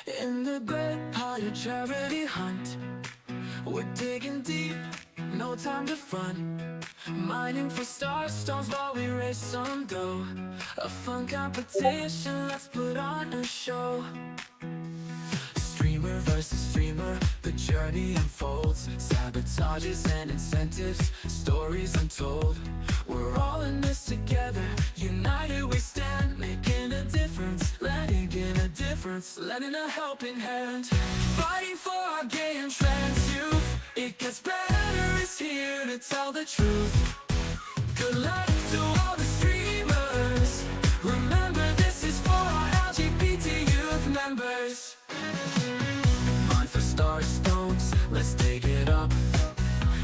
In the great Palia charity hunt, we're digging deep, no time to front. Mining for star stones while we raise some dough. A fun competition, let's put on a show. Streamer versus streamer, the journey unfolds. Sabotages and incentives, stories untold. We're all in this together, united we stand. Making a difference, letting in a difference, lending a helping hand. Fighting for our gay and trans youth. It gets better, is here to tell the truth. Good luck to all the streamers. Remember, this is for our LGBT youth members. Mine for star stones, let's dig it up.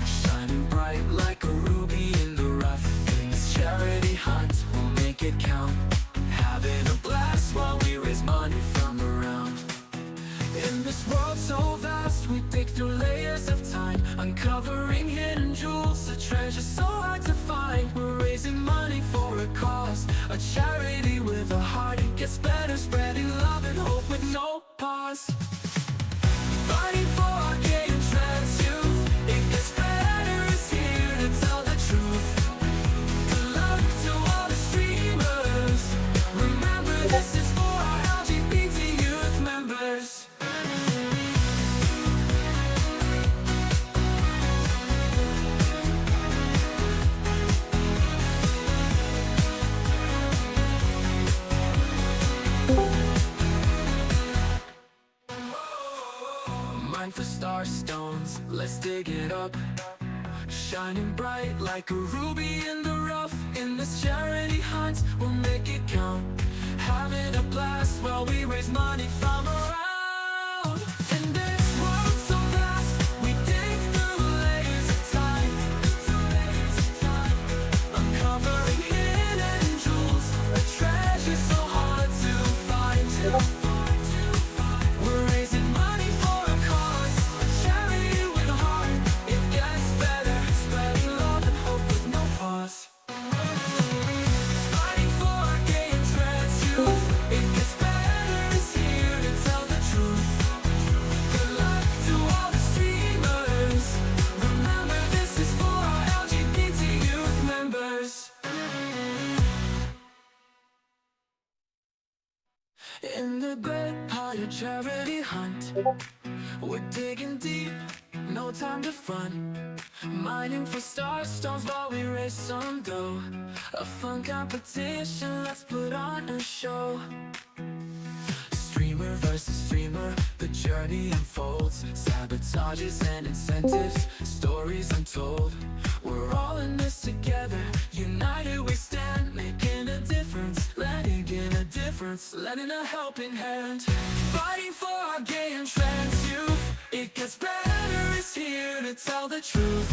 Shining bright like a ruby in the rough. In this charity hunt, we'll make it count. Having a blast while we raise money from around. In this world so vast, we dig through layers of time, uncovering hidden jewels, a treasure so hard to find. We're raising money for a cause, a charity with a heart. It gets better, spreading love and hope with no pause. Fighting for our gay and trans youth. It gets better, is here to tell the truth. Good luck to all the streamers. Remember, this is for our LGBT youth members. Mine for star stones, let's dig it up. Shining bright like a ruby in the rough. In this charity hunt, we'll make it count. Having a blast while we raise money from around. In this world so vast, we dig through layers of time. Uncovering hidden jewels, a treasure so hard to find. We're raising money for a cause, a charity with a heart. It gets better, spreading love and hope with no pause. Fighting for our gay and trans youth. It gets better, is here to tell the truth. Good luck to all the streamers. Remember, this is for our LGBT youth members. In the great Palia charity hunt, we're digging deep, no time to front. Mining for star stones while we raise some dough. A fun competition, let's put on a show. Streamer versus streamer, the journey unfolds. Sabotages and incentives, stories untold. We're all in this together, united we stand. Making a difference, letting in a difference, lending a helping hand. Fighting for our gay and trans youth. It gets better, is here to tell the truth.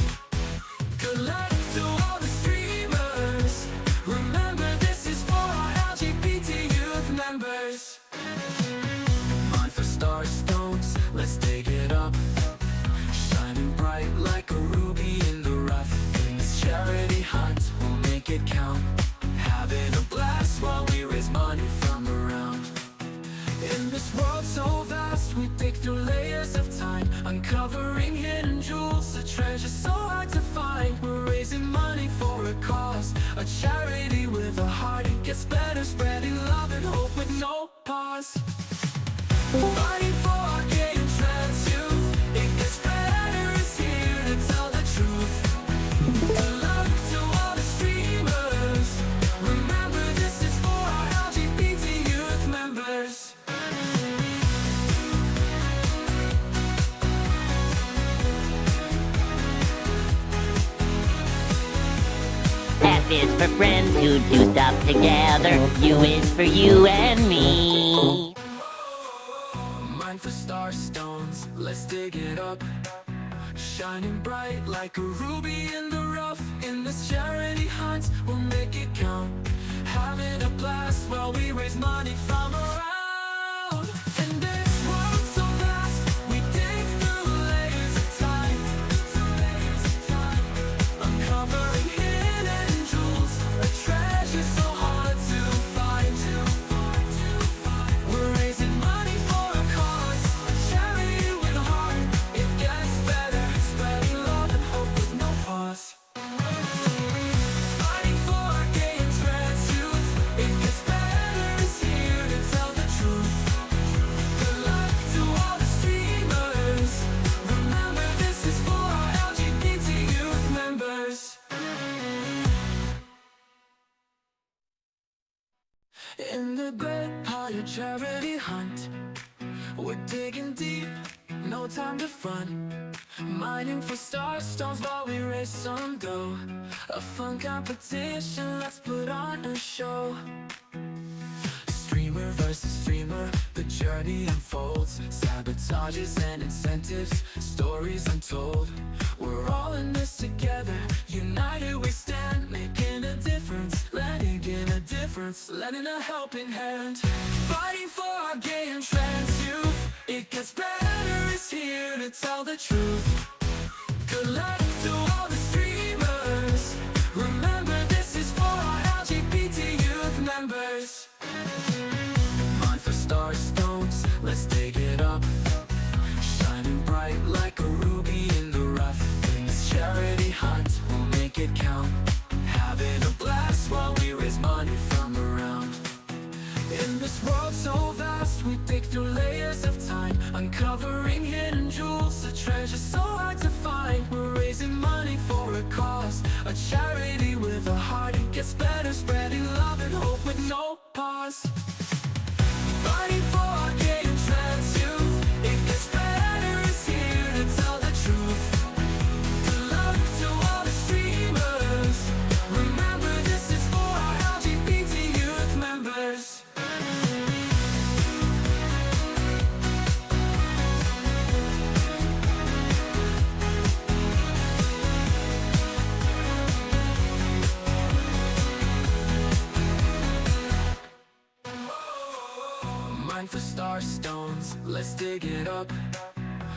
Good luck to all the streamers. Remember, this is for our LGBT youth members. Mine for star stones, let's dig it up. Shining bright like a ruby in the rough. In this charity hunt, we'll make it count. Having a blast while we raise money from around. In this world so vast, we dig through layers of time, uncovering hidden jewels, a treasure so hard to find. We're raising money for a cause, a charity with a heart. It gets better, spreading love and hope with no pause. Fighting for our gay and trans youth. It gets better, is here to tell the truth. Good luck to all the streamers. Remember, this is for our LGBT youth members. F is for friends who do stuff together. U is for you and me. Mine for star stones, let's dig it up. Shining bright like a ruby in the rough. In this charity hunt, we'll make it count. Having a blast while we raise money from around. In this world so vast, we dig through layers of time. Uncovering hidden jewels, a treasure so hard to find. We're raising money for a cause. In the great Palia charity hunt, we're digging deep, no time to front. Mining for star stones while we raise some dough. A fun competition, let's put on a show. Streamer versus streamer, the journey unfolds. Sabotages and incentives, stories untold. We're all in this together, united we stand. Making a difference, letting in a difference, lending a helping hand. Fighting for our gay and trans youth. It gets better, is here to tell the truth. Good luck to all the streamers. Remember, this is for our LGBT youth members. Mine for star stones, let's dig it up. Shining bright like a ruby in the rough. In this charity hunt, we'll make it count. Having a blast while we raise money from around. In this world so vast, we dig through layers of time, uncovering hidden jewels, a treasure so hard to find. We're raising money for a cause, a charity with a heart. It gets better, spreading love and hope with no pause. Fighting for our gay and trans youth. It gets better, is here to tell the truth. Good luck to all the streamers. Remember, this is for our LGBT youth members. Mine for star stones, let's dig it up.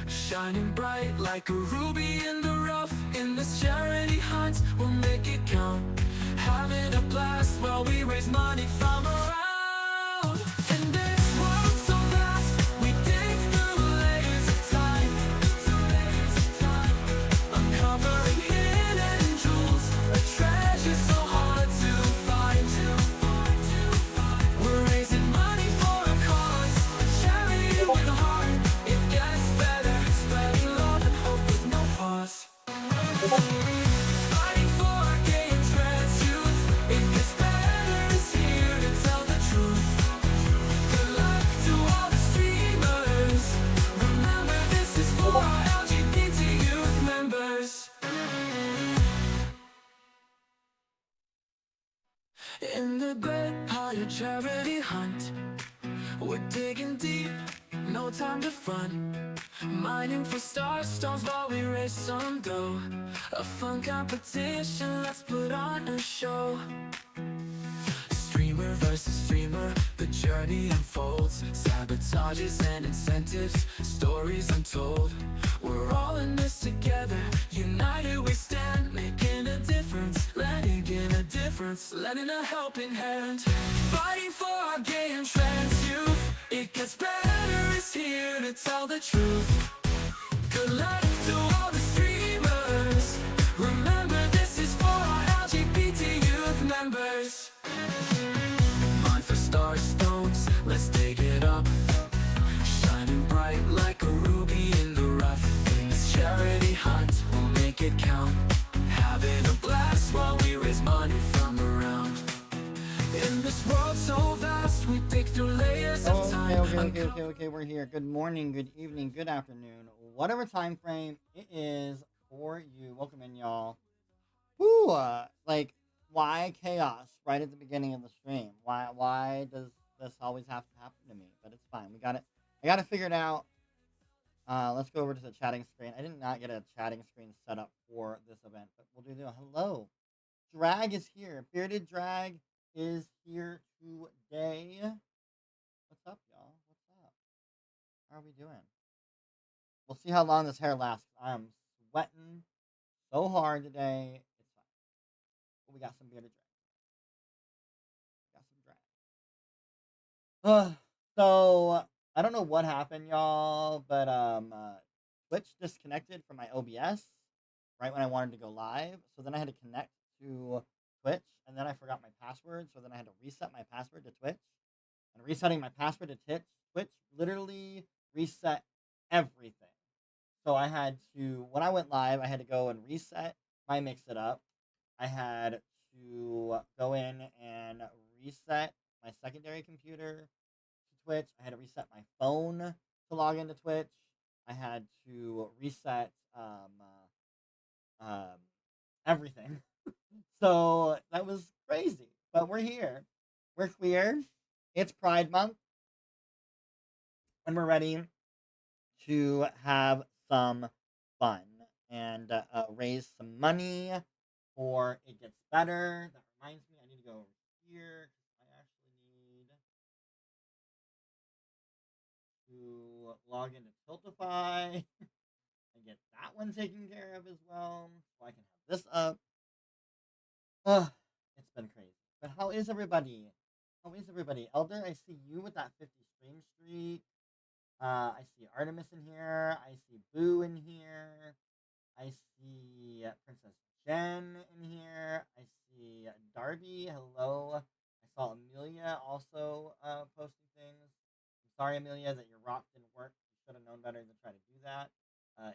Shining bright like a ruby in the rough. In this charity hunt, we'll make it count. Having a blast while we raise money from around. In this world so vast, we dig through layers of time. Uncovering hidden jewels, a treasure so hard to find. We're raising money for a cause, a charity with a heart. It gets better, spreading love and hope with no pause. Fighting for our gay and trans youth. It gets better, is here to tell the truth. Good luck to all the streamers. Remember, this is for our LGBT youth members. In the great Palia charity hunt, we're digging deep, no time to front. Mining for star stones while we raise some dough. A fun competition, let's put on a show. Streamer versus streamer, the journey unfolds. Sabotages and incentives, stories untold. We're all in this together, united we stand. Making a difference, letting in a difference, lending a helping hand. Fighting for our gay and trans youth. It gets better, is here to tell the truth. Good luck to all the streamers. Remember, this is for our LGBT youth members. Mine for star stones, let's dig it up. Shining bright like a ruby in the rough. In this charity hunt, we'll make it count. Having a blast while we raise money from around. In this world so vast, we dig through layers of time. Okay, we're here. Good morning, good evening, good afternoon, whatever time frame it is for you. Welcome in, y'all. Whoo, like, why chaos right at the beginning of the stream? Why does this always have to happen to me? But it's fine. We got it. I got to figure it out. Let's go over to the chatting screen. I did not get a chatting screen set up for this event, but we'll do that. Hello. Drag is here. Bearded Drag is here today. What's up, y'all? What's up? How are we doing? We'll see how long this hair lasts. I'm sweating so hard today. It's fine. But we got some bearded drag. Got some drag. So I don't know what happened, y'all, but Twitch disconnected from my OBS right when I wanted to go live. So then I had to connect to Twitch, and then I forgot my password. So then I had to reset my password to Twitch. And resetting my password to Twitch literally reset everything. So I had to, when I went live, I had to go and reset my Mix It Up. I had to go in and reset my secondary computer to Twitch. I had to reset my phone to log into Twitch. I had to reset everything. So that was crazy. But we're here. We're clear. It's Pride Month. And we're ready to have some fun and raise some money for It Gets Better. That reminds me, I need to go over here. I actually need to log into Tiltify and get that one taken care of as well, so I can have this up. It's been crazy. But how is everybody? How is everybody? Elder, I see you with that 50 stream streak. I see Artemis in here. I see Boo in here. I see Princess Jen in here. I see Darby. Hello. I saw Amelia also posting things. I'm sorry, Amelia, that your rock didn't work. You should have known better than try to do that.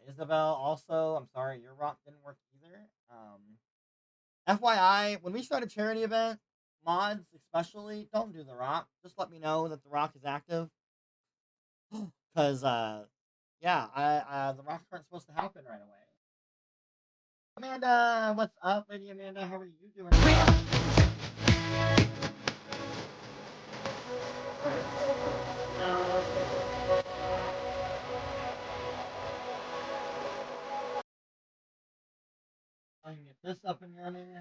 Isabel also. I'm sorry your rock didn't work either. FYI, when we start a charity event, mods especially, don't do the rock. Just let me know that the rock is active. Because, yeah, the rocks aren't supposed to happen right away. Amanda, what's up, Lady Amanda? How are you doing? I can get this up and running.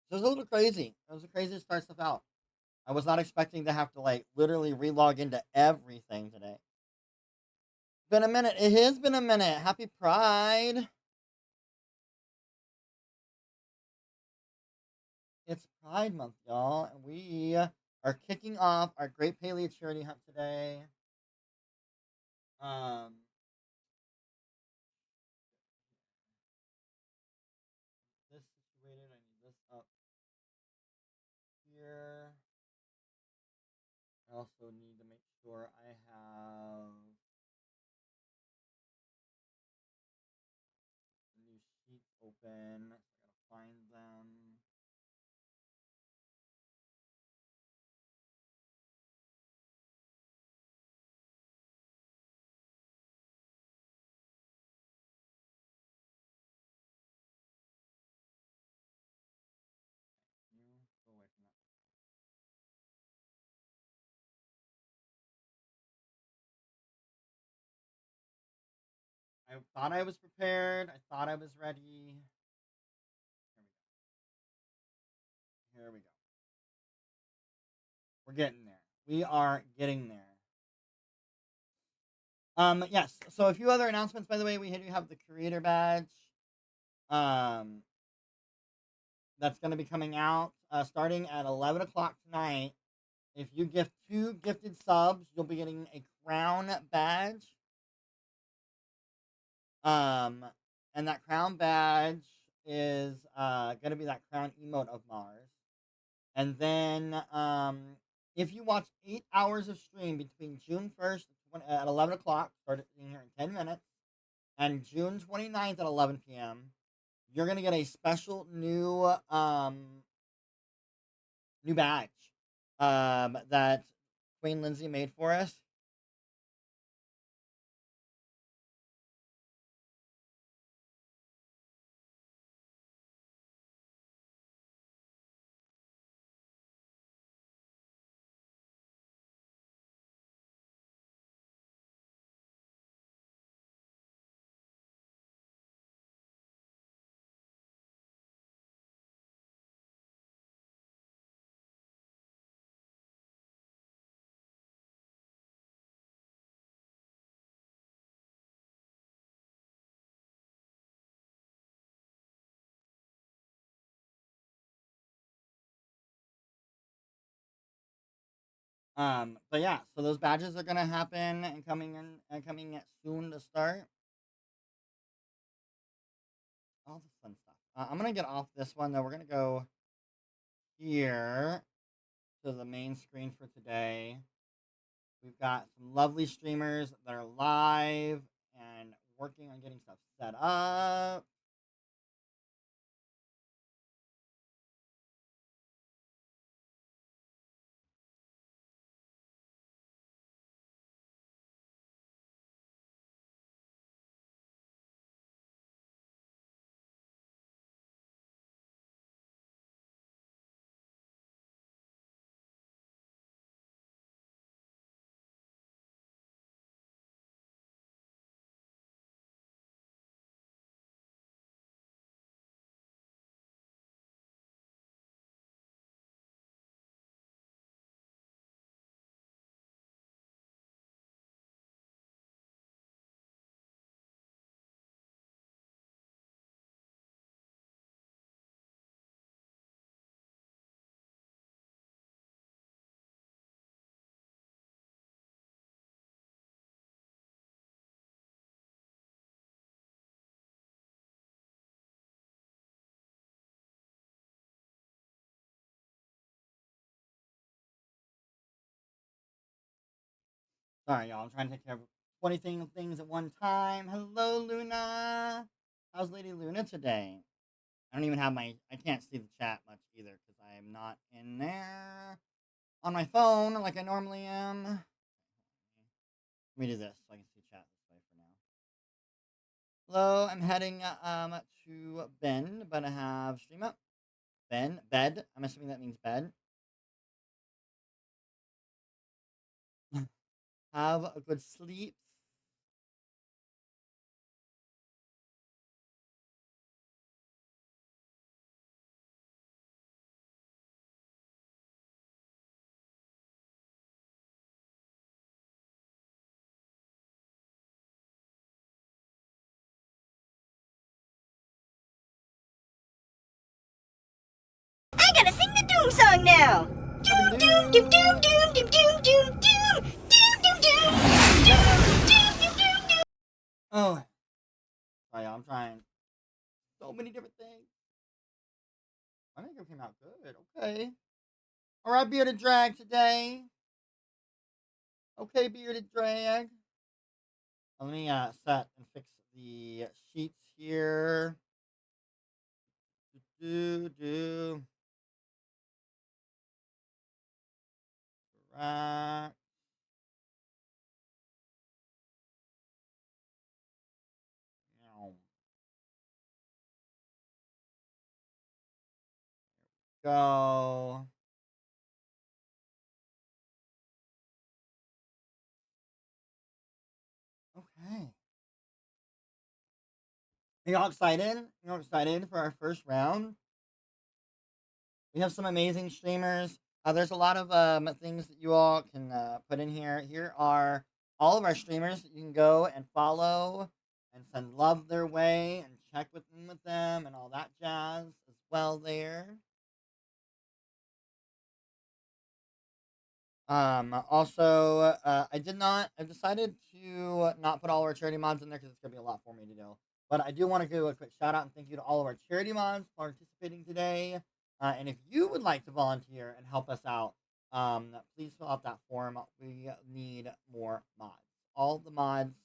It was a little crazy. It was crazy to start stuff out. I was not expecting to have to, like, literally relog into everything today. Been a minute. It has been a minute. Happy Pride. It's Pride Month, y'all, and we are kicking off our Great Palia charity hunt today. This situated. I need this up here. I also need to make sure I have the new sheet open. So I gotta find them. Go away from that. I thought I was prepared. I thought I was ready. Here we go. We're getting there. We are getting there. Yes. So a few other announcements, by the way. We do have the creator badge. That's going to be coming out starting at 11 o'clock tonight. If you gift 2 gifted subs, you'll be getting a crown badge. And that crown badge is going to be that crown emote of Mars. And then if you watch 8 hours of stream between June 1st at 11 o'clock, starting here in 10 minutes, and June 29th at 11 p.m., you're going to get a special new badge that Queen Lindsay made for us. But yeah, so those badges are gonna happen and coming soon to start. All the fun stuff. I'm gonna get off this one though. We're gonna go here to the main screen for today. We've got some lovely streamers that are live and working on getting stuff set up. Sorry, y'all. I'm trying to take care of 20 things at one time. Hello, Luna. How's Lady Luna today? I don't even have I can't see the chat much either because I am not in there on my phone like I normally am. Let me do this so I can see chat this way for now. Hello, I'm heading to Bend, but I have stream up. Bed. I'm assuming that means bed. Have a good sleep. I gotta sing the Doom song now. Doom, doom, doom, doom, doom, doom, doom, doom, doom, doom, doom, doom, doom, doom, doom. Oh, sorry, y'all. I'm trying so many different things. I think it came out good. Okay. All right, bearded drag today. Okay, bearded drag. Let me set and fix the sheets here. Right. Go. Okay. Y'all excited? Y'all excited for our first round? We have some amazing streamers. There's a lot of things that you all can put in here. Here are all of our streamers that you can go and follow and send love their way and check with them and all that jazz as well there. Also, I decided to not put all our charity mods in there because it's going to be a lot for me to do. But I do want to give a quick shout out and thank you to all of our charity mods participating today. And if you would like to volunteer and help us out, please fill out that form. We need more mods. All the mods,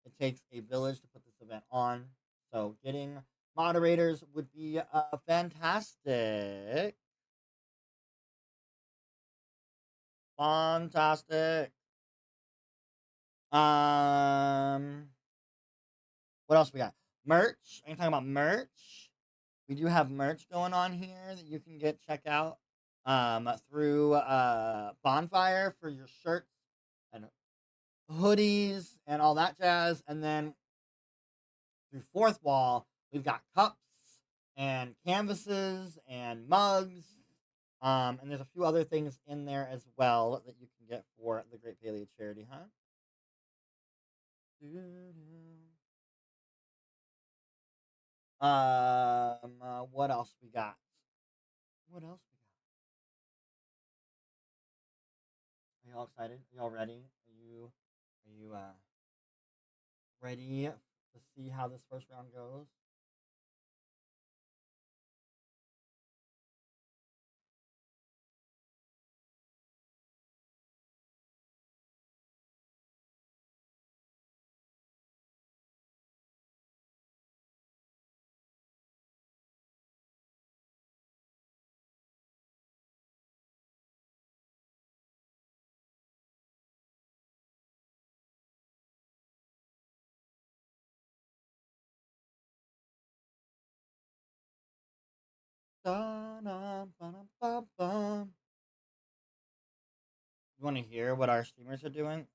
it takes a village to put this event on. So getting moderators would be fantastic. Fantastic. What else we got? Merch. I can talk about merch. We do have merch going on here that you can check out through Bonfire for your shirts and hoodies and all that jazz. And then through Fourth Wall, we've got cups and canvases and mugs. And there's a few other things in there as well that you can get for the Great Palia Charity Hunt. What else we got? What else we got? Are y'all excited? Are y'all ready? Are you ready to see how this first round goes? Da-dum-ba-dum-ba-bum. You want to hear what our streamers are doing?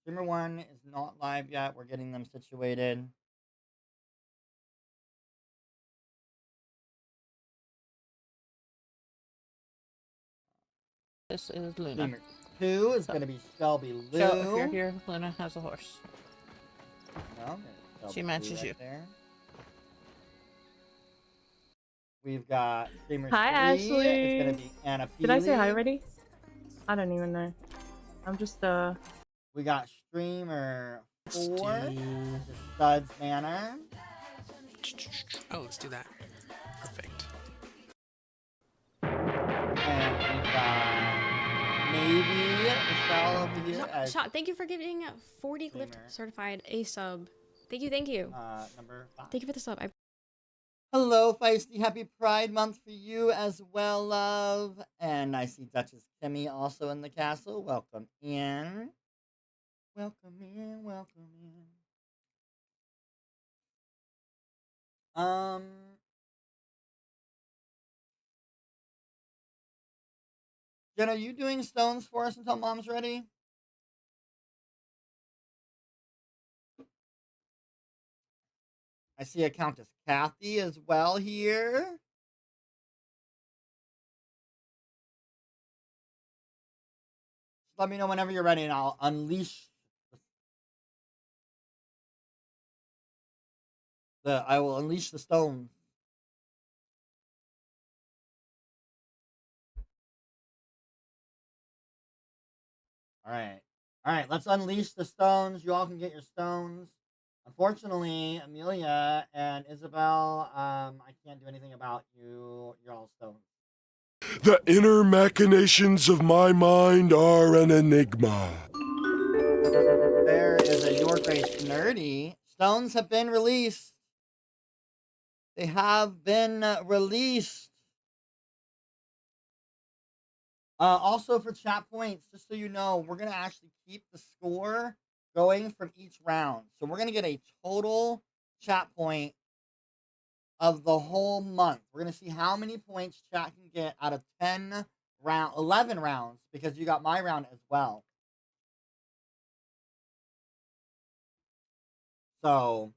Streamer 1 is not live yet. We're getting them situated. This is Luna. Streamer 2 is So- going to be ShelbyLou. So if you're here, Luna has a horse. No, there's She ShelbyLou matches right you. there. We've got streamer Hi, 3. It's going Ashley. to be AnnaPeely. Did I say hi already? I don't even know. I'm just We got streamer 4. The StudsManor. Oh, let's do that. Perfect. And we've got MaybeRachelle over here as Shot, thank you for giving 40 Glyph streamer. certified a sub. Thank you. Number 5. Thank you for the sub. Hello, Feisty. Happy Pride Month for you as well, love. And I see Duchess Kimmy also in the castle. Welcome in. Welcome in. Welcome in. Jen, are you doing stones for us until Mom's ready? I see a Countess Kathy as well here. Just let me know whenever you're ready and I'll unleash I will unleash the stones. All right, let's unleash the stones. You all can get your stones. Unfortunately, Amelia and Isabel, I can't do anything about you. You're all stones. The inner machinations of my mind are an enigma. There is a Your Grace Nerdy. Stones have been released. They have been released. Also for chat points, just so you know, we're going to actually keep the score going from each round. So we're going to get a total chat point of the whole month. We're going to see how many points chat can get out of 11 rounds, because you got my round as well. So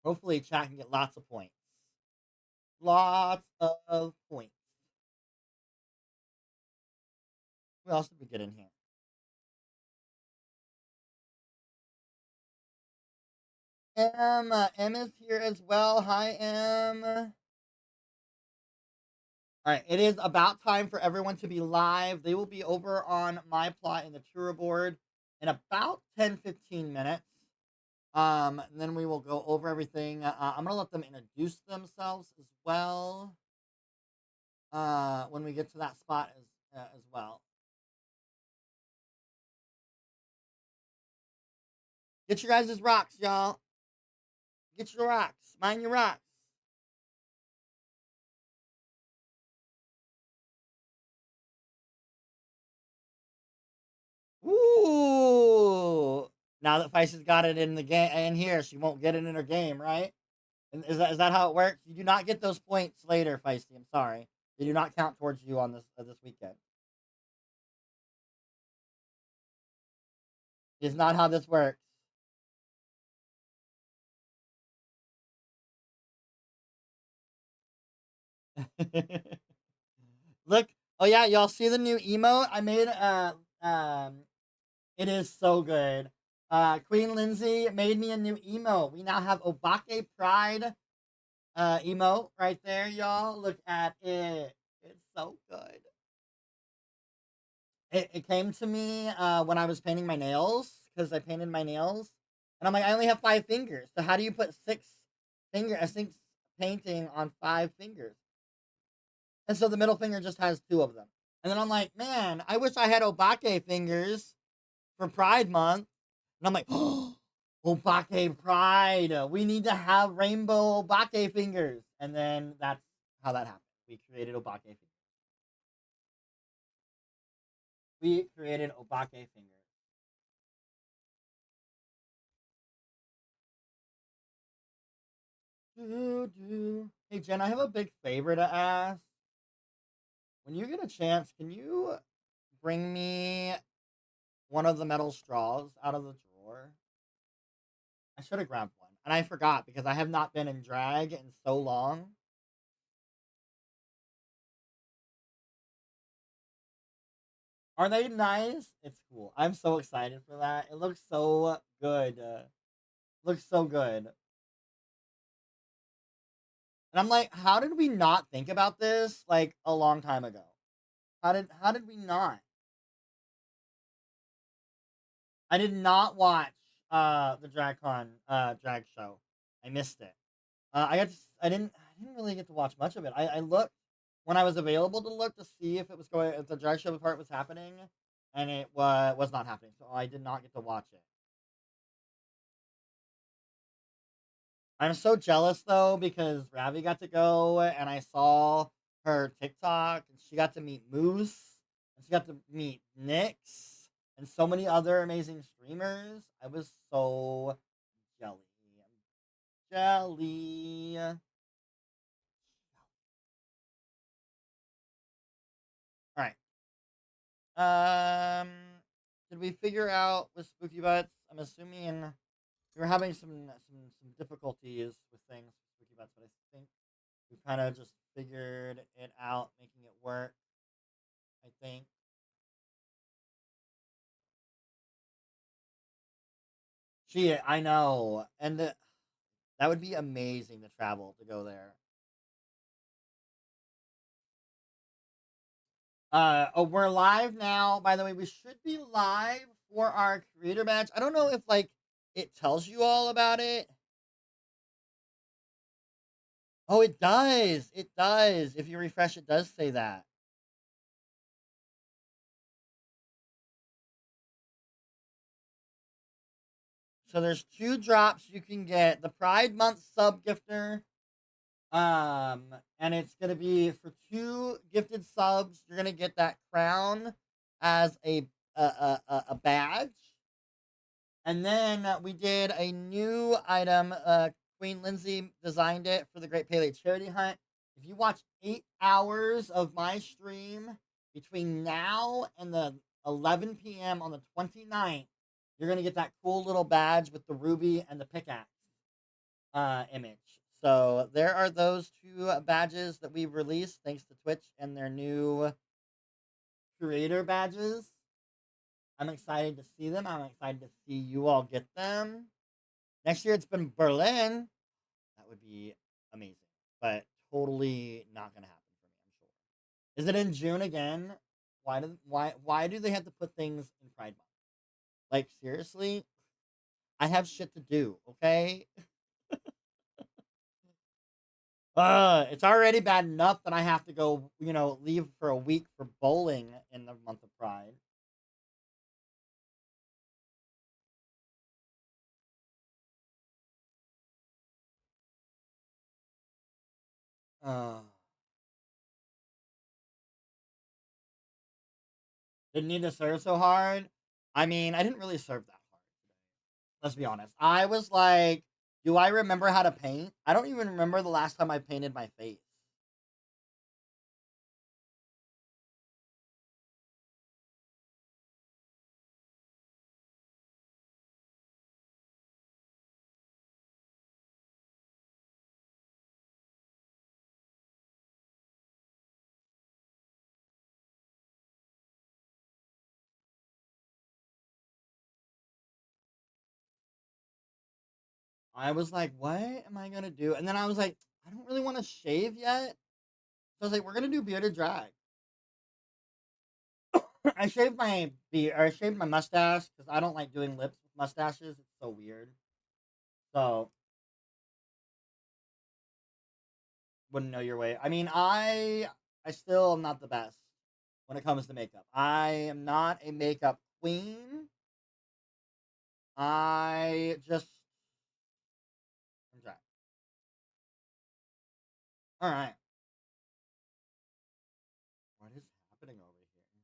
hopefully chat can get lots of points. Lots of points. Who else did we get in here? M is here as well. Hi, M. All right, it is about time for everyone to be live. They will be over on my plot in the tour board in about 10-15 minutes. And then we will go over everything. I'm gonna let them introduce themselves as well. When we get to that spot as well. Get your guys' rocks, y'all. Get your rocks. Mind your rocks. Ooh. Now that Feist has got it in the game in here, she won't get it in her game, right? And is that how it works? You do not get those points later, Feisty. I'm sorry. They do not count towards you on this weekend. It's not how this works. Look, oh yeah, y'all see the new emote I made? It is so good. Queen Lindsay made me a new emote. We now have Obake Pride emote right there, y'all. Look at it. It's so good. It came to me when I was painting my nails, because I painted my nails, and I'm like, I only have 5 fingers. So how do you put 6 painting on 5 fingers? And so the middle finger just has 2 of them. And then I'm like, man, I wish I had Obake fingers for Pride Month. And I'm like, oh, Obake Pride. We need to have rainbow Obake fingers. And then that's how that happened. We created Obake fingers. We created Obake fingers. Hey, Jen, I have a big favor to ask. when you get a chance, can you bring me one of the metal straws out of the drawer? I should have grabbed one, and I forgot because I have not been in drag in so long. Are they nice? It's cool. I'm so excited for that. It looks so good. Looks so good. And I'm like, how did we not think about this like a long time ago? How did we not? I did not watch the DragCon drag show. I missed it. I didn't really get to watch much of it. I looked when I was available to look to see if it was going if the drag show part was happening, and it was not happening. So I did not get to watch it. I'm so jealous though because Ravi got to go and I saw her TikTok and she got to meet Moose and she got to meet Nyx and so many other amazing streamers. I was so jelly. Jelly. Alright. Did we figure out with SpookyButtz? I'm assuming we were having some difficulties with things with SpookyButtz, but I think we kind of just figured it out, making it work. I think. I know, and that would be amazing to travel to go there. Oh, we're live now. By the way, we should be live for our creator badge. I don't know if like it tells you all about it. Oh, it does. It does. If you refresh, it does say that. So there's 2 drops you can get. The Pride Month sub gifter. And it's gonna be for 2 gifted subs. You're gonna get that crown as a badge. And then we did a new item. Queen Lindsay designed it for the Great Palia Charity Hunt. If you watch 8 hours of my stream between now and the 11 p.m. on the 29th, you're gonna get that cool little badge with the ruby and the pickaxe image. So there are those 2 badges that we've released thanks to Twitch and their new creator badges. I'm excited to see them. I'm excited to see you all get them. Next year it's been Berlin. That would be amazing, but totally not gonna happen for me, I'm sure. Is it in June again? Why do they have to put things in Pride Month? Like seriously, I have shit to do. Okay. It's already bad enough that I have to go, leave for a week for bowling in the month of Pride. Didn't need to serve so hard. I mean, I didn't really serve that hard today. Let's be honest. I was like, do I remember how to paint? I don't even remember the last time I painted my face. I was like, what am I gonna do? And then I was like, I don't really want to shave yet. So I was like, we're gonna do bearded drag. I shaved my beard, or I shaved my mustache because I don't like doing lips with mustaches. It's so weird. So wouldn't know your way. I mean, I still am not the best when it comes to makeup. I am not a makeup queen. I just I'm trying. All right. What is happening over here?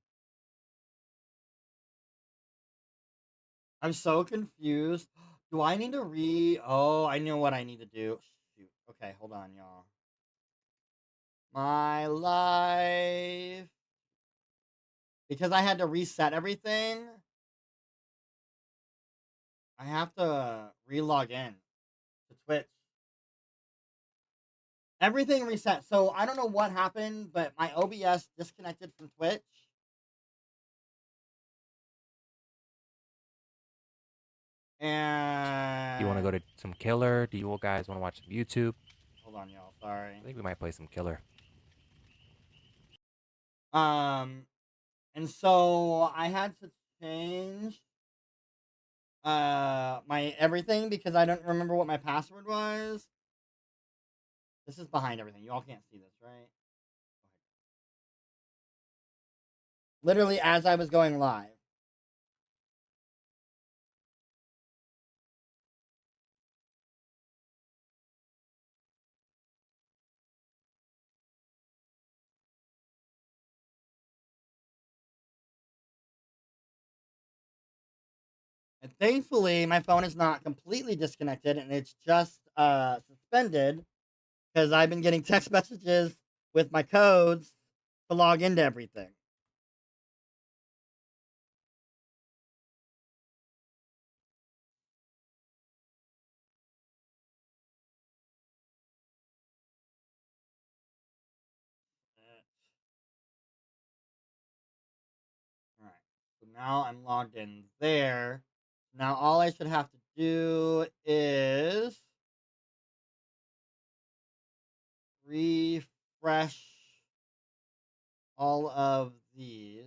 I'm so confused. Do I need to Oh, I know what I need to do. Shoot. Okay, hold on, y'all. My life. Because I had to reset everything, I have to re-log in to Twitch. Everything reset. So I don't know what happened, but my OBS disconnected from Twitch. And Do you want to go to some killer? Do you guys want to watch some YouTube? hold on, y'all. Sorry. I think we might play some killer. And so I had to change my everything because I don't remember what my password was. This is behind everything. You all can't see this, right? Literally as I was going live. And thankfully, my phone is not completely disconnected and it's just suspended because I've been getting text messages with my codes to log into everything. Alright, so now I'm logged in there. Now all I should have to do is refresh all of these.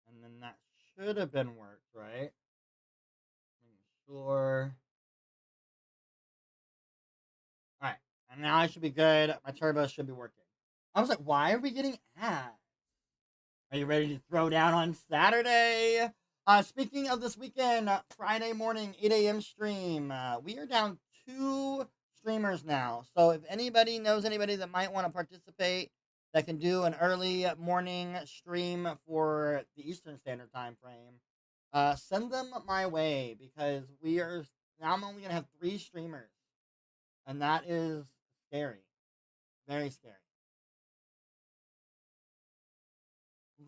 And then that should have been worked, right? Making sure. Alright, and now I should be good. My turbo should be working. I was like, why are we getting ads? Are you ready to throw down on Saturday? Speaking of this weekend, Friday morning, 8 a.m. stream. We are down 2 streamers now. So if anybody knows anybody that might want to participate that can do an early morning stream for the Eastern Standard Time frame, send them my way because now I'm only going to have 3 streamers. And that is scary. Very scary.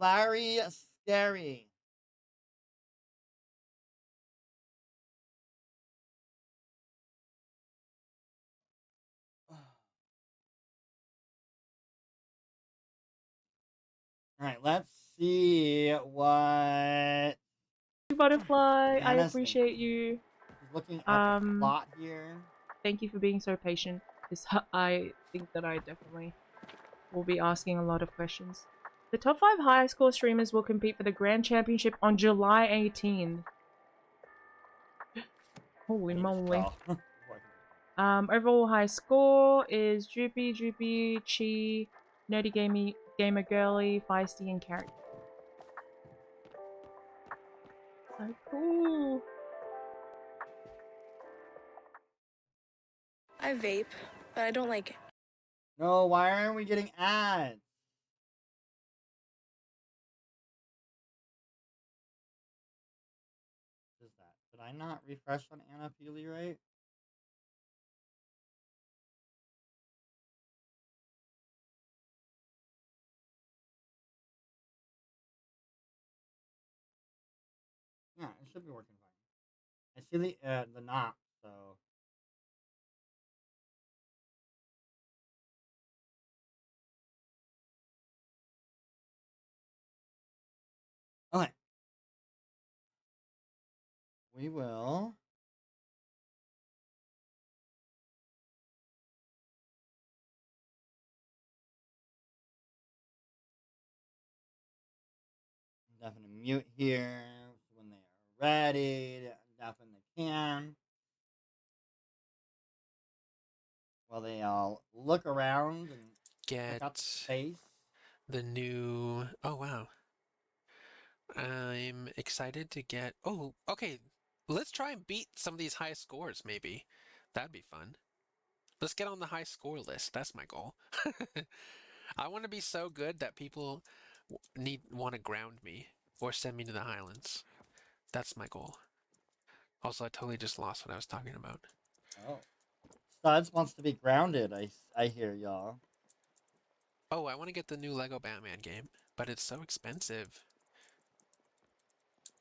Very scary. Alright, let's see what Butterfly, I Anna's appreciate thinking. you. She's looking at the plot here. Thank you for being so patient. I think that I definitely will be asking a lot of questions. The top 5 high score streamers will compete for the Grand Championship on July 18th. Holy moly. Overall high score is Droopy, Chi, Nerdy Gamer Girly, Feisty, and Carrot. So cool. I vape, but I don't like it. No, why aren't we getting ads? What is that? Did I not refresh on AnnaPeely right? Yeah, it should be working fine. I see the knot, so. Okay. We will. Definitely mute here when they are ready. Definitely can. While they all look around and check out the Get space. the new. Oh wow! I'm excited to get. Oh, okay. Let's try and beat some of these high scores. Maybe that'd be fun. Let's get on the high score list. That's my goal. I want to be so good that people want to ground me or send me to the Highlands. That's my goal. Also, I totally just lost what I was talking about. Oh. Studs wants to be grounded, I hear y'all. Oh, I want to get the new Lego Batman game, but it's so expensive.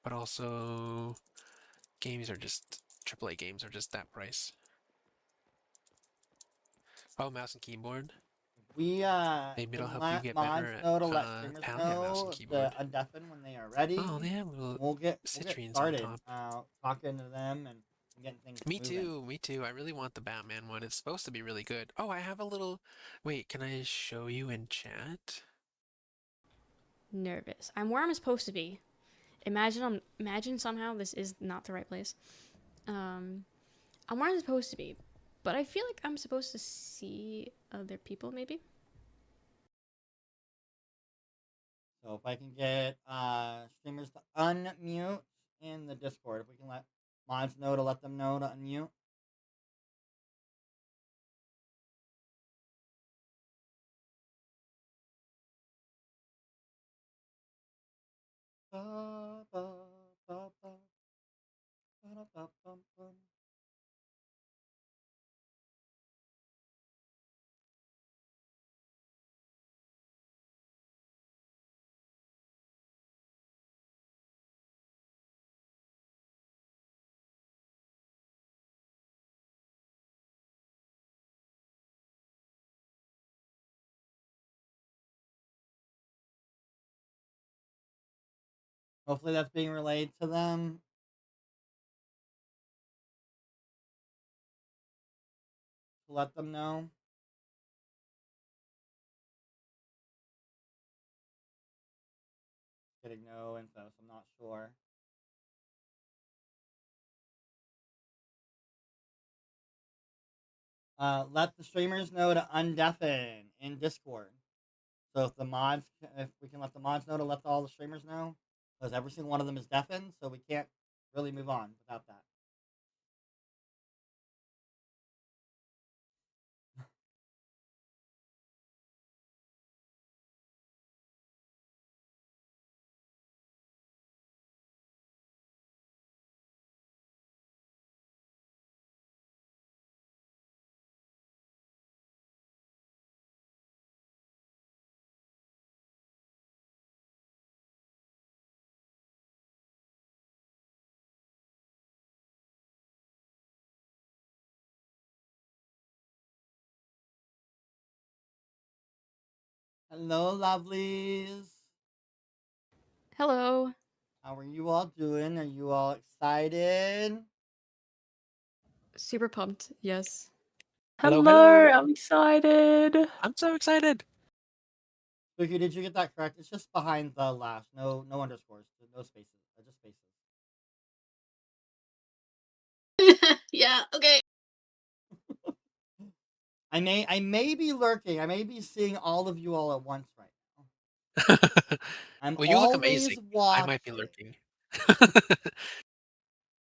But also, games are just AAA games are just that price. Oh, mouse and keyboard. We Maybe it'll can help you let get mods better know to at let streamers Palia mouse and know the keyboard. undeafen when they are ready. Oh, they have little we'll get citrines on started top. talking to them and getting things Me moving. too, me too. I really want the Batman one. It's supposed to be really good. Oh, I have a little... Wait, can I show you in chat? Nervous. I'm where I'm supposed to be. Imagine somehow this is not the right place. I'm where I'm supposed to be, but I feel like I'm supposed to see other people maybe. So if I can get streamers to unmute in the Discord, if we can let mods know to let them know to unmute. Ba, ba, ba, ba. Ba-da-ba-bum-bum. Hopefully that's being relayed to them. To let them know. Getting no info, so I'm not sure. Let the streamers know to undeafen in Discord. So if we can let the mods know to let all the streamers know, because every single one of them is deafened, so we can't really move on without that. Hello, lovelies. Hello. How are you all doing? Are you all excited? Super pumped. Yes. Hello, hello. I'm excited. I'm so excited. Spooky, did you get that correct? It's just behind the lash. No underscores. No spaces. Just spaces. Yeah, okay. I may be lurking. I may be seeing all of you all at once right now. I'm Well, you look always amazing. I might be watching. lurking.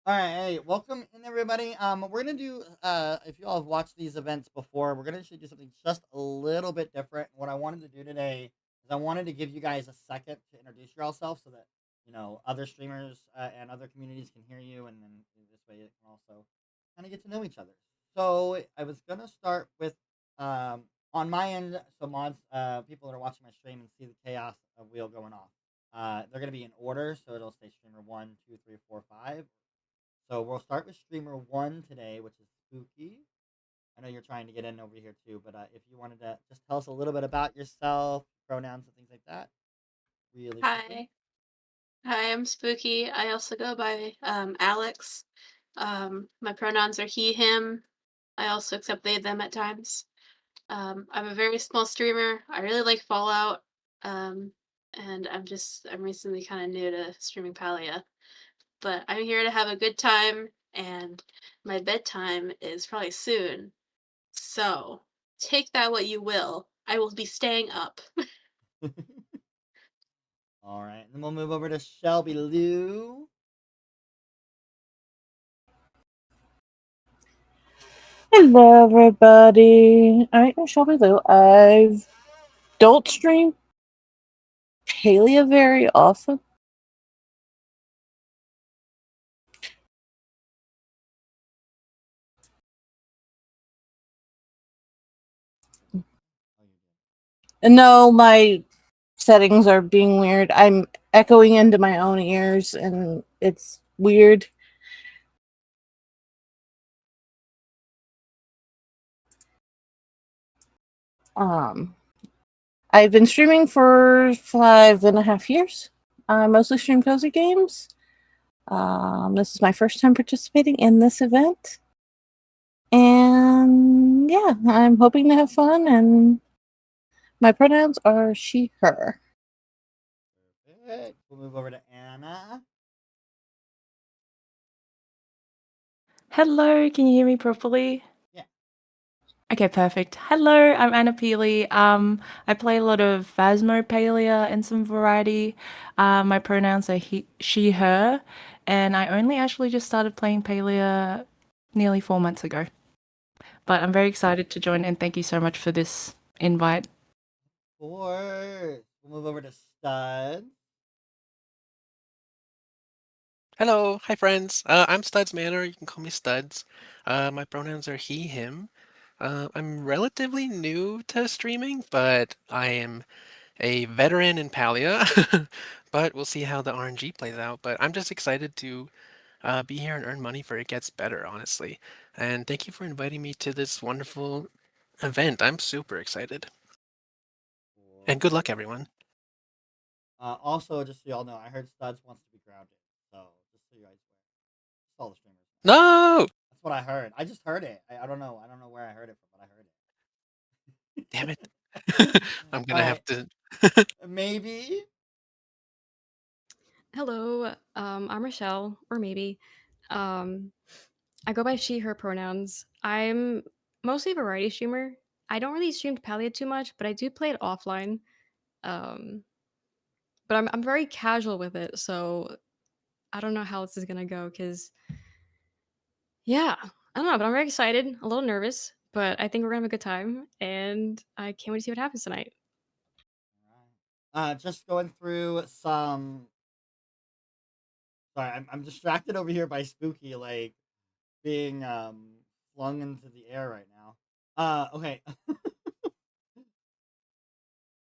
All right, hey, welcome in everybody. We're gonna do if you all have watched these events before, we're gonna actually do something just a little bit different. What I wanted to do today is I wanted to give you guys a second to introduce yourselves so that other streamers and other communities can hear you, and then this way it can also kind of get to know each other. So I was gonna start with on my end, so mods, people that are watching my stream and see the chaos wheel going off. They're gonna be in order, so it'll say streamer 1, 2, 3, 4, 5. So we'll start with streamer 1 today, which is Spooky. I know you're trying to get in over here too, but if you wanted to just tell us a little bit about yourself, pronouns and things like that, really quickly. Hi, I'm Spooky. I also go by Alex. My pronouns are he, him. I also accept they, them at times. I'm a very small streamer. I really like Fallout. And I'm recently kind of new to streaming Palia. But I'm here to have a good time, and my bedtime is probably soon. So take that what you will. I will be staying up. All right, and then we'll move over to ShelbyLou. Hello, everybody. I am ShelbyLou. I've don't stream Palia very often. No, my settings are being weird. I'm echoing into my own ears and it's weird. I've been streaming for 5.5 years. I mostly stream cozy games. This is my first time participating in this event. And yeah, I'm hoping to have fun, and my pronouns are she, her. Perfect. We'll move over to Anna. Hello, can you hear me properly? Yeah. Okay, perfect. Hello, I'm AnnaPeely. I play a lot of Phasmopalia and some variety. My pronouns are he, she, her, and I only actually just started playing Palia nearly 4 months ago. But I'm very excited to join, and thank you so much for this invite. Of course. We'll move over to Stud. Hello, hi friends. I'm StudsManor. You can call me Studs. My pronouns are he, him. I'm relatively new to streaming, but I am a veteran in Palia. But we'll see how the RNG plays out. But I'm just excited to be here and earn money for It Gets Better, honestly. And thank you for inviting me to this wonderful event. I'm super excited. And good luck, everyone. Also, just so y'all know, I heard Studs wants to be grounded. So, just so you guys know. Just all the streamers. No! That's what I heard. I just heard it. I don't know. I don't know where I heard it from, but I heard it. Damn it. I'm gonna have to. Maybe. Hello, I'm Rochelle, or maybe. I go by she, her pronouns. I'm mostly a variety streamer. I don't really stream Palia too much, but I do play it offline. Um, but I'm very casual with it, so I don't know how this is gonna go. Cause yeah, I don't know, but I'm very excited, a little nervous, but I think we're gonna have a good time, and I can't wait to see what happens tonight. Just going through some. Sorry, I'm distracted over here by Spooky, like being flung into the air right now. Okay.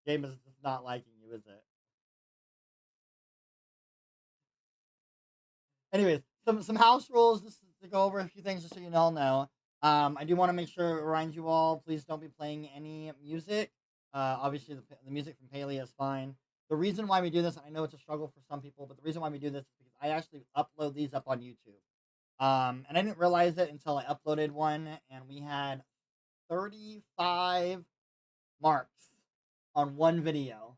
Game is just not liking you, is it? Anyways, some house rules just to go over a few things just so you all know. I do want to make sure remind you all, please don't be playing any music. Obviously the music from Palia is fine. The reason why we do this, I know it's a struggle for some people, but the reason why we do this is because I actually upload these up on YouTube. And I didn't realize it until I uploaded one, and we had 35 marks on one video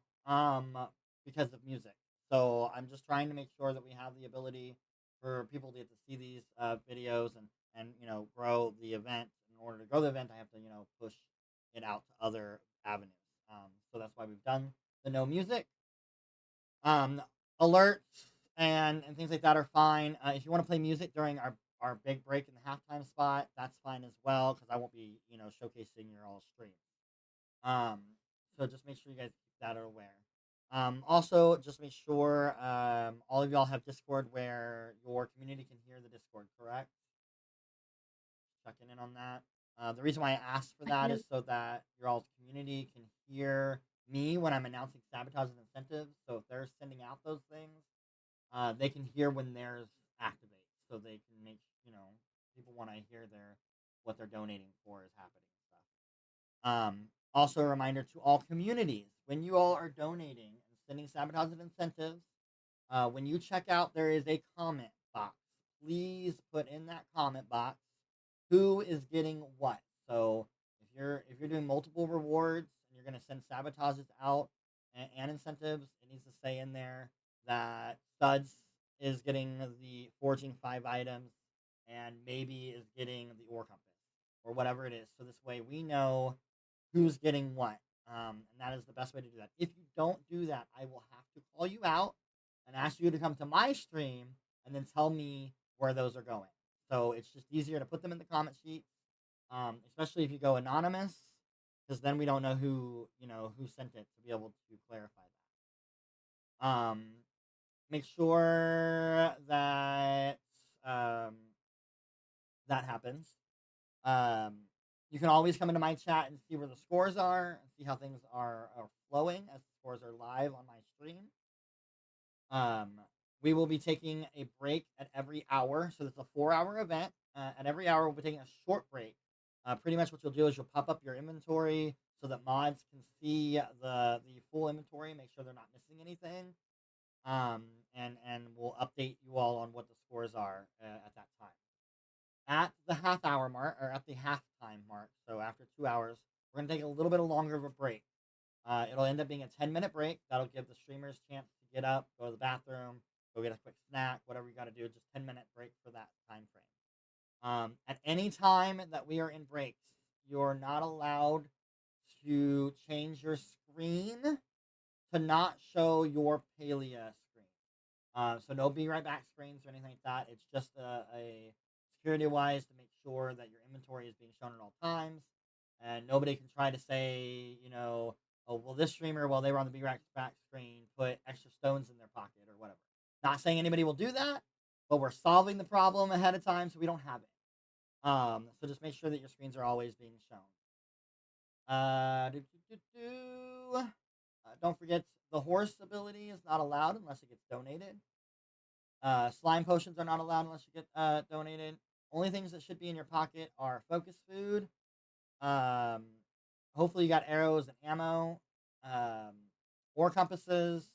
because of music. So I'm just trying to make sure that we have the ability for people to get to see these videos and grow the event. In order to grow the event, I have to push it out to other avenues. So that's why we've done the no music. Alerts and things like that are fine. If you want to play music during our big break in the halftime spot, that's fine as well because I won't be showcasing your all stream. So just make sure you guys keep that aware. Also, just make sure all of y'all have Discord where your community can hear the Discord, correct? Checking in on that. The reason why I asked for that is so that your all's community can hear me when I'm announcing sabotage and incentives. So if they're sending out those things, they can hear when theirs activates. So they can make people want to hear what they're donating for is happening and stuff. Also, a reminder to all communities: when you all are donating and sending sabotage and incentives, when you check out, there is a comment box. Please put in that comment box who is getting what. So if you're doing multiple rewards and you're going to send sabotages out and incentives, it needs to say in there that Studs is getting the forging 5 items and maybe is getting the ore compass or whatever it is. So this way we know who's getting what. And that is the best way to do that. If you don't do that, I will have to call you out and ask you to come to my stream and then tell me where those are going. So it's just easier to put them in the comment sheet, especially if you go anonymous. because then we don't know who sent it to be able to clarify that. Make sure that that happens. You can always come into my chat and see where the scores are and see how things are flowing as the scores are live on my stream. We will be taking a break at every hour, so it's a 4-hour event. At every hour, we'll be taking a short break. Pretty much what you'll do is you'll pop up your inventory so that mods can see the full inventory, make sure they're not missing anything. And we'll update you all on what the scores are at that time. At the half-hour mark, or at the halftime mark, so after 2 hours, we're going to take a little bit longer of a break. It'll end up being a 10-minute break. That'll give the streamers a chance to get up, go to the bathroom, go get a quick snack, whatever you got to do. Just 10-minute break for that time frame. At any time that we are in breaks, you're not allowed to change your screen to not show your Palia screen. So no be right back screens or anything like that. It's just a security-wise to make sure that your inventory is being shown at all times, and nobody can try to say, oh, well, this streamer, while they were on the be right back screen, put extra stones in their pocket or whatever. Not saying anybody will do that, but we're solving the problem ahead of time so we don't have it. So just make sure that your screens are always being shown. Don't forget the horse ability is not allowed unless it gets donated. Slime potions are not allowed unless you get donated. Only things that should be in your pocket are focus food. Hopefully you got arrows and ammo, ore compasses,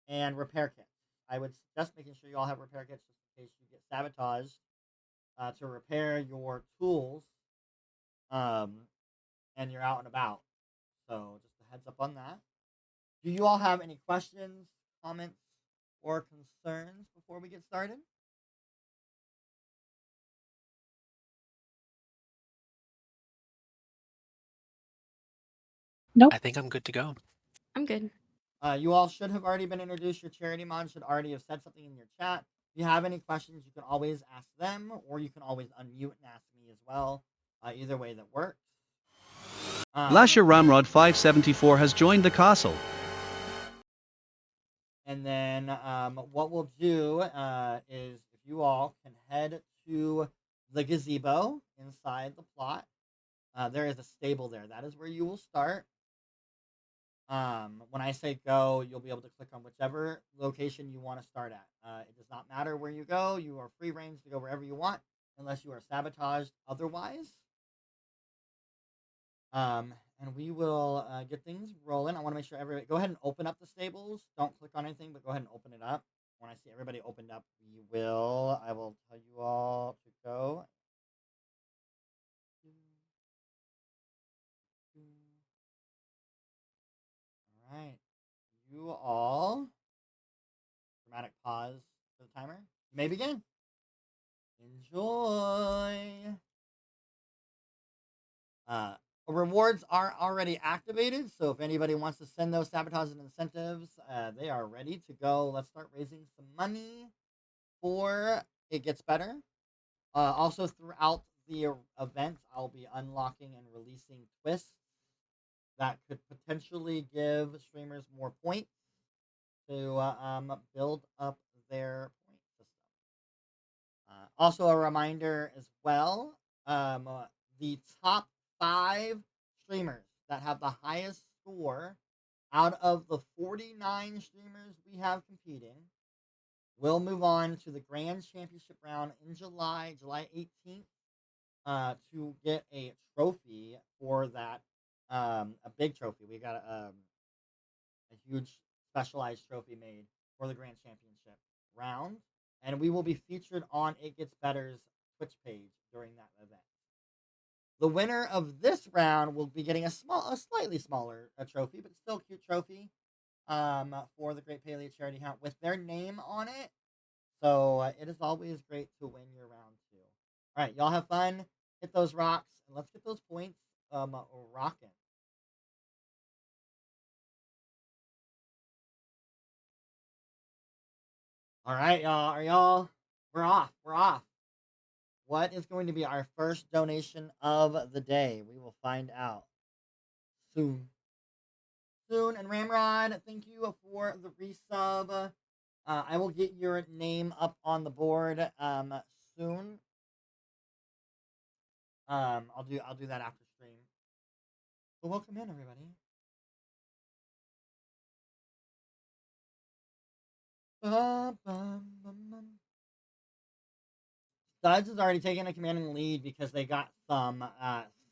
and repair kits. I would suggest making sure you all have repair kits just in case you get sabotaged to repair your tools and you're out and about. So just a heads up on that. Do you all have any questions, comments, or concerns before we get started? Nope. I think I'm good to go. I'm good. You all should have already been introduced. Your charity mod should already have said something in your chat. If you have any questions, you can always ask them, or you can always unmute and ask me as well. Either way that works. Lasher Ramrod 574 has joined the castle. And then what we'll do is if you all can head to the gazebo inside the plot. There is a stable there. That is where you will start. When I say go, you'll be able to click on whichever location you want to start at. It does not matter where you go. You are free range to go wherever you want, unless you are sabotaged otherwise. And we will get things rolling. I want to make sure everybody... Go ahead and open up the stables. Don't click on anything, but go ahead and open it up. When I see everybody opened up, I will tell you all to go. All right. You all... Dramatic pause for the timer. You may begin. Enjoy. Rewards are already activated, so if anybody wants to send those sabotage and incentives, they are ready to go. Let's start raising some money for It Gets Better. Also, throughout the event, I'll be unlocking and releasing twists that could potentially give streamers more points to build up their point system. Also, a reminder as well, the top 5 streamers that have the highest score out of the 49 streamers we have competing will move on to the Grand Championship round in July 18th, to get a trophy for that, a big trophy. We got a huge specialized trophy made for the Grand Championship round, and we will be featured on It Gets Better's Twitch page during that event. The winner of this round will be getting a slightly smaller trophy, but still cute trophy, for the Great Palia Charity Hunt with their name on it. So it is always great to win your round 2. All right, y'all have fun. Hit those rocks, and let's get those points rocking. All right, y'all. We're off. What is going to be our first donation of the day? We will find out. soon. Soon. And Ramrod, thank you for the resub. I will get your name up on the board soon. I'll do that after stream. But welcome in, everybody. Studs has already taken a commanding lead because they got some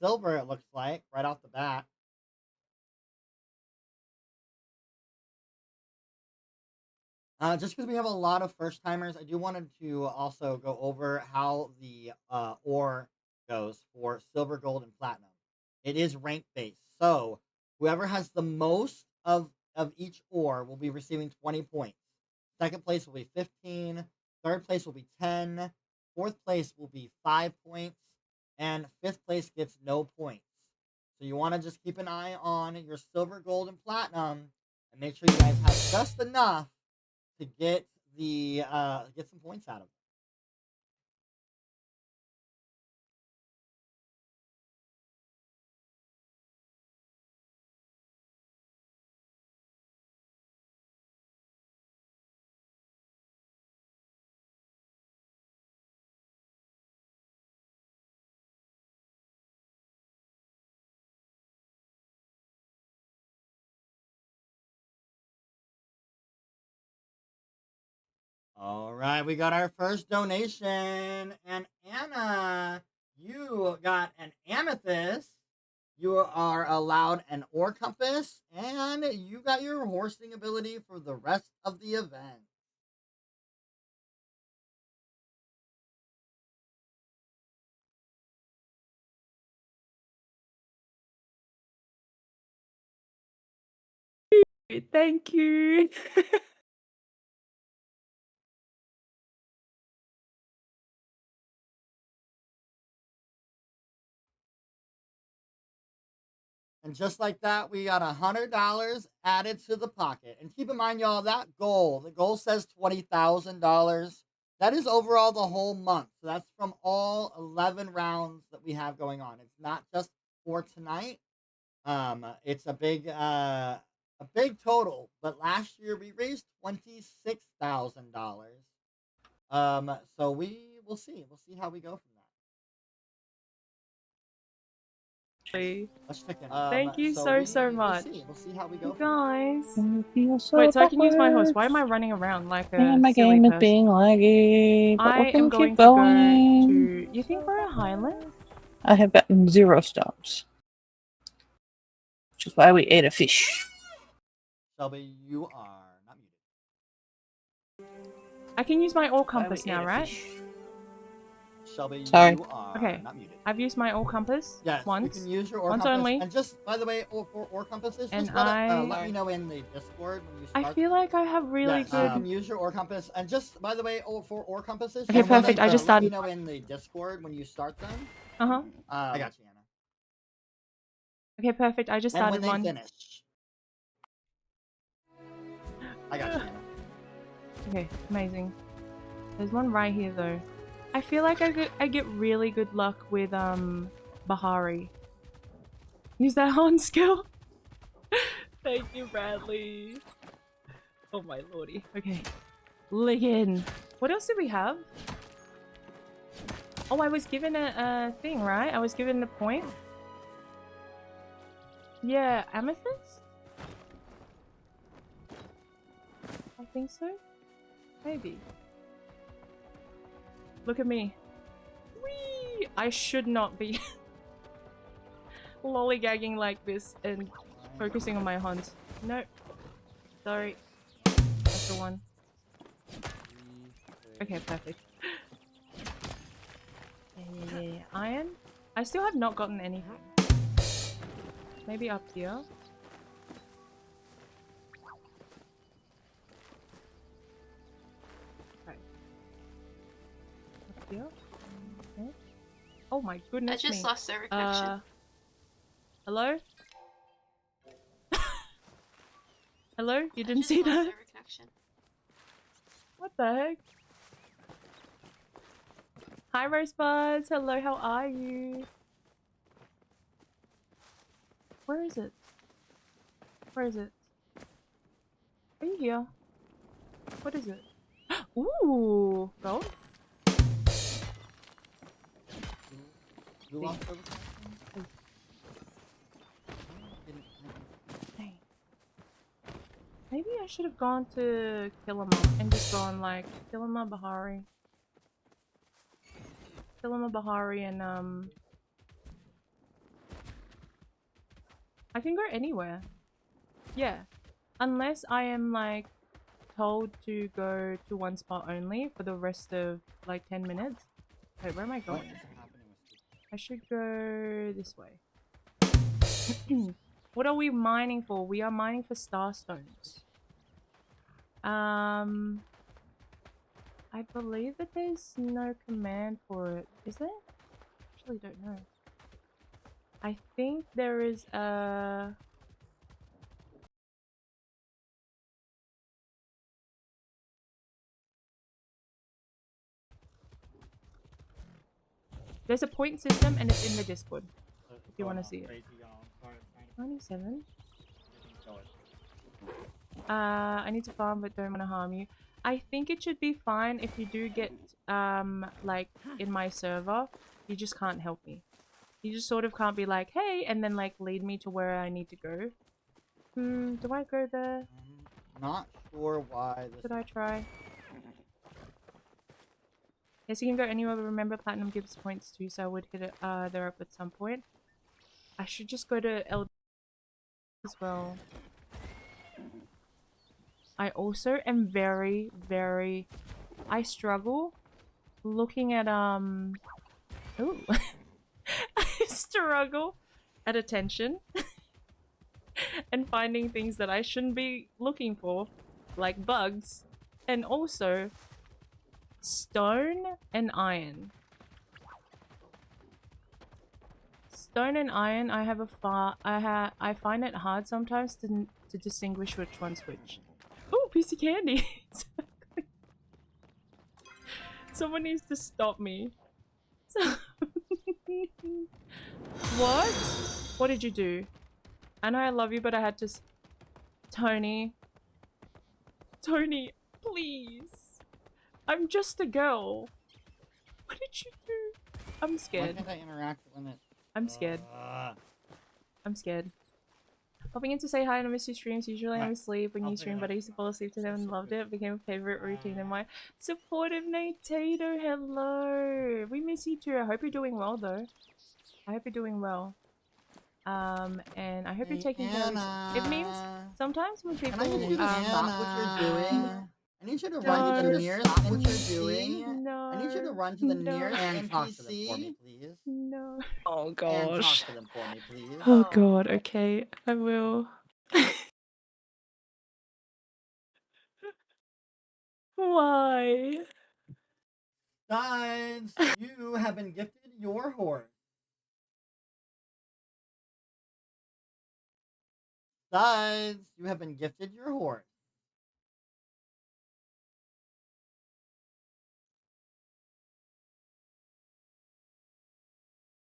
silver, it looks like, right off the bat. Just because we have a lot of first timers, I do wanted to also go over how the ore goes for silver, gold, and platinum. It is rank based, so whoever has the most of each ore will be receiving 20 points. Second place will be 15. Third place will be 10. Fourth place will be 5 points, and fifth place gets no points. So you want to just keep an eye on your silver, gold, and platinum, and make sure you guys have just enough to get the get some points out of it. All right, we got our first donation, and Anna, you got an amethyst. You are allowed an ore compass, and you got your horsing ability for the rest of the event. Thank you. And just like that, we got $100 added to the pocket. And keep in mind, y'all, that goal, the goal says $20,000. That is overall the whole month. So that's from all 11 rounds that we have going on. It's not just for tonight. It's a big total. But last year we raised $26,000. So we will see. We'll see how we go from that. Let's check in. Thank you so much. We'll see how we go. Guys. So Wait, so I can use my horse. backwards. Why am I running around like a And my silly game is person? being laggy, but I we're am gonna going keep to go going. to... You think we're a highland? I have gotten 0 stones, which is why we ate a fish. Shelby, you are not muted. I can use my ore compass now, right? Shelby, Sorry. you are Okay. not muted. I've used my ore compass Yes, once. you can use your ore Once compass. only. And just, by the way, for ore compasses, And just let me know in the Discord when you start. I feel like I have really yes, good... you can use your ore compass. And just, by the way, for ore compasses, Okay, perfect. I just started. Let me know in the Discord when you start them. Uh-huh. I got you, Anna. Okay, perfect. I just And started when one. they finish. I got you, Anna. Okay, amazing. There's one right here though. I feel like I get really good luck with Bahari. Use that horn skill. Thank you, Bradley. Oh my lordy. Okay. Liggin. What else do we have? Oh, I was given a thing, right? I was given a point. Yeah, amethyst? I think so. Maybe. Look at me. Whee! I should not be lollygagging like this and focusing on my hunt. No. Sorry. That's the one. Okay, perfect. Yeah. Iron? I still have not gotten anything. Maybe up here. Right. Up here. Okay. Oh my goodness I just me. lost server connection. Hello? Hello? You didn't I just see lost that? server connection. What the heck? Hi Rosebuds! Hello, how are you? Where is it? Where is it? Are you here? What is it? Ooh, gold? Who lost over something? Dang. Maybe I should have gone to Kilima and just gone like Kilima, Bahari. Kilima, Bahari, and I can go anywhere. Yeah. Unless I am like told to go to one spot only for the rest of like 10 minutes. Wait, where am I going? I should go this way. What are we mining for? We are mining for starstones. I believe that there's no command for it. Is there? Actually don't know. I think there is a... There's a point system and it's in the Discord. If you want to see it. 97. I need to farm but don't want to harm you. I think it should be fine if you do get like in my server. You just can't help me. You just sort of can't be like, hey, and then like lead me to where I need to go. Do I go there? Not sure why this. Should I try? Yes, you can go anywhere, but remember platinum gives points too, so I would hit it there up at some point. I should just go to L as well. I also am very, I struggle looking at ooh. I struggle at attention and finding things that I shouldn't be looking for, like bugs, and also stone and iron. Stone and iron, I have I find it hard sometimes to distinguish which one's which. Oh, piece of candy. Someone needs to stop me. What? What did you do? Anna, I love you, but I had to... Tony. Tony, please. I'm just a girl. What did you do? I'm scared. Why can't I interact when it... I'm scared. I'm scared. Popping in to say hi and I miss your streams. Usually I'm asleep when you stream, but I used to fall asleep to them and loved it. It became a favorite routine in my supportive Natato. Hello. We miss you too. I hope you're doing well though. I hope you're doing well. And I hope you're taking care of yourself. It means sometimes when people I need you to stop what you're doing. I need you to run to the nearest stop what you're doing. No. I need you to run to the nearest and talk to them for me, please. No. Oh And gosh. talk to them for me, please. Oh god, okay. I will. Why? Studs, you have been gifted your horse. Studs, you have been gifted your horse.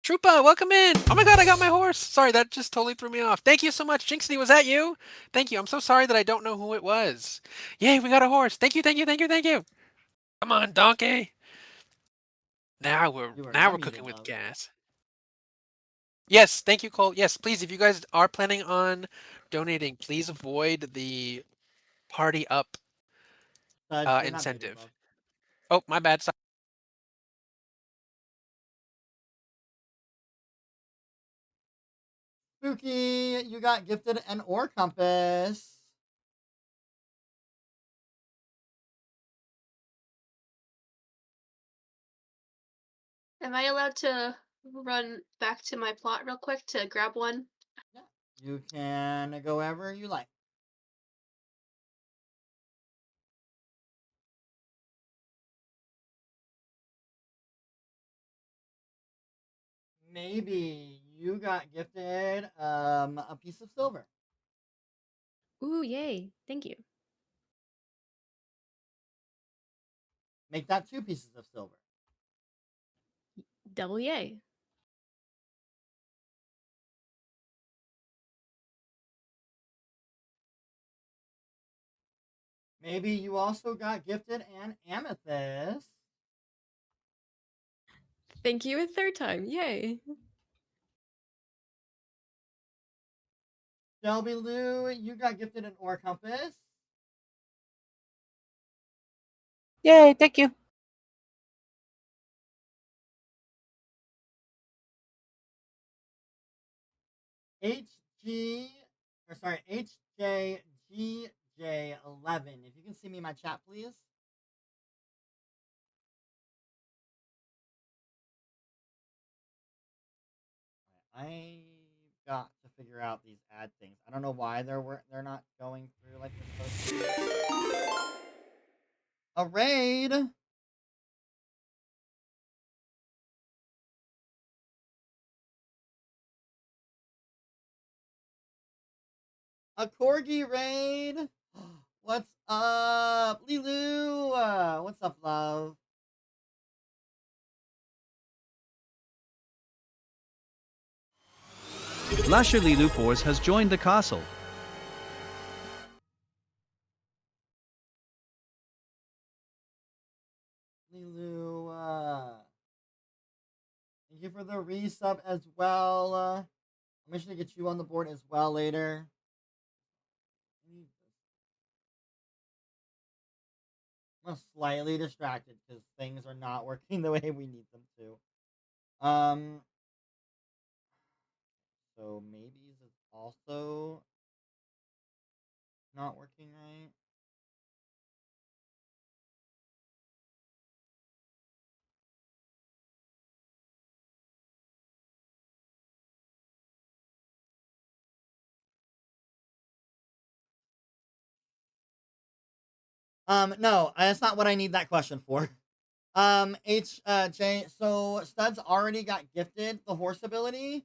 Troopa, welcome in. Oh my god, I got my horse. Sorry, that just totally threw me off. Thank you so much. Jinxie, was that you? Thank you. I'm so sorry that I don't know who it was. Yay, we got a horse. Thank you, thank you, thank you, thank you. Come on, donkey. Now we're cooking with gas. Yes, thank you, Cole. Yes, please, if you guys are planning on donating, please avoid the party up incentive. Oh, my bad. Sorry. Spooky, you got gifted an ore compass. Am I allowed to run back to my plot real quick to grab one? Yeah, you can go wherever you like. Maybe you got gifted a piece of silver. Ooh, yay. Thank you. Make that 2 pieces of silver. Double yay. Maybe you also got gifted an amethyst. Thank you a third time. Yay. ShelbyLou, you got gifted an ore compass. Yay, thank you. HJGJ11. If you can see me in my chat, please. I got to figure out these ad things. I don't know why they're not going through like they're supposed to. A raid. A corgi raid. What's up, Lilu? What's up, love? Lasher Lupors has joined the castle. Lilu, thank you for the resub as well. I'm just gonna get you on the board as well later. I'm slightly distracted because things are not working the way we need them to. So maybe it's also not working right. No, that's not what I need that question for. Jay, so Studs already got gifted the horse ability.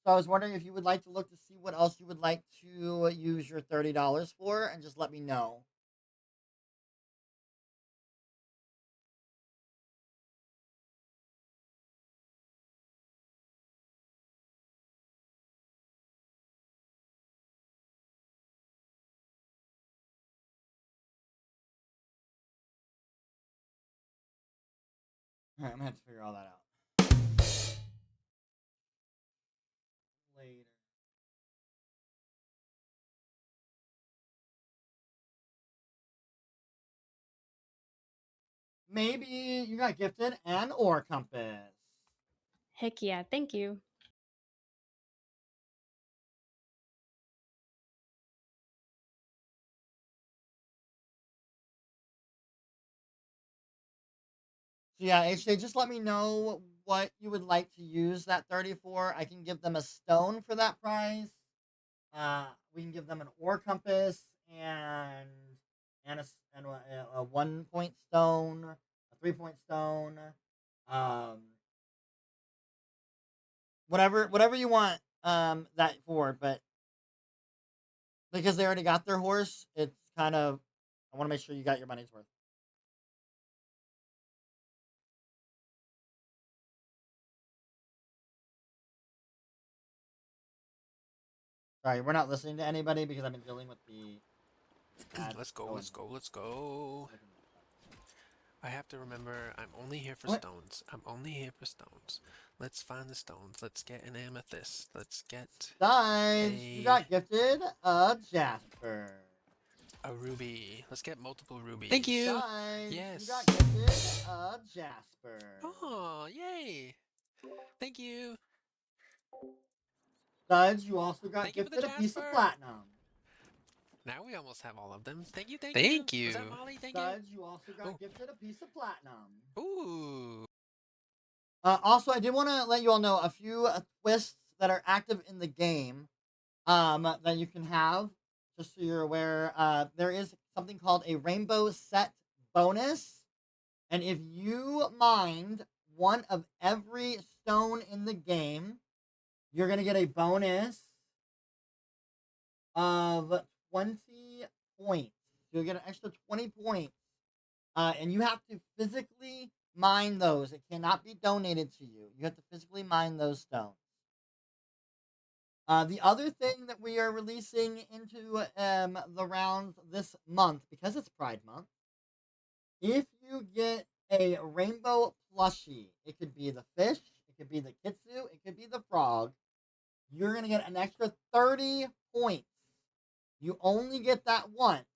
So I was wondering if you would like to look to see what else you would like to use your $30 for, and just let me know. Alright, I'm gonna have to figure all that out later. Maybe you got gifted an ore compass. Heck yeah, thank you. So yeah, HJ, just let me know what you would like to use that 30 for. I can give them a stone for that price. We can give them an ore compass and a 1 point stone, a 3 point stone, um, whatever you want that for. But because they already got their horse, it's kind of, I want to make sure you got your money's worth. Sorry, we're not listening to anybody because I've been dealing with the. Let's go, let's go, let's go. I have to remember, I'm only here for stones. I'm only here for stones. Let's find the stones. Let's get an amethyst. Let's get You got gifted a jasper. A ruby. Let's get multiple rubies. Thank you. Yes. You got gifted a jasper. Oh, yay. Thank you. Studs, you also got gifted a piece of platinum. Now we almost have all of them. Thank you, thank, Thank you. you. Was that Molly? Thank Studs, you also got gifted a piece of platinum. you. Ooh. Also, I did want to let you all know a few twists that are active in the game that you can have, just so you're aware. There is something called a rainbow set bonus. And if you mined one of every stone in the game, you're going to get a bonus of 20 points. You'll get an extra 20 points. And you have to physically mine those. It cannot be donated to you. You have to physically mine those stones. The other thing that we are releasing into the rounds this month, because it's Pride Month, if you get a rainbow plushie, it could be the fish, it could be the kitsu, it could be the frog, you're going to get an extra 30 points. You only get that once,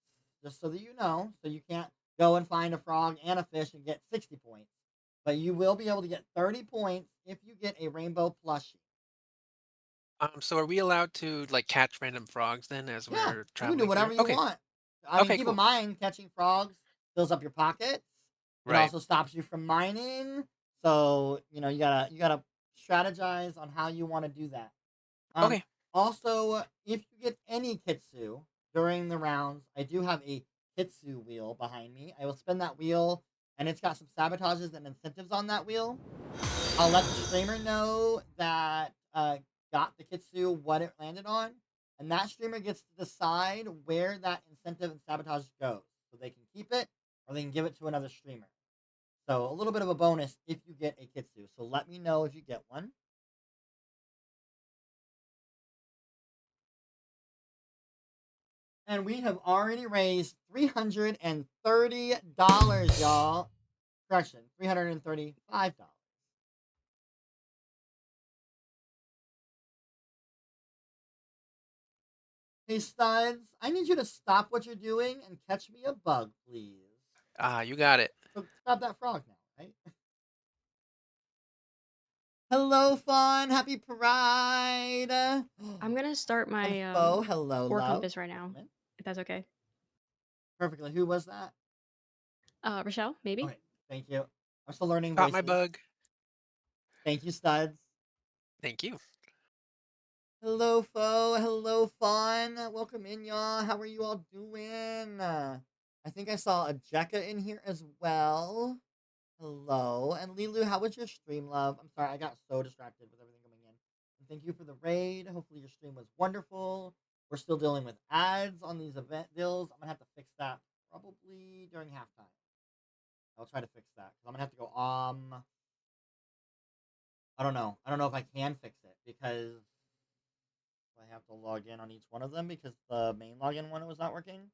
just so that you know, so you can't go and find a frog and a fish and get 60 points. But you will be able to get 30 points if you get a rainbow plushie. So are we allowed to like catch random frogs then as Yeah, we're you traveling can do whatever through? you Okay. want. I mean, Okay, keep in cool. mind, catching frogs fills up your pockets. It Right. also stops you from mining. So, you gotta strategize on how you want to do that. Okay. Also, if you get any kitsu during the rounds, I do have a kitsu wheel behind me. I will spin that wheel, and it's got some sabotages and incentives on that wheel. I'll let the streamer know that got the kitsu what it landed on, and that streamer gets to decide where that incentive and sabotage goes, so they can keep it or they can give it to another streamer. So a little bit of a bonus if you get a kitsu. So let me know if you get one. And we have already raised $330, y'all. Correction, $335. Hey, Studs, I need you to stop what you're doing and catch me a bug, please. You got it. So grab that frog now, right? Hello, Fawn. Happy Pride. I'm gonna start my hello, ore love. compass right now, if that's okay. Perfectly. Who was that? Rochelle, maybe. Okay, thank you. I'm still learning Got voices. my bug. Thank you, Studs. Thank you. Hello, foe. Hello, Fawn. Welcome in, y'all. How are you all doing? I think I saw a Jekka in here as well. Hello. And Lilu, how was your stream, love? I'm sorry, I got so distracted with everything coming in. And thank you for the raid. Hopefully your stream was wonderful. We're still dealing with ads on these event deals. I'm going to have to fix that probably during halftime. I'll try to fix that. Because I'm going to have to go, I don't know. I don't know if I can fix it because I have to log in on each one of them because the main login one was not working.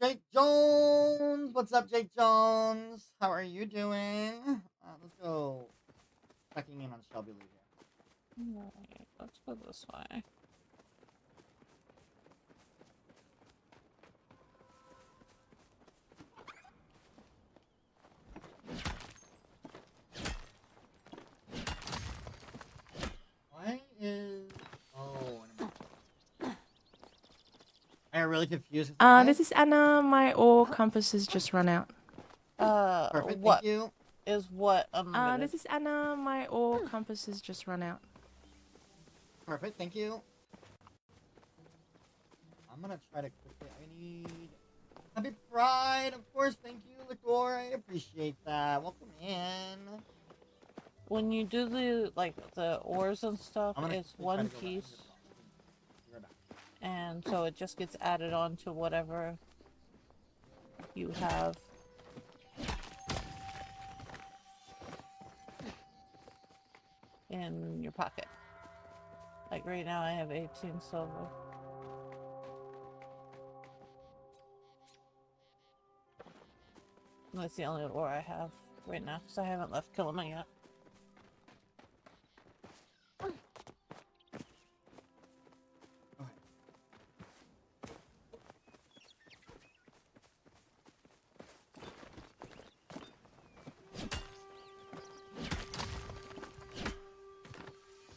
Jake Jones! What's up, Jake Jones? How are you doing? Let's go checking in on ShelbyLou here. Alright, let's go this way. Why is... Oh, I got really confused. This is Anna. My ore compass has just run out. Perfect, what thank you. is what unlimited? This is Anna. My ore compass has just run out. Perfect, thank you. I'm gonna try to quickly... I need... Happy Pride! Of course, thank you, Liquor. I appreciate that. Welcome in. When you do the ores and stuff, it's one piece. And so it just gets added on to whatever you have. In your pocket. Like right now I have 18 silver. That's the only ore I have right now, because I haven't left Kilima yet.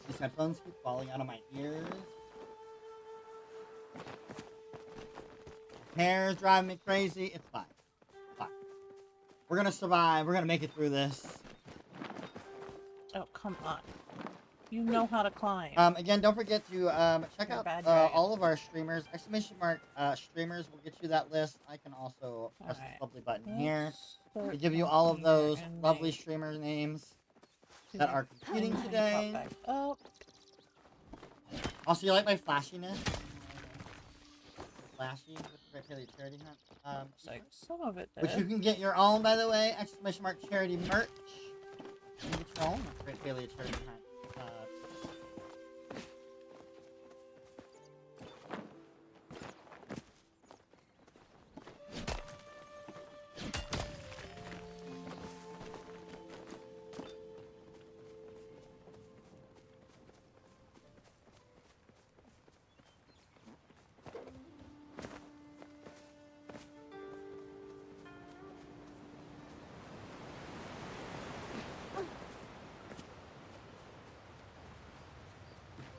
These headphones keep falling out of my ears. Hair's driving me crazy. It's fine. Fine. We're gonna survive. We're gonna make it through this. Oh, come on. You know how to climb. Again, don't forget to check You're a out bad dragon. all of our streamers. Exclamation mark streamers will get you that list. I can also press this Alright. lovely button Let's here start to give you all of here those and lovely make streamer names that are competing pop today. back up. Also, you like my flashiness? Flashy with the Palia charity hunt. Like some of it Which does. you can get your own, by the way. Exclamation mark charity merch. You can get your own Palia charity hunt.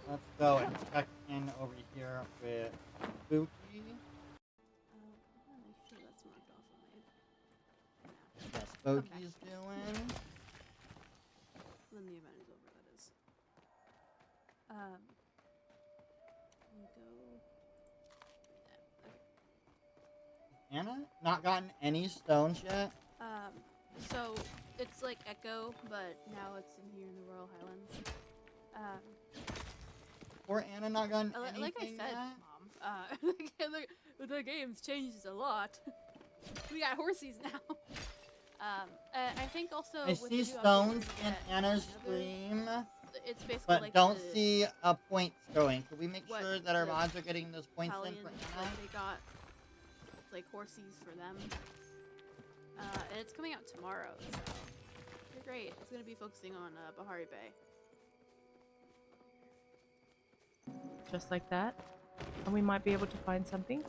Let's go and check in over here with Spooky. Make sure that's marked off on my. Yeah, Spooky's doing. When the event is over, that is. Go. Anna not gotten any stones yet. So it's like Echo, but now it's in here in the Royal Highlands. Or Anna not gotten anything Like I said, yet? Mom, the game's changed a lot. We got horsies now. I think also I with see the new stones update, in that Anna's another- stream, It's basically but like don't the see points going. Can we make what sure that our the mods are getting those points in for Palians, Anna? like, they got like horsies for them. And it's coming out tomorrow, so they're great. It's gonna be focusing on Bahari Bay. Just like that. And we might be able to find something.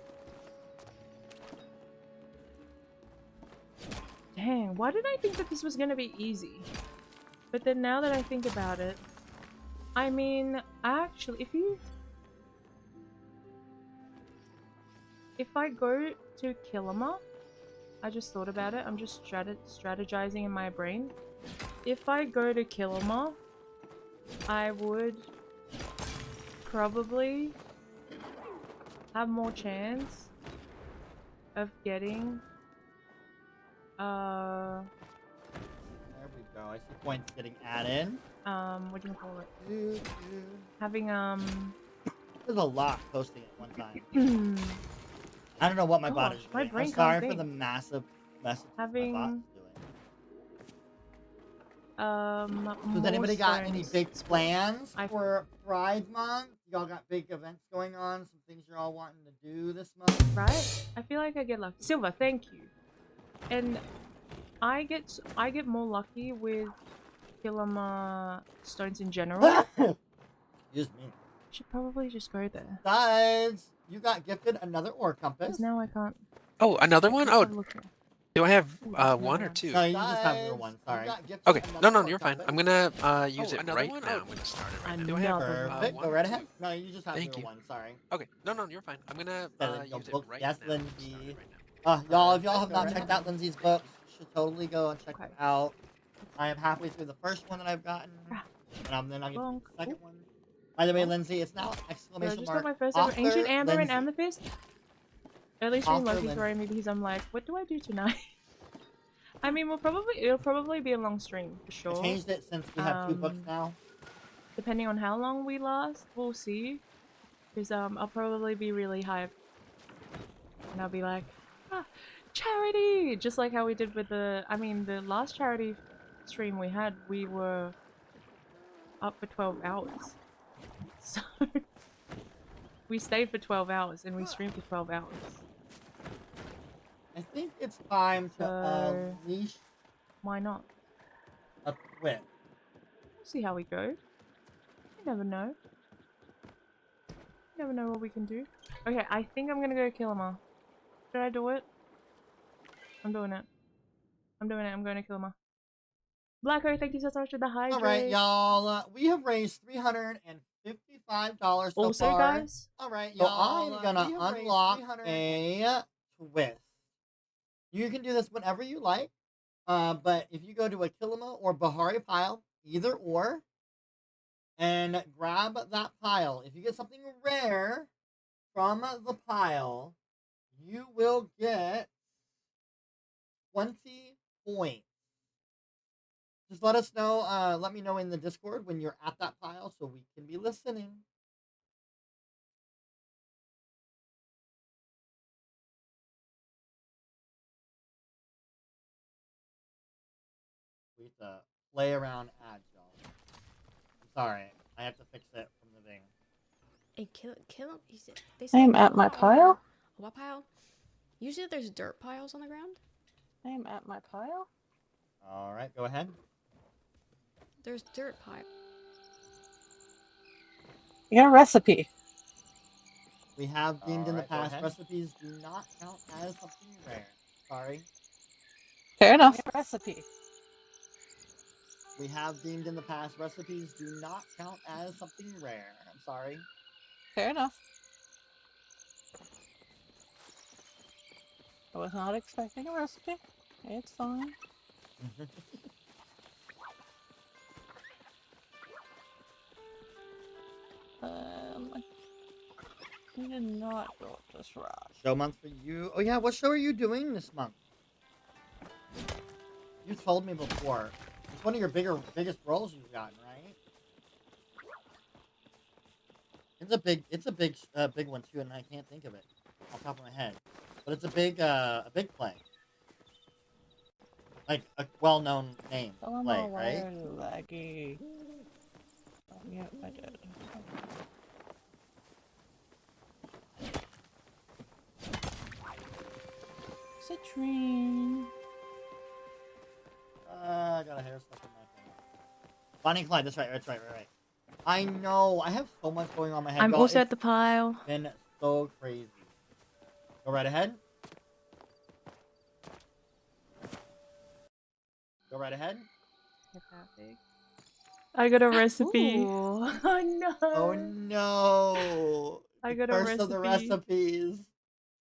Dang, why did I think that this was gonna be easy? But then now that I think about it, I mean, actually, if I go to Kilima, I just thought about it, I'm just strategizing in my brain. If I go to Kilima, I would probably have more chance of getting There we go. I see points getting added. what do you call it? Having There's a lot posting at one time. I don't know what my bot is Gosh, my doing. brain I'm can't sorry for think. the massive message Having, my bot's doing. Does more anybody got any stones. big plans for Pride Month? Y'all got big events going on? Some things you're all wanting to do this month? Right? I feel like I get lucky. Silver, thank you. And I get more lucky with Kilima stones in general. Excuse me. Should probably just go there. Besides, you got gifted another ore compass. 'Cause now I can't. Oh, another one? Let's Oh, have a look here. do I have there's one or another two? No, you just have your one. Sorry. Okay, no, you're fine. I'm gonna use it right now. I'm gonna start it right now. Do I have Perfect. one Go or right two? ahead. No, you just have Thank your you. one. Sorry. Okay, no, you're fine. I'm gonna use it right yes, now. Lindsay. Y'all, if y'all have not checked out Lindsay's books, you should totally go and check them out. I am halfway through the first one that I've gotten, and then I'll get to the second one. By the way, Lindsay, it's now I exclamation just mark. got my first ever Ancient author Amber and Lindsay. Amethyst. Early stream Author lucky Lindsay. throwing me because I'm like, what do I do tonight? I mean, it'll probably be a long stream for sure. I changed it since we have 2 books now. Depending on how long we last, we'll see. Because I'll probably be really hyped, and I'll be like, charity, just like how we did with the last charity stream we had. We were up for 12 hours, so we stayed for 12 hours and we streamed for 12 hours. I think it's time to unleash. Why not? A quit. We'll see how we go. You never know. You never know what we can do. Okay, I think I'm gonna go kill him all. Should I do it? I'm doing it. I'm doing it. I'm going to kill him all. Blacko, thank you so much for the hydrate. All right, y'all. We have raised $355 so Also, far. guys. All right, y'all. So I'm gonna unlock a twist. You can do this whenever you like. But if you go to a Kilima or Bahari pile, either or, and grab that pile. If you get something rare from the pile, you will get 20 points. Just let us know, let me know in the Discord when you're at that pile so we can be listening. We have to play around ads, y'all. I'm sorry. I have to fix it from the thing. And kill him. They I say am kill at my him pile. over- What pile? Usually there's dirt piles on the ground. I am at my pile. All right, go ahead. There's dirt pile. You got a recipe. We have deemed in the Alright, go past ahead. recipes do not count as something rare. Sorry. Fair enough. Recipe. We have deemed in the past recipes do not count as something rare. I'm sorry. Fair enough. I was not expecting a recipe. It's fine. You did not go up this rock. Show month for you. Oh yeah, what show are you doing this month? You told me before. It's one of your biggest roles you've gotten, right? It's a big one too, and I can't think of it off the top of my head. But it's a big play. Like a well-known name play, right? Laggy. Oh, yeah, I did. Citrine. I got a hair stuck in my thing. Bonnie and Clyde, that's right. I know, I have so much going on in my head. I'm y'all. also It's at the pile. been so crazy. Go right ahead. Go right ahead. I got a recipe. Ooh. Oh no. Oh no. I The got a curse of the recipes.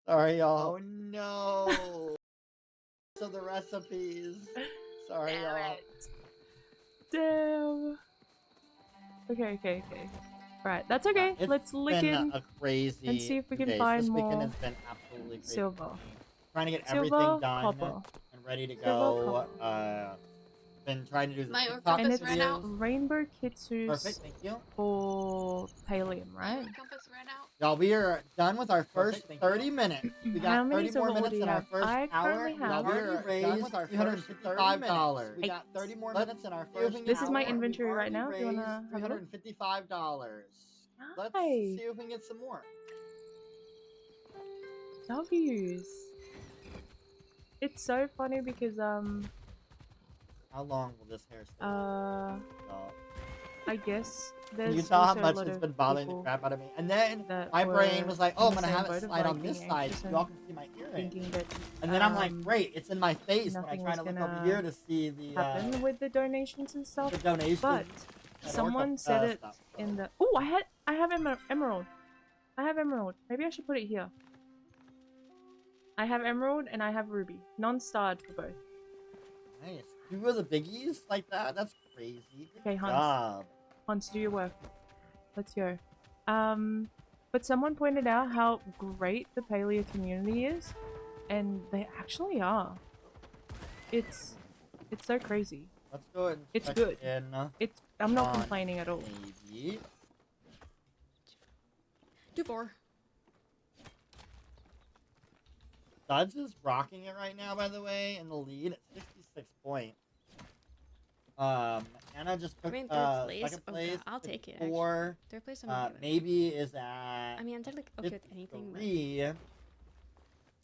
Sorry, y'all. Oh no. Curse of the recipes. Sorry, y'all. Damn. Okay. Right, that's okay. It's Let's lick been in a crazy and see if we few can days. find This weekend more has been absolutely crazy. silver. Trying to get Silver, everything done copper. and ready to Silver, go. copper. Been trying to do the My TikTok compass And it's ran out. videos. Rainbow Kitsus Perfect, thank you. for Palium, My right? compass ran out. Y'all, we are done with our first Perfect, thank 30 minutes. We How got many 30 more silver ore minutes do you in our have? first I hour. currently Y'all, have we are done with our $355. We got 30 more minutes in our first hour. This is my inventory right now. Do you wanna have a look? $355. Let's Nice. see if we can get some more. W's. It's so funny because How long will this hair stay? I guess Can there's you tell how also a much lot it's of been bothering the people crap out of me? And then that my brain were was like, in oh, I'm the gonna same have boat it of, slide like, on this being side anxious so y'all and can see my earring. thinking that And then I'm like, um, great, it's in my face when I nothing try was to look over gonna here to see the happen with the donations and stuff. the donations. But and someone orca, said it stuff, so. in the. Oh, I have emerald. I have emerald. Maybe I should put it here. I have emerald and I have ruby. Non-starred for both. Nice. Two of the biggies like that? That's crazy. Good Okay, Hans. job. Hans, do your work. Let's go. But someone pointed out how great the Palia community is, and they actually are. It's so crazy. Let's go ahead and It's check good. in I'm not on complaining at all. Maybe. 2-4. Studs is rocking it right now, by the way, in the lead at 66 points. Anna just took I mean, third place. second Oh, place. God, I'll take it. Four. Actually. Third place, I'm okay with. Maybe is at. I mean, I'm technically okay with anything, but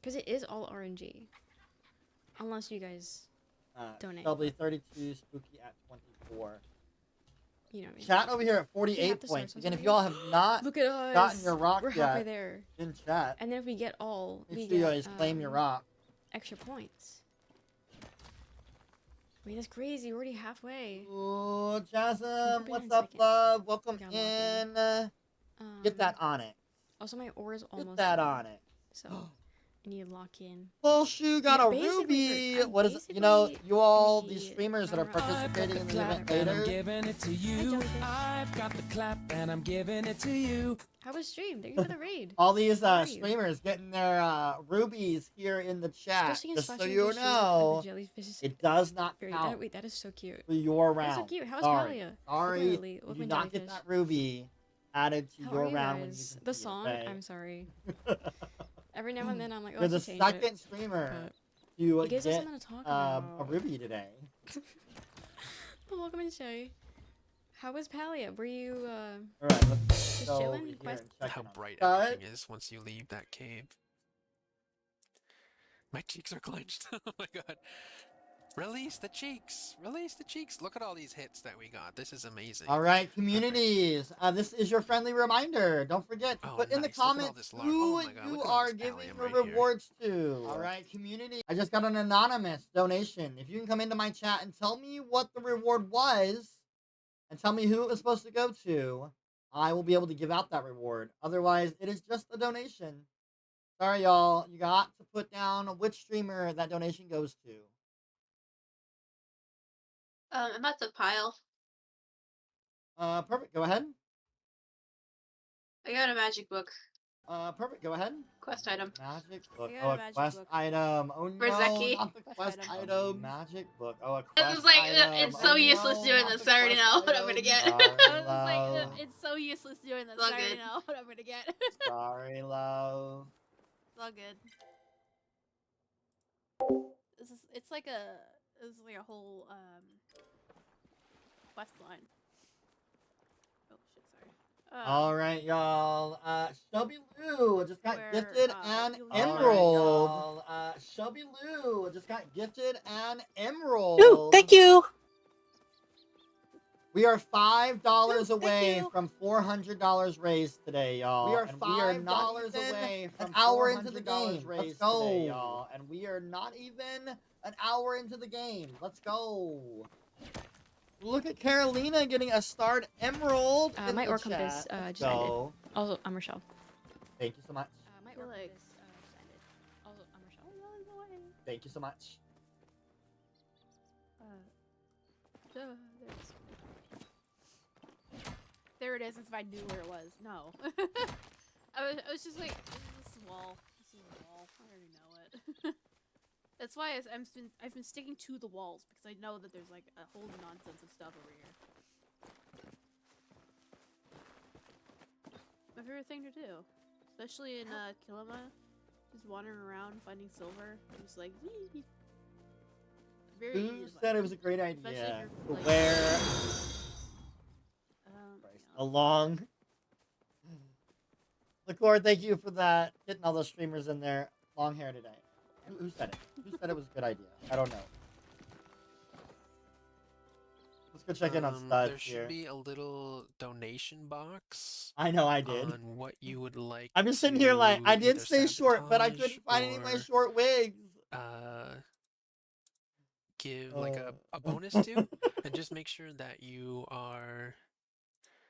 because it is all RNG, unless you guys donate. Probably 32, Spooky at 24. You know what I mean? Chat over here at have 48 to points. start Again, if something. y'all have not Look at us. gotten your rock We're yet halfway there. in chat, And then if we get all, make we sure you get guys claim your rock. extra points. Wait, that's crazy. We're already halfway. Ooh, Jasmine, what's in up, second. love? Welcome Got in. Get that on it. Also, my ore is almost Get that done. on it. So, and you lock in. Full Shoe got Yeah, a basically, ruby. I'm What is it? You know, basically you all the these streamers that are runner-up. participating in the event And I'm later. giving it to Hi, you. Jellyfish. I've got the clap and I'm giving it to you. How was stream? Thank you for the raid. All these How are you? streamers getting their rubies here in the chat. Especially in Just so Splashing you Into Stream, know, the jellyfish is it does not very. count Wait, that is so cute. for your That's round. so cute. How's Sorry, Palia? sorry, Literally, you with do my not get jellyfish. that ruby added to How your are you round when you guys? compete, The song? okay? I'm sorry. Every now and then I'm like, oh, You're I the should change it. second streamer But to it gives us get something to talk a about. ruby today. Well, welcome in, Shay. How was Palia? Were you All right, let's just go over chilling? here Quest? and check How in on bright Stud. everything is once you leave that cave. My cheeks are clenched. Oh my god. Release the cheeks! Release the cheeks! Look at all these hits that we got. This is amazing. All right, communities. This is your friendly reminder. Don't forget to Oh, put in the nice. Look at all comments this large- who oh my God, you look at all are this giving pallium your right here. rewards to. All right, community. I just got an anonymous donation. If you can come into my chat and tell me what the reward was, and tell me who it was supposed to go to, I will be able to give out that reward. Otherwise, it is just a donation. Sorry, y'all. You got to put down which streamer that donation goes to. I'm at the pile. Perfect. Go ahead. I got a magic book. Perfect. Go ahead. Quest item. Magic book. I got Oh, a a magic quest book. item. Oh For no, Zeki. not the quest Quest item. Magic book. Oh, a It quest was like, item. it's so Oh, useless no, doing not this. the I already quest know what I'm gonna item. get. Sorry, I was like, love. it's so useless doing this. It's all I already good. know what I'm gonna get. Sorry, love. It's all good. It's like a whole quest line. Oh shit, sorry. All right, y'all. ShelbyLou just got Where, gifted an you'll emerald. ShelbyLou just got gifted an emerald. Ooh, thank you. We are $5 Thank away you. from $400 raised today, y'all. We are and we are not $5 even away an from hour into the $400 game. Let's raised go, today, y'all. And we are not even an hour into the game. Let's go. Look at Carolina getting a starred emerald. in My the Or Compass chat. Let's just ended. go. Also, I'm Rochelle. Thank you so much. My feel Or like- Compass just ended. Also, I'm Rochelle. Thank you so much. There it is. If I knew where it was, no. I was just like, this is a wall. This is a wall. I already know it. That's why I've been sticking to the walls because I know that there's like a whole nonsense of stuff over here. My favorite thing to do, especially in Kilima, just wandering around finding silver. I'm just like, yee. Very Who easy to said it find. was a great Especially if idea you're, to like- wear Yeah. a long... LaCour, thank you for that. Getting all those streamers in there. Long hair today. Who said it? Who said it was a good idea? I don't know. Let's go check in on Studs There should here. be a little donation box I know I did. on what you would like. I'm just sitting here like, I to did either say short, but I sabotage couldn't find any of my or, short wigs. give like a bonus to, and just make sure that you are.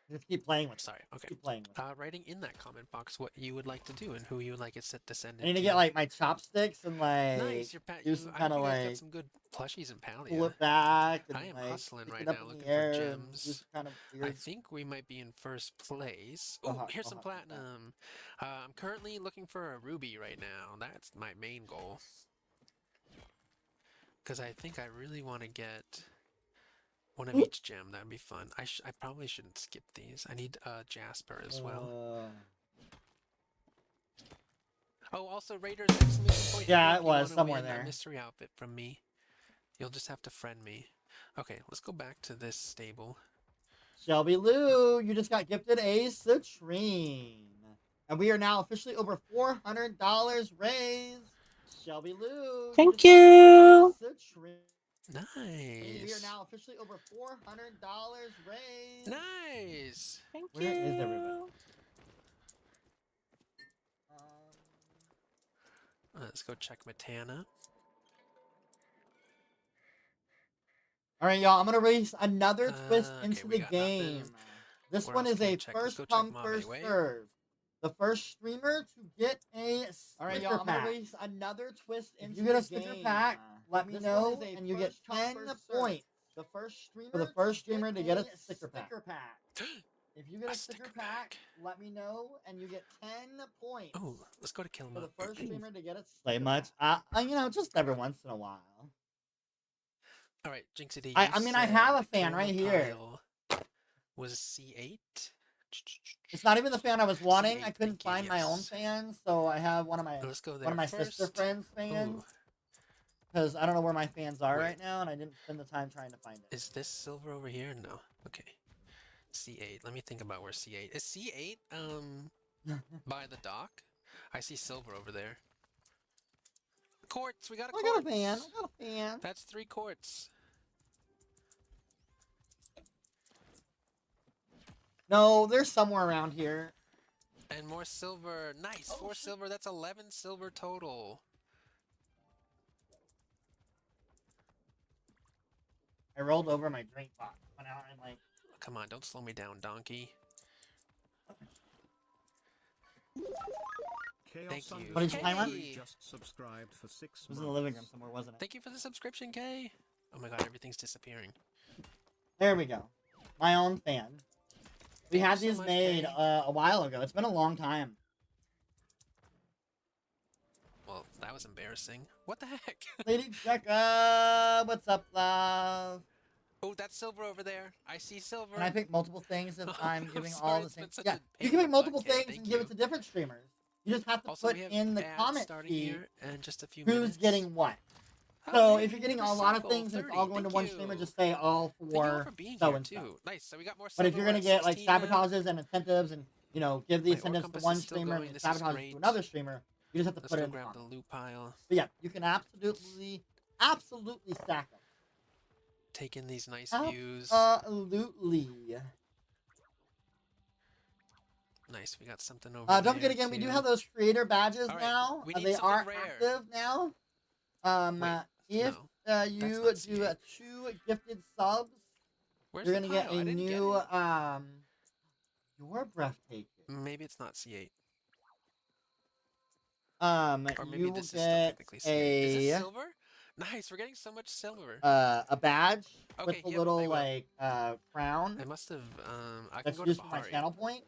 Just keep playing with it. Sorry, okay. Keep playing with it. Writing in that comment box what you would like to do and who you would like it set to send it I need to get like my chopsticks and like nice. do some I kind hope of you guys like got some good plushies and pull Palia. it back. And, I am like, hustling stick right it up now in the looking air for and do gems. some kind of I weird. think we might be in first place. Go Oh, hard, here's go some hard, go hard. platinum. I'm currently looking for a ruby right now. That's my main goal. Because I think I really want to get one of each gem. That'd be fun. I probably shouldn't skip these. I need Jasper as well. Oh, also Raiders exclamation point. Yeah, if it you was wanna somewhere win a there. mystery outfit from me. You'll just have to friend me. Okay, let's go back to this stable. ShelbyLou, you just got gifted a citrine. And we are now officially over $400 raised. ShelbyLou. Thank you. Nice. We are now officially over $400 raised. Nice. Thank Where is everybody? Let's go check Matana. All right, y'all. I'm gonna release another twist Okay, into we the got game. nothing. This Where one else is can we a check? Let's first go check come, Mame first Way. serve. The first streamer to get a All right, sticker y'all. I'm gonna pack. raise another twist If into you get a the sticker game. pack, let me This know, one is a and you get first come, 10 first served. points The first streamer for the first streamer to get a sticker pack. If you get A a sticker sticker pack, pack. let me know, and you get 10 points Oh, let's go to kill for the him. first streamer to get a sticker much. You know, just every once in a while. All right, Jinxie D. I mean, I have a fan Chroma right here. Pile was C8. It's not even the fan I was wanting. C8, I couldn't thank you, find my own yes. fan, so I have one of my Let's go there one of my first. sister friends' fans. Ooh, Because I don't know where my fans are Wait. right now, and I didn't spend the time trying to find it. is this silver over here? No. Okay. C8. Let me think about where C8 is. C8 by the dock. I see silver over there. Quartz. We got a I quartz. got a fan. I got a fan. That's 3 quartz. No, there's somewhere around here. And more silver. Nice. 4 silver. That's 11 silver total. I rolled over my drink box. Went out and like. Come on, don't slow me down, donkey. Thank you. What did you time on? Hey. Just subscribed for 6 It was in the living room somewhere, wasn't it? Thank you for the subscription, Kay. Oh my god, everything's disappearing. There we go. My own fan. We Thank had you so these much, made Kay. a while ago. It's been a long time. Well, that was embarrassing. What the heck? Lady Jekka, what's up, love? Oh, that's silver over there. I see silver. Can I pick multiple things if I'm I'm giving sorry, all the it's been things? such Yeah, a you pain can in pick the multiple butt, Kay. things and Thank give it you. to different streamers. You just have to Also, put we have in the ads comment starting sheet here in just a few who's minutes. getting what. Oh, So hey, if you're getting a Neighbor lot of Circle, things and it's 30, all going to thank one streamer, you. just say all Thank you all for for being so here and so. too. Nice. So we got more But silver. if you're We're gonna at get like 16 now. sabotages and incentives and you know give the My ore incentives to compass one is still streamer going. and This is sabotages great. to another streamer, you just have to Let's put it go in the grab the comments. loot pile. But yeah, you can absolutely stack them. Take in these nice views. Absolutely. Nice. We got something over there. Don't forget again, we do too. have those creator badges All right, now. we need They something are rare. active now. Wait, If no, you that's do not 2 gifted subs, Where's you're the gonna get pile? a I didn't get new it. you're breathtaking. Maybe it's not C8. Or maybe You will this is still get technically C8. Is this a silver? Nice. We're getting so much silver. a badge Okay, with a yep, little I will. like crown I must have. I can that's go to used for my Bahari channel points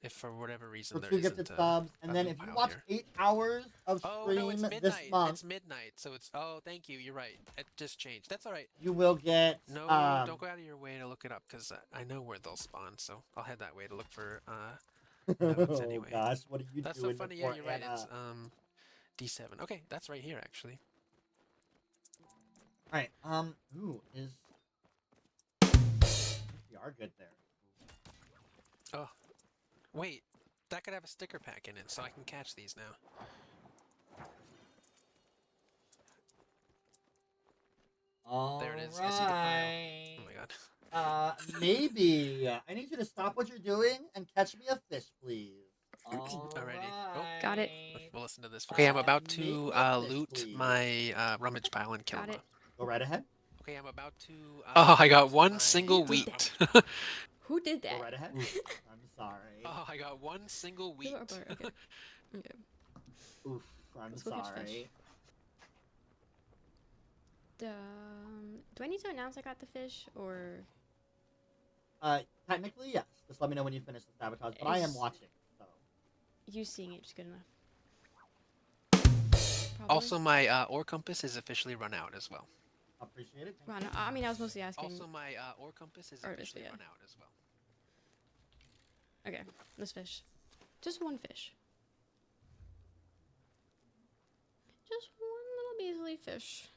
if for whatever reason for there 2 isn't gifted a, subs, a and then loot if you pile watch here. 8 hours of Oh stream no, it's this midnight. month, It's midnight, so it's. Oh, thank you. You're right. It just changed. That's all right. you will get No, don't go out of your way to look it up because I know where they'll spawn. So I'll head that way to look for nodes anyway. Oh gosh, what are you That's doing? so funny. Yeah, before you're right. Anna? It's D7. Okay, that's right here actually. All right. Ooh, is we are good there. Oh, wait. That could have a sticker pack in it, so I can catch these now. All There it is. I see the pile. right. Oh my god. Maybe. I need you to stop what you're doing and catch me a fish, please. Alrighty. Oh. Got it. We'll listen to this. Okay, I'm about to make me a fish, loot please. my rummage pile and kill Got them. it. Go right ahead. Okay, I'm about to. Oh, I got loot one my- single Who did wheat. Who did that? Go right ahead. Oof, I'm sorry. Oh, I got one single wheat. Okay. Okay. Oof, I'm Let's go catch fish. sorry. Do I need to announce I got the fish or? Technically, yes. Just let me know when you finish the sabotage. But I am Is- watching, so. You seeing it is good enough. Probably. Also, my ore compass is officially run out as well. Appreciate it. Well, no, I mean, I was mostly asking. Also, my ore compass is Or officially yeah. run out as well. Okay, this fish. Just one fish. Just one little measly fish.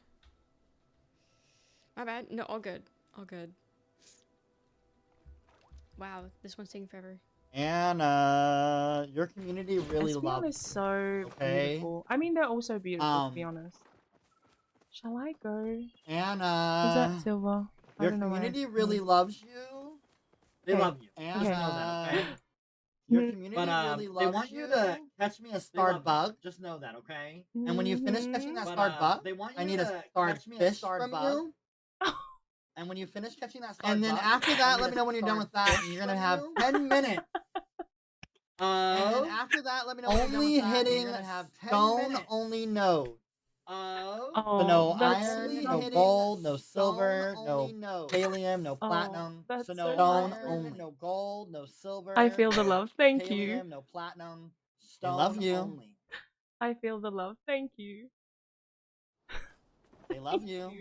My bad. No, all good. All good. Wow, this one's taking forever. And your community really Espeon loves is so okay? beautiful. I mean, they're also beautiful, to be honest. Shall I go? And Is that silver? I your don't know where community I- really loves you. They Okay. love you. And Okay. know that, okay? Your community really loves they want you to catch me a They starred love you. bug. Just know that, okay? And when you finish catching that But, starred bug, they want I you need to a starred catch me a fish starred from bug. you. And when you finish catching that starred And then bug, after I that, need let a me know when you're done starred with that, fish and you're gonna from have you. 10 minutes And then Oh. after that, let me know when you're done with that, and you're gonna have stone only nodes. Oh. So no that's iron, not- no gold, no silver, no pallium, no platinum. that's so Stone lovely. only. No gold, no silver. I feel the no love. Thank you. pallium, no platinum. Stone love you. Only. I feel the love. Thank you. They love you.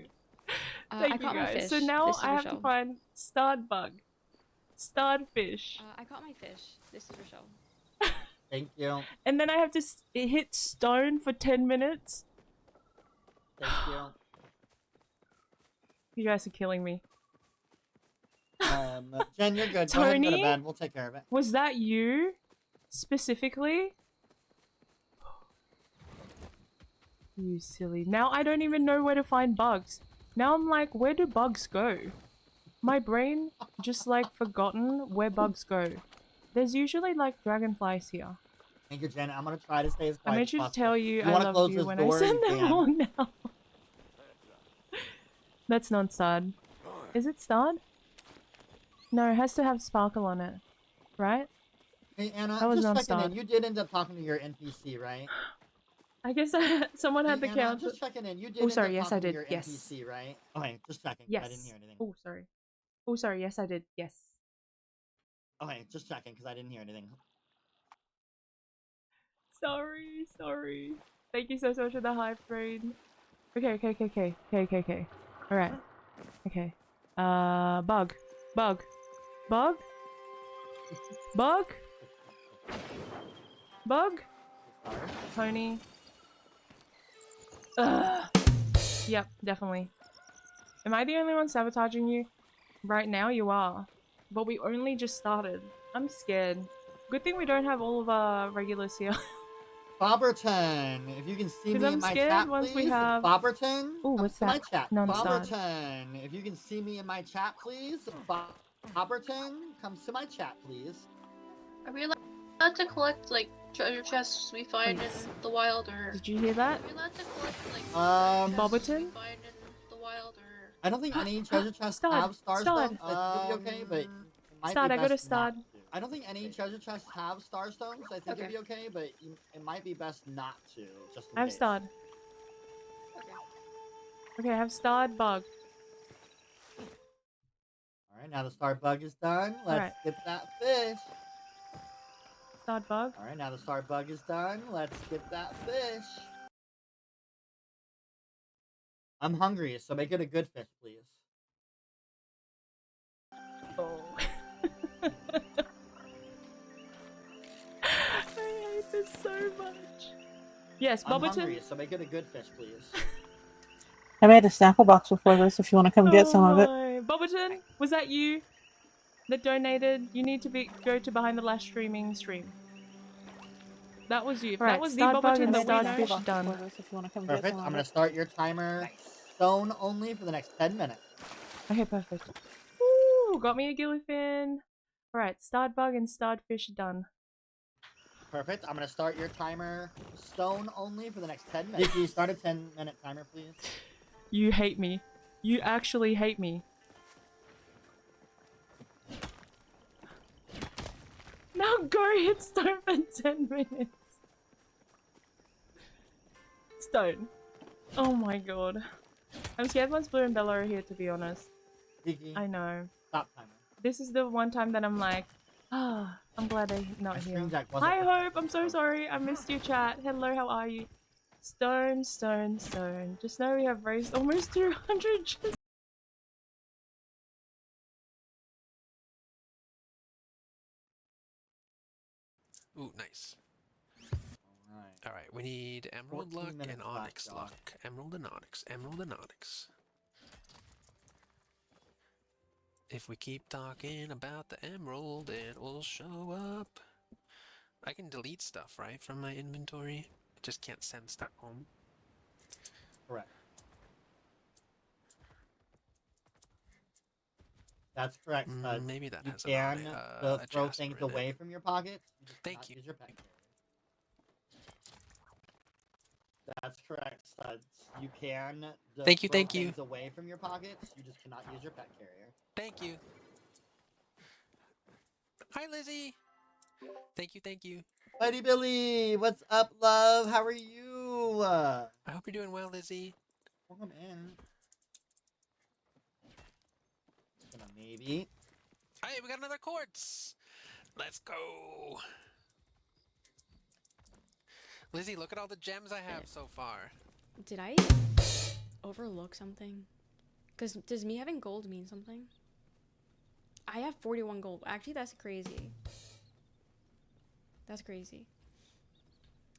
I Thank you caught my guys. fish. So now This is I have to Rochelle. find starred bug, starred fish, I caught my fish. This is Rochelle. Thank you. and then I have to hit stone for 10 minutes. Thank you. You guys are killing me. Jen, you're good. Go ahead and go to Tony? bed. We'll take care of it. Was that you specifically? You silly. Now I don't even know where to find bugs. Now I'm like, where do bugs go? My brain just like forgotten where bugs go. There's usually like dragonflies here. Thank you, Jen. I'm gonna try to stay as I quiet meant as you to possible. tell you If I wanna love close you this when door, I send you them can. all now. That's not starred. Is it starred? No, it has to have sparkle on it. Right? Hey, Anna, That was just not checking in. starred. You did end up talking to your NPC, right? I guess someone had the Hey, Anna, count. just checking in. You did Oh, end sorry. up Yes, I talking to did. your Yes. NPC, right? Okay, just checking. 'Cause Yes. I didn't hear anything. Oh, sorry. Oh, sorry. Yes, I did. Yes. Okay, just checking because I didn't hear anything. Sorry. Thank you so much for the hype brain. Okay. Alright. Okay. Bug. Bug. Bug? Bug? Bug? Tony. Ugh. Yep, definitely. Am I the only one sabotaging you? Right now you are. But we only just started. I'm scared. Good thing we don't have all of our regulars here. Bobberton, if you can see me I'm in my scared chat, once please. we have- Bobberton, Ooh, come what's to my that? chat. Non-starred. Bobberton, if you can see me in my chat, please. Bobberton, come to my chat, please. Are we allowed to collect like treasure chests we find in the wild, or Did you hear that? are we allowed to collect like Bobberton? we find in the wild, or I don't think any treasure chests Starred, have stars starred. though, so I think it'll be okay, but it might Starred, be I got a best starred. not to. I don't think any treasure chests have star stones, so I think it'll be okay, but it might be best not to, just in I have case. starred. Okay, I have starred bug. Alright, now the star bug is done. Let's Alright. get that fish. Starred bug. Alright, now the star bug is done. Let's get that fish. I'm hungry, so make it a good fish, please. Oh. I hate this so much. Yes, I'm Bobberton. hungry, so make it a good fish, please. I made a snackle box before this if you want to come get some of it. my. Bobberton, was that you that donated? You need to go to Behind the Lash streaming stream. That was you. If that Alright, was the starred bug Bobberton and that we starred know, fish done. done. If you want to come get Perfect. some I'm of gonna it. start your timer stone only for the next 10 minutes. Okay, perfect. Ooh, got me a gillyfin. Alright, starred bug and starred fish done. Perfect. I'm gonna start your timer stone only for the next 10 minutes. Vicky, start a 10-minute timer, please. You hate me. You actually hate me. Now go hit stone for 10 minutes. Stone. Oh my god. I'm scared once Blue and Bella are here, to be honest. Vicky, I know. stop timer. This is the one time that I'm like, ah, I'm glad they're not My here. screen jack wasn't Hi working. Hope, I'm so sorry. I missed your chat. Hello, how are you? Stone. Just know we have raced almost 200 just Ooh, nice. Alright. Alright, we need emerald 14 luck minutes and left, onyx y'all. luck. Emerald and onyx. Emerald and onyx. If we keep talking about the emerald, it will show up. I can delete stuff, right, from my inventory? I just can't send stuff home. Correct. That's correct, Studs. Maybe that you has can a throw Jasper things in away it. from your pockets. You just Thank cannot you. use your pet carrier. That's correct, Studs. You can Thank you, throw thank you. things away from your pockets. You just cannot use your pet carrier. Thank you. Hi, Lizzie. Thank you, thank you. Buddy Billy, what's up, love? How are you? I hope you're doing well, Lizzie. Welcome in. Gonna maybe. Hey, we got another quartz. Let's go. Lizzie, look at all the gems I have so far. Did I overlook something? Because does me having gold mean something? I have 41 gold. Actually, that's crazy. That's crazy.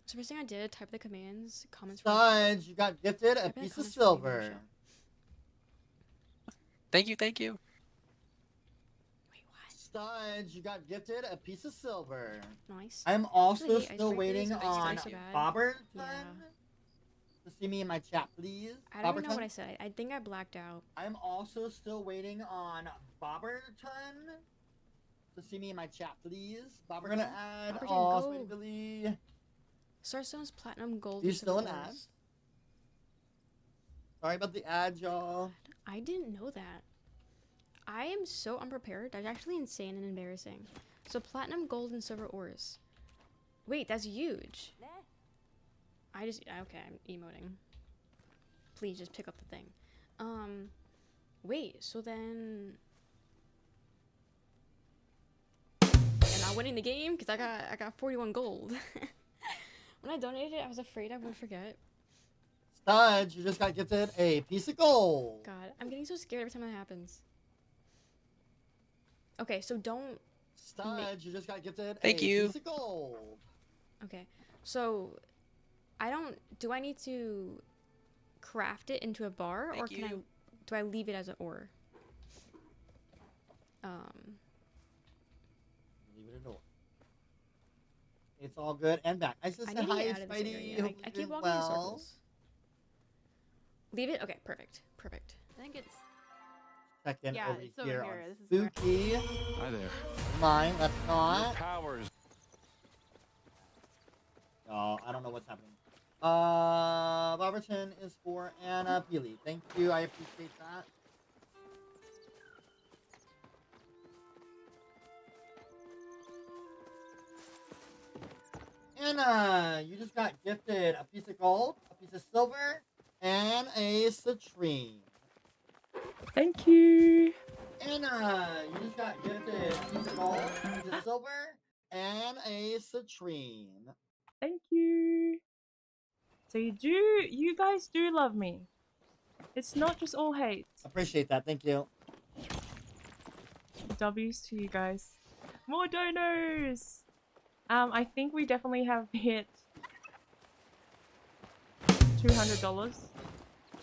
So first thing I did, type the commands, comments. Studs, you got gifted a piece of silver. Thank you, thank you. Studs, you got gifted a piece of silver. Nice. I'm I also actually hate still icebreakers. waiting It's on so bad. Bobberton Yeah. to see me in my chat, please. I don't even know Bobberton? what I said. I think I blacked out. I'm also still waiting on Bobberton to see me in my chat, please. We're gonna add Bobberton, all go. Sweetie Billy. Starstone's platinum, gold. You and still an silver ad? ores. Sorry about the ad, y'all. I didn't know that. I am so unprepared. That's actually insane and embarrassing. So platinum, gold, and silver ores. Wait, that's huge. Okay, I'm emoting. Please just pick up the thing. Wait, so then am I winning the game? Because I got 41 gold. When I donated, I was afraid I would forget. Studs, you just got gifted a piece of gold. God, I'm getting so scared every time that happens. Okay, so don't. Studs, you just got gifted Thank a you. piece of gold. Okay, so I don't. Do I need to craft it into a bar, or Thank can you. do I leave it as an ore? Leave it at all. It's all good and back. I just I said need to hi, get out of this Spidey. area. Hope I you're keep doing walking in well. circles. Leave it. Okay, perfect, perfect. I think it's Second Yeah, over it's over here here. on This is where- Spooky. Hi there. Mine, let's Your not. powers. Y'all, I don't know what's happening. Bobberton is for AnnaPeely. Thank you, I appreciate that. Anna, you just got gifted a piece of gold, a piece of silver, and a citrine. Thank you. Anna, you just got gifted a piece of gold, a piece of silver, and a citrine. Thank you. So you guys do love me. It's not just all hate. Appreciate that, thank you. W's to you guys. More donors! I think we definitely have hit $200.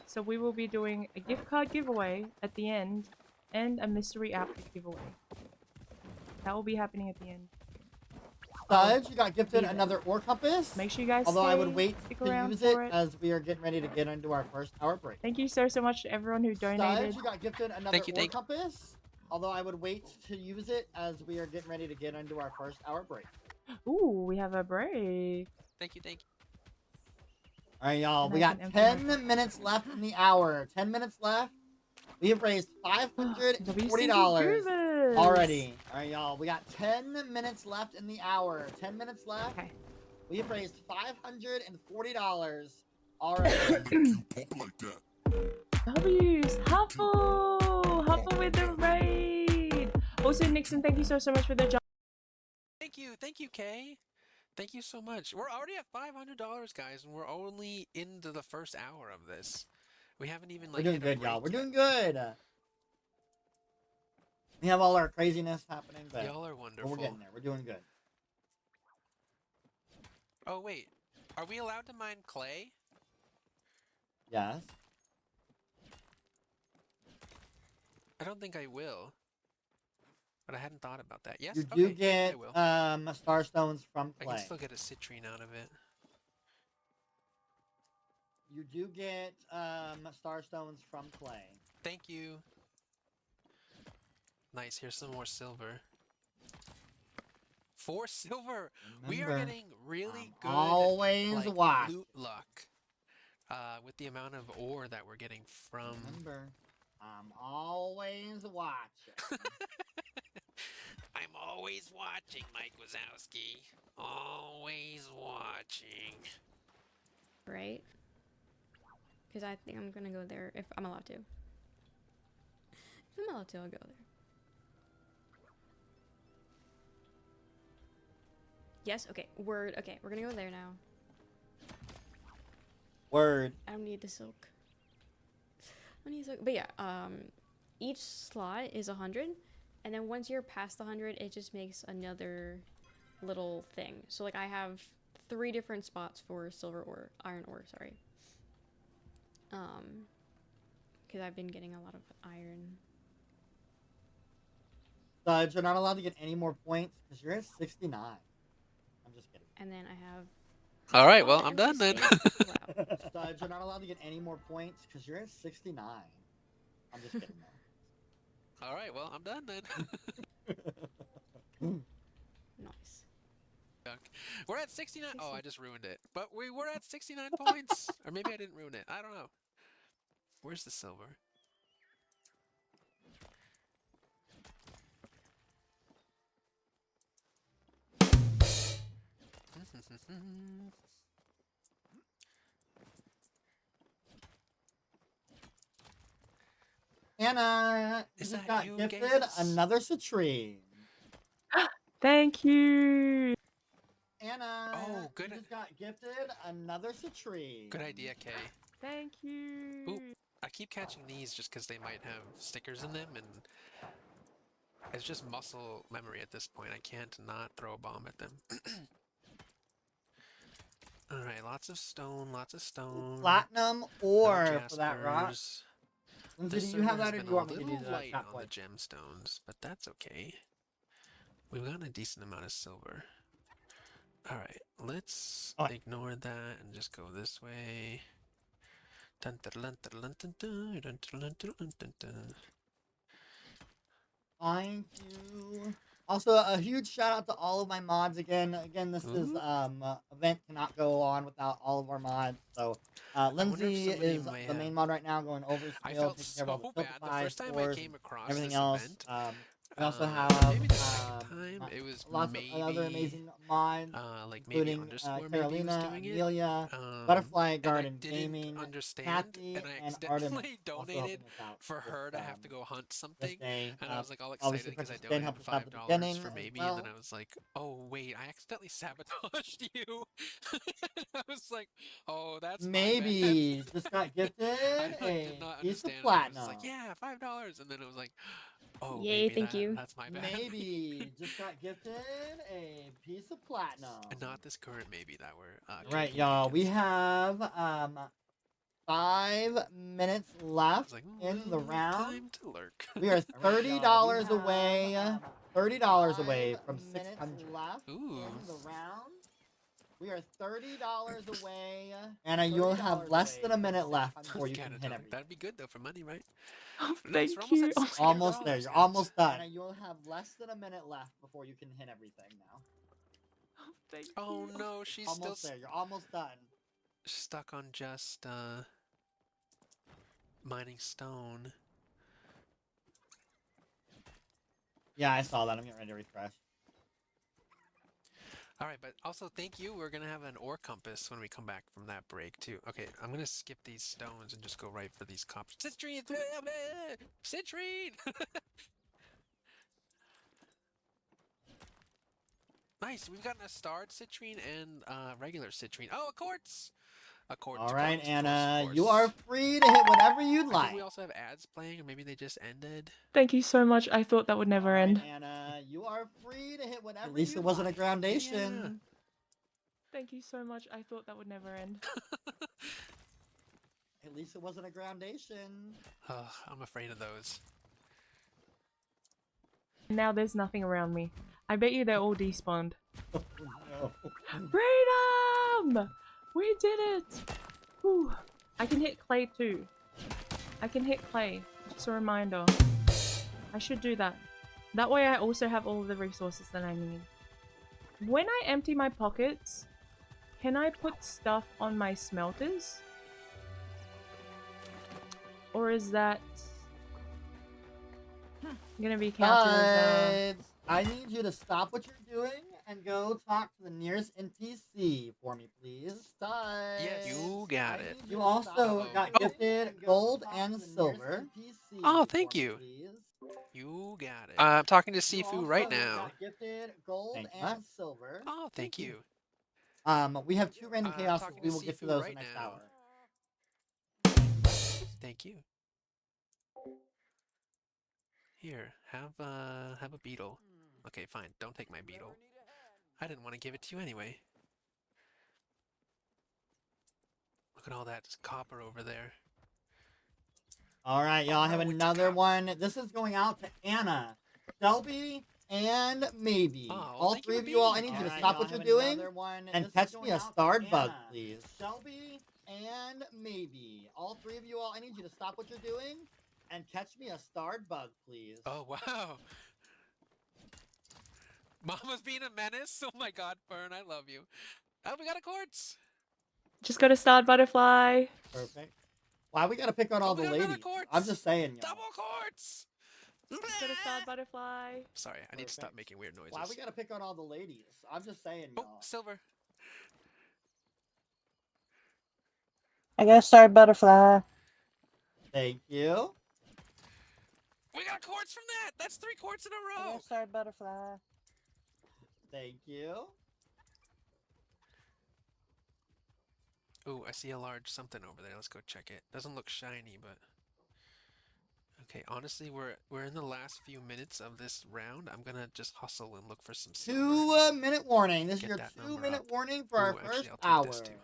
So we will be doing a gift card giveaway at the end and a mystery outfit giveaway. That will be happening at the end. Studs, you got gifted another ore compass. Make sure you guys Although I would stay- wait stick to around use it for it. as we are getting ready to get into our first hour break. Thank you so much to everyone who donated. Studs, you got gifted another Thank you, ore thank you. compass. Although I would wait to use it as we are getting ready to get into our first hour break. Ooh, we have a break. Thank you, thank you. All right, y'all. And We I got can empty my 10 minutes left in the hour. 10 minutes left. We have raised $540 already. All right, y'all. We got 10 minutes left in the hour. 10 minutes left. Okay. We have raised $540 already. Like that. W's, Huffle! Huffle with the raid! Also, Nixon, thank you so much for the job. Thank you, Kay. Thank you so much. We're already at $500, guys, and we're only into the first hour of this. We haven't even We're like doing hit a good, y'all. We're break doing good. We have all our craziness happening, but yet. Y'all are but wonderful. we're getting there. We're doing good. Oh wait, are we allowed to mine clay? Yes. I don't think I will. But I hadn't thought about that. Yes, You okay, do I get will. starstones from I clay. can still get a citrine out of it. You do get starstones from clay. Thank you. Nice, here's some more silver. 4 silver! We are Remember, getting really good always like, watch. loot luck. With the amount of ore that we're getting from... Remember, I'm always watching. I'm always Always watching, Mike Wazowski. Always watching. Right? Because I think I'm gonna go there if I'm allowed to. If I'm allowed to, I'll go there. Yes? Okay. Word. Okay, we're gonna go there now. Word. I don't need the silk. I need silk. But yeah, each slot is 100, and then once you're past the 100, it just makes another little thing. So like I have 3 different spots for silver ore, iron ore, sorry. Because I've been getting a lot of iron. Studs, you're not allowed to get any more points because you're at 69. I'm just kidding. And then I have... All right, well, I'm done then. Studs, you're not allowed to get any more points because you're at 69. I'm just kidding, though. All right, well, I'm done then. Nice. We're at 69. Oh, I just ruined it. But we were at 69 points. Or maybe I didn't ruin it. I don't know. Where's the silver? Anna, you Is just that got you, gifted Gaze? another citrine. Thank you. Anna, Oh, good. you just got gifted another citrine. Good idea, Kay. Thank you. Ooh, I keep catching these just because they might have stickers in them, and it's just muscle memory at this point. I can't not throw a bomb at them. Alright, lots of stone, lots of stone. Platinum ore for that rock. jaspers. Lindsay, This do you have server has that or do been you want a me to do little that? light Chat on boy? the gemstones, but that's okay. We've got a decent amount of silver. Alright, let's ignore that and just go this way. Dun, dun, dun, dun, dun, dun, dun, dun, dun, dun, dun, dun. Thank you. Also, a huge shout out to all of my mods again. Again, this is event cannot go on without all of our mods. So, Lindsay somebody is may the main have- mod right now, going over I scale, felt taking care of all so the bad the Filtify first time I scores, came across everything this else. event. We also have Maybe the second time it was lots of other amazing mods, like maybe including underscore maybe was Carolina, doing it. Amelia, Butterfly Garden didn't Gaming, understand, Kathy, and I and accidentally Artemis also donated helping us out for this, her to have to go hunt this something, day. and I was like all Obviously, excited because I Princess Ben donated helped us out at the $5 beginning for as maybe, well. and then I was like, oh wait, I accidentally sabotaged you. I was like, oh that's Maybe just got gifted I a did not piece of understand. I was platinum. just like, yeah, $5, and then it was like, oh, Yay, maybe thank you. that's my bad. Maybe just got gifted a piece of platinum. And not this current maybe that we're Right, drinking y'all. We against. have 5 minutes left in the round. Time to lurk. We are $30 away. $30 away from 600 left Ooh. in the round. We are $30 away. Anna, you'll have less than a minute left before you can hit everything. That'd be good though for money, right? Oh, Nice, thank we're you. Almost there. You're almost done. Anna, you'll have less than a minute left before you can hit everything now. Oh, thank Oh you. no, she's Almost still there. You're almost done. stuck on just mining stone. Yeah, I saw that. I'm getting ready to refresh. Alright, but also thank you. We're gonna have an ore compass when we come back from that break too. Okay, I'm gonna skip these stones and just go right for these copper. Citrine! Citrine! Nice, we've gotten a starred citrine and regular citrine. Oh, a quartz! A quartz. All right, quartz, Anna, quartz, you quartz. are free to hit whatever you'd I like. think we also have ads playing, or maybe they just ended. Thank you so much. I thought that would never end. Anna, you are free to hit whatever. At least it wasn't a groundation. Yeah. Thank you so much. I thought that would never end. At least it wasn't a groundation. Ugh, I'm afraid of those. Now there's nothing around me. I bet you they're all despawned. Oh, no. Freedom! We did it! Whew. I can hit clay too. I can hit clay. Just a reminder. I should do that. That way I also have all of the resources that I need. When I empty my pockets, can I put stuff on my smelters? Or is that gonna be counted as I need you to stop what you're doing and go talk to the nearest NPC for me, please. Studs. Yes, you got it. You also got Oh. gifted gold and silver. Oh, thank you. You got it. I'm talking to Sifu right now. Gifted gold and silver. Oh, thank you. We have 2 random chaoses. talking to We will get to Sifu those right the next now. hour. Thank you. Here, have a beetle. Okay, fine. Don't take my beetle. I didn't want to give it to you anyway. Look at all that copper over there. All right, y'all. I have no, it's a another cop. one. This is going out to Anna, Shelby, and Maybe. Oh, all thank you 3 for of you all. I being need here. you to All stop right, what y'all, you're I have doing and catch me a starred bug, please. Shelby and Maybe. All 3 of you all. I need you to stop what you're doing and catch me a starred bug, please. Oh, wow. Mama's being a menace? Oh my god, Fern, I love you. Oh, we got a quartz! Just got a starred butterfly. Perfect. Why we gotta pick on all we the got another ladies? quartz! I'm just saying, y'all. Double quartz! Just got a starred butterfly. Sorry, I need to stop making weird noises. Why we gotta pick on all the ladies? I'm just saying, Oh, y'all. silver. I got a starred butterfly. Thank you. We got quartz from that! That's 3 quartz in a I row! got a starred butterfly. Thank you. Ooh, I see a large something over there. Let's go check it. Doesn't look shiny, but... Okay, honestly, we're in the last few minutes of this round. I'm gonna just hustle and look for some silver. 2-minute warning. This is Get your that number 2-minute up. warning for our Ooh, first actually, I'll hour. take this too.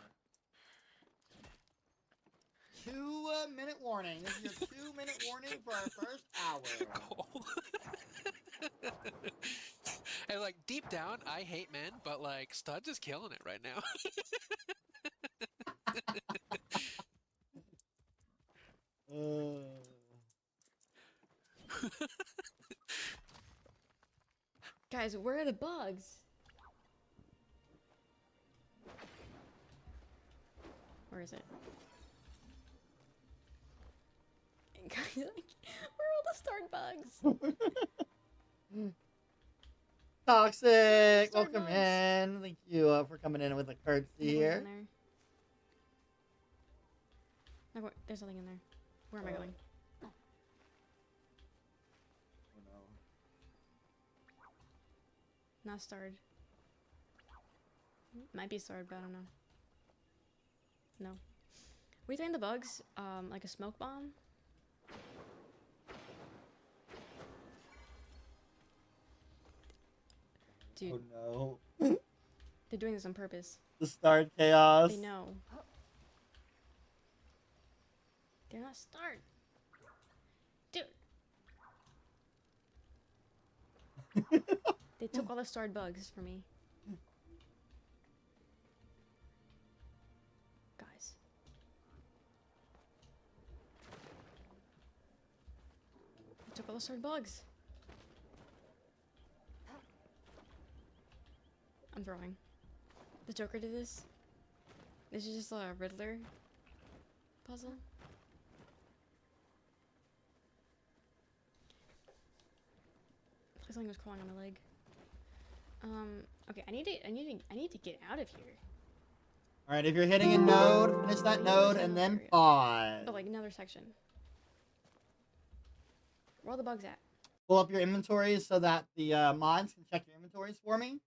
2-minute warning. This is your 2-minute warning for our first hour. Cool. And like deep down, I hate men, but like Studs is killing it right now. Guys, where are the bugs? Where is it? Guys, where are all the starred bugs? Toxic, Starred welcome bugs. in. Thank you for coming in with a courtesy Nothing here. in there. No, there's nothing in there. Where am I going? Not starred. Might be starred, but I don't know. No. Were you throwing the bugs, like a smoke bomb? Dude. Oh no. They're doing this on purpose. The starred chaos. They know. They're not starred. Dude. They took all the starred bugs for me. Guys. They took all the starred bugs. I'm throwing. The Joker did this. This is just a Riddler puzzle. Something was crawling on my leg. Okay, I need to get out of here. All right, if you're hitting a node, finish that node and then pause. Oh, like another section. Where are all the bugs at? Pull up your inventories so that the mods can check your inventories for me.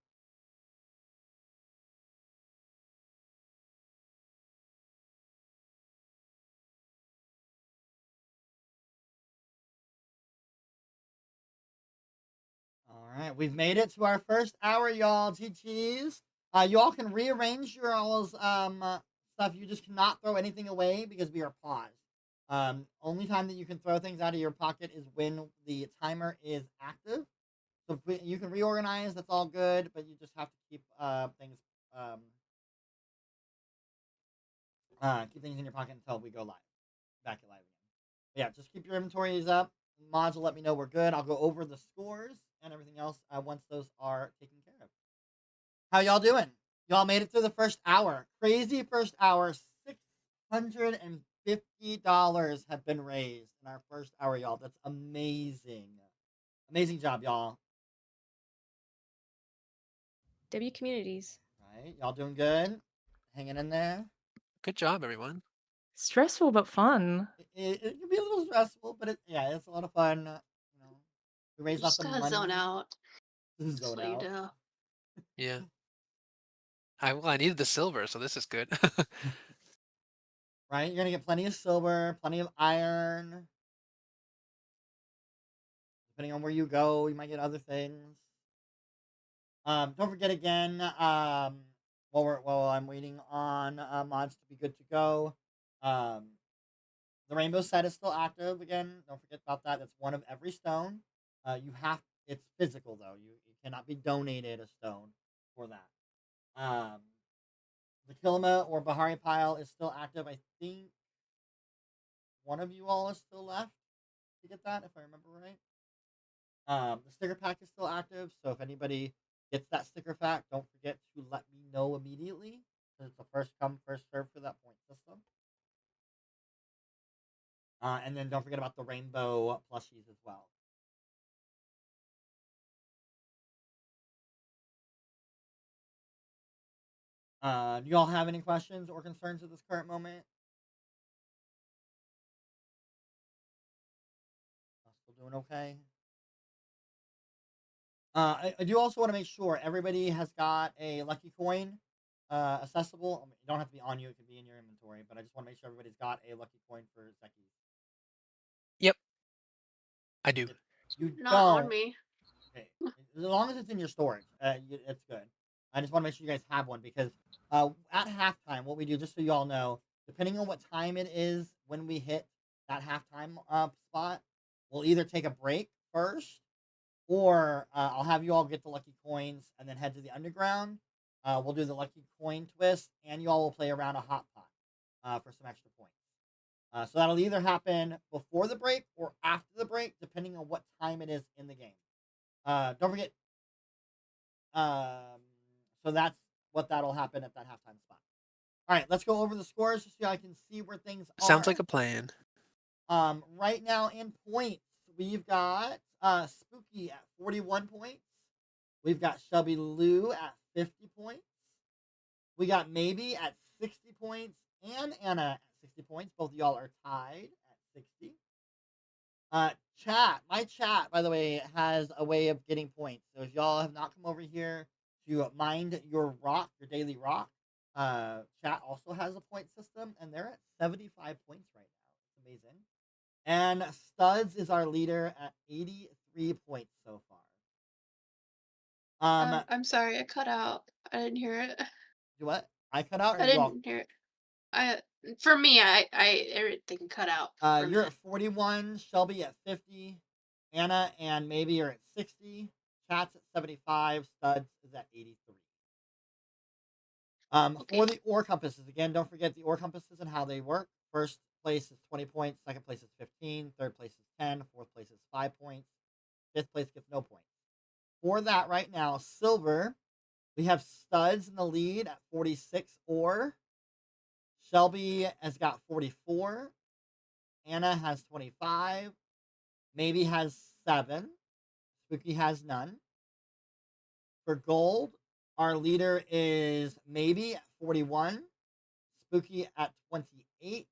All right, we've made it to our first hour, y'all. GG's. You all can rearrange your all's stuff. You just cannot throw anything away because we are paused. Only time that you can throw things out of your pocket is when the timer is active. So you can reorganize. That's all good, but you just have to keep things in your pocket until we go live. Back at live again. But yeah, just keep your inventories up. Mods will let me know we're good. I'll go over the scores and everything else once those are taken care of. How y'all doing? Y'all made it through the first hour. Crazy first hour. $650 have been raised in our first hour, y'all. That's amazing. Amazing job, y'all. W communities. Right? Y'all doing good? Hanging in there? Good job, everyone. Stressful but fun. It can be a little stressful, but it's a lot of fun. You know, we raise You lots just of gotta money. zone out. Just Zone so you out. know. Yeah. I needed the silver, so this is good. Right? You're gonna get plenty of silver, plenty of iron. Depending on where you go, you might get other things. Don't forget again, while I'm waiting on mods to be good to go, um, the rainbow set is still active again. Don't forget about that. It's one of every stone. It's physical though. You cannot be donated a stone for that. The Kilima or Bahari pile is still active. I think one of you all is still left to get that, if I remember right. The sticker pack is still active, so if anybody gets that sticker pack, don't forget to let me know immediately, because it's a first come, first serve for that point system. And then don't forget about the rainbow plushies as well. Do y'all have any questions or concerns at this current moment? Still doing okay? I do also want to make sure everybody has got a lucky coin accessible. I mean, it don't have to be on you; it could be in your inventory. But I just want to make sure everybody's got a lucky coin for Zeki. Yep. I do. If you Not on don't, me. okay, as long as it's in your storage, it's good. I just want to make sure you guys have one because at halftime, what we do, just so you all know, depending on what time it is when we hit that halftime spot, we'll either take a break first, or I'll have you all get the lucky coins and then head to the underground. We'll do the lucky coin twist, and you all will play around a hot pot for some extra points. So that'll either happen before the break or after the break, depending on what time it is in the game. Don't forget. So that's what that'll happen at that halftime spot. All right, let's go over the scores just so I can see where things Sounds are. like a plan. Right now in points, we've got Spooky at 41 points. We've got ChelbyLou at 50 points. We got Maybe at 60 points and Anna at 60 points. Both of y'all are tied at 60. My chat, by the way, has a way of getting points. So if y'all have not come over here to mind your rock, your daily rock, chat also has a point system, and they're at 75 points right now. It's amazing. And Studs is our leader at 83 points so far. I'm sorry, I cut out. I didn't hear it. What? I cut out, or I you all? didn't hear it. For me, everything cut out. You're at 41, Shelby at 50, Anna and Maybe are at 60, Chat's at 75, Studs is at 83. For the ore compasses, again, don't forget the ore compasses and how they work. First place is 20 points, second place is 15, third place is 10, fourth place is 5 points, fifth place gets no points. For that right now, silver, we have Studs in the lead at 46 ore. Shelby has got 44. Anna has 25. Maybe has 7. Spooky has none. For gold, our leader is Maybe at 41. Spooky at 28.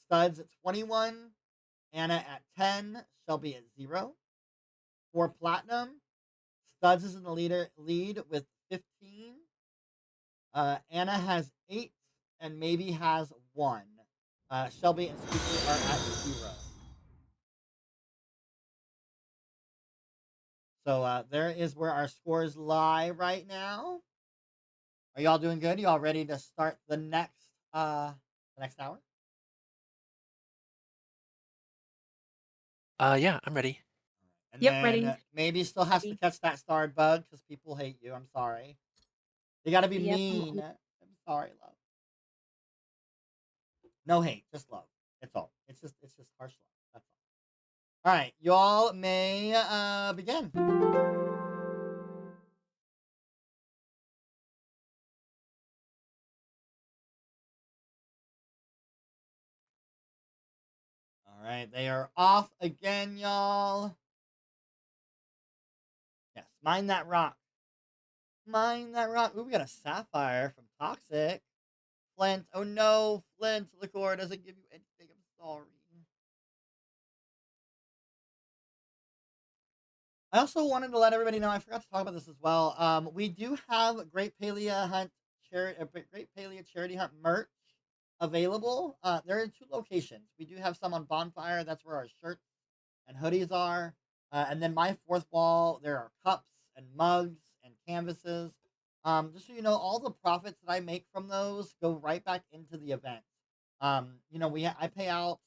Studs at 21. Anna at 10. Shelby at 0. For platinum, Studs is in the lead with 15. Anna has 8 and Maybe has 1. Shelby and Spooky are at 0. So there is where our scores lie right now. Are y'all doing good? Y'all ready to start the next hour? Yeah, I'm ready. And Yep, then ready. Maybe still has to catch that starred bug because people hate you. I'm sorry. You gotta be Yep. mean. I'm sorry, love. No hate, just love. It's all. It's just harsh love. That's all. All right, y'all may begin. All right, they are off again, y'all. Yes, mind that rock. Mine that rock. Ooh, we got a sapphire from Toxic. Flint. Oh no, Flint. Liquor doesn't give you anything. I'm sorry. I also wanted to let everybody know, I forgot to talk about this as well. We do have Great Palia Charity Hunt merch available. There are 2 locations. We do have some on Bonfire. That's where our shirts and hoodies are. And then my 4th wall, there are cups and mugs and canvases. Just so you know, all the profits that I make from those go right back into the event. You know, I pay out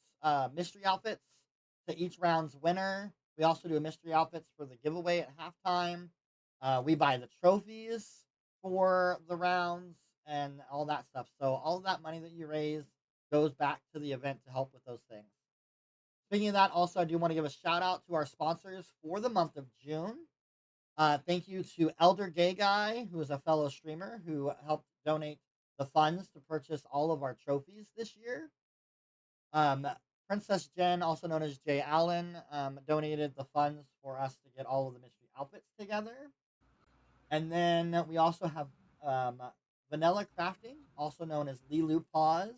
mystery outfits to each round's winner. We also do a mystery outfits for the giveaway at halftime. We buy the trophies for the rounds and all that stuff. So all of that money that you raise goes back to the event to help with those things. Speaking of that, also, I do want to give a shout out to our sponsors for the month of June. Thank you to Elder Gay Guy, who is a fellow streamer who helped donate the funds to purchase all of our trophies this year. Princess Jen, also known as Jay Allen, donated the funds for us to get all of the mystery outfits together. And then we also have Vanilla Crafting, also known as Lilu Paws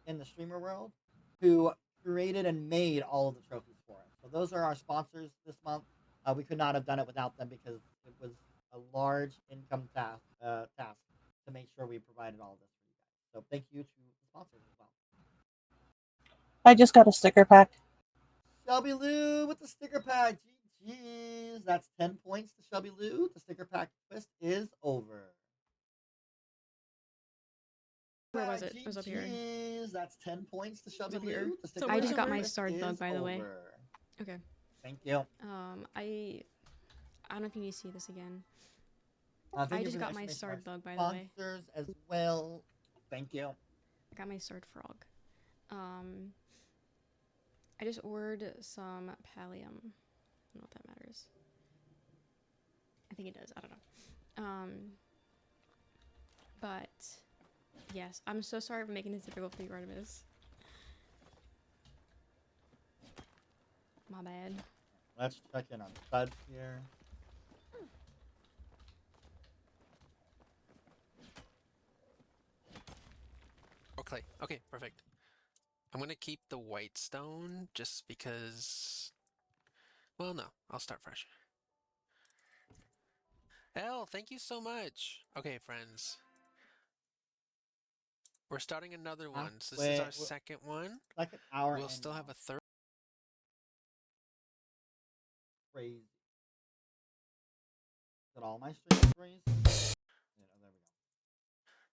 in the streamer world, who created and made all of the trophies for us. So those are our sponsors this month. We could not have done it without them because it was a large income task to make sure we provided all of this for you guys. So thank you to the sponsors as well. I just got a sticker pack. ShelbyLou with the sticker pack. GG's. That's 10 points to ShelbyLou. The sticker pack twist is over. Where was it? It was up here. GG's. That's 10 points to Up here. ShelbyLou. The sticker I just pack got my twist sword bug, is by the way. over. Okay. Thank you. I don't know if you need to see this again. Thank I you just for the got my exclamation sword mark bug, by the way. Sponsors as well. Thank you. I got my sword frog. I just ordered some Palium. I don't know if that matters. I think it does. I don't know. But yes, I'm so sorry for making this difficult for you, Artemis. My bad. Let's check in on Studs here. Okay, okay, perfect. I'm gonna keep the white stone just because... Well, no, I'll start fresh. Elle, thank you so much. Okay, friends. We're starting another one. So this is our second one. Second hour. We'll still have a third. Crazy. Is it all my streams crazy? Yeah, there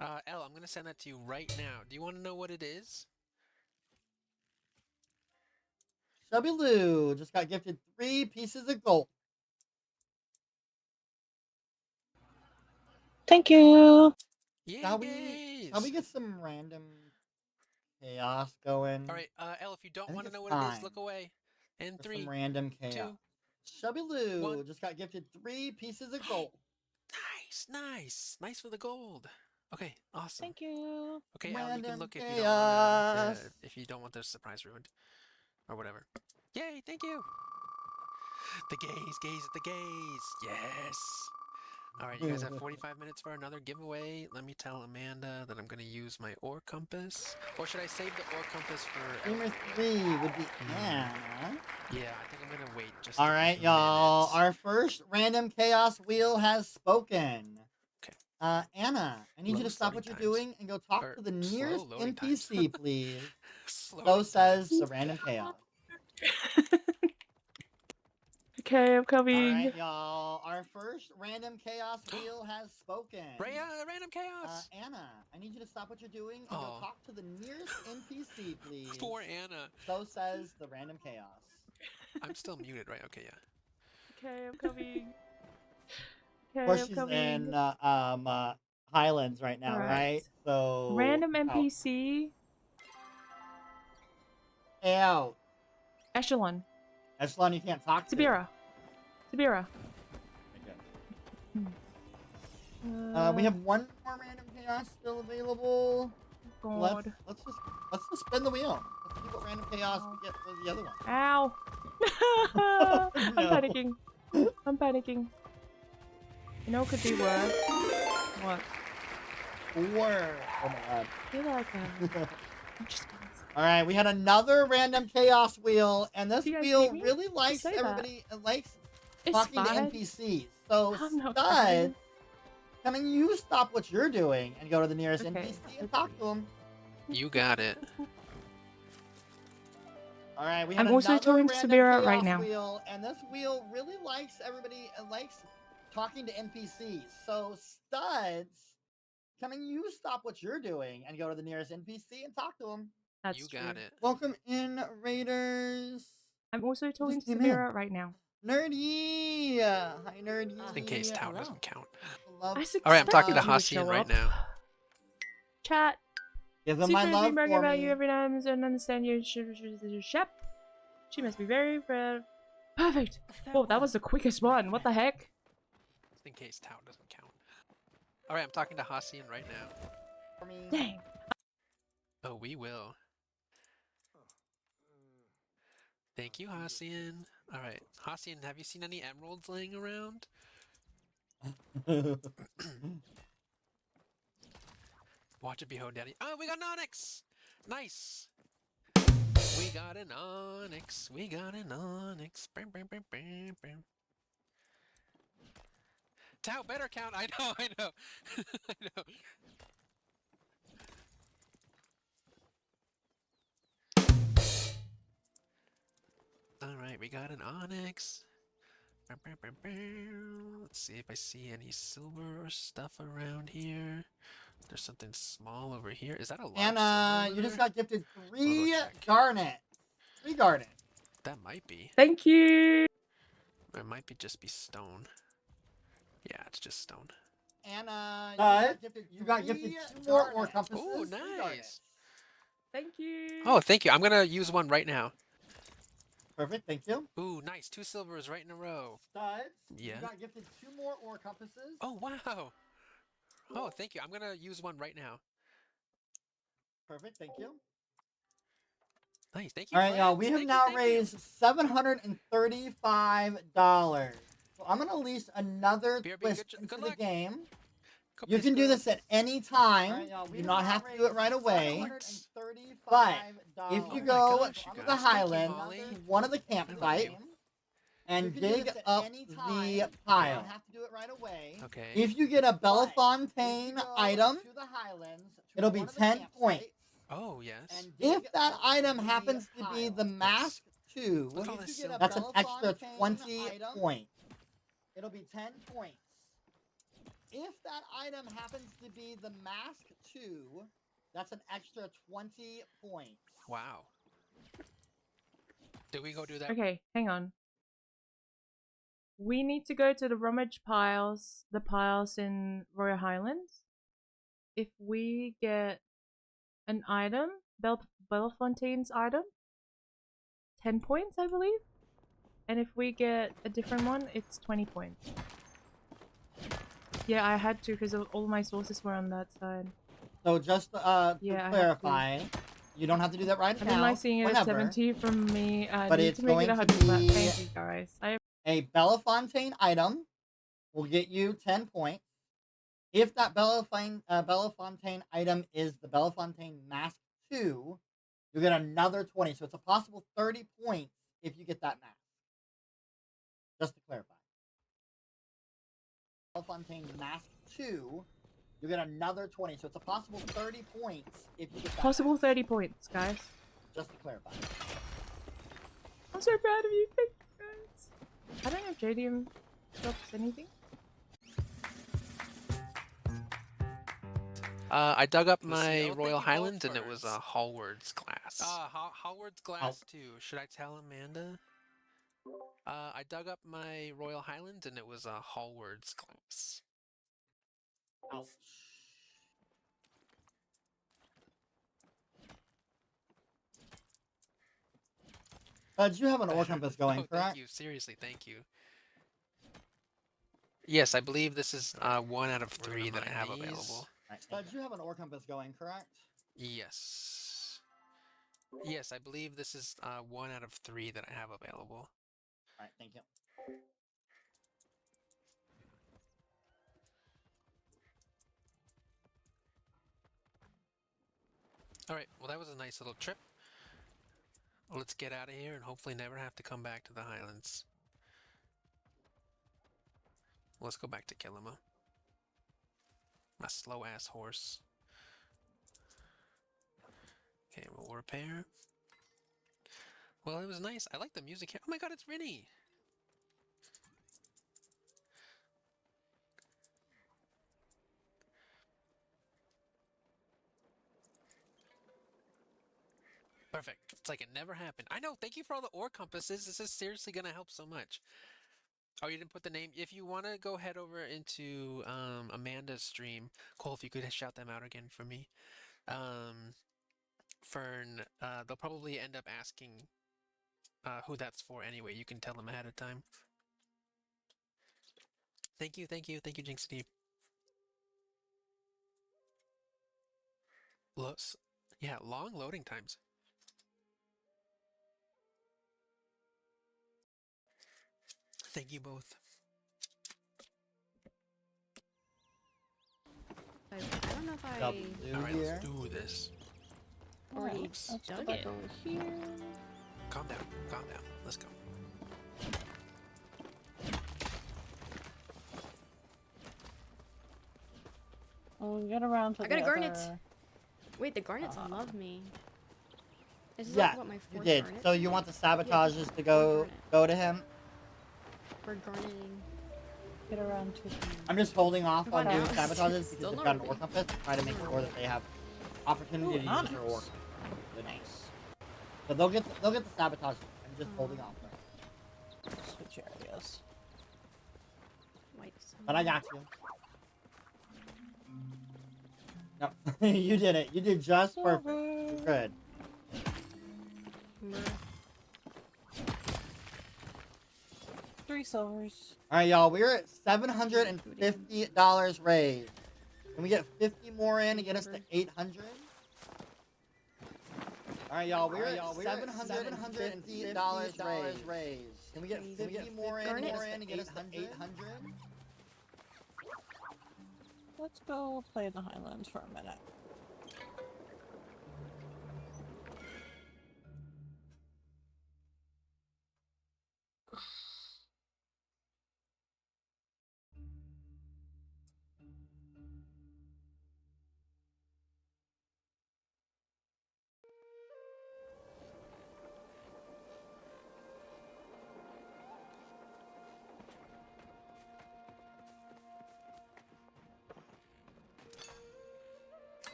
we go. Elle, I'm gonna send that to you right now. Do you want to know what it is? ShelbyLou just got gifted 3 pieces of gold. Thank you. Shall we get some random chaos going? All right, Elle, if you don't want to know what time it is, look away. And for 3, some random chaos. 2, ShelbyLou just got gifted 3 pieces of gold. Nice, nice, nice for the gold. Okay, awesome. Thank you. Okay, Elle, you can look if you don't want the surprise ruined, or whatever. Yay! Thank you. The gaze at the gaze. Yes. All right, you guys have 45 minutes for another giveaway. Let me tell Amanda that I'm going to use my ore compass. Or should I save the ore compass for... Streamer 3 would be Anna. Yeah, I think I'm going to wait just All right, y'all. Our first random chaos wheel has spoken. Okay. Anna, I need you to stop what you're doing and go talk to the nearest NPC, please. So says the random chaos. Okay, I'm coming. All right, y'all. Our first random chaos wheel has spoken. Random chaos. Anna, I need you to stop what you're doing and go talk to the nearest NPC, please. Poor Anna. So says the random chaos. I'm still muted, right? Okay, yeah. Okay, I'm coming. Of course, she's in Highlands right now, right? So random NPC. Out. Echelon. Echelon, you can't talk to. Sabira. Okay. We have one more random chaos still available. God. Let's just spin the wheel. Let's see what random chaos we get with the other one. Ow! No. I'm panicking. I'm panicking. You know, it could be worse. What? 4. Oh my god. You like that? I'm just gonna say. All right, we had another random chaos wheel, and this Do you guys wheel hate me really to likes say that? everybody. Likes It's talking to fine. NPCs. So, I'm not Studs, crying. can you stop what you're doing and go to the nearest Okay. NPC and talk to him? You got it. All right, we had I'm also another talking to random Sabira chaos right now. wheel, and this wheel really likes everybody. Likes talking to NPCs. So, Studs, can you stop what you're doing and go to the nearest NPC and talk to him? That's You true. got it. Welcome in, Raiders. I'm also talking to came in. Sabira right now. Nerdy. Hi, Nerdy. Just in case town doesn't count. Love I All right, I'm talking to expected you to Hassian show right up. now. Chat. Give them my Secretly love bragging for about me. you every time and understand you. Shep. She must be very perfect. Whoa, that was the quickest one. What the heck? Just in case town doesn't count. All right, I'm talking to Hassian right now. For me. Dang. Oh, we will. Thank you, Hassian. All right, Hassian, have you seen any emeralds laying around? Watch it behold, Daddy. Oh, we got an onyx! Nice! We got an onyx. We got an onyx. Bam, bam, bam, bam, bam. Tau better count. I know, I know. I know. Alright, we got an onyx. Bam, bam, bam, bam. Let's see if I see any silver or stuff around here. There's something small over here. Is that a large Anna, silver you just there? got gifted I'll 3 go check. garnet. 3 garnet. That might be. Thank you. It might be just be stone. Yeah, it's just stone. Anna, you got gifted 2 more ore compasses. Oh, 3 nice. garnets. Thank you. Oh, thank you. I'm gonna use one right now. Perfect, thank you. Ooh, nice. 2 silvers right in a row. Studs, Yeah. you got gifted 2 more ore compasses. Oh, wow. Oh, thank you. I'm gonna use one right now. Perfect, thank you. Nice. Thank you. All right, y'all. We friends. have Thank you, now thank you. raised $735. So I'm gonna unleash another BRB, twist good into the luck. game. Couple You can do screws. this at any time. Alright, y'all, we You do have not now have to do it right raised away. $735. But if you Oh my go gosh, you to the guys. Thank you, Highlands, Molly. to one of the I love campsites, you. and You can do dig this at up any the time. You pile. don't have to do it right away. Okay. If you get a But Bellefontaine if you go item, to the Highlands, to it'll be one of the 10 campsites, points. Oh, yes. and dig If that up item the happens to be pile. the mask 2, Look at all If this you get a that's an extra Bellefontaine 20 item, points. it'll be 10 points. If that item happens to be the mask 2, That's an extra 20 points. Wow. Did we go do that? Okay, hang on. We need to go to the rummage piles, the piles in Royal Highlands. If we get an item, Bellefontaine's item, 10 points, I believe. And if we get a different one, it's 20 points. Yeah, I had to because all my sources were on that side. So just to Yeah, I have to. clarify, you don't have to do that right I now. didn't like seeing it at whenever. 70 from me. I But need it's to make going it to 100. be- Thank you guys. A Bellefontaine item will get you 10 points. If that Bellefontaine item is the Bellefontaine Mask 2, you get another 20. So it's a possible 30 points if you get that mask. Just to clarify. Bellefontaine Mask 2, you get another 20. So it's a possible 30 points if you get that Possible mask. 30 points, guys. Just to clarify. I'm so proud of you. Thank you, guys. I don't know if JDM drops anything. I dug up Let's see. my Oh, thank Royal you both, Highlands and it was friends. Hallward's glass. Hallward's glass too. Should I tell Amanda? I dug up my Royal Highlands and it was Hallward's glass. Ouch. Did you have an ore compass going, Oh, correct? thank you. Seriously, thank you. Yes, I believe this is 1 out of 3 that I have available. Did you have an ore compass going, correct? Yes. Yes, I believe this is 1 out of 3 that I have available. Alright, thank you. Alright, well that was a nice little trip. Let's get out of here and hopefully never have to come back to the Highlands. Let's go back to Kilima. My slow-ass horse. Okay, we'll repair. Well, it was nice. I like the music here. Oh my god, it's Rinny! Perfect. It's like it never happened. I know, thank you for all the ore compasses. This is seriously gonna help so much. Oh, you didn't put the name? If you want to go head over into Amanda's stream, Cole, if you could shout them out again for me. Fern, they'll probably end up asking who that's for anyway. You can tell them ahead of time. Thank you, Jinxity. Yeah, long loading times. Thank you both. I don't know if I Alright, let's do this. already Let's go dug back it. over here. Calm down, let's go. We'll get around to I got the a garnet. other- Wait, the garnets love me. This is Yeah, like what, my you fourth did. garnet? So you want the sabotages Yeah, to fourth go garnet. to him? We're garneting. Get around to the... I'm just holding off Come on on doing now. sabotages Still because they've got an not ore compass to try to make sure that they have opportunity to use their ore. Nice. So they'll get the sabotage. I'm just holding off. Switch areas. But I got you. No, you did it. You did just perfect. You're good. Three silvers. All right, y'all. We're at $750 raised. Can we get 50 more in to get us to 800? All right, y'all. We're at $750 raised. Can we get 50 more in to get us to 800? Let's go play in the Highlands for a minute.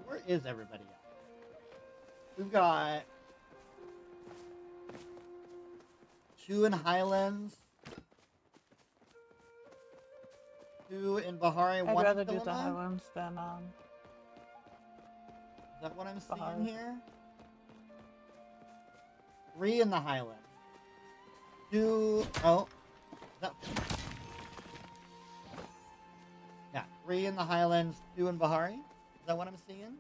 Where is everybody at? We've got 2 in Highlands, 2 in Bahari, I'd 1 rather in do the Kilima? Highlands than Is that what I'm Bahari. seeing here? 3 in the Highlands. 2. Oh. Is that... Yeah, 3 in the Highlands, 2 in Bahari. Is that what I'm seeing?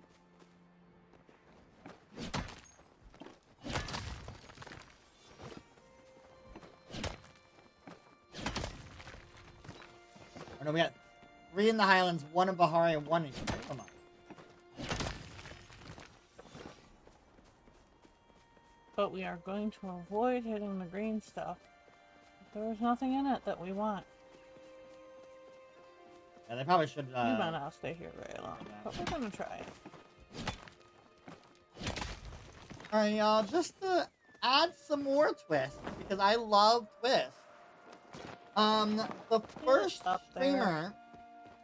Or no, we got 3 in the Highlands, 1 in Bahari, and 1 in Kilima. But we are going to avoid hitting the green stuff. There's nothing in it that we want. Yeah, they probably should. We might not stay here very long, but we're gonna try it. Alright, y'all, just to add some more twists, because I love twists. The first streamer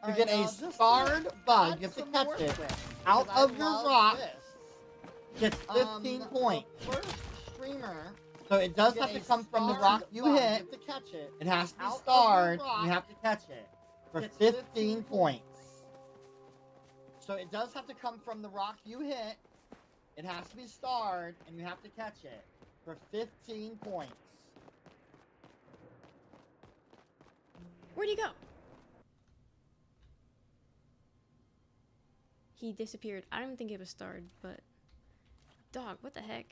to get a scarred bug, you have to catch it, out of your rock, gets 15 points. First streamer. So it does have to come from the rock you hit. It has to be starred, and you have to catch it for 15 points. So it does have to come from the rock you hit. It has to be starred, and you have to catch it for 15 points. Where'd he go? He disappeared. I don't even think it was starred, but... Dog, what the heck?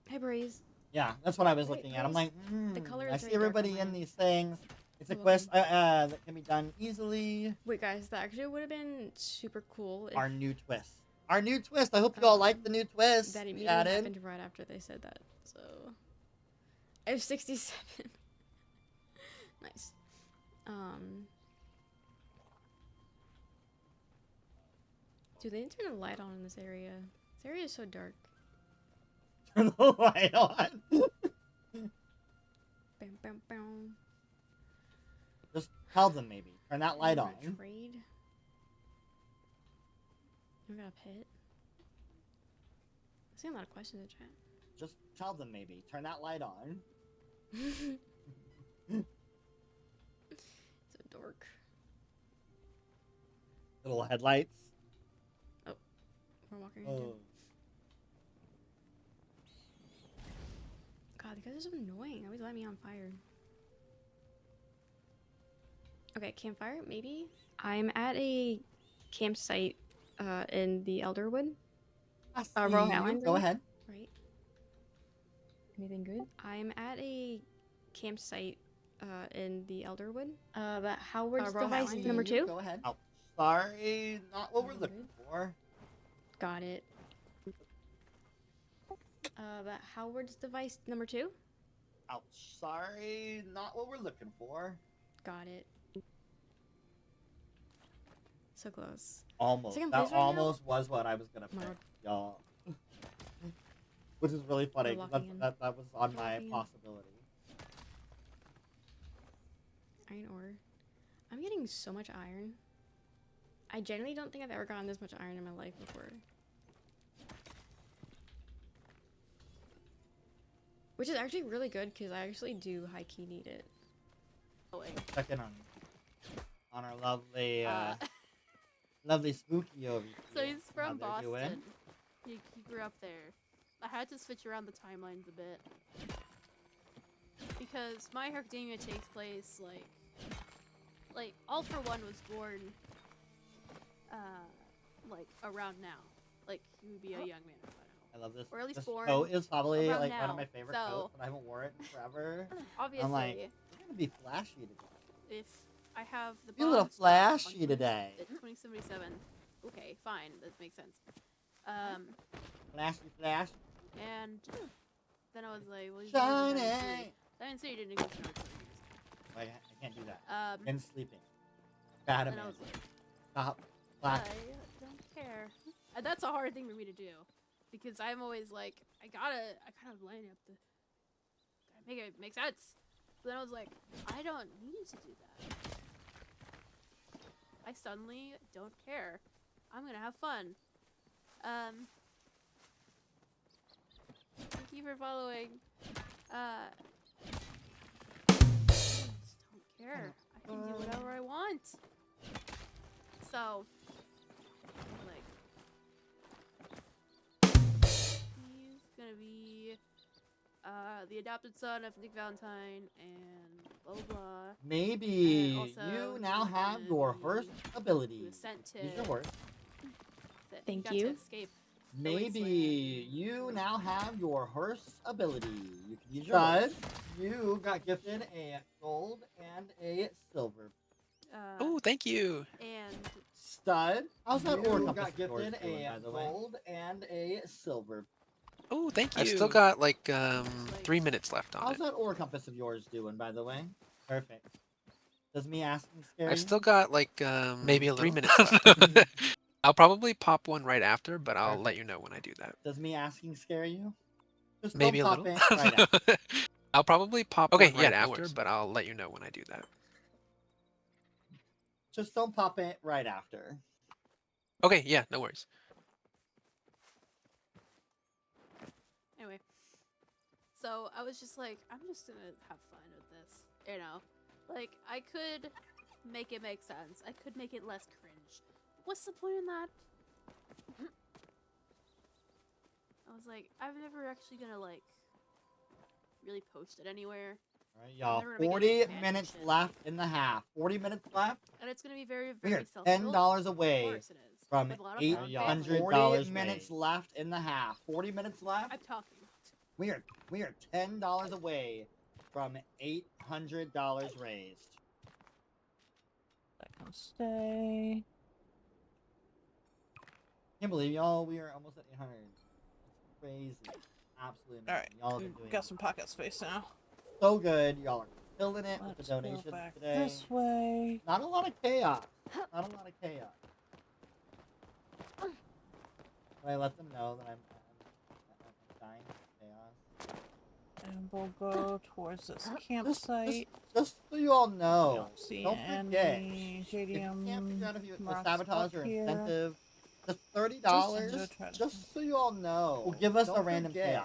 Hey, Breeze. Yeah, that's what I was looking at. I'm like, The color I is see very dark everybody on in mine. these things. It's a You're quest welcome. that can be done easily. Wait, guys, that actually would have been super cool if Our new twist. Our new twist. I hope you all like the new twist. that we immediately added. happened right after they said that. So I have 67. Nice. Dude, they didn't turn a light on in this area. This area is so dark. Turn the light on. Bam, bam, bam. Just tell them maybe. Turn that light on. Trade. We got a pit. I'm seeing a lot of questions in chat. Just tell them maybe. Turn that light on. So dork. Little headlights. Oh, we're walking into. God, the guys are so annoying. They always light me on fire. Okay, campfire, maybe? I'm at a campsite in the Elderwood. Royal Highlands. Go ahead. Right. Anything good? I'm at a campsite in the Elderwood. But Howard's device number 2? Go ahead. Oh, sorry. Not what we're looking for. Got it. But Howard's device number 2? Ouch. Sorry. Not what we're looking for. Got it. So close. Almost. Second That place right almost was what I was gonna pick, God. y'all. Which is really funny. 'Cause locking in. that was on We're my locking in. possibility. Iron ore. I'm getting so much iron. I genuinely don't think I've ever gotten this much iron in my life before. Which is actually really good because I actually do high-key need it. Check in on our lovely lovely Spooky over here. So he's How from they're Boston. doing. He grew up there. I had to switch around the timelines a bit. Because My Hero Academia takes place, like, All For One was born, like, around now. Like, he would be a young man by now. I love this. Or at least this born coat is probably around like one now. of my favorite So, coats, but I haven't worn it in forever. obviously, I'm like, I'm gonna be flashy today. if I have the Be a little bonds flashy on today. 2077, okay, fine, that makes sense. Flash. And then I was like, well, he's Shiny. Diamond City didn't exist for 20 years. Like, I can't do that. Been sleeping. And I Bad was like, Stop. I Flash. don't care. And that's a hard thing for me to do. Because I'm always like, I gotta line up the... Gotta make it make sense. But then I was like, I don't need to do that. I suddenly don't care. I'm gonna have fun. Thank you for following. Just don't care. I can do whatever I want. So, like, he's gonna be the adopted son of Nick Valentine and blah blah blah. Maybe And also, you now he's have gonna your be- first He ability. was sent to. Use your words. He got to escape. the Maybe wasteland. you now have your hearse ability. You can use your words. You got gifted a gold and a silver. Oh, thank you. And Stud. How's that You ore got compass of yours gifted doing, a by the way? Gold and a silver. Oh, thank you. I've you. still got like 3 minutes left on How's it. that ore compass of yours doing, by the way? Perfect. Does me asking scare I've you? still got like Maybe a 3 little. minutes left. I'll probably pop one right after, but I'll let you know when I do that. Does me asking scare you? Just Maybe a don't little. pop it right after. I'll probably pop Okay, one yeah, right no after, worries. but I'll let you know when I do that. Just don't pop it right after. Okay, yeah, no worries. anyway, so I was just like, I'm just gonna have fun with this, you know? Like, I could make it make sense. I could make it less cringe. What's the point in that? I was like, I'm never actually gonna, like, really post it anywhere. Alright, y'all. Never gonna make 40 it fan minutes fiction. left in the half. 40 minutes left. And it's gonna be very, We very are self-built. $10 Of away course it is. from With a lot of fun. $800. Minutes left in the half. 40 minutes left. I'm talking. We are $10 away from $800 raised. That can stay. Can't believe y'all. We are almost at 800. It's crazy. Absolutely amazing. All right, Y'all have been we've doing got some pocket space now. so good. Y'all are killing it with Let's the go donations back today. this way. Not a lot of chaos. Not a lot of chaos. But I let them know that I'm dying of chaos. And we'll go towards this campsite. Just so you all know, Don't see don't forget, any if you can't figure out if you rocks sabotage up or here. incentive, just $30. Just- Just so you all know, will give us a random chaos.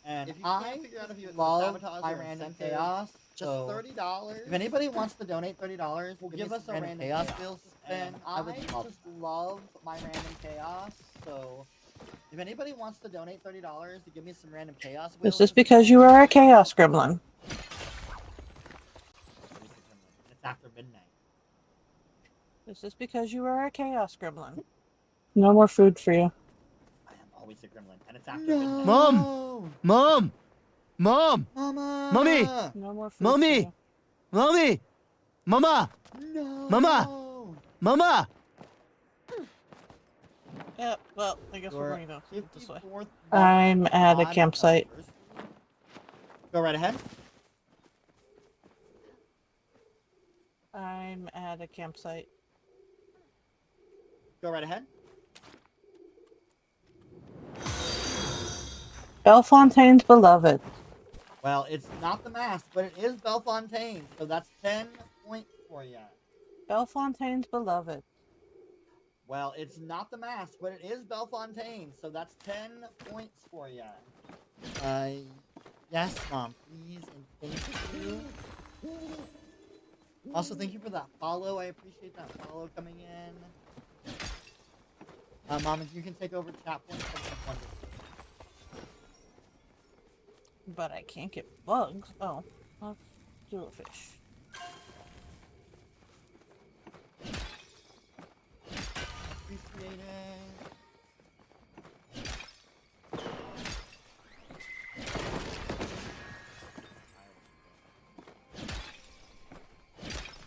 And if you I can't figure out if you love sabotage my or random incentive, chaos. just So $30. if anybody wants to donate $30, we'll give us a random chaos bills. And I would I just love my random chaos. So if anybody wants to donate $30 to give me some random chaos This wheels, is because you are a chaos gremlin. it's after midnight. This is because you are a chaos gremlin. No more food for you. I am always a gremlin, and it's after midnight. Mom! Mom! Mom! Mama! Mommy! No more food Mommy! for you. Mommy! Mama! No! Mama! Mama! Yeah, well, I guess we're Your going to go this way. 54th I'm at a odd campsite. anniversary. Go right ahead. I'm at a campsite. Go right ahead. Bellefontaine's beloved. Well, it's not the mask, but it is Bellefontaine, so that's 10 points for you. Bellefontaine's beloved. Well, it's not the mask, but it is Bellefontaine, so that's 10 points for you. Yes, Mom, please, and thank you. Also, thank you for that follow. I appreciate that follow coming in. Mom, if you can take over chat points, that's wonderful. But I can't get bugs. Oh, let's do a fish. Appreciate it.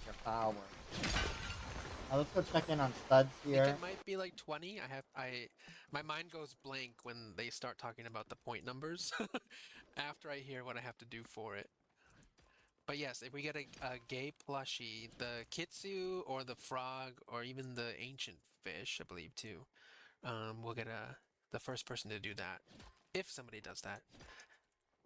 Your power. Now let's go check in on Studs I think here. it might be like 20. My mind goes blank when they start talking about the point numbers after I hear what I have to do for it. But yes, if we get a gay plushie, the Kitsu or the frog or even the ancient fish, I believe too, we'll get the first person to do that. If somebody does that,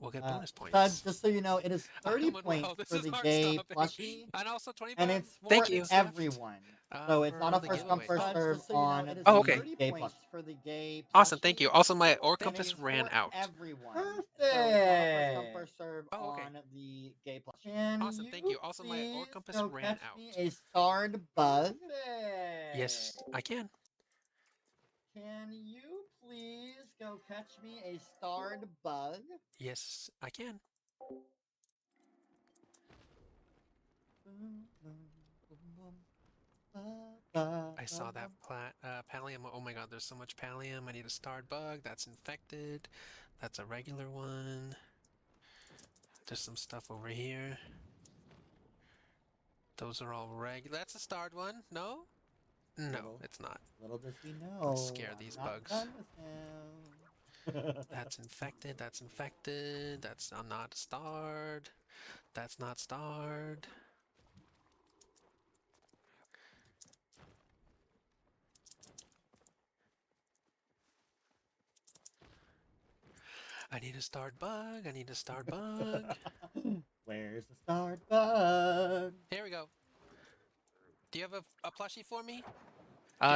we'll get bonus points. Studs, just so you know, it is 30 points for the gay plushie, and also 25. and it's for Thank you. everyone. So it's not a for the first come, giveaway. first serve on the Oh, okay. gay plushie. For the gay Awesome, thank you. Also, my ore and it compass is ran for out. everyone. Perfect. So it's not a first come, first serve Oh, okay. on the gay plushie. Can Awesome, thank you. Also, my ore please compass go ran catch out. me a starred bug? Yes, I can. Can you please go catch me a starred bug? Yes, I can. I saw that pallium. Oh my god, there's so much pallium. I need a starred bug. That's infected. That's a regular one. There's some stuff over here. Those are all regular. That's a starred one. No? No, it's not. Little does he know. Let's scare these I'm not bugs. done with him. That's infected. That's infected. That's not starred. That's not starred. I need a starred bug. I need a starred bug. Where's the starred bug? Here we go. Do you have a plushie for me?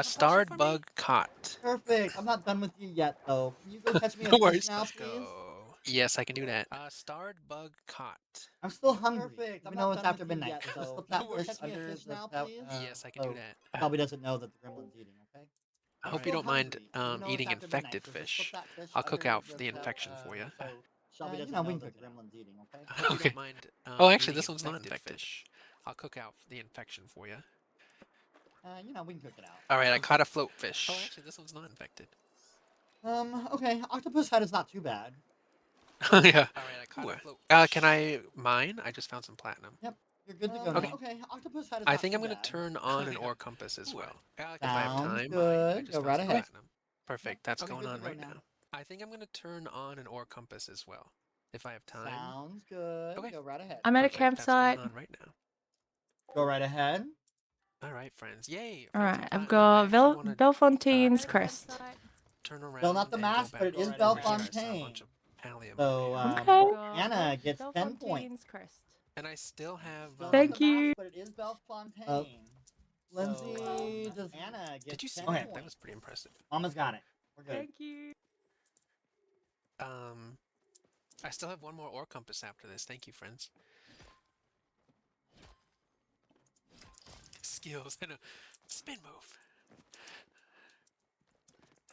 Starred bug caught. Perfect. I'm not done with you yet, though. Can you go catch me a No fish worries. now, Let's please? go. Yes, I can do that. Starred bug caught. I'm still hungry. Perfect. Even I'm though not it's done after with you midnight. yet, So though. slip Can that you fish catch me a under fish the now, that, please? Yes, I can do that. Probably doesn't know that the gremlin's eating, okay? I I'm hope you still don't mind hungry, even though it's eating after midnight, infected so just fish. slip that fish I'll cook under out the the infection for you. So Shelby doesn't you know, we know can that cook the gremlin's eating, okay? I hope you Okay. don't mind. Oh, actually, eating this one's not infected infected. fish. I'll cook out the infection for you. You know, we can cook it out. All right, I caught a float fish. Oh, actually, this one's not infected. Okay, octopus head is not too bad. Yeah. All right, I caught a float fish. Can I mine? I just found some platinum. Yep. You're good to go Okay. now. Okay, octopus head is I not think too I'm gonna bad. turn on an ore compass as well. If I have Sounds time. good. I just Go found right some ahead. platinum. Perfect. That's Okay, going good to on go right now. now. I think I'm gonna turn on an ore compass as well. If I have time. Sounds good. Okay. Go right ahead. I'm at a Perfect. That's going campsite. on right now. Go right ahead. All right, friends. Yay! Alright, I've I got actually wanna, Belfontaine's uh, crest. turn around. Still not the and mask, go but back it is over there. I saw a Belfontaine. bunch of pallium So, over here. Okay. Anna gets 10 points. Belfontaine's crest. And I still have. Still not Thank the you. mask, but it is Belfontaine. Lindsay, does Anna get Did you see 10 that? points? That was pretty impressive. Mama's got it. We're good. Thank you. I still have one more ore compass after this. Thank you, friends. Skills and a spin move.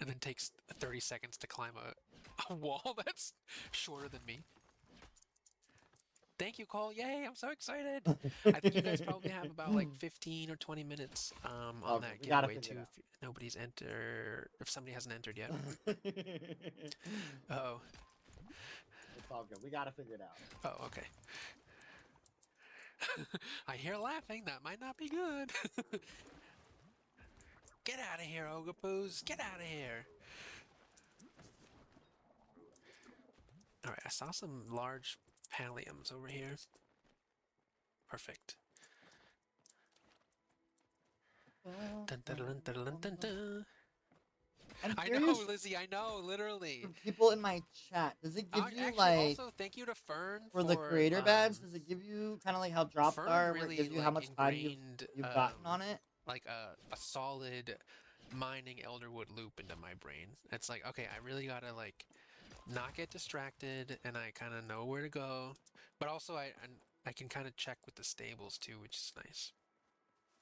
And then takes 30 seconds to climb a wall that's shorter than me. Thank you, Cole. Yay, I'm so excited. I think you guys probably have about like 15 or 20 minutes on that giveaway too. If nobody's entered, if somebody hasn't entered yet. Uh-oh. It's all good. We gotta figure it out. Oh, okay. I hear laughing. That might not be good. Get out of here, Ogapoos. Get out of here. Alright, I saw some large palliums over here. Perfect. Dun, dun, dun, dun, dun, dun, dun. I know, Lizzie, I know, literally. People in my chat, does it give you actually, like also thank you to Fern for the creator badge? Does it give you kind of like how drops Fern are, where really, it gives you how much time you've gotten on it? Like a solid mining Elderwood loop into my brain. It's like, okay, I really gotta like not get distracted, and I kind of know where to go, but also I can kind of check with the stables too, which is nice.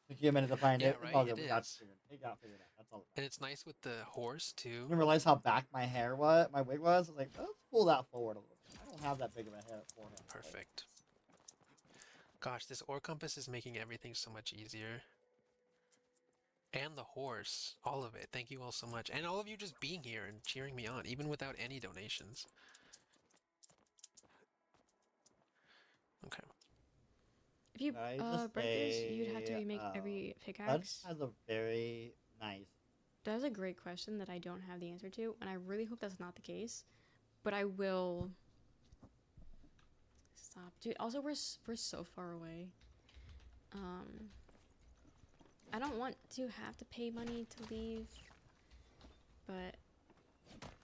Took you a minute to find it. Right, It's all good. it We got is. it got figured out. That's all. And it's nice with the horse too. I didn't realize how back my hair was, my wig was. I was like, let's pull that forward a little bit. I don't have that big of a hair forehead. Perfect. Gosh, this ore compass is making everything so much easier. And the horse, all of it. Thank you all so much. And all of you just being here and cheering me on, even without any donations. Okay. If you break this, you'd have to remake every pickaxe. That has a very nice. That is a great question that I don't have the answer to, and I really hope that's not the case. But I will. Stop, dude. Also, we're so far away. I don't want to have to pay money to leave, but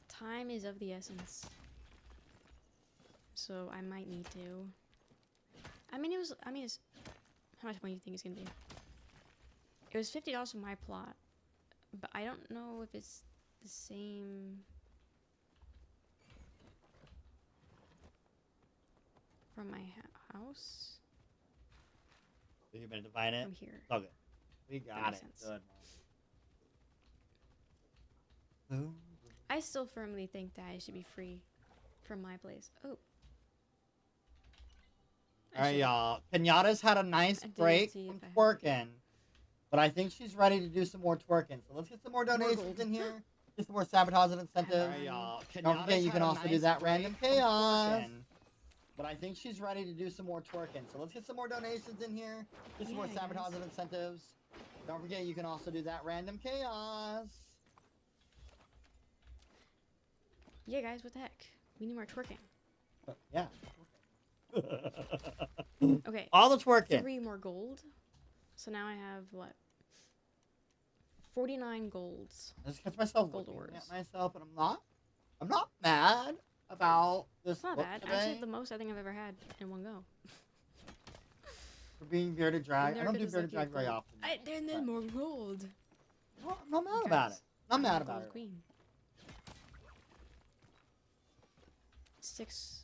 time is of the essence. So I might need to. I mean, it's how much money do you think it's gonna be? It was $50 for my plot, but I don't know if it's the same from my house. Have you been to find it? From here. It's all good. We got it. Good. I still firmly think that it should be free from my place. Oh. Alright, y'all. Kenyatta's had a nice break from twerking, but I think she's ready to do some more twerking. So let's get some more donations in here. Get some more sabotage and incentives. Alright, y'all. Don't forget you can also do that random chaos. But I think she's ready to do some more twerking. So let's get some more donations in here. Get some more sabotage and incentives. Don't forget you can also do that random chaos. Yeah, guys, what the heck? We need more twerking. Yeah. Okay. All the twerking. 3 more gold. So now I have what? 49 golds. I just catch myself gold looking ores. at myself, and I'm not mad about this. It's not look bad. today. Actually, the most I think I've ever had in one go. For being bearded drag. I don't do bearded drag very often. Then there's more gold. Well, I'm not mad about it. I'm mad about it. Queen. 6.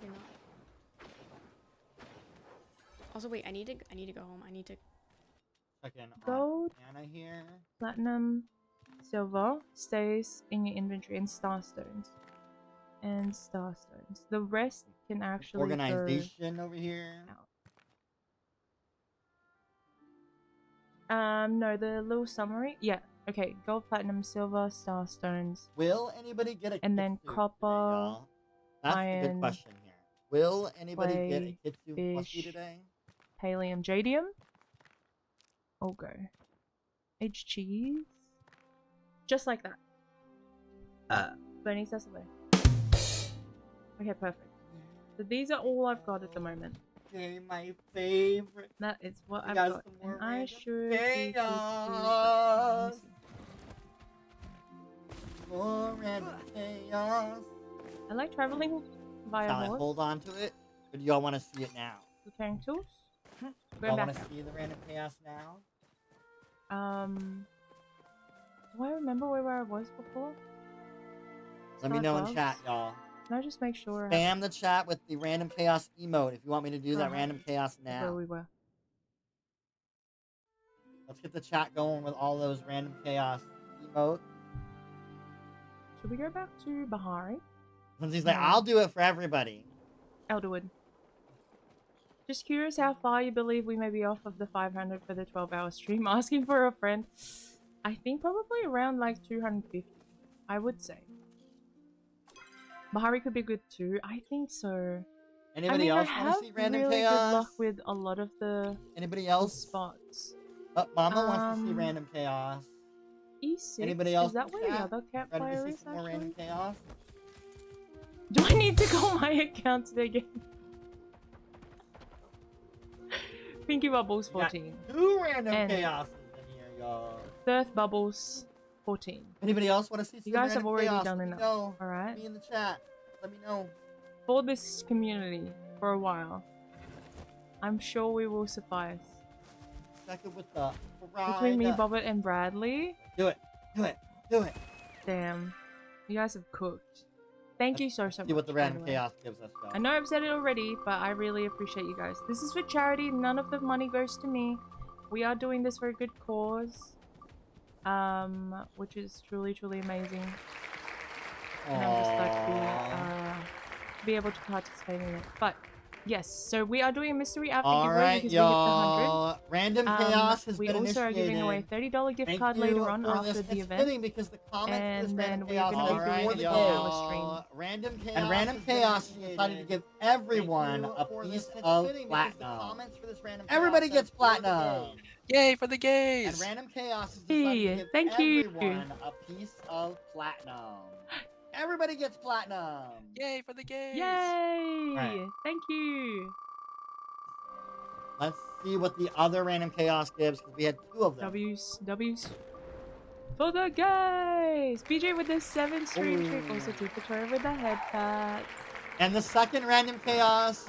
You're not. Also, wait. I need to go home. I need to. Check in Gold, Anna here. platinum, silver stays in your inventory, and starstones. And starstones. The rest can actually Organization over here. No, the little summary. Yeah. Okay. Gold, platinum, silver, starstones. Will anybody get a and then kick suit copper, today, y'all? That's the good iron, question here. Will anybody get a Clay, Kitsu plushie fish. today? Pallium, jadium. I'll go. Aged cheese. Just like that. Bernie Cecily. Okay, perfect. So these are all I've got at the moment. Okay, my favorite. That is what We I've got got. some more And I random should be good to- chaos. More random chaos. I like traveling via Shall I horse. hold on to it? Or do y'all want to see it now? Preparing tools. Y'all Going want back. to see the random chaos now? Do I remember where I was before? Let me Start know in bugs? chat, y'all. Can I just make sure? Spam the chat with the random chaos emote if you want me to do that Uh-huh. random chaos Where now. we were. Let's get the chat going with all those random chaos emotes. Should we go back to Bahari? Lindsay's like, No. I'll do it for everybody. Elderwood. Just curious how far you believe we may be off of the 500 for the 12-hour stream. Asking for a friend. I think probably around like 250. I would say. Bahari could be good too. I think so. Anybody else I want have to see random really chaos? good luck with a lot of the Anybody else? spots. Mama wants to see random chaos. E6? Anybody else Is that in where the chat? other Ready campfire to is see some more random actually? chaos? Do I need to call my account again? Pinky Bubbles 14. 2 random And chaoses in here, y'all. Thirth Bubbles 14. Anybody else want to see some You guys have random already chaos? done Let me enough. know. Alright? Me in the chat. Let me know. For this community for a while. I'm sure we will suffice. Second with the Between me, ride. Bobbit, and Bradley. Do it. Do it. Do it. Damn. You guys have cooked. Thank you so much. See what the by random way. chaos gives us, y'all. I know I've said it already, but I really appreciate you guys. This is for charity. None of the money goes to me. We are doing this for a good cause. Which is truly, truly amazing. And I'm just glad to be able to participate in it. But yes, so we are doing a mystery outfit giveaway Alright, because we hit the 100. y'all. Random chaos has we been also are giving away a initiated. $30 gift Thank card you later on for after this. the It's event. fitting because the comments for this And random then we're chaos going to be are doing the y'all. 12-hour stream. Random chaos has decided to give everyone a piece of platinum. Everybody gets platinum. Yay for the gays! And random chaos has decided to give Thank you. everyone a piece of platinum. Everybody gets platinum. Yay for the gays! Yay! Right. Thank you. Let's see what the other random chaos gives because we had 2 of them. W's for the guys. BJ with the 7 stream trick. Also Tifatory with the head pat. And the second random chaos.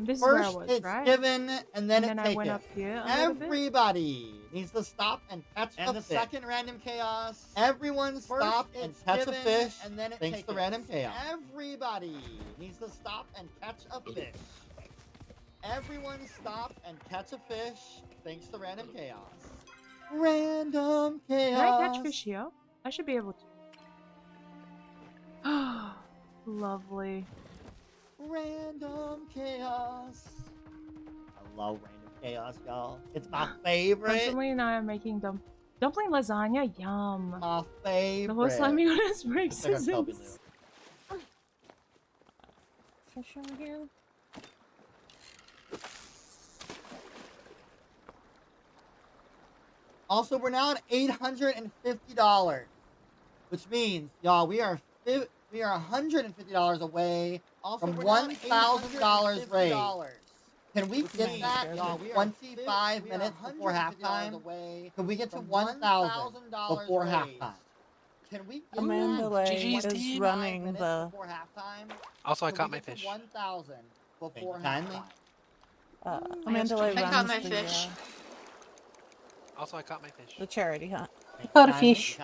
This is where I first was, it's right? given and then And it's I taken. went up here a little bit. Everybody needs to stop and catch a fish. And the second random chaos. Everyone stop and catch a fish. And then it thanks to random chaos. Everybody needs to stop and catch a fish. Everyone stop and catch a fish. Thanks to random chaos. Random chaos. Can I catch fish here? I should be able to. Lovely. Random chaos. I love random chaos, y'all. It's my favorite. Constantly and I are making dumpling lasagna. Yum. My favorite. The whole slimy on his breaks. It's like a ChelbyLou. Fish over here. Also, we're now at $850, which means, y'all, we are $150 away from $1,000 raised. Can we get that in 25 minutes before halftime? Can we get to 1,000 before halftime? Can we get Amanda that Lay in is 25 running minutes the. before halftime? Also, I Can caught we my get to fish. 1,000 before halftime? Amanda Lay I runs caught my the, fish. Also, I caught my fish. the charity hunt. I caught a fish.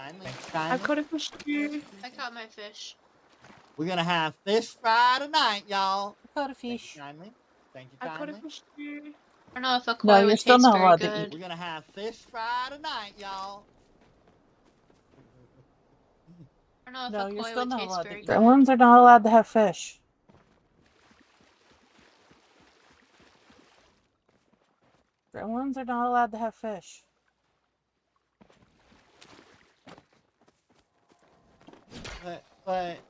I caught a fish too. I caught my fish. We're gonna have fish fry tonight, y'all. I caught a fish. Thank you I caught a kindly. fish too. I don't know if a koi No, you're would still taste not very allowed to good. We're gonna have fish fry tonight, y'all. I don't know if No, a you're koi still would not taste allowed to very eat. good. Gremlins are not allowed to have fish. Gremlins are not allowed to have fish.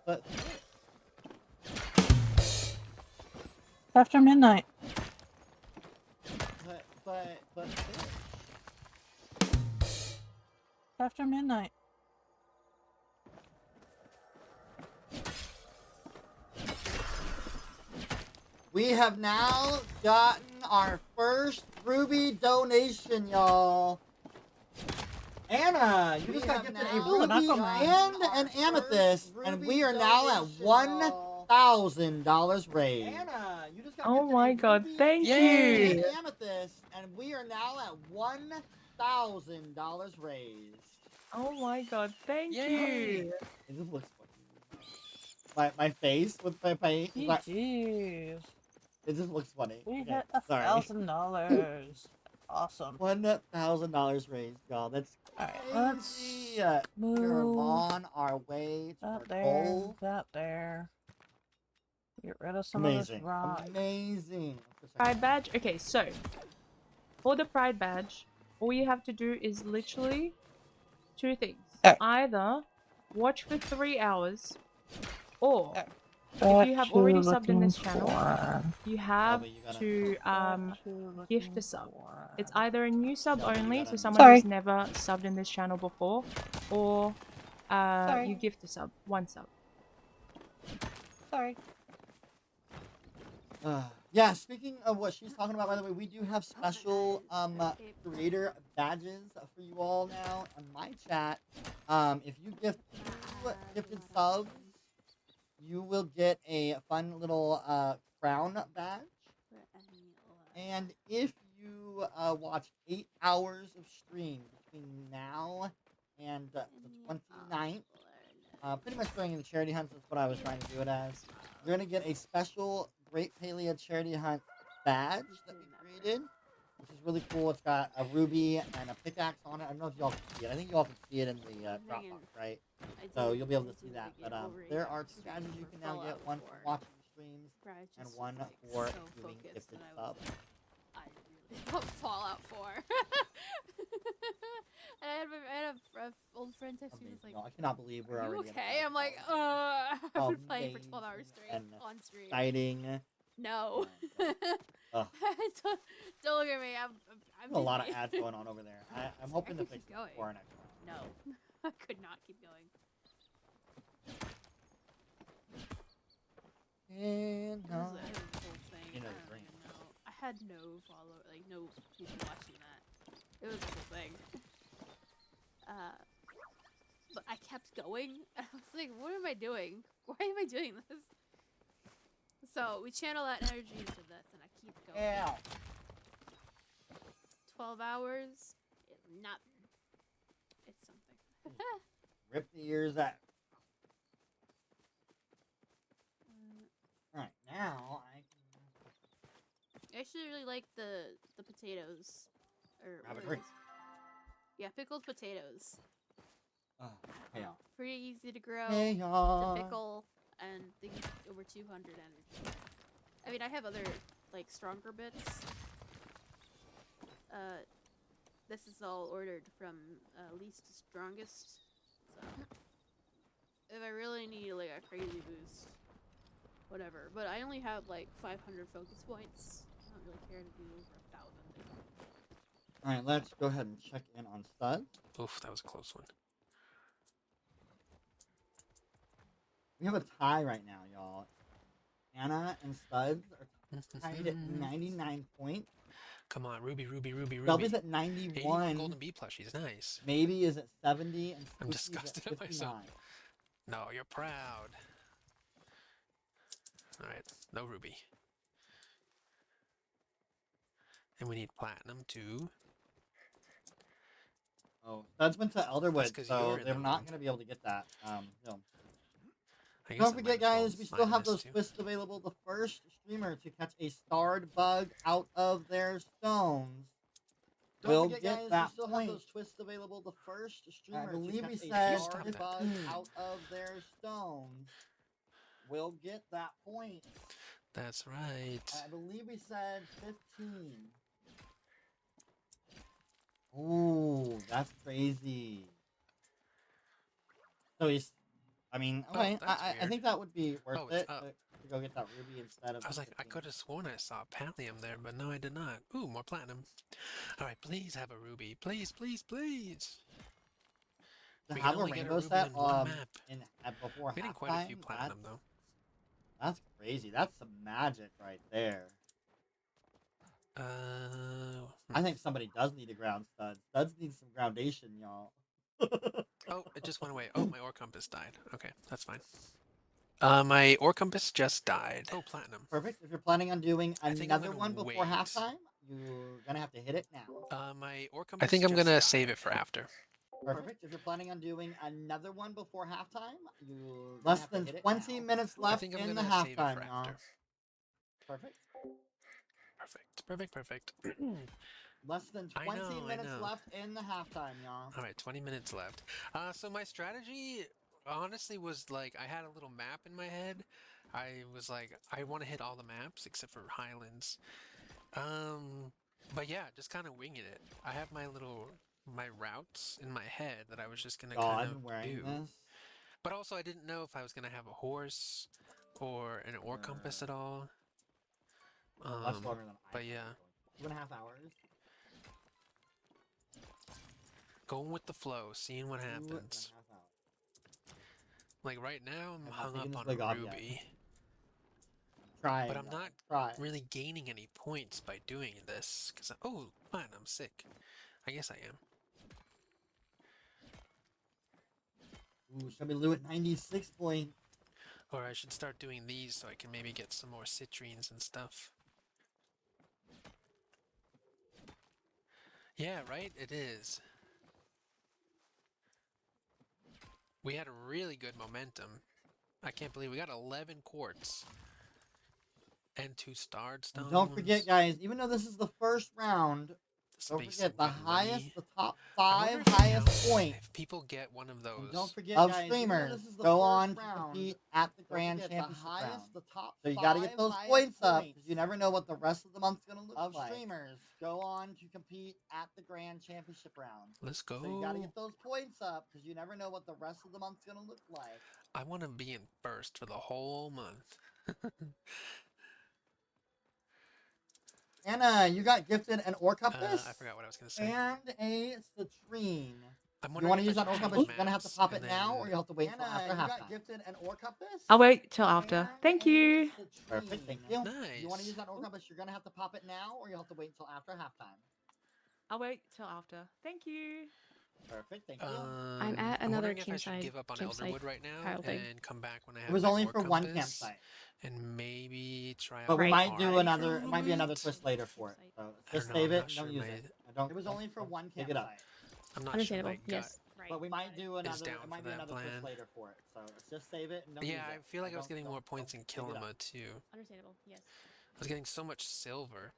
But After midnight. But After midnight. we have now gotten our first Ruby donation, y'all. Anna, you just got gifted a Ruby and an Amethyst, and we are now at $1,000 raised. Anna, you just got Oh my god, thank and you! Amethyst, and we are now at $1,000 raised. Oh my god, thank Yay. you! It just looks funny. My face with my paint. Jeez. It just looks funny. We Okay, hit sorry. $1,000. Awesome. $1,000 raised, y'all. That's Alright, crazy. let's We're move on our way to our that there, goal. that there. Get rid of some Amazing. of this rock. Amazing. Pride badge? Okay, so for the pride badge, all you have to do is literally 2 things. Either watch for 3 hours, or if you have already subbed in this channel, you have to gift a sub. It's either a new sub only, so someone who's never subbed in this channel before, or you gift a sub, 1 sub. Sorry. Yeah, speaking of what she's talking about, by the way, we do have special creator badges for you all now on my chat. If you gift 2 gifted subs, you will get a fun little crown badge. And if you watch 8 hours of stream between now and the 29th, pretty much during the charity hunt, that's what I was trying to do it as, you're going to get a special Great Palia Charity Hunt badge that we created, which is really cool. It's got a ruby and a pickaxe on it. I don't know if y'all can see it. I think y'all can see it in the Dropbox, right? So you'll be able to see that. But there are 2 badges you can now get, one for watching streams and one for doing gifted subs. I really love Fallout 4. And I had a old friend text me, was like, I cannot believe we're "Are you already okay?" I'm like, I've been playing for 12 hours straight on stream. Exciting. No. Ugh. Don't look at me. I'm There's a lot of ads going on over there. I'm hoping to fix it before our next one. No. I could not keep going. And It was a whole thing. I don't even know. I had no no people watching that. It was a whole thing. But I kept going. I was like, what am I doing? Why am I doing this? So we channel that energy into this, and I keep going. Yeah. 12 hours, nothing. It's something. Rip the ears out. Alright, now I I actually really like the potatoes. Rabbit grease. Yeah, pickled potatoes. Hey, Pretty easy to grow, Hey, to y'all. pickle, and they get over 200 energy. I mean, I have other, like, stronger bits. This is all ordered from least to strongest. So, if I really need, like, a crazy boost, whatever. But I only have, like, 500 focus points. I don't really care to do over 1,000. Alright, let's go ahead and check in on Stud. Oof, that was a close one. We have a tie right now, y'all. Anna and Studs are tied at 99 points. Come on, Ruby. Shelby's at 91. Hey, golden bee plushies, nice. Maybe is at 70, and I'm Spooky's disgusted at at myself. 59. No, you're proud. Alright, no Ruby. And we need platinum too. Oh, Studs went to Elderwood, 'cause so you're in they're the not room. going to be able to get that. No. I guess Don't I forget, might as well guys, we still have mine those this too. twists available. The first streamer to catch a starred bug out of their stones will get that we still point. have those twists available. The first streamer I believe to we catch said a starred if bug out of their stones will get that point. That's right. I believe we said 15. Ooh, that's crazy. So he's, I mean, Oh, okay, that's I weird. think that would be worth Oh, it's it up. to go get that ruby instead of. I was like, I could have sworn I saw Palium there, but no, I did not. Ooh, more platinum. All right, please have a ruby. Please, please, please. To We have can a only get a rainbow ruby set in one map. before We're getting quite a few halftime. platinum though. That's crazy. That's some magic right there. I think somebody does need a ground stud. Studs need some groundation, y'all. Oh, it just went away. Oh, my ore compass died. Okay, that's fine. My ore compass just died. Oh, platinum. Perfect. If you're planning on doing another gonna one before wait. halftime, you're gonna have to hit it now. My ore compass. I think I'm gonna save it for after. Perfect. If you're planning on doing another one before halftime, you less than 20 minutes left in the halftime, y'all. Perfect. Perfect. Less than 20 minutes left in the halftime, y'all. All right, 20 minutes left. So my strategy, honestly, was like I had a little map in my head. I was like, I want to hit all the maps except for Highlands. But yeah, just kind of winging it. I have my routes in my head that I was just gonna kind of do. This. But also, I didn't know if I was gonna have a horse or an ore compass at all. Much longer than but yeah, 2.5 hours. Going with the flow, seeing what happens. Like right now, I'm hung up on a ruby. But I'm not really gaining any points by doing this. Oh, fine, I'm sick. I guess I am. Ooh, ChelbyLou at 96 points. Or I should start doing these so I can maybe get some more citrines and stuff. Yeah, right? It is. We had a really good momentum. I can't believe we got 11 quartz. And 2 starred stones. And don't forget, guys, even though this is the first round, don't forget the top 5 highest points. If people get one of those and don't forget, of guys, streamers go on to compete at the Grand Championship round. So you got to get those points up because you never know what the rest of the month's going to look like. Of streamers go on to compete at the Grand Championship round. Let's go. So you got to get those points up because you never know what the rest of the month's going to look like. I want to be in first for the whole month. Anna, you got gifted an ore compass. I forgot what I was going to say. And a citrine. You want to use that ore compass? You're going to have to pop it now, or you have to wait until after halftime. You got gifted an ore compass. I'll wait till after. Thank you. Perfect, thank you. Nice. You want to use that ore compass? You're going to have to pop it now, or you have to wait until after halftime. I'll wait till after. Thank you. Perfect, thank you. I'm at another campsite. I should give up on Elderwood right now and come back when I have. It was only for one campsite. And maybe try. But we might do another. It might be another twist later for it. So just save it. Don't use it. It was only for one campsite. I'm not sure. Yes. Right. But we might do another. down It might for be that another plan. twist later for it. So just save it. And don't use Yeah, I it. feel like I was getting more points in Kilima too. Understandable. Yes. I was getting so much silver.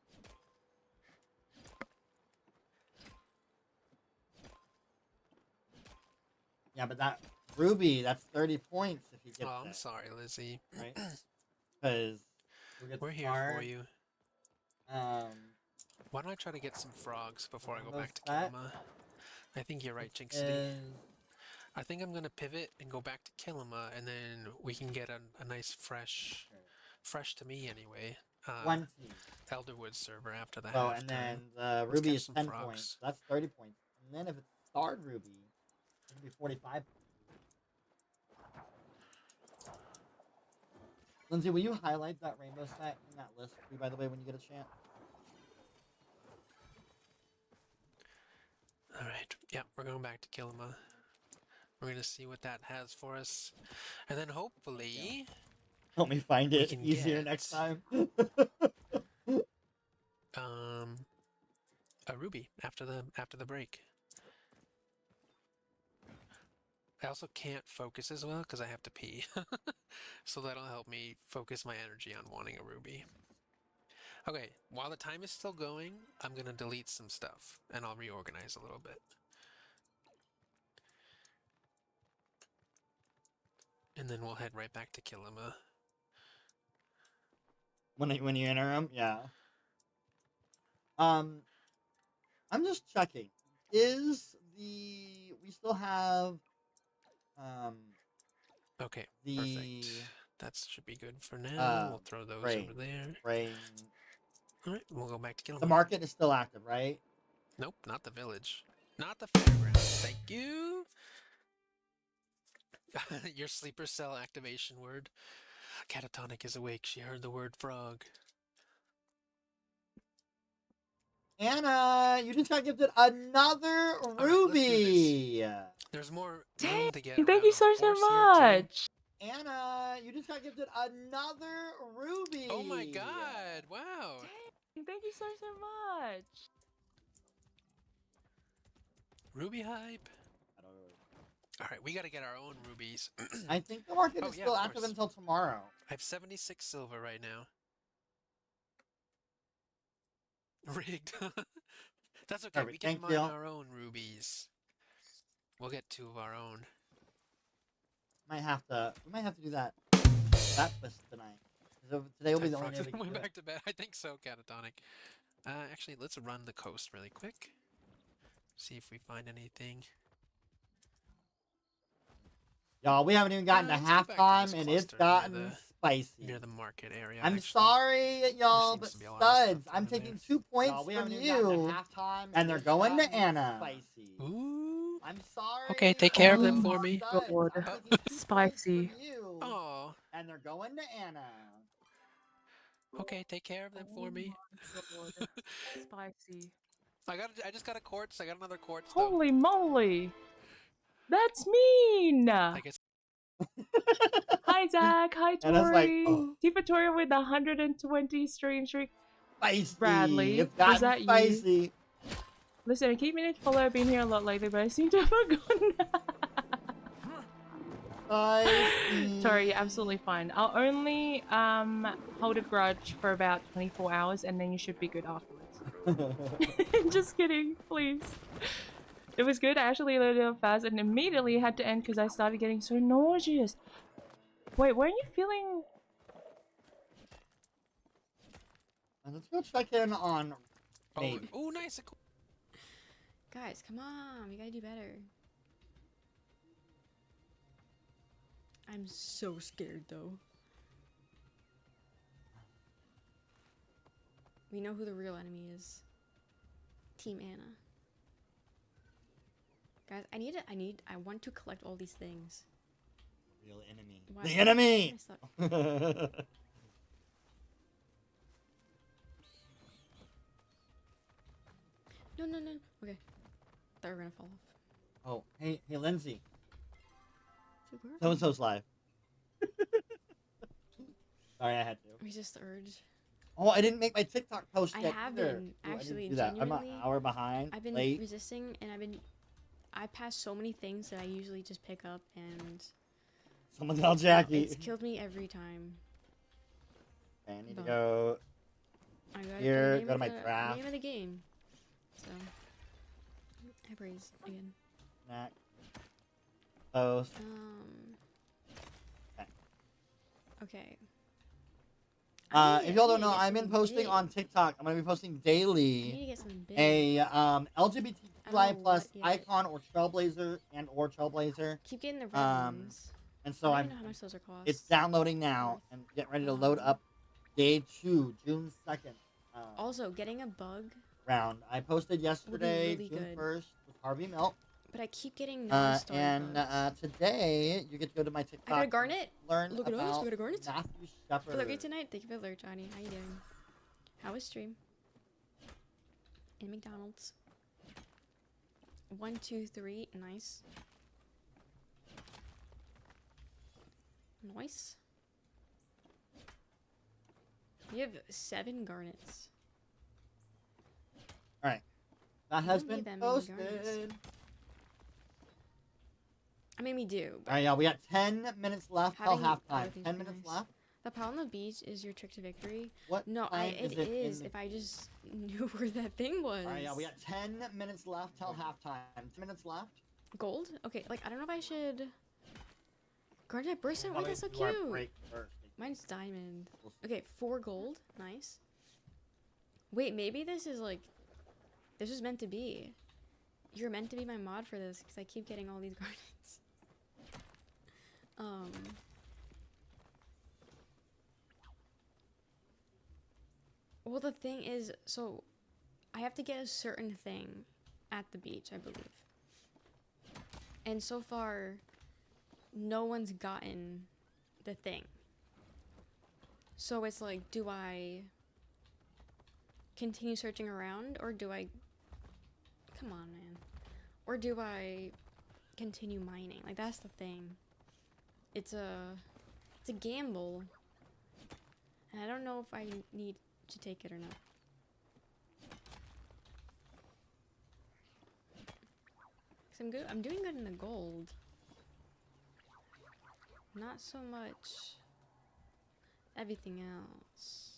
Yeah, but that ruby, that's 30 points if you get Oh, I'm sorry, Lizzie. Right? Because we're here for you. Why don't I try to get some frogs before I go back to Kilima? I think you're right, Jinxity. I think I'm going to pivot and go back to Kilima, and then we can get a nice fresh to me anyway, Elderwood server after that. Oh, and then the ruby is 10 points. That's 30 points. And then if it's starred ruby, it'll be 45. Lindsay, will you highlight that rainbow set in that list too, by the way, when you get a chance? Alright, yeah, we're going back to Kilima. We're going to see what that has for us. And then hopefully... Help me find it easier next time. A ruby after the break. I also can't focus as well because I have to pee. So that'll help me focus my energy on wanting a ruby. Okay, while the time is still going, I'm going to delete some stuff and I'll reorganize a little bit. And then we'll head right back to Kilima. When you enter them, yeah. I'm just checking. We still have okay, the perfect. That should be good for now. We'll throw those Rain. over there. Rain. All right, we'll go back to The Gilmore. market is still active, right? Nope, not the village. Not the fairgrounds. Thank you. Your sleeper cell activation word. Catatonic is awake. She heard the word frog. Anna, you just got gifted another ruby. There's more Dang, room to get thank around you the so horse here, too. much. Anna, you just got gifted another ruby. Oh my god! Wow. Dang, thank you so much. Ruby hype. All right, we got to get our own rubies. I think the market Oh, is yeah, still of active course. until tomorrow. I have 76 silver right now. Rigged. That's okay. Perfect, We can thank mine you. our own rubies. We'll get 2 of our own. We might have to do that twist tonight. So today will be the only day we can Went do it. back to bed. I think so, Catatonic. Actually, let's run the coast really quick. See if we find anything. Y'all, we haven't even gotten to Let's go back to halftime, this and it's cluster gotten spicy. near the market area. I'm actually. sorry, y'all, seems but to be a lot of stuff studs, I'm over there. taking 2 points Y'all, we from haven't even gotten to you, halftime, and they're it's going to gotten Anna. Spicy. Ooh. I'm sorry. Okay, take care of them y'all, for me. studs, God. I'm taking 2 points Spicy. from you, Oh. and they're going to Anna. Okay, take care of them for me. Spicy. I just got a quartz. I got another quartz. Though. Holy moly. That's mean. I guess. Hi, Zach. Hi, And it's like, Tori. oh. Tifa Tori with the 120 stream streak. Spicy. Bradley, It's was gotten that spicy. you? Listen, I keep meaning to follow. I've been here a lot lately, but I seem to have forgotten. Spicy. Sorry, you're absolutely fine. I'll only hold a grudge for about 24 hours, and then you should be good afterwards. Just kidding, please. It was good. I actually loaded up fast and immediately had to end because I started getting so nauseous. Wait, weren't you feeling... And let's go check in on Maybe. Oh, nice. Guys, come on. We gotta do better. I'm so scared, though. We know who the real enemy is. Team Anna. Guys, I want to collect all these things. Real enemy. Why- The enemy! I suck. No, no, no. Okay. Thought we were gonna fall off. Oh, hey, Lindsay. So where are So and so's live. Sorry, I had to. Resist the urge. Oh, I didn't make my TikTok post I yet have either. been, Ooh, I didn't actually, do that. I'm genuinely. an hour behind. I've been late. resisting, and I pass so many things that I usually just pick up, and Someone tell Jackie. it's killed me every time. Okay, I need to But go I got here, the name go to of my the draft. name of the game. So, I praise again. Snack. Post. Okay. If y'all don't know, get I've been something posting big. on TikTok. I'm gonna be posting I need daily to get something big. a I LGBTQI don't know plus what yet. icon or trailblazer or trailblazer. Keep getting the red ones. And so I I'm don't even know how much those are cost. it's downloading now and getting ready to load up day 2, June 2nd. Also, getting a bug, Round. I posted yesterday, really June good. 1st, with Harvey Milk. but I keep getting non-star And bugs. today you get to go to my TikTok. I got a garnet. Learn Look at us. about We got a garnet. Matthew Shepard. Feel great tonight. Thank you for the alert, Johnny. How you doing? How was stream? In McDonald's. 1, 2, 3. Nice. Nice. You have 7 garnets. All right, that You has don't been need that many garnets. posted. I mean, we do. All right, y'all. We got 10 minutes left till Having other halftime. things 10 would be minutes nice. left. The pal on the beach is your trick to victory. What No, time it is it is. in- If I just knew where that thing was. All right, yeah, we got 10 minutes left till halftime. 10 minutes left. Gold? Okay, like I don't know if I should. Garnet burst out. Wait, Probably that's so do our cute. break first. Mine's diamond. We'll see. Okay, 4 gold. Nice. Wait, maybe this is like. This was meant to be. You're meant to be my mod for this because I keep getting all these garnets. Well, the thing is, so I have to get a certain thing at the beach, I believe. And so far, no one's gotten the thing. So it's like, do I continue searching around, or do I... Come on, man. Or do I continue mining? Like, that's the thing. It's a gamble. And I don't know if I need to take it or not. Cause I'm good. I'm doing good in the gold. Not so much everything else.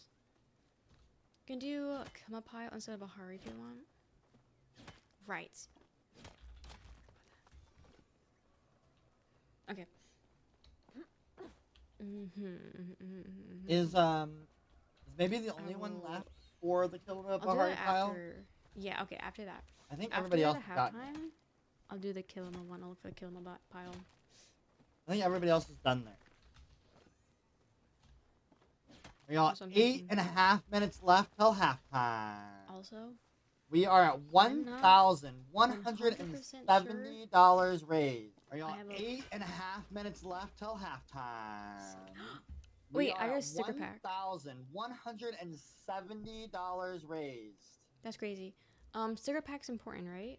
You can do a come up pile instead of a hurry if you want. Right. Okay. Is maybe the only one left for the kill I'll do Bahari that pile? after. Yeah. Okay. After that. I think After everybody else that, has gotten it. halftime, I'll do the Kilima one. I'll look for the Kilima pile. I think everybody else is done there. We got That's what I'm 8.5 minutes left till halftime. Also, We are at I'm not $1,170 raised. Are y'all I have a- 8.5 minutes left till halftime? Wait, I got a sticker pack. $1,170 raised. That's crazy. Sticker pack's important, right?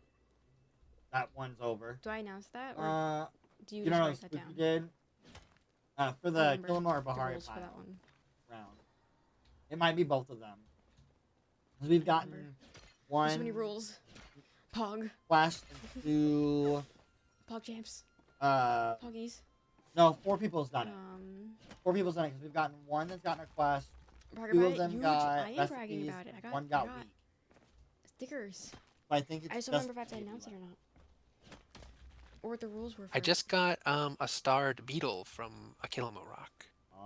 That one's over. Do I announce that, or do you you just don't know write that Spooky down? did? For the Remember Killamore the Bahari rules for pile that one. round. It might be both of them. Because we've gotten one. There's so many rules. Pog. Quest into Pog champs. Poggies. No, 4 people's done it. 4 people's done it because we've gotten one that's gotten a quest. Brag 2 about of it. them Huge. got I am bragging recipes, about it. I got one got I got weak. stickers. But I think it's I just don't remember if I have to announce it or not. Or what the rules were for I just got a starred beetle from a Kilimo rock.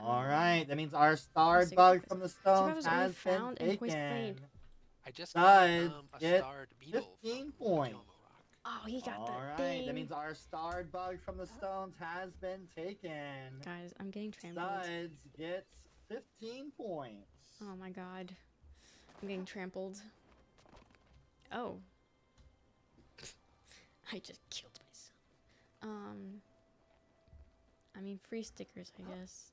Alright, that means our starred bug from the stones was only has been found and twice taken. played. I just Studs got a get starred beetle 15 points. Oh, he got the Alright, thing. that means our starred bug from the stones has been taken. Guys, I'm getting trampled. Studs gets 15 points. Oh my god. I'm getting trampled. Oh. I just killed myself. I mean, free stickers, I guess.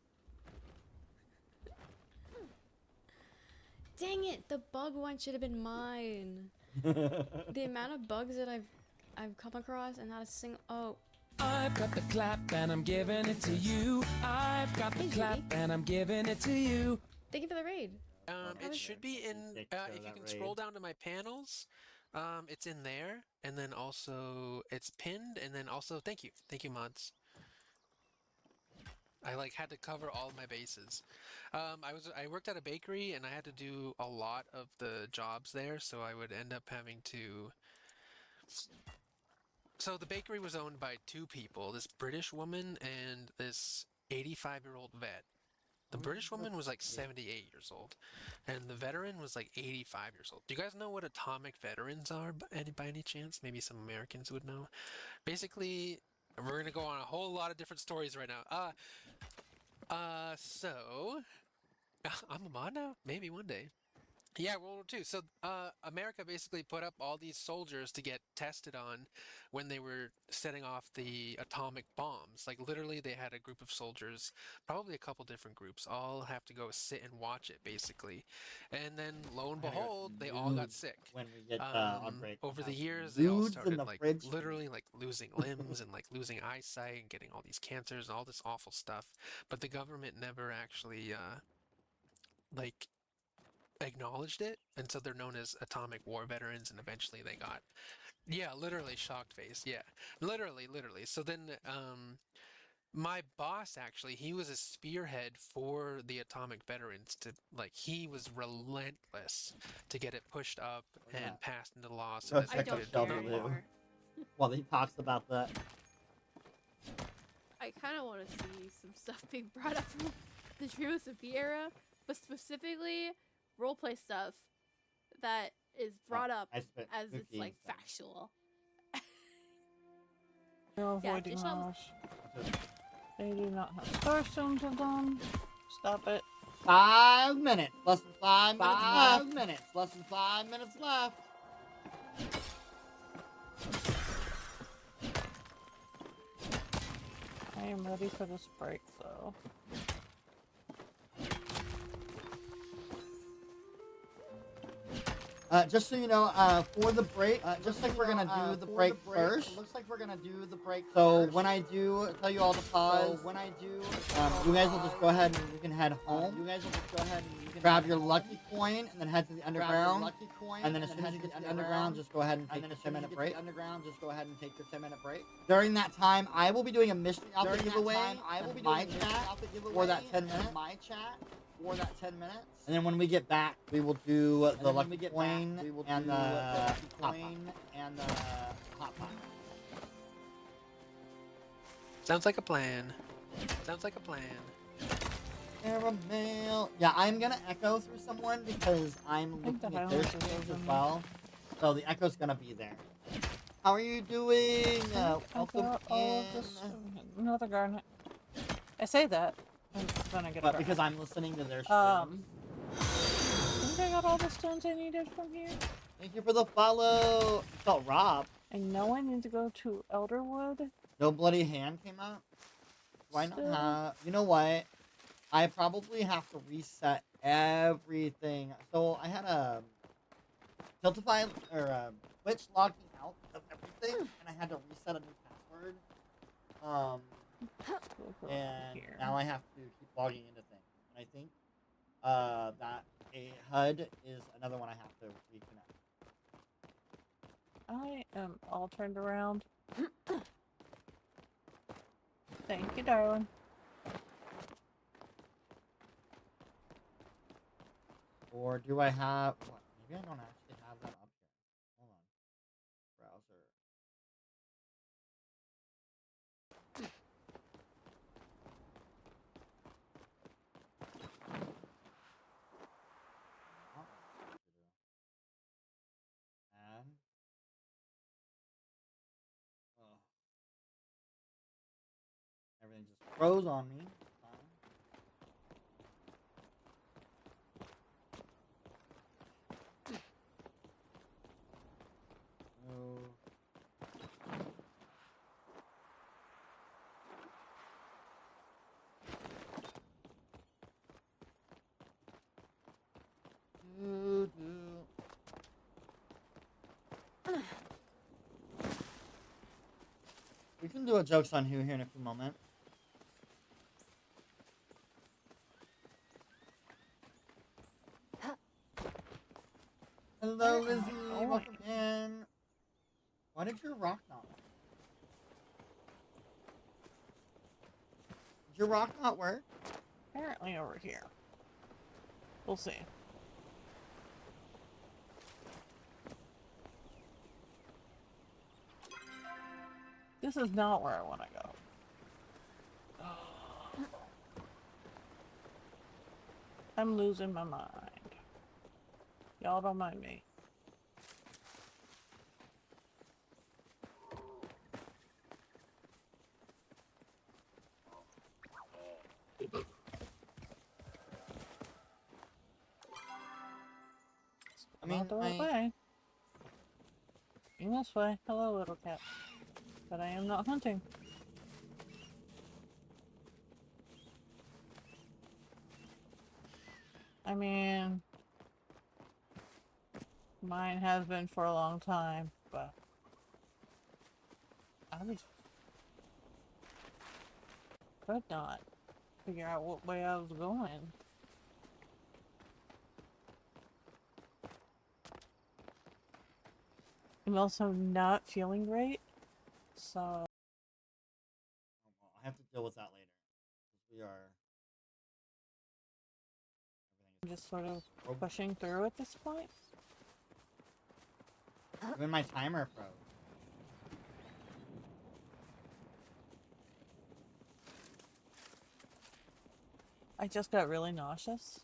Dang it! The bug one should have been mine. The amount of bugs that I've come across and not a single. Oh. I've got the clap and I'm giving it to you. I've got the clap and I'm giving it to you. Thank you for the raid. It should be in, if you can scroll down to my panels, it's in there, and then also it's pinned, and then also, thank you mods. I had to cover all my bases. I worked at a bakery, and I had to do a lot of the jobs there, so I would end up having to... So the bakery was owned by 2 people, this British woman and this 85-year-old vet. The British woman was 78 years old, and the veteran was 85 years old. Do you guys know what atomic veterans are by any chance? Maybe some Americans would know. Basically, we're going to go on a whole lot of different stories right now. So, I'm a mod now? Maybe one day. Yeah, World War II. So, America basically put up all these soldiers to get tested on when they were setting off the atomic bombs. Literally, they had a group of soldiers, probably a couple different groups, all have to go sit and watch it, basically. And then, lo and behold, they all got sick. When we get outbreak. Over the years, they all Dudes in started, the fridge. literally, losing limbs and, losing eyesight and getting all these cancers and all this awful stuff. But the government never actually, acknowledged it, and so they're known as atomic war veterans, and eventually they got, yeah, literally shocked face, yeah, literally. So then, my boss actually, he was a spearhead for the atomic veterans to, he was relentless to get it pushed up and passed into law. So that Check out ChelbyLou. Well, he talks about that. I kind of want to see some stuff being brought up from the Dream of Sophia era, but specifically roleplay stuff that is brought up as it's factual. You're avoiding us. They do not have starstones of them. Stop it. 5 minutes. Less than 5 minutes left. 5 minutes. Less than 5 minutes left. I am ready for this break, though. Just so you know, for the break, just like we're gonna do the break first. Looks like we're gonna do the break. So when I do tell you all to pause, you guys will just go ahead and you can head home. You guys will just go ahead and you can grab your lucky coin and then head to the underground. And then as soon as you get to the underground, just go ahead and take your 10-minute break. During that time, I will be doing a mystery outfit giveaway. I will be doing my chat for that 10 minutes. For that 10 minutes. And then when we get back, we will do the lucky coin and the hot pot. Sounds like a plan. Sounds like a plan. Caramel. Yeah, I'm gonna echo through someone because I'm looking at their streams as well. So the echo's gonna be there. How are you doing? Welcome in. Another garnet. I say that. I'm gonna get But because I'm listening to their streams. I think I got all the stones I needed from here. Thank you for the follow. It's called Rob. I know I need to go to Elderwood. No bloody hand came out? Why not have... You know what? I probably have to reset everything. So I had a Tiltify or a Twitch logged me out of everything, and I had to reset a new password. And now I have to keep logging into things. And I think that a HUD is another one I have to reconnect. I am all turned around. Thank you, darling. Or do I have... What? Maybe I don't actually have that up here. Hold on. Browser. And... Oh. Everything just froze on me. We can do a jokes on who here in a few moments. Hello, Lizzie. Welcome in. Why did your rock not work? Did your rock not work? Apparently over here. We'll see. This is not where I want to go. I'm losing my mind. Y'all don't mind me. I mean, not the right way. In this way. Hello, little cat. But I am not hunting. I mean, mine has been for a long time, but I was could not figure out what way I was going. I'm also not feeling great, so I have to deal with that later. We are. I'm just sort of pushing through at this point. Even my timer froze. I just got really nauseous.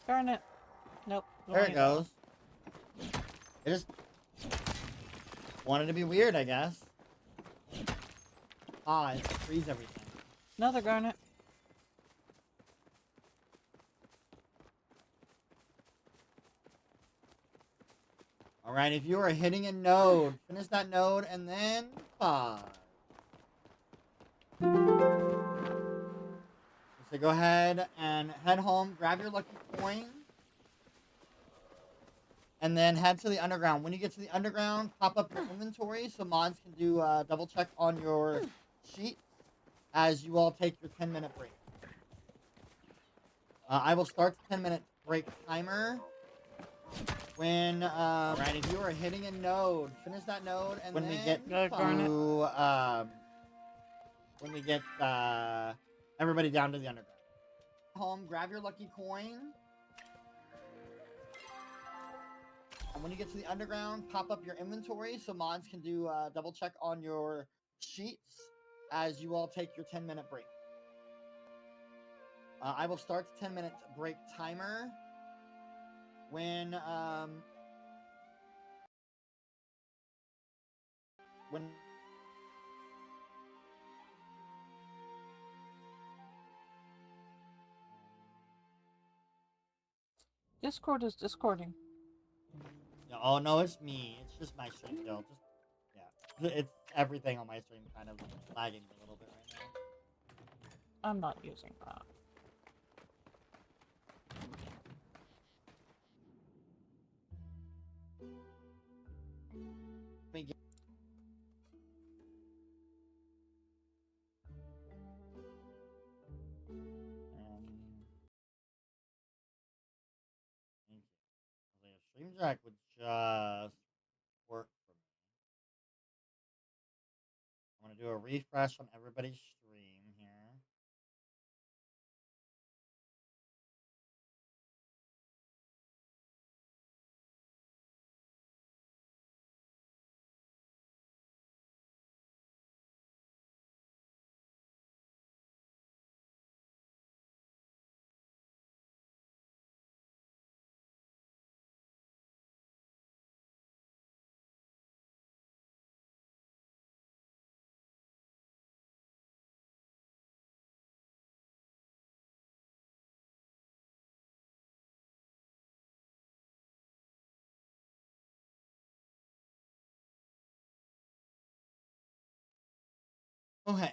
Darn it. Nope. There it goes. I just wanted to be weird, I guess. Pause, freeze everything. Another garnet. All right, if you are hitting a node, finish that node and then pause. So go ahead and head home, grab your lucky coin, and then head to the underground. When you get to the underground, pop up your inventory so mods can do double check on your sheets as you all take your 10-minute break. I will start the 10-minute break timer when, right, if you are hitting a node, finish that node, and when we get everybody down to the underground. Home, grab your lucky coin. And when you get to the underground, pop up your inventory so mods can do double check on your sheets as you all take your 10-minute break. I will start the 10-minute break timer when Discord is discording. oh no, it's me. It's just my stream still. Just it's everything on my stream kind of lagging a little bit right now. I'm not using that. Let me get thank you. The stream jack would just work for me. I'm gonna do a refresh on everybody's stream here. Okay.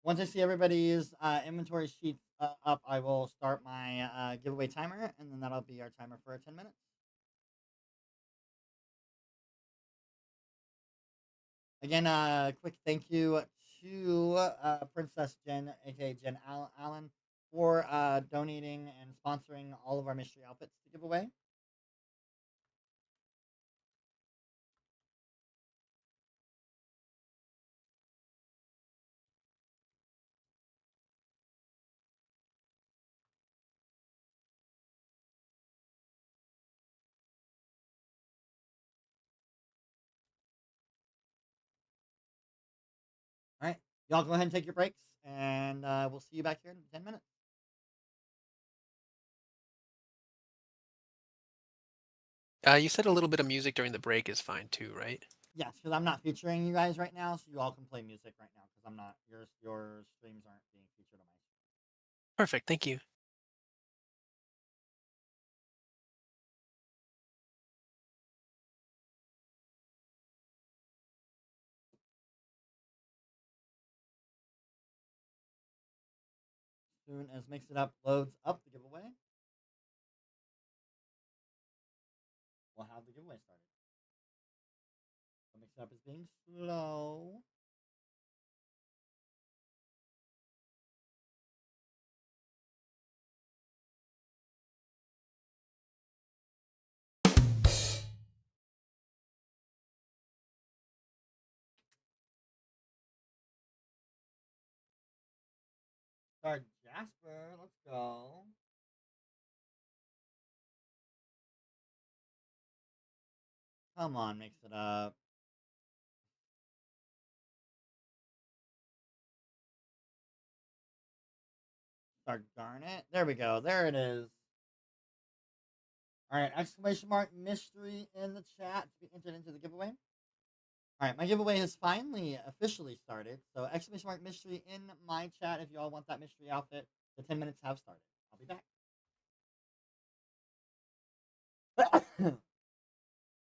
Once I see everybody's inventory sheets up, I will start my giveaway timer, and then that'll be our timer for 10 minutes. Again, quick thank you to Princess Jen, aka Jen Allen, for donating and sponsoring all of our mystery outfits to give away. All right, y'all go ahead and take your breaks, and we'll see you back here in 10 minutes. You said a little bit of music during the break is fine too, right? Yes, because I'm not featuring you guys right now, so you all can play music right now because I'm not your streams aren't being featured on my stream. Perfect, thank you. Soon as Mix It Up loads up the giveaway, we'll have the giveaway started. So Mix It Up is being slow. Start Jasper, let's go. Come on, Mix It Up. Start Garnet. There we go. There it is. All right, exclamation mark mystery in the chat to be entered into the giveaway. All right, my giveaway has finally officially started. So exclamation mark mystery in my chat if you all want that mystery outfit. The 10 minutes have started. I'll be back.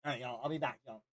All right, y'all. I'll be back, y'all.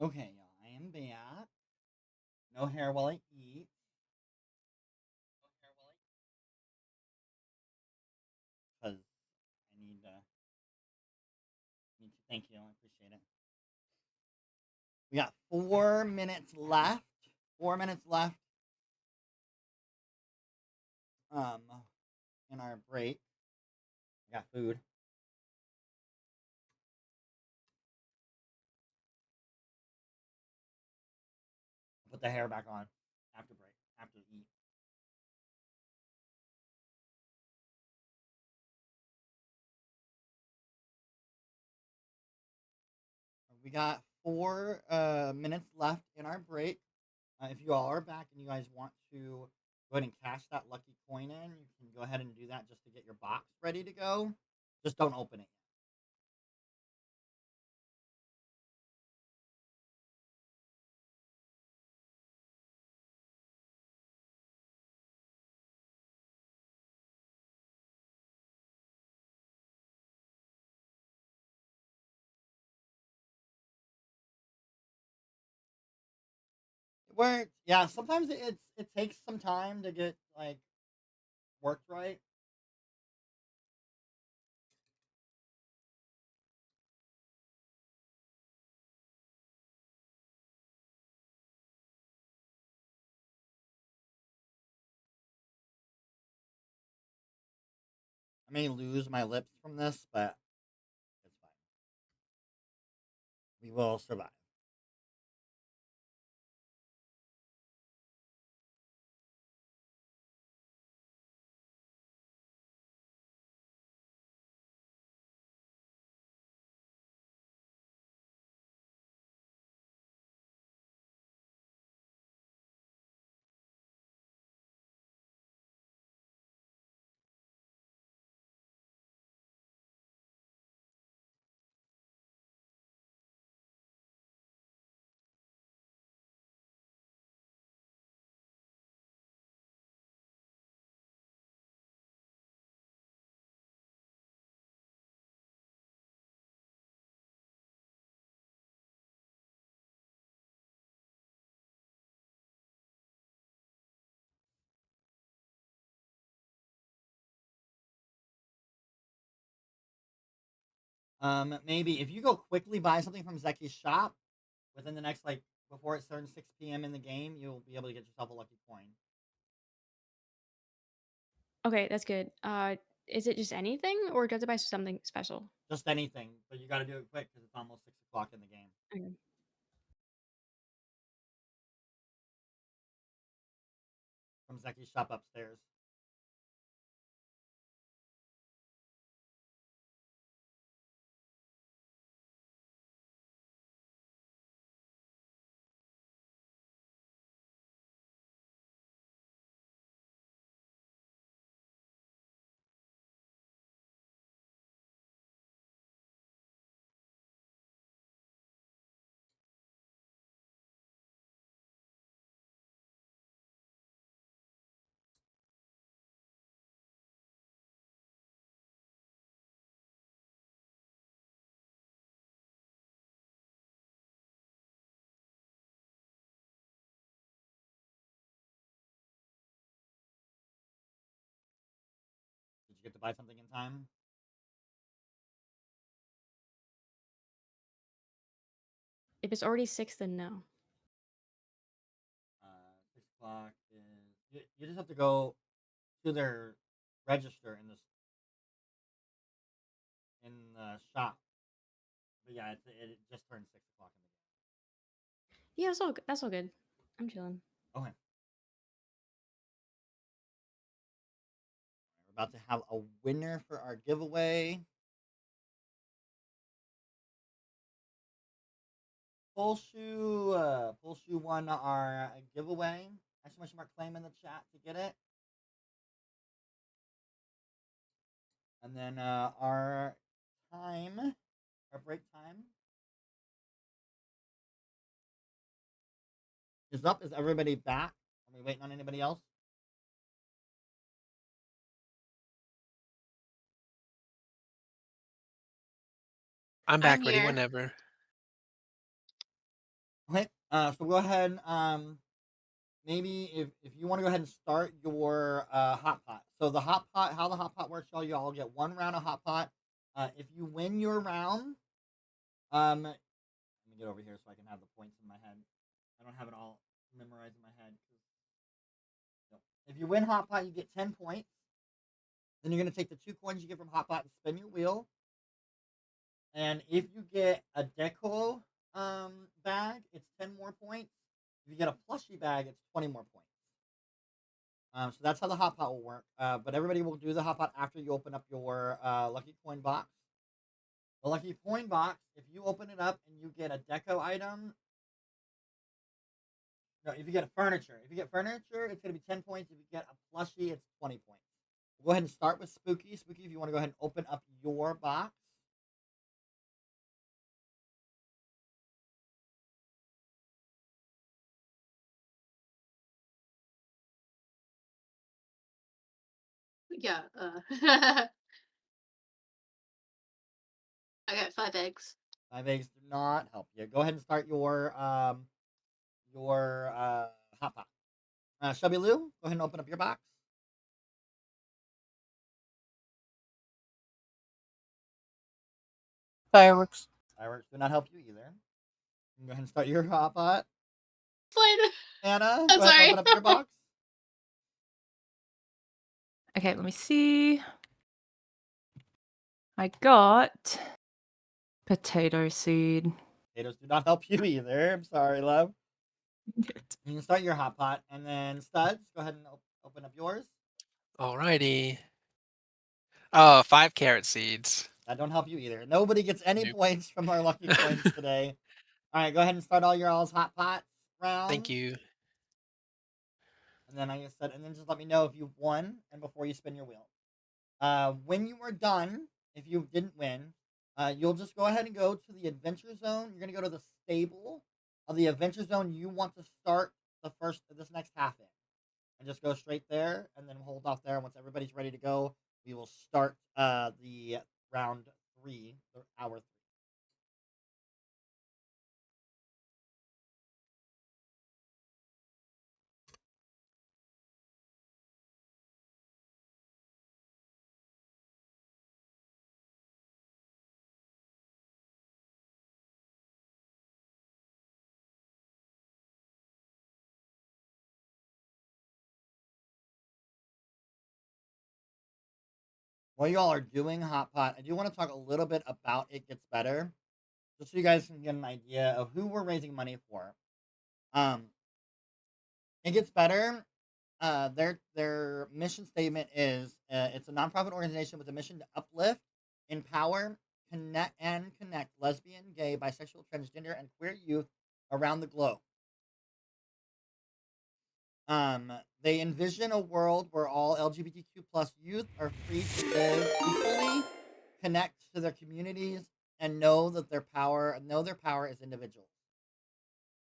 Okay, y'all, I am back. No hair while I eat. Because I need to thank you. I appreciate it. We got 4 minutes left. 4 minutes left. In our break. I got food. Put the hair back on after break. After eat. We got 4 minutes left in our break. If you all are back and you guys want to go ahead and cash that lucky coin in, you can go ahead and do that just to get your box ready to go. Just don't open it. It worked. Yeah, sometimes it takes some time to get like worked right. I may lose my lips from this, but it's fine. We will survive. Maybe if you go quickly buy something from Zeki's shop within the next before it turns 6 p.m. in the game, you'll be able to get yourself a lucky coin. Okay, that's good. Is it just anything, or do I have to buy something special? Just anything, but you got to do it quick because it's almost 6 o'clock in the game. Okay. From Zeki's shop upstairs. Did you get to buy something in time? If it's already 6, then no. 6 o'clock is. You just have to go to their register in the shop. But yeah, it just turned 6 o'clock in the game. Yeah, that's all good. I'm chilling. Okay. We're about to have a winner for our giveaway. Pulshu won our giveaway. Exclamation mark claim in the chat to get it. And then our break time is up. Is everybody back? Are we waiting on anybody else? I'm back, I'm ready here. whenever. Okay. So go ahead. Maybe if you want to go ahead and start your hot pot. So the hot pot, how the hot pot works, y'all get one round of hot pot. If you win your round, let me get over here so I can have the points in my head. I don't have it all memorized in my head. No. If you win hot pot, you get 10 points. Then you're gonna take the 2 coins you get from hot pot and spin your wheel. And if you get a deco bag, it's 10 more points. If you get a plushie bag, it's 20 more points. So that's how the hot pot will work. But everybody will do the hot pot after you open up your lucky coin box. The lucky coin box, if you open it up and you get a deco item, no, if you get a furniture, it's gonna be 10 points. If you get a plushie, it's 20 points. We'll go ahead and start with Spooky. Spooky, if you want to go ahead and open up your box. Yeah. I got 5 eggs. 5 eggs do not help you. Go ahead and start your hot pot. ShelbyLou, go ahead and open up your box. Fireworks. Fireworks do not help you either. You can go ahead and start your hot pot. Fine. Anna, I'm go ahead sorry. and open up your box. Okay, let me see. I got potato seed. Potatoes do not help you either. I'm sorry, love. You can start your hot pot, and then Studs, go ahead and open up yours. Alrighty. Oh, 5 carrot seeds. That don't help you either. Nobody gets any Nope. points from our lucky coins today. All right, go ahead and start all your all's hot pots round. Thank you. And then and then just let me know if you've won and before you spin your wheel. When you are done, if you didn't win, you'll just go ahead and go to the adventure zone. You're gonna go to the stable of the adventure zone you want to start this next half in, and just go straight there, and then hold off there. Once everybody's ready to go, we will start the round 3, or hour 3. While y'all are doing hot pot, I do want to talk a little bit about It Gets Better, just so you guys can get an idea of who we're raising money for. It Gets Better. Their mission statement is it's a nonprofit organization with a mission to uplift, empower, connect lesbian, gay, bisexual, transgender, and queer youth around the globe. They envision a world where all LGBTQ plus youth are free to live equally, connect to their communities, and know their power as individuals.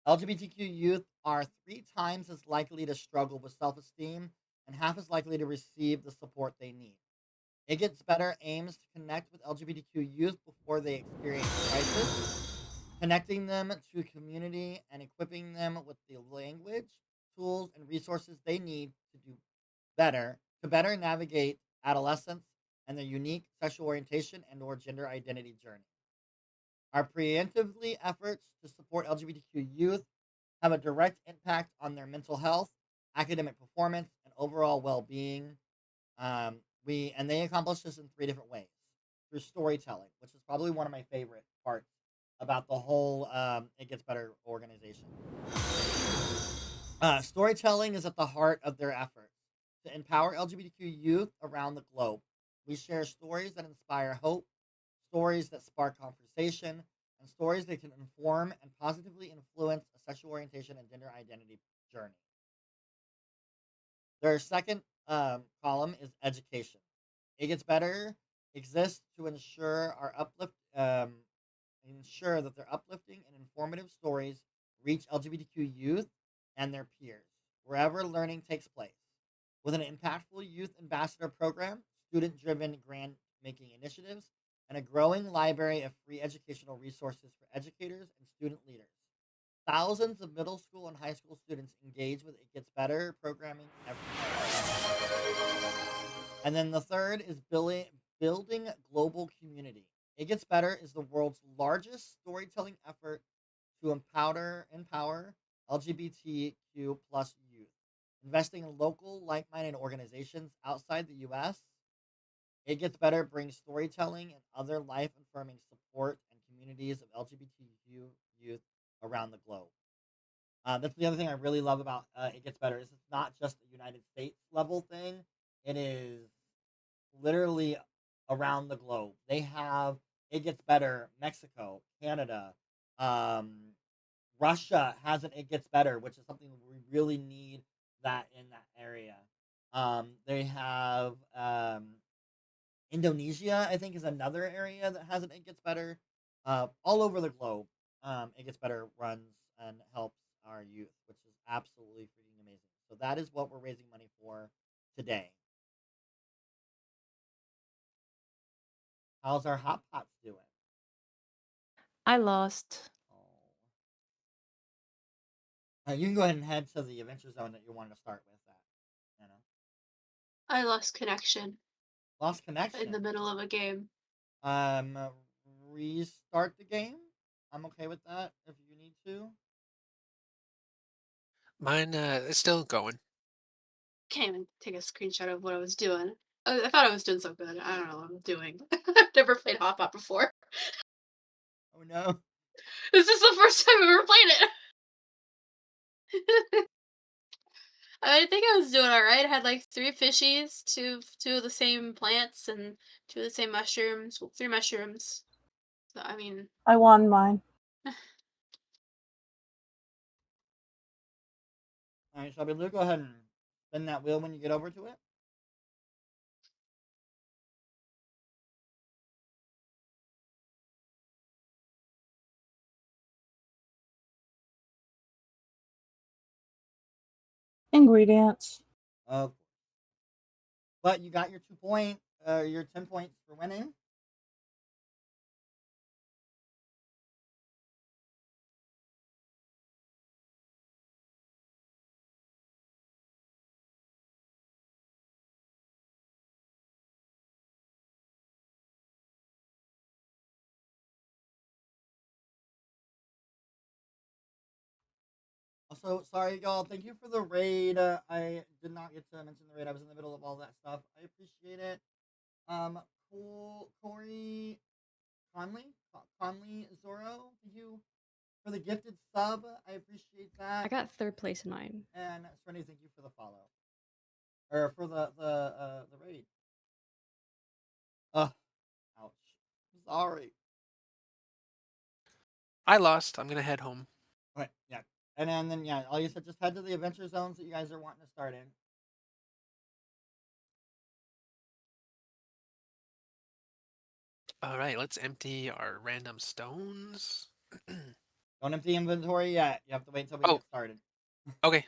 LGBTQ youth are 3 times as likely to struggle with self-esteem and half as likely to receive the support they need. It Gets Better aims to connect with LGBTQ youth before they experience crisis, connecting them to community and equipping them with the language, tools, and resources they need to better navigate adolescence and their unique sexual orientation and or gender identity journey. Our preemptively efforts to support LGBTQ youth have a direct impact on their mental health, academic performance, and overall well-being. They accomplish this in 3 different ways: through storytelling, which is probably one of my favorite parts about the whole It Gets Better organization. Storytelling is at the heart of their efforts to empower LGBTQ youth around the globe. We share stories that inspire hope, stories that spark conversation, and stories that can inform and positively influence a sexual orientation and gender identity journey. Their second column is education. It Gets Better exists to ensure that their uplifting and informative stories reach LGBTQ youth and their peers wherever learning takes place. With an impactful youth ambassador program, student-driven grant-making initiatives, and a growing library of free educational resources for educators and student leaders. thousands of middle school and high school students engage with It Gets Better programming every day. And then the third is building global community. It Gets Better is the world's largest storytelling effort to empower LGBTQ plus youth. Investing in local, like-minded organizations outside the U.S., It Gets Better brings storytelling and other life-affirming support and communities of LGBTQ youth around the globe. That's the other thing I really love about It Gets Better is it's not just a United States level thing. It is literally around the globe. They have It Gets Better, Mexico, Canada, Russia has an It Gets Better, which is something we really need that in that area. They have Indonesia, I think, is another area that has an It Gets Better. All over the globe, It Gets Better runs and helps our youth, which is absolutely freaking amazing. So that is what we're raising money for today. How's our hot pots doing? I lost. You can go ahead and head to the adventure zone that you wanted to start with. That, I lost connection lost connection in the middle of a game. Restart the game. I'm okay with that if you need to. Mine is still going. Can't even take a screenshot of what I was doing. I thought I was doing so good. I don't know what I'm doing. I've never played Hot Pot before. Oh no. This is the first time I've ever played it. I think I was doing alright. I had like 3 fishies, two of the same plants, and 2 of the same mushrooms. Well, 3 mushrooms. So I mean, I won mine. Alright, ChelbyLou, go ahead and spin that wheel when you get over to it. Ingredients. But you got your 2 point, your 10 points for winning. Also, sorry, y'all. Thank you for the raid. I did not get to mention the raid. I was in the middle of all that stuff. I appreciate it. Corey Conley Zorro, thank you for the gifted sub. I appreciate that. I got 3rd place in mine. And Serenity, thank you for the follow. Or for the raid. Ouch. Sorry. I lost. I'm gonna head home. Okay, yeah. And then yeah, all you said, just head to the adventure zones that you guys are wanting to start in. All right, let's empty our random stones. Don't empty inventory yet. You have to wait until we get started. Okay.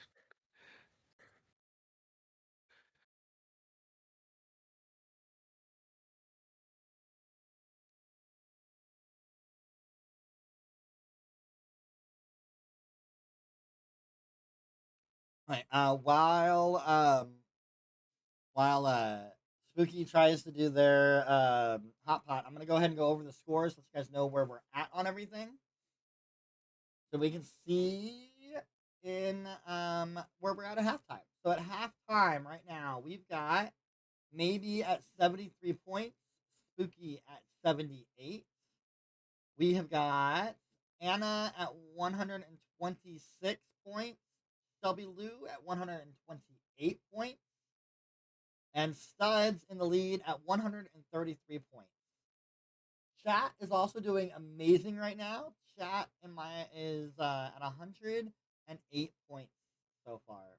Right. While Spooky tries to do their hot pot, I'm gonna go ahead and go over the scores so you guys know where we're at on everything. So we can see in where we're at halftime. So at halftime right now, we've got Maybe at 73 points, Spooky at 78. We have got Anna at 126 points, ChelbyLou at 128 points, and Studs in the lead at 133 points. Chat is also doing amazing right now. Chat is at 108 points so far.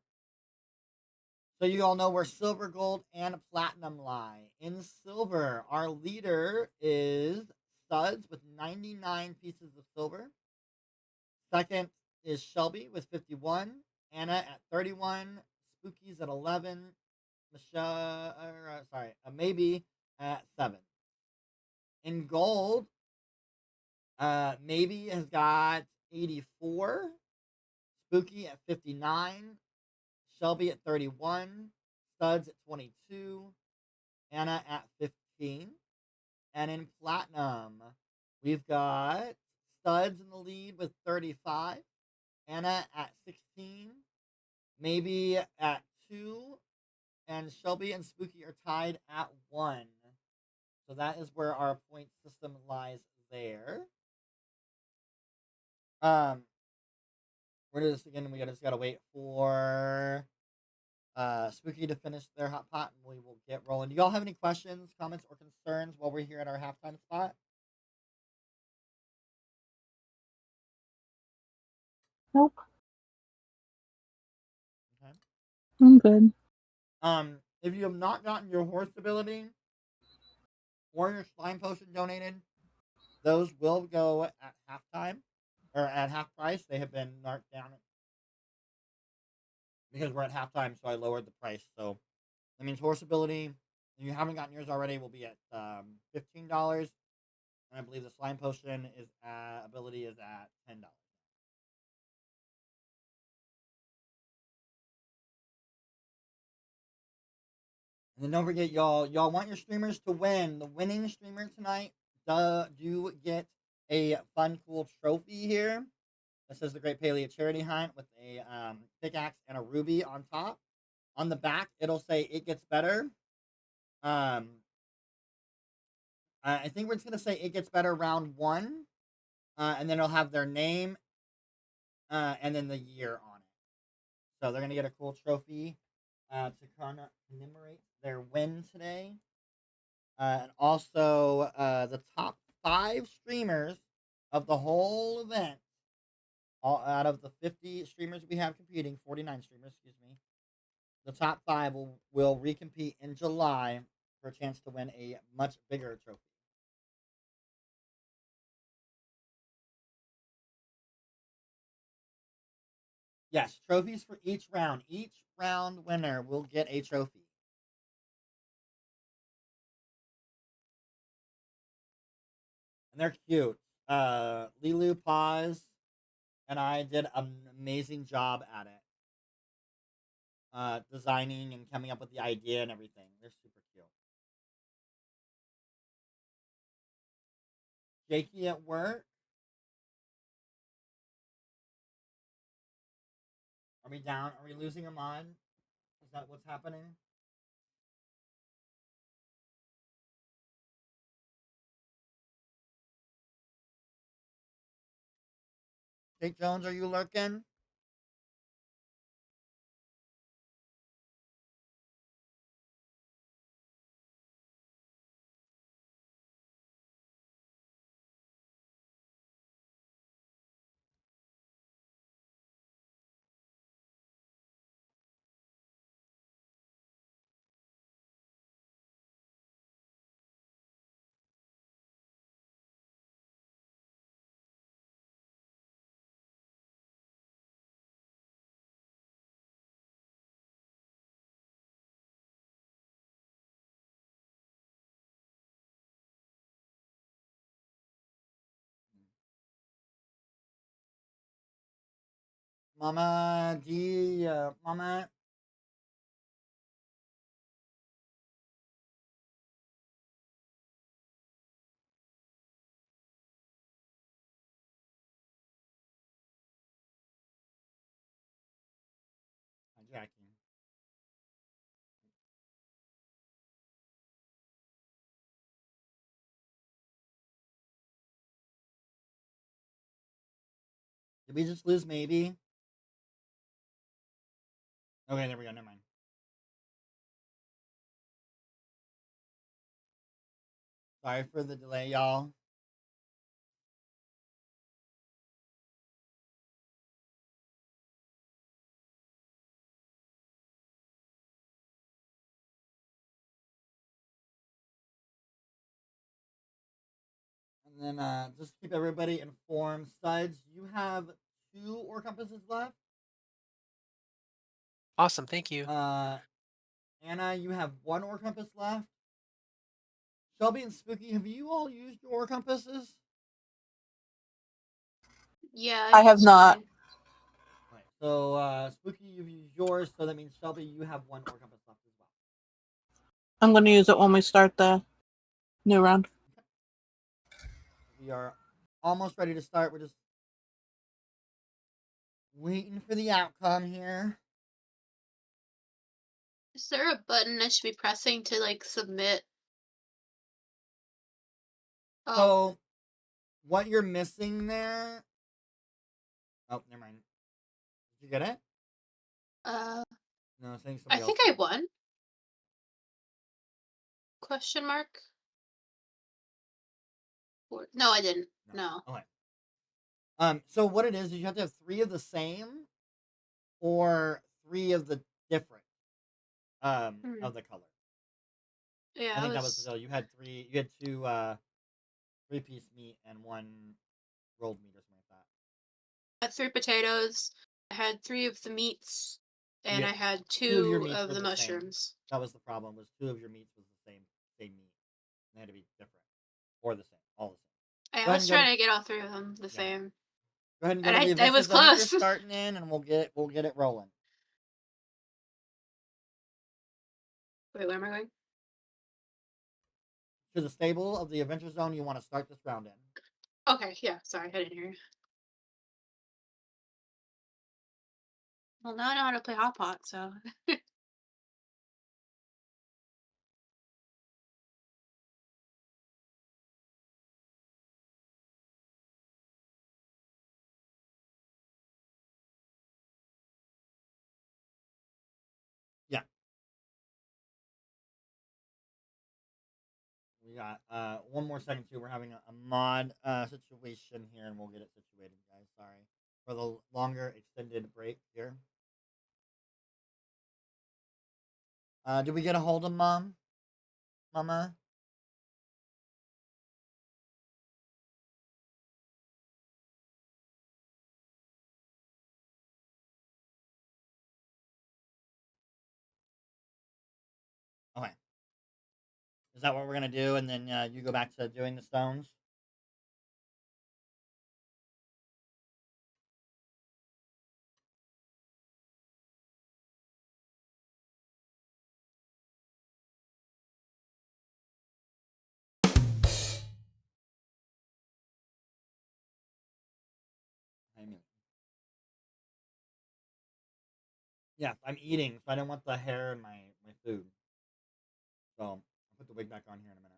So you all know where silver, gold, and platinum lie. In silver, our leader is Studs with 99 pieces of silver. Second is Shelby with 51. Anna at 31. Spooky's at 11. Maybe at 7. In gold, Maybe has got 84. Spooky at 59, Shelby at 31, Studs at 22, Anna at 15. And in Platinum, we've got Studs in the lead with 35, Anna at 16, Maybe at 2, and Shelby and Spooky are tied at 1. So that is where our point system lies there. We're just again. We just gotta wait for Spooky to finish their hot pot, and we will get rolling. Do y'all have any questions, comments, or concerns while we're here at our halftime spot? Nope. Okay. I'm good. If you have not gotten your horse ability or your slime potion donated, those will go at halftime or at half price. They have been marked down because we're at halftime, so I lowered the price. So that means horse ability, if you haven't gotten yours already, will be at $15, and I believe the slime potion ability is at $10. And then don't forget, y'all want your streamers to win. The winning streamer tonight do get a fun, cool trophy here. This says the Great Palia Charity Hunt with a pickaxe and a ruby on top. On the back, it'll say "It Gets Better." I think we're just gonna say "It Gets Better" round 1, and then it'll have their name, and then the year on it. So they're gonna get a cool trophy to commemorate their win today. And also, the top 5 streamers of the whole event, all out of the 50 streamers we have competing, 49 streamers, excuse me, the top 5 will recompete in July for a chance to win a much bigger trophy. Yes, trophies for each round. Each round winner will get a trophy. And they're cute. Lilu, Paz, and I did an amazing job at it. Designing and coming up with the idea and everything. They're super cute. Jakey at work. Are we down? Are we losing a mod? Is that what's happening? Jake Jones, are you lurking? Mama D, Mama. Jackie. Did we just lose maybe? Okay, there we go. Never mind. Sorry for the delay, y'all. And then just keep everybody informed. Studs, you have 2 ore compasses left. Awesome, thank you. Anna, you have 1 ore compass left. Shelby and Spooky, have you all used your ore compasses? Yeah, I have used not. mine. Right, So, Spooky, you've used yours, so that means Shelby, you have one ore compass left as well. I'm going to use it when we start the new round. We are almost ready to start. We're just waiting for the outcome here. Is there a button I should be pressing to like submit? Oh, So, what you're missing there? Oh, never mind. Did you get it? No, I think I somebody think else. I won. Question mark? No, I didn't. No. Okay. So what it is you have to have 3 of the same or 3 of the different of the color. Yeah, I think that was the deal. You had 3. You had 2 3-piece meat and 1 rolled meat or something like that. I had 3 potatoes. I had 3 of the meats, and Yeah, I had 2 of your 2 meats of were the the same. mushrooms. That was the problem. Was 2 of your meats was the same meat. They had to be different or the same, all the same. I was trying to get all 3 of them the same. Go ahead and go And to the I adventure was zone that you're close. starting in, and we'll get it rolling. Wait, where am I going? To the stable of the adventure zone you want to start this round in. Okay, yeah, sorry, I didn't hear you. Well, now I know how to play Hot Pot, so. Yeah. We got one more second too. We're having a mod situation here, and we'll get it situated, guys. Sorry for the longer extended break here. Did we get a hold of Mama? Okay. Is that what we're gonna do? And then you go back to doing the stones? I mean, yeah, I'm eating, so I don't want the hair in my food. So I'll put the wig back on here in a minute.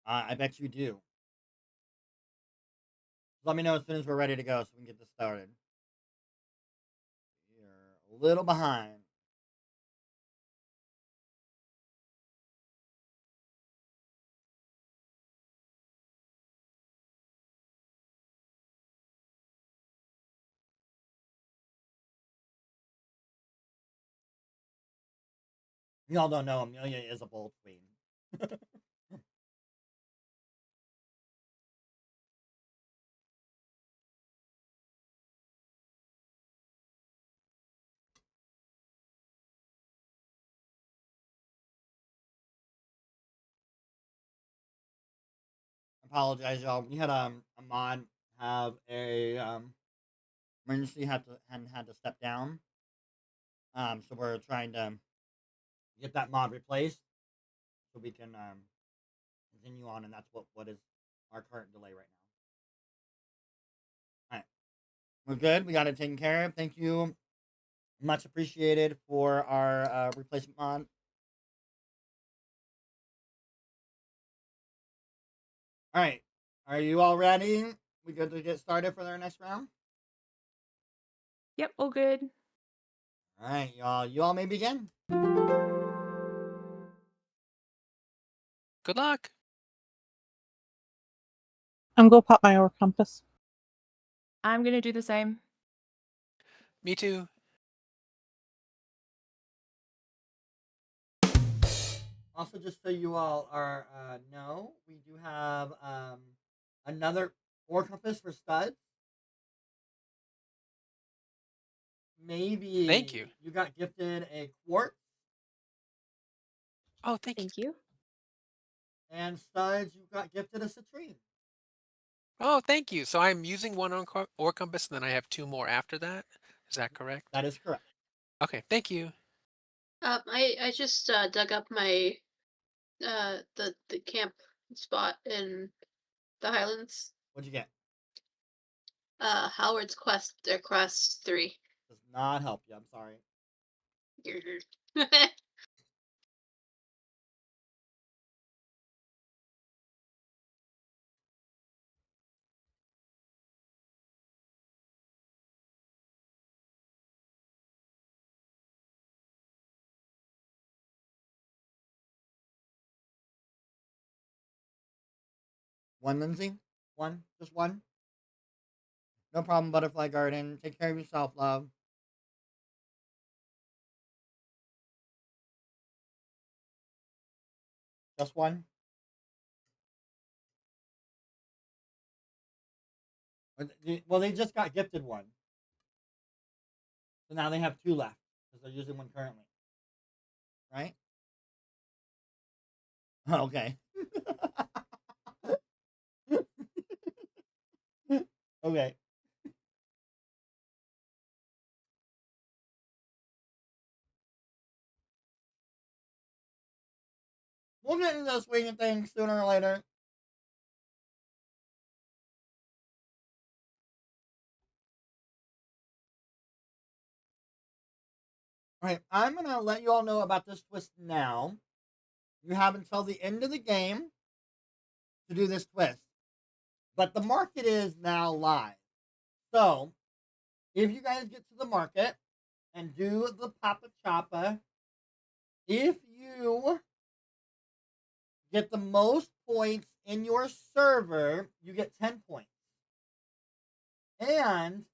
I bet you do. Let me know as soon as we're ready to go so we can get this started. You're a little behind. Y'all don't know Amelia is a bold queen. Apologize, y'all. We had a mod have a emergency had to step down. So we're trying to get that mod replaced so we can continue on, and that's what is our current delay right now. All right, we're good. We got it taken care of. Thank you, much appreciated for our replacement mod. All right, are you all ready? We good to get started for our next round? Yep, all good. All right, y'all. You all may begin. Good luck. I'm going to pop my ore compass. I'm gonna do the same. Me too. Also, just so you all are know, we do have another ore compass for studs. Maybe Thank you. you got gifted a quartz. Oh, thank you. Thank you. And Studs, you got gifted a citrine. Oh, thank you. So I'm using one ore compass, and then I have 2 more after that. Is that correct? That is correct. Okay, thank you. I just dug up my the camp spot in the Highlands. What'd you get? Howard's Quest 3. Does not help you. I'm sorry. One, Lindsay? One? Just one? No problem, Butterfly Garden. Take care of yourself, love. Just one? Well, they just got gifted one. So now they have 2 left. Because they're using one currently. Right? Okay. Okay. We'll get into the swing of things sooner or later. Alright, I'm going to let you all know about this twist now. You have until the end of the game to do this twist. But the market is now live. So, if you guys get to the market and do the Papa Choppa, if you get the most points in your server, you get 10 points. And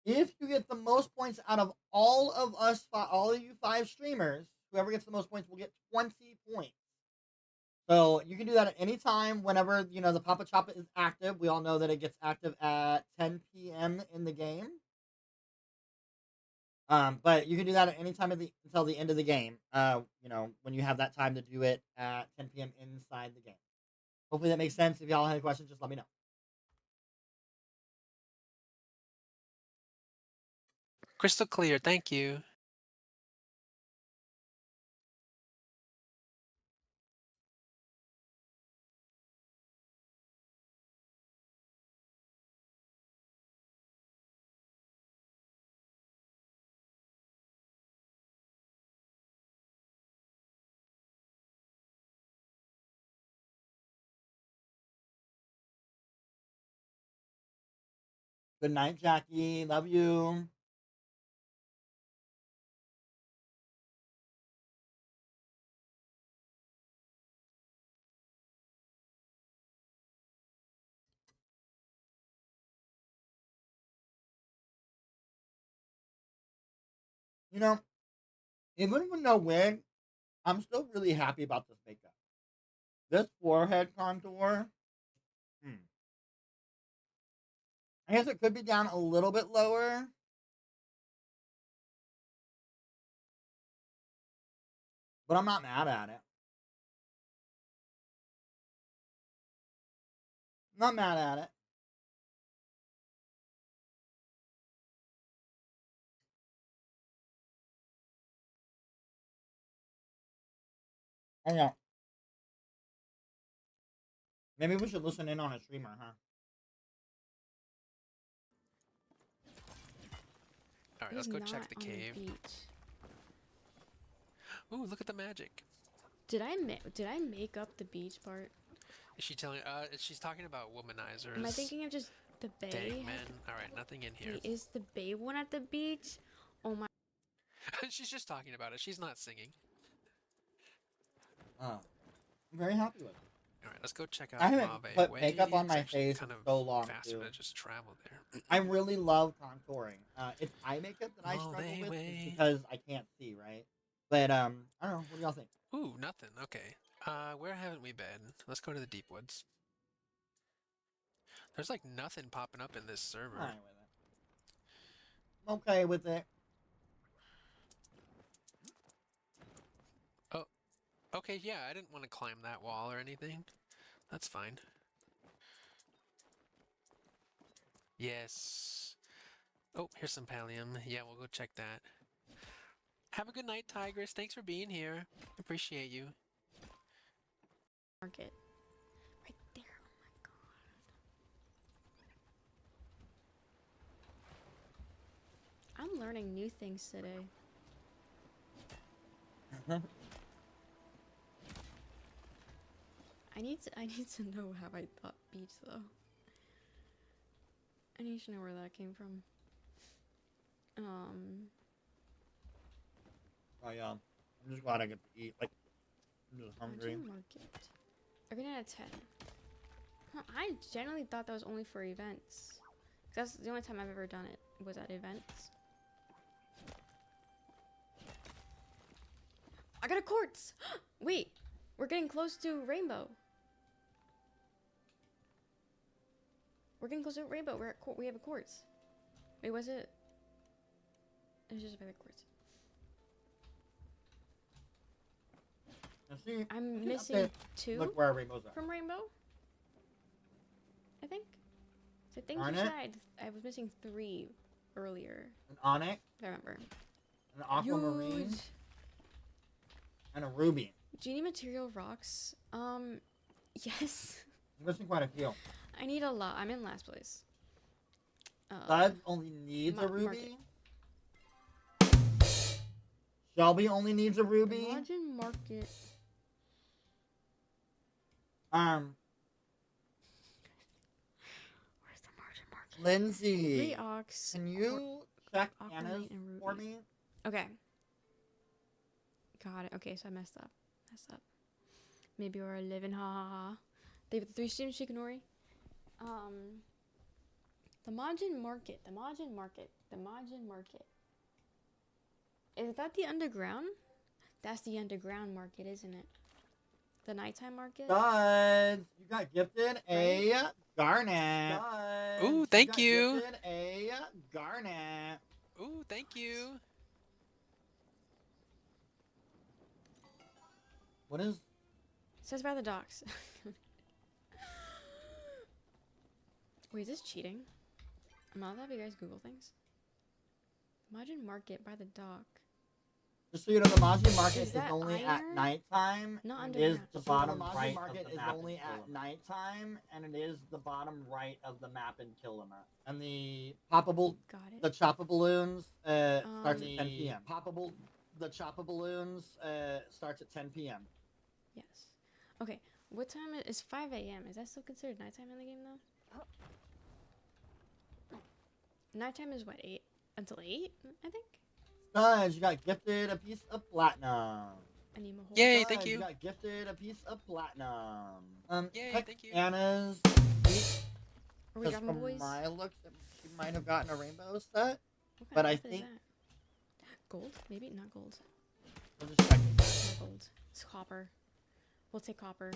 if you get the most points out of all of us, all of you 5 streamers, whoever gets the most points will get 20 points. So you can do that at any time whenever, the Papa Choppa is active. We all know that it gets active at 10 p.m. in the game. But you can do that at any time until the end of the game. When you have that time to do it at 10 p.m. inside the game. Hopefully that makes sense. If y'all have any questions, just let me know. Crystal clear, thank you. Good night, Jackie. Love you. Even with no wig, I'm still really happy about this makeup. This forehead contour. I guess it could be down a little bit lower. But I'm not mad at it. Not mad at it. I know. Maybe we should listen in on a streamer, huh? Alright, let's go check the cave. Ooh, look at the magic. Did I make up the beach part? Is she telling? She's talking about womanizers. Am I thinking of just the bay? Dang, man. Alright, nothing in here. Wait, is the bay one at the beach? Oh my. She's just talking about it. She's not singing. I'm very happy with it. Alright, let's go check out I haven't Mave put Way. makeup on my It's actually face kind in of so long, faster too. to just travel there. I really love contouring. It's eye makeup that I Mave struggle with Way. because I can't see, right? But, I don't know. What do y'all think? Ooh, nothing. Okay. Where haven't we been? Let's go to the deep woods. There's like nothing popping up in this server. I'm with it. I'm okay with it. Oh. Okay, yeah, I didn't want to climb that wall or anything. That's fine. Yes. Oh, here's some pallium. Yeah, we'll go check that. Have a good night, Tigress. Thanks for being here. Appreciate you. Market. Right there. Oh my god. I'm learning new things today. I need to know how I thought beach though. I need to know where that came from. Oh yeah. I'm just glad I get to eat. Like, I'm just hungry. Margin market. Every out of 10. Huh, I generally thought that was only for events. That's the only time I've ever done it was at events. I got a quartz! Wait, we're getting close to rainbow. We're getting close to rainbow. We have a quartz. Wait, was it? It was just a regular quartz. See, I'm missing 2 look where our rainbows are. from rainbow. I think. So I think Darn you it. said I was missing 3 earlier. An onyx, If I remember. an aquamarine, Huge. and a ruby. Do you need material rocks? Yes. I'm missing quite a few. I need a lot. I'm in last place. Bud only needs a ruby. market. Shelby only needs a ruby. Margin market. Where's the margin market? Lindsay, 3 ox. can you check aquamarine Anna's and for ruby. me? Okay. Got it. Okay, so I messed up. Maybe we're living. Ha ha ha. They have 3 streams, Shikanori. The margin market. The margin market. The margin market. Is that the underground? That's the underground market, isn't it? The nighttime market? Studs, you got gifted a garnet. Studs, Ooh, thank got you. Gifted a garnet. Ooh, thank you. What is? Says by the docks. Wait, is this cheating? I'm not allowed to have you guys Google things. Margin market by the dock. Just so you know, the Maji market Is is that only at iron? nighttime. Not and it is underground. the So bottom the Maji right market of the is map only in at Killamur. nighttime, and it is the bottom right of the map in Killamur. And the poppable, Got it. the chopper balloons starts at 10 The p.m. the chopper balloons starts at 10 p.m. Yes. Okay. What time is 5 a.m.? Is that still considered nighttime in the game though? Nighttime is what, 8? Until 8, I think? Studs, you got gifted a piece of platinum. I need my whole. Yay, Studs, thank You you. got gifted a piece of platinum. Yay, check thank you. Anna's. Are we Because dropping from boys? my looks, she might have gotten a rainbow set. What kind but of I stuff is think- that? Gold? Maybe not gold. We'll just check it. Not gold. It's copper. We'll take copper.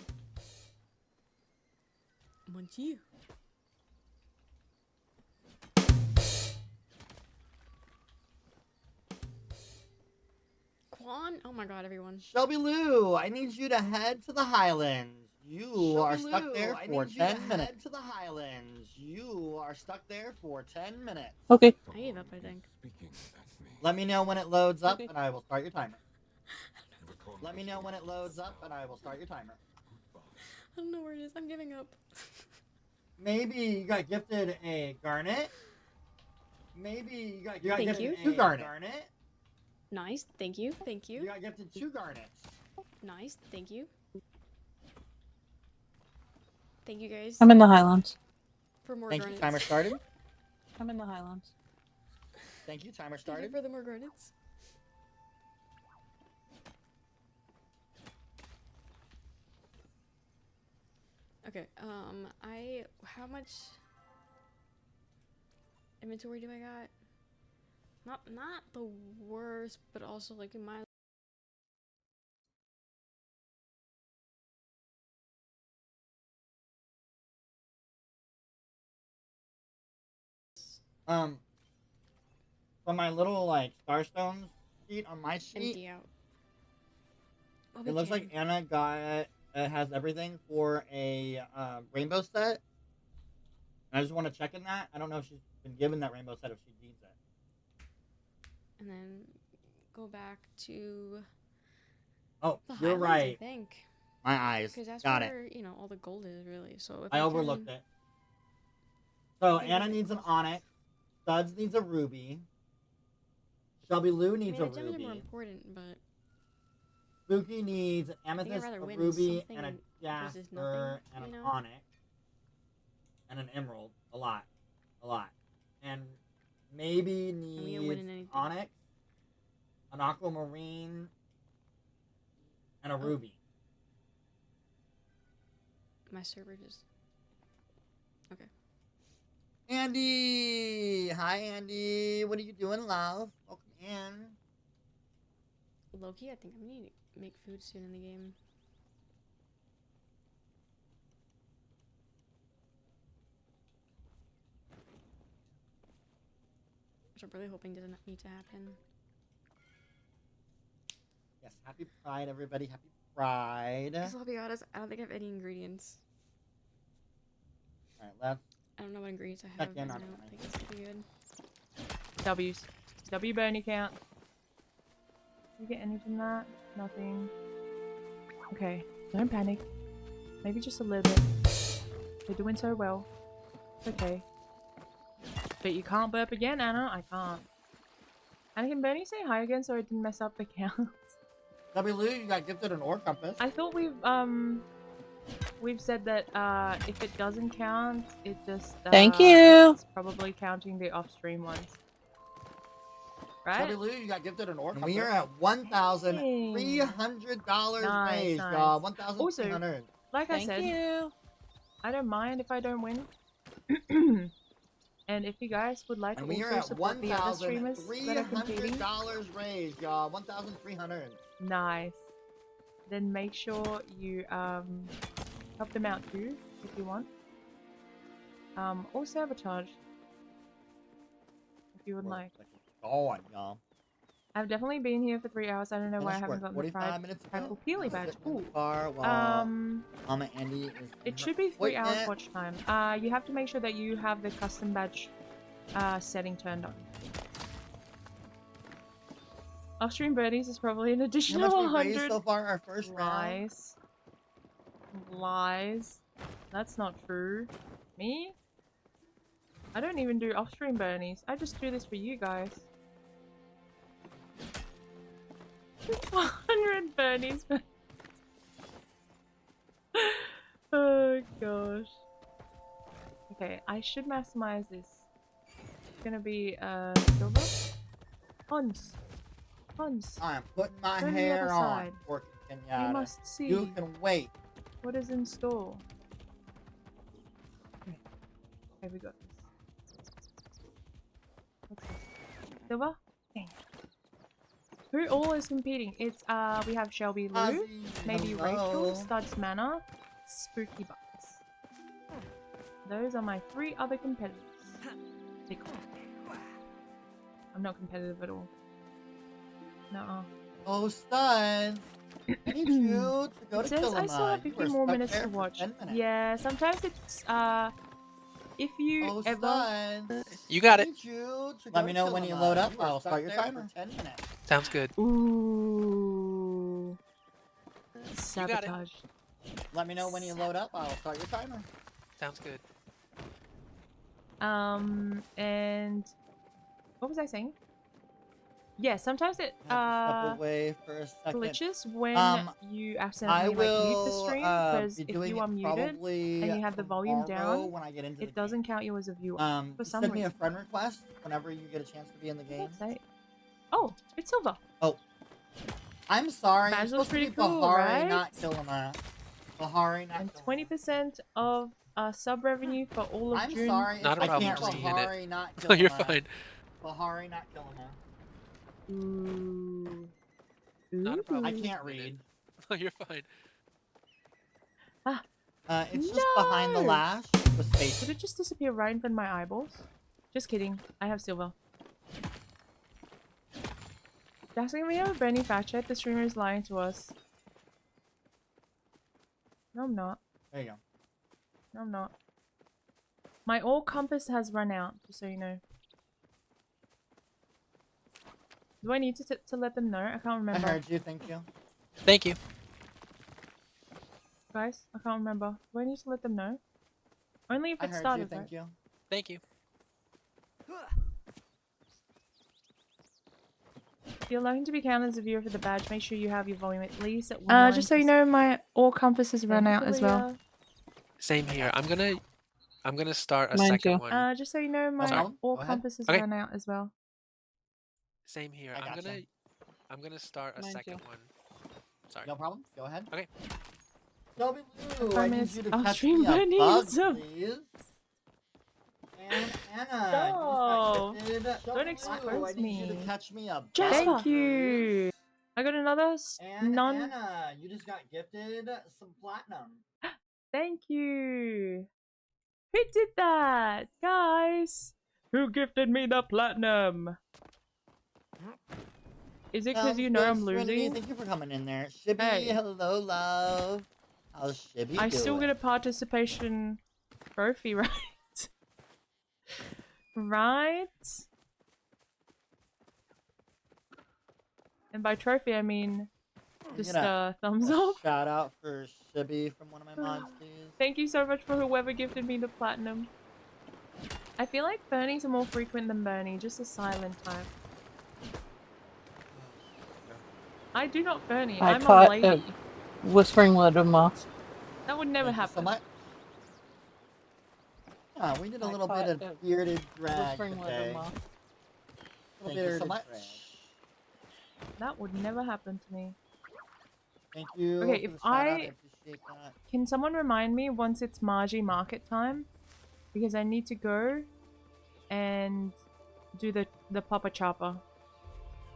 Munchie. Quan? Oh my god, everyone. ShelbyLou, I need you to head to the Highlands. You are stuck there I for need you to 10 minutes. head to the Highlands. You are stuck there for 10 minutes. Okay. I gave up, I think. Let me know when it loads up, Okay. and I will start your timer. Let me know when it loads up, and I will start your timer. I don't know where it is. I'm giving up. Maybe you got gifted a garnet. Maybe you got Thank gifted you. 2 garnets. Nice. Thank you. Thank You you. got gifted 2 garnets. Nice. Thank you. Thank you guys I'm in the Highlands. for more Thank you. garnets. Timer started. I'm in the Highlands. Thank you. Timer Thank you started. for the more garnets. Okay, how much inventory do I got? Not the worst, but also like in my From my little like starstones sheet on my sheet, empty out. What It looks like Anna got has everything for a rainbow set. And I just want to check in that. I don't know if she's been given that rainbow set if she needs it. And then go back to. Oh, the you're highlights, right. I think. My eyes. Because that's Got where it. all the gold is really. So if I overlooked it. So Anna needs an onyx. Studs needs a ruby. ChelbyLou needs the a gems are more ruby. important, but Spooky needs an amethyst, rather a win ruby, something and a versus jasper, nothing, and an onyx, and an emerald. A lot. And maybe we ain't needs winning anything. onyx, an aquamarine, and a ruby. my server just. Okay. Andy! Hi, Andy. What are you doing, love? Welcome in. Loki, I think I'm gonna need to make food soon in the game. Which I'm really hoping doesn't need to happen. Yes, happy Pride, everybody. Happy Pride. Because I'll be honest, I don't think I have any ingredients. Alright, let's I don't know what ingredients I have, check in and I on don't think it's gonna be good. W's. W Bernie count. Did you get any from that? Nothing. Okay, don't panic. Maybe just a little bit. You're doing so well. It's okay. But you can't burp again, Anna. I can't. Anna, can Bernie say hi again so I didn't mess up the count? ChelbyLou, you got gifted an ore compass. I thought we've said that if it doesn't count, it just Thank you. It's probably counting the off-stream ones. Right? ChelbyLou, you got gifted an ore compass. We are at $1,300 raised, y'all. 1,300. Like I Thank said, you. I don't mind if I don't win. And if you guys would like And to we are also at support the other streamers that are competing, $1,300 raised, y'all. 1,300. nice. Then make sure you help them out too if you want. Or sabotage if you would like. God, y'all. I've definitely been here for 3 hours. I don't know why I haven't gotten the 45 minutes ago. Peely badge. Ooh. Mama Andy is It should be 3 hours watch time. You have to make sure that you have the custom badge setting turned on. Off-stream birdies is probably an additional How much we 100. raised so far our first round? Lies. That's not true. Me? I don't even do off-stream burnies. I just do this for you guys. 100 burnies. Oh gosh. Okay, I should maximize this. It's gonna be silver. Hans. I am putting my Turn the hair other on. side. Working Kenyatta. You must see. You can wait. What is in store? Okay, we got this. What's this? Silver? Dang. Who all is competing? It's we have ChelbyLou, MaybeRachelle, StudsManor, SpookyButtz. Those are my 3 other competitors. I'm not competitive at all. Nuh-uh. Oh, Studs. I need you to go It to says I still have 50 more minutes to watch. Yeah, sometimes it's if you ever You got it. Let me know when you load up. I'll start your timer. 10 minutes. Sounds good. Ooh. Sabotage. Let me know when you load up. I'll start your timer. Sounds good. And what was I saying? Yeah, sometimes it Step away for a second. glitches when you I accidentally will mute the stream, because be if doing you it are muted probably and you have the volume tomorrow down, when I get into it doesn't count you as a viewer for some send me a reason. friend request whenever you get a chance to be in the game. Oh, it's silver. Oh, I'm sorry. Badge It's looks supposed to be pretty cool, Bahari, right? not Kilima. Bahari, not And 20% of sub revenue for all of I'm June. sorry. Not a I problem, can't just eating it. Bahari, not Kilima. No, you're fine. Bahari, not Kilima. Ooh. Not a problem. I can't read. No, you're fine. It's just behind the lash with space. Did it just disappear right in front of my eyeballs? Just kidding. I have silver. Asking me have a Bernie fact check. The streamer is lying to us. No, I'm not. There you go. No, I'm not. My all compass has run out, just so you know. Do I need to let them know? I can't remember. I heard you. Thank you. Thank you. Guys, I can't remember. Do I need to let them know? Only if I it heard started, you. Thank right? you. Thank you. If you're looking to be counted as a viewer for the badge, make sure you have your volume at least at 1. Just so you know, my all compass has run out as well. Same here. I'm gonna start a Mine second too. one. Just so you know, my problem. all Go ahead. compass has Okay. run out as well. Same here. I gotcha. I'm gonna start a Mine second too. one. Sorry. No problem. Go ahead. Okay. ChelbyLou, I need you to I'll catch stream me a bug, bunnies. please. And Anna, Stop. you just got gifted. Don't ChelbyLou, expose I need you to me. catch me a bug, Jasper. Thank please. you. I got another And Anna, you just got gifted some platinum. Thank you. Who did that? Guys. Who gifted me the platinum? Is it because Sounds you know good, I'm Serenity. losing? Thank you for coming in there. Shibby, Hey. hello, love. How's Shibby I doing? still get a participation trophy, right? Right? And by trophy, I mean just Get thumbs a up. shout out for Shibby from one of my mods, please. Thank you so much for whoever gifted me the platinum. I feel like Fernies are more frequent than Bernie, just a silent type. I do not Fernie, I I'm a caught lady. a whispering little moth. That would never Thank you so happen. much. Yeah, we did a little bit of bearded drag Whispering little today. moth. Thank you so much. That would never happen to me. Thank you. Okay, for if the shout out. I appreciate that. can someone remind me once it's Margie market time, because I need to go and do the Papa Chopper.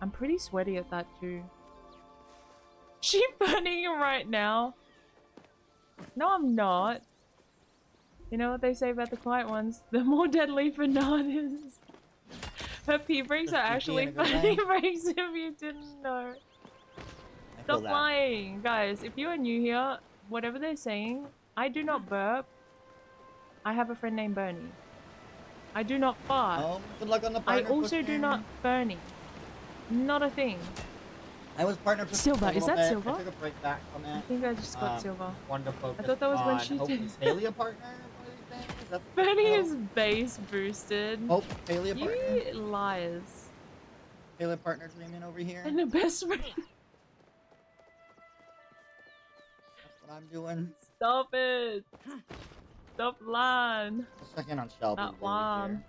I'm pretty sweaty at that too. She funny right now. No, I'm not. You know what they say about the quiet ones? They're more deadly for non-ins. Her pee breaks are actually funny breaks if you didn't know. Stop lying. Guys, if you are new here, whatever they're saying, I do not burp. I have a friend named Bernie. I do not fart. Oh, good luck on the I partner also do not Bernie. Not a thing. I was partner for Silver, a is little that bit. silver? I took a break back from it. I think I just got silver. Wanted to focus I thought that was when on she hopefully did. Palia partner. What do you think? Is that the Bernie goal? is base boosted. Oh, Palia partner. You liars. Palia partner dreaming over here. And the best friend. That's what I'm doing. Stop it. Stop lying. Second on Shelby. That line.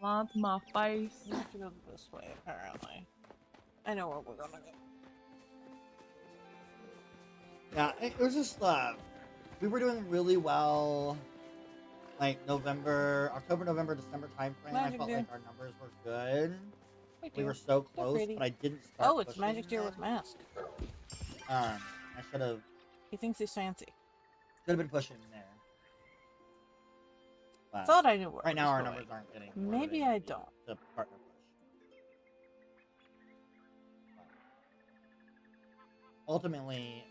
Line to my face. We have to go this way, apparently. I know where we're gonna go. Yeah, it was just we were doing really well. Like October, November, December timeframe. I Magic felt Deer. like our numbers were good. Hey, We dear. were so They're close, pretty. but I didn't start. Oh, it's pushing Magic Deer them. with mask. I should have. He thinks he's fancy. Should have been pushing there. But Thought I knew where right it now was our going. numbers aren't getting. Maybe I don't. The partner push. Ultimately,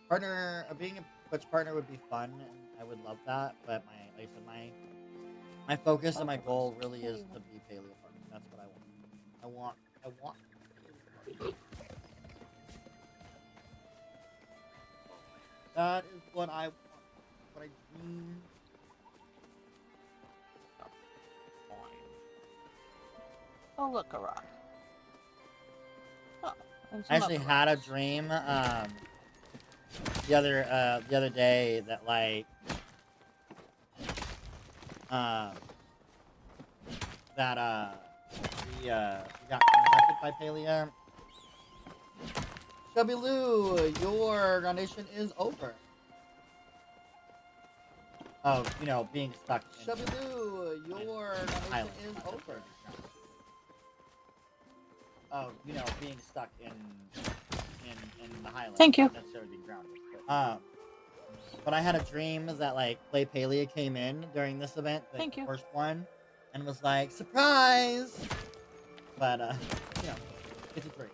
being a Twitch partner would be fun, and I would love that. But like I said, my focus and my goal really is to be Paleo partner. That's what I want. I want. That is what I want. What I dream. Oh, look, a rock. Oh, and I some actually other had a rocks. dream the other day that like we got contacted by Palia. ChelbyLou, your foundation is over. Oh, being stuck. ChelbyLou, your foundation is over. Oh, being stuck in the Highlands. Thank you. Not necessarily being grounded. But I had a dream that like Play Palia came in during this event, Thank the you. first one, and was like, surprise! But it's a dream.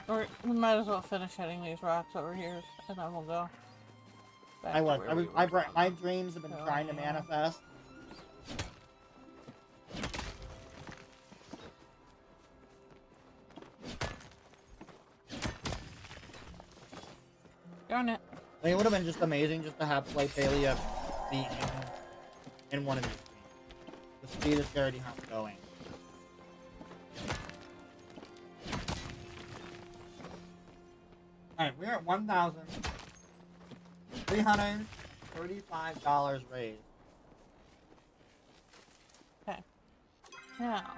Or we might as well finish hitting these rocks over here, and then we'll go. Back to where we were. My dreams have been Oh, trying to yeah. manifest. Darn it. I mean, it would have been just amazing just to have play Palia be in one of these games. The speed is already how it's going. Alright, we're at $1,335 raised. Okay. Now.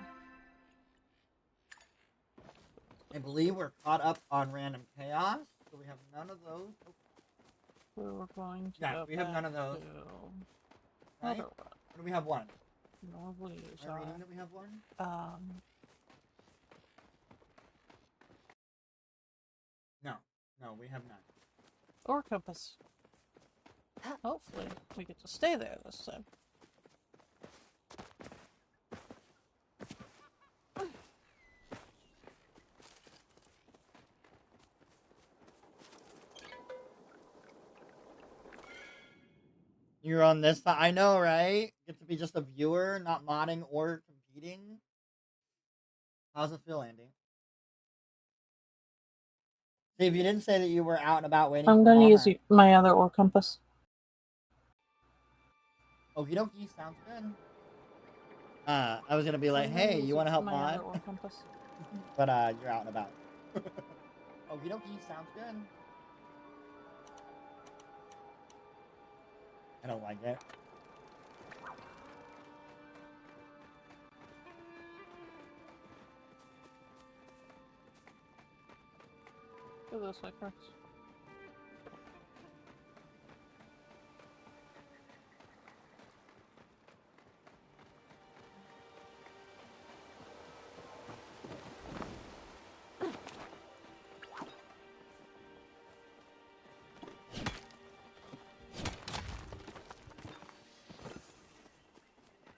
I believe we're caught up on random chaos, so we have none of those. We were going to. Yeah, go we have none of back those. to Right? other Or do we have one? Normally, Am I reading that we have one? No. No, we have none. Or compass. Hopefully, we get to stay there this time. You're on this side. I know, right? Get to be just a viewer, not modding or competing. How's it feel, Andy? See, if you didn't say that you were out and about waiting I'm for gonna use Walmart. my other ore compass. Okie dokie, sounds good. I was gonna be like, I'm gonna hey, use you wanna help my mod? other ore compass. But you're out and about. Okie dokie, sounds good. I don't like it. Go this way first.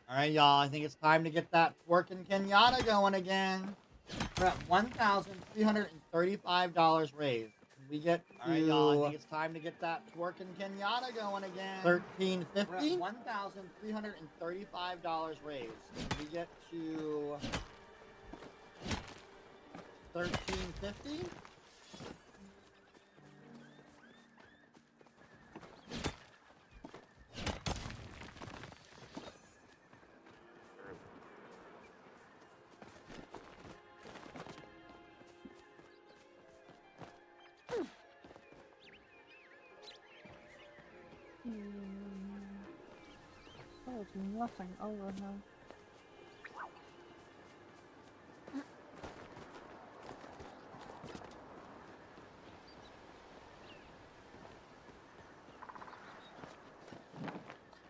Alright, y'all, I think it's time to get that working Kenyatta going again. We're at $1,335 raised. Can we get to... Alright, y'all, I think it's time to get that working Kenyatta going again. $1,350? We're at $1,335 raised. Can we get to... $1,350? There's nothing over here.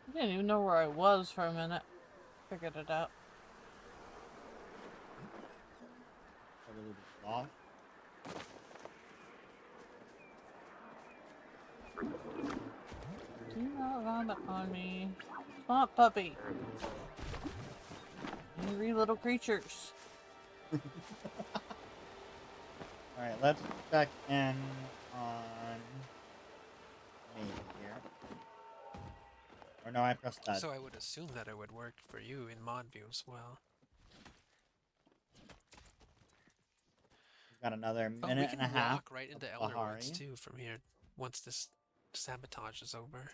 I didn't even know where I was for a minute. Figured it out. Lost. Do not run on me. Swamp puppy. Angry little creatures. Alright, let's check in on me here. Or no, I pressed that. So I would assume that it would work for you in mod view as well. We've got another Oh, minute we and a can half. walk right into of Elder Bahari. Woods too from here once this sabotage is over.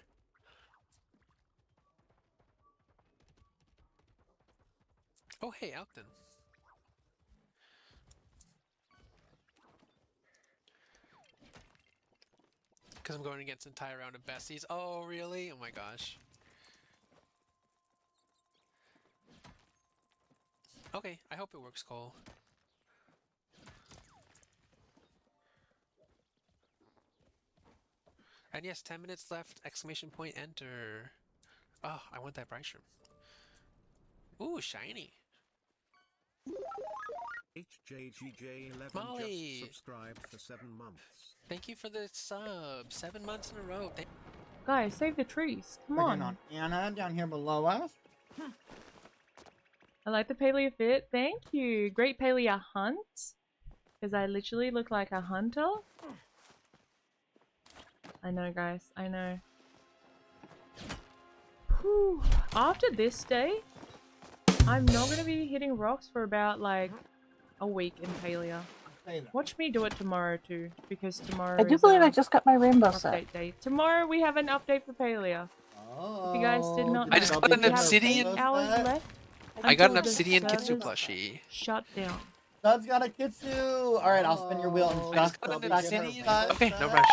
Oh, hey, Alton. Because I'm going against an entire round of besties. Oh, really? Oh my gosh. Okay, I hope it works, Cole. And yes, 10 minutes left, exclamation point, enter. Oh, I want that Bryce room. Ooh, shiny. HJGJ11 Molly! just subscribed for 7 months. Thank you for the sub. 7 months in a row. Guys, save the trees. Come Clicking on. Anna down here below us. I like the paleo fit. Thank you. Great paleo hunt. Because I literally look like a hunter. I know, guys. I know. Whew. After this day, I'm not going to be hitting rocks for about, like, a week in Palia. Watch me do it tomorrow, too. Because tomorrow I do is, believe I just got my rainbow set. update day. Tomorrow we have an update for Palia. If you guys did not know. I just got an we have obsidian. 8 hours left. I got an until the obsidian Kitsu servers plushie. Shut down. Stud's got a Kitsu. All right, I'll spin your wheel and I just just got an back in her obsidian. Stud. Okay, no rush.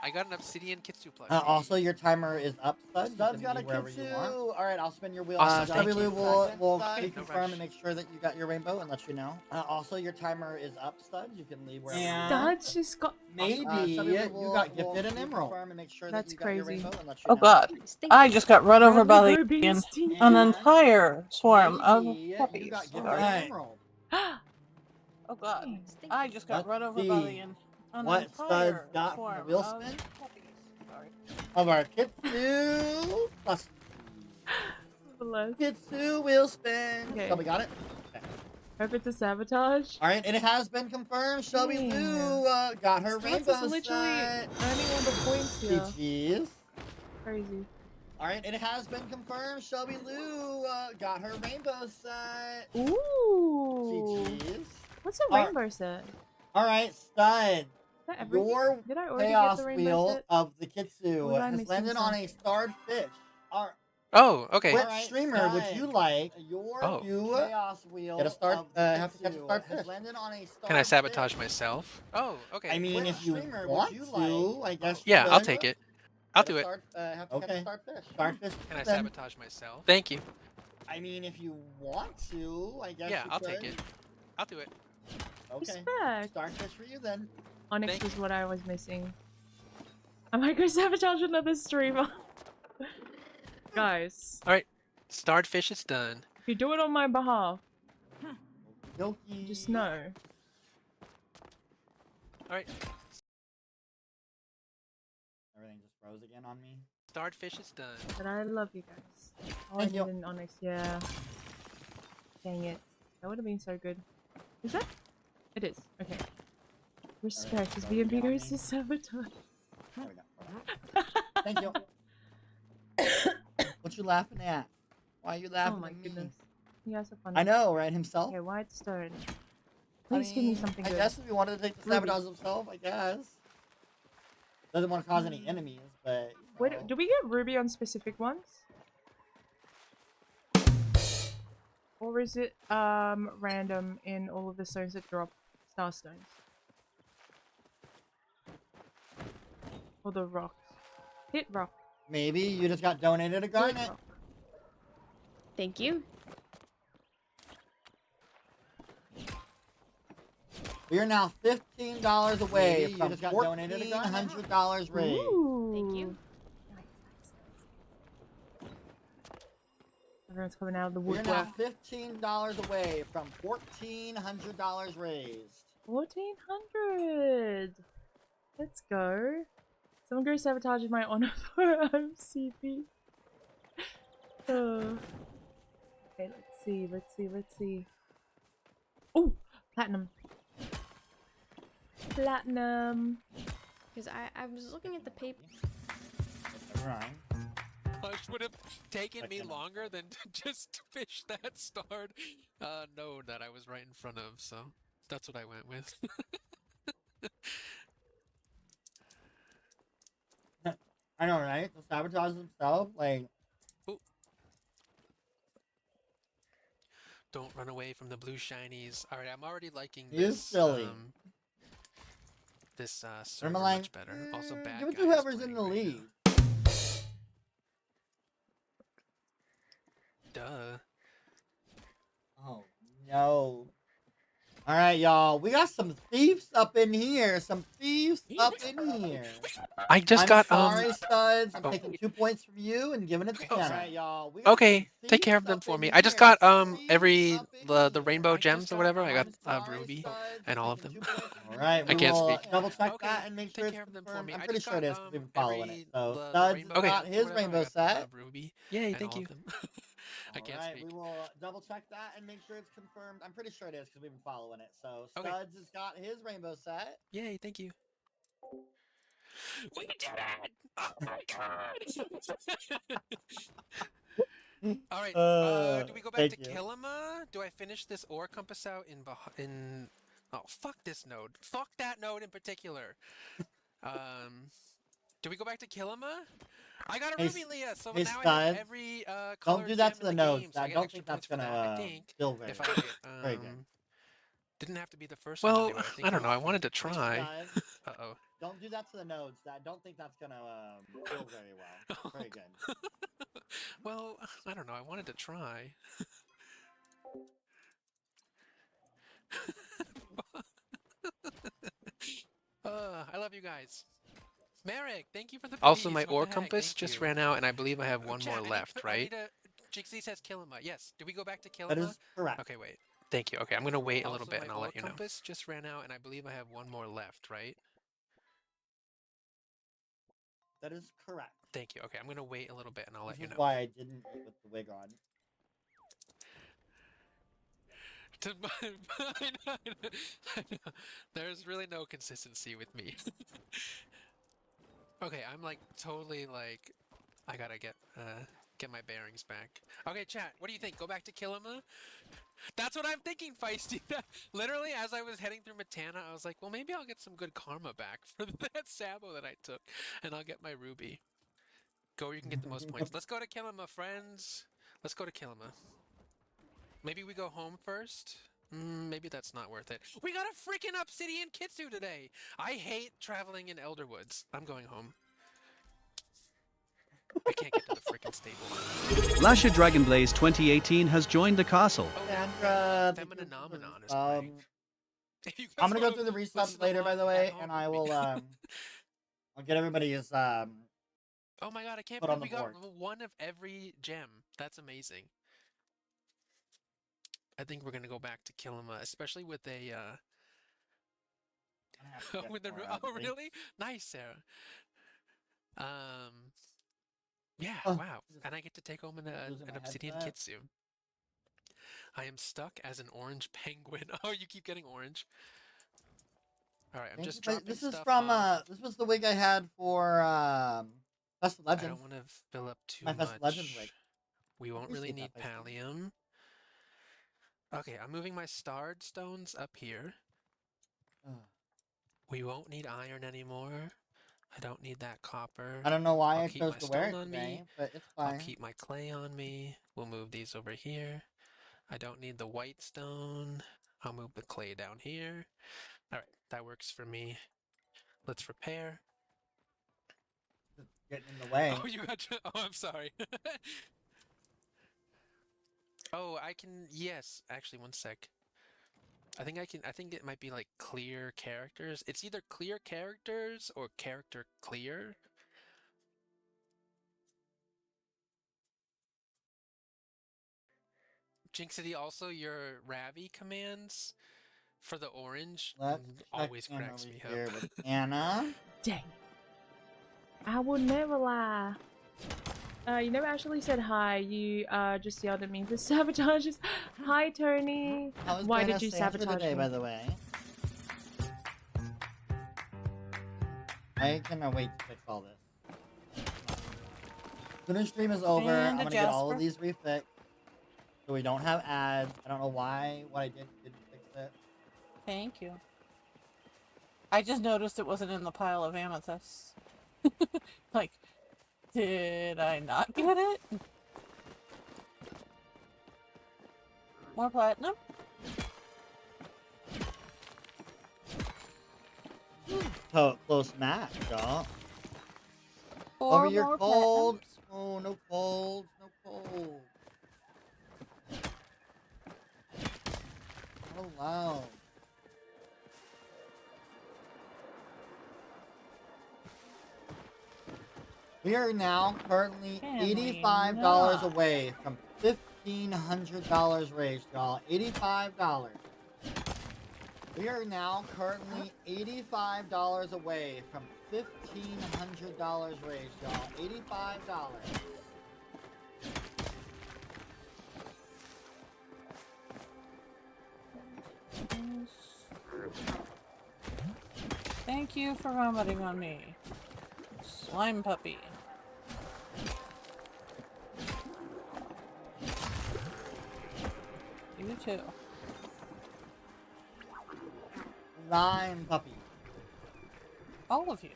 I got an obsidian Kitsu plushie. Also, your timer is up, Stud. Stud's got a wherever Kitsu. you want. All right, I'll spin your wheel. Awesome, thank ChelbyLou you. will Okay, no reconfirm rush. and make sure that you got your rainbow and let you know. Also, your timer is up, Stud. You can leave wherever you want. Stud's just got. Maybe you got gifted an emerald. And make sure That's that you got your crazy. rainbow and let you Oh know. god. I just got run over by the Ruby an Stinky. entire swarm of Maybe puppies. you got gifted Alright. an emerald. Oh god. I just got Let's run over see by the an what entire Stud's got from the swarm wheel of spin puppies. Sorry. of our Kitsu plus Bless. Kitsu wheel spin. Okay. Shelby got it. Okay. Hope it's a sabotage. All right, and it has been confirmed. ChelbyLou got her Stud's rainbow is literally set. earning all the points here. GG's. Crazy. All right, and it has been confirmed. ChelbyLou got her rainbow set. Ooh. GG's. What's a All rainbow set? All right, Stud. Is that everything? Your Did I already chaos get the rainbow wheel set? of the Or Kitsu did I has miss landed on a something? starred fish. All right. Oh, okay. Which streamer would you like? Oh. Chaos wheel. Get a start. Have to catch a starfish. Can I sabotage myself? Oh, okay. I mean, if you want to, I guess. Yeah, I'll could. take it. I'll do it. Have to catch a starfish. Starfish. Can I then. sabotage myself? Thank you. I mean, if you want to, I guess. Yeah, you I'll could. take it. I'll do it. Okay. Respect. Starfish for you then. Onyx Thank was what I was missing. I might go sabotage another streamer. Guys, Alright. Starred fish is done. if you do it on my behalf, Yoki. just know. Alright. Everything just froze again on me. Starred fish is done. But I love you guys. Oh, I Thank you. didn't Onyx, yeah. Dang it. That would have been so good. Is that? It is. Okay. Respect as BNB goes to sabotage. There we go. Thank you. What you laughing at? Why are you laughing Oh my at me? goodness. You guys are funny. I know, right? Himself. Okay, white stone. Please give me something I good. guess if you wanted to take the Ruby. sabotage himself, I guess. Doesn't want to cause any enemies, but. Wait, do we get ruby on specific ones? Or is it random in all of the stones that drop star stones? Or the rocks? Hit rock. Maybe you just got donated a Hit garnet. rock. Thank you. We are now $15 away Maybe you from just got donated a garnet. $1,400 raised. Thank you. Everyone's coming out of the We're woodwork. now $15 away from $1,400 raised. 1400. Let's go. Someone go sabotage my honor for CP. Okay, let's see, let's see. Oh, platinum. Platinum. Because I was looking at the paper. Right. Plush would have taken me longer than to just fish that starred node that I was right in front of, so that's what I went with. I know, right? The sabotage himself, like. Ooh. Don't run away from the blue shinies. Alright, I'm already liking He this. is silly. This server Ermeline, much better. Also, bad give it to guys whoever's playing in the right lead. now. Duh. Oh, no. All right, y'all. We got some thieves up in here. Some thieves up in here. I just I'm got sorry, Studs. I'm oh. taking 2 points from you and giving it to Oh, Anna. sorry. All right, y'all. We got Okay, some take care thieves of them up for in me. I just here. got Thieves every up in the here. rainbow gems or whatever. I got I'm sorry, Ruby Studs. and all of Taking them. 2 points. All right, I we can't will speak. double check Okay, that and make sure take it's care of them for confirmed. me. I'm I pretty just sure it got, is. 'Cause we've been following every it. So the Studs rainbow got gems or his whatever. I rainbow got, set. Ruby Yay, and thank all you. of them. I can't Alright, speak. we will double check that and make sure it's confirmed. I'm pretty sure it is because we've been following it. So Okay. Studs has got his rainbow set. Yay, thank you. We did it! Oh my god! All right. Do we go back to Thank you. Kilima? Do I finish this ore compass out in? Oh, fuck this node. Fuck that node in particular. Do we go back to Kilima? I got a Hey, Ruby Leah, so hey, now I have Studs, every don't color do that gem to the in the nodes. game, so I I get don't extra think that's points for gonna that. I think feel very if well. I Very good. didn't have to be the first one to do it. I don't know. I wanted to Hey, try. Studs, Uh-oh. don't do that to the nodes. I don't think that's gonna feel very well. Very good. Well, I don't know. I wanted to try. I love you guys. Merrick, thank you for the Also, bees. my What ore the heck? compass Thank just you. ran out, and I believe I have one Chat, more left, right? Jixie says Kilima. Yes. Do we go back to Kilima? That is correct. Okay, wait. Thank you. Okay, I'm gonna wait a little Also, bit, my and I'll ore let you know. compass just ran out, and I believe I have one more left, right? That is correct. Thank you. Okay, I'm gonna wait a little bit, and I'll let This you is know. why I didn't eat with the wig on. I know. There's really no consistency with me. Okay, I'm like totally like I gotta get my bearings back. Okay, chat, what do you think? Go back to Kilima? That's what I'm thinking, Feisty. Literally, as I was heading through Matana, I was like, well, maybe I'll get some good karma back for that Sabo that I took, and I'll get my ruby. Go where you can get the most points. Let's go to Kilima, friends. Let's go to Kilima. Maybe we go home first? Maybe that's not worth it. We got a freaking Obsidian Kitsu today! I hate traveling in Elderwoods. I'm going home. I can't get to the freaking stable. Lasha Dragonblaze 2018 has joined the castle. Sandra, Femininomenon is I'm gonna go through the resubs later, by the way, and I will I'll get everybody's Oh my god, I can't put on believe the we board. got one of every gem. That's amazing. I think we're gonna go back to Kilima, especially with a with the oh really? Nice, Sarah. Yeah, wow. And I get to take home an Obsidian Kitsu. I am stuck as an orange penguin. Oh, you keep getting orange. Alright, I'm just dropping This is stuff from off. this was the wig I had for Fest of Legends. I don't want to fill up too My much. Fest of Legends wig. We won't really need Appreciate that, pallium. Okay, I'm moving my starred stones up here. We won't need iron anymore. I don't need that copper. I don't know why I'll I keep chose my to wear stone it on today, me. but it's I'll fine. keep my clay on me. We'll move these over here. I don't need the white stone. I'll move the clay down here. Alright, that works for me. Let's repair. Getting in the way. Oh, you got oh, I'm sorry. Oh, I can yes, actually one sec. I think it might be like clear characters. It's either clear characters or character clear. Jinxity, also your Ravi commands for the orange always cracks me here up. with Anna. Dang. I will never lie. You never actually said hi. You just yelled at me for sabotages. Hi, Tony. How was Why Dana did you Sandra sabotage today, me? by the way? I cannot wait to fix all this. When the stream is over, I'm gonna get all of these refixed. So we don't have ads. I don't know why what I didn't fix it. Thank you. I just noticed it wasn't in the pile of amethysts. Like, did I not get it? More platinum? Close match, y'all. Four Over your more cold. Oh, no cold. No cold. So loud. We are now currently $85 away from $1,500 raised, y'all. $85. We are now currently $85 away from $1,500 raised, y'all. $85. Thank you for vomiting on me. Slime puppy. You too. Lime puppy. All of you.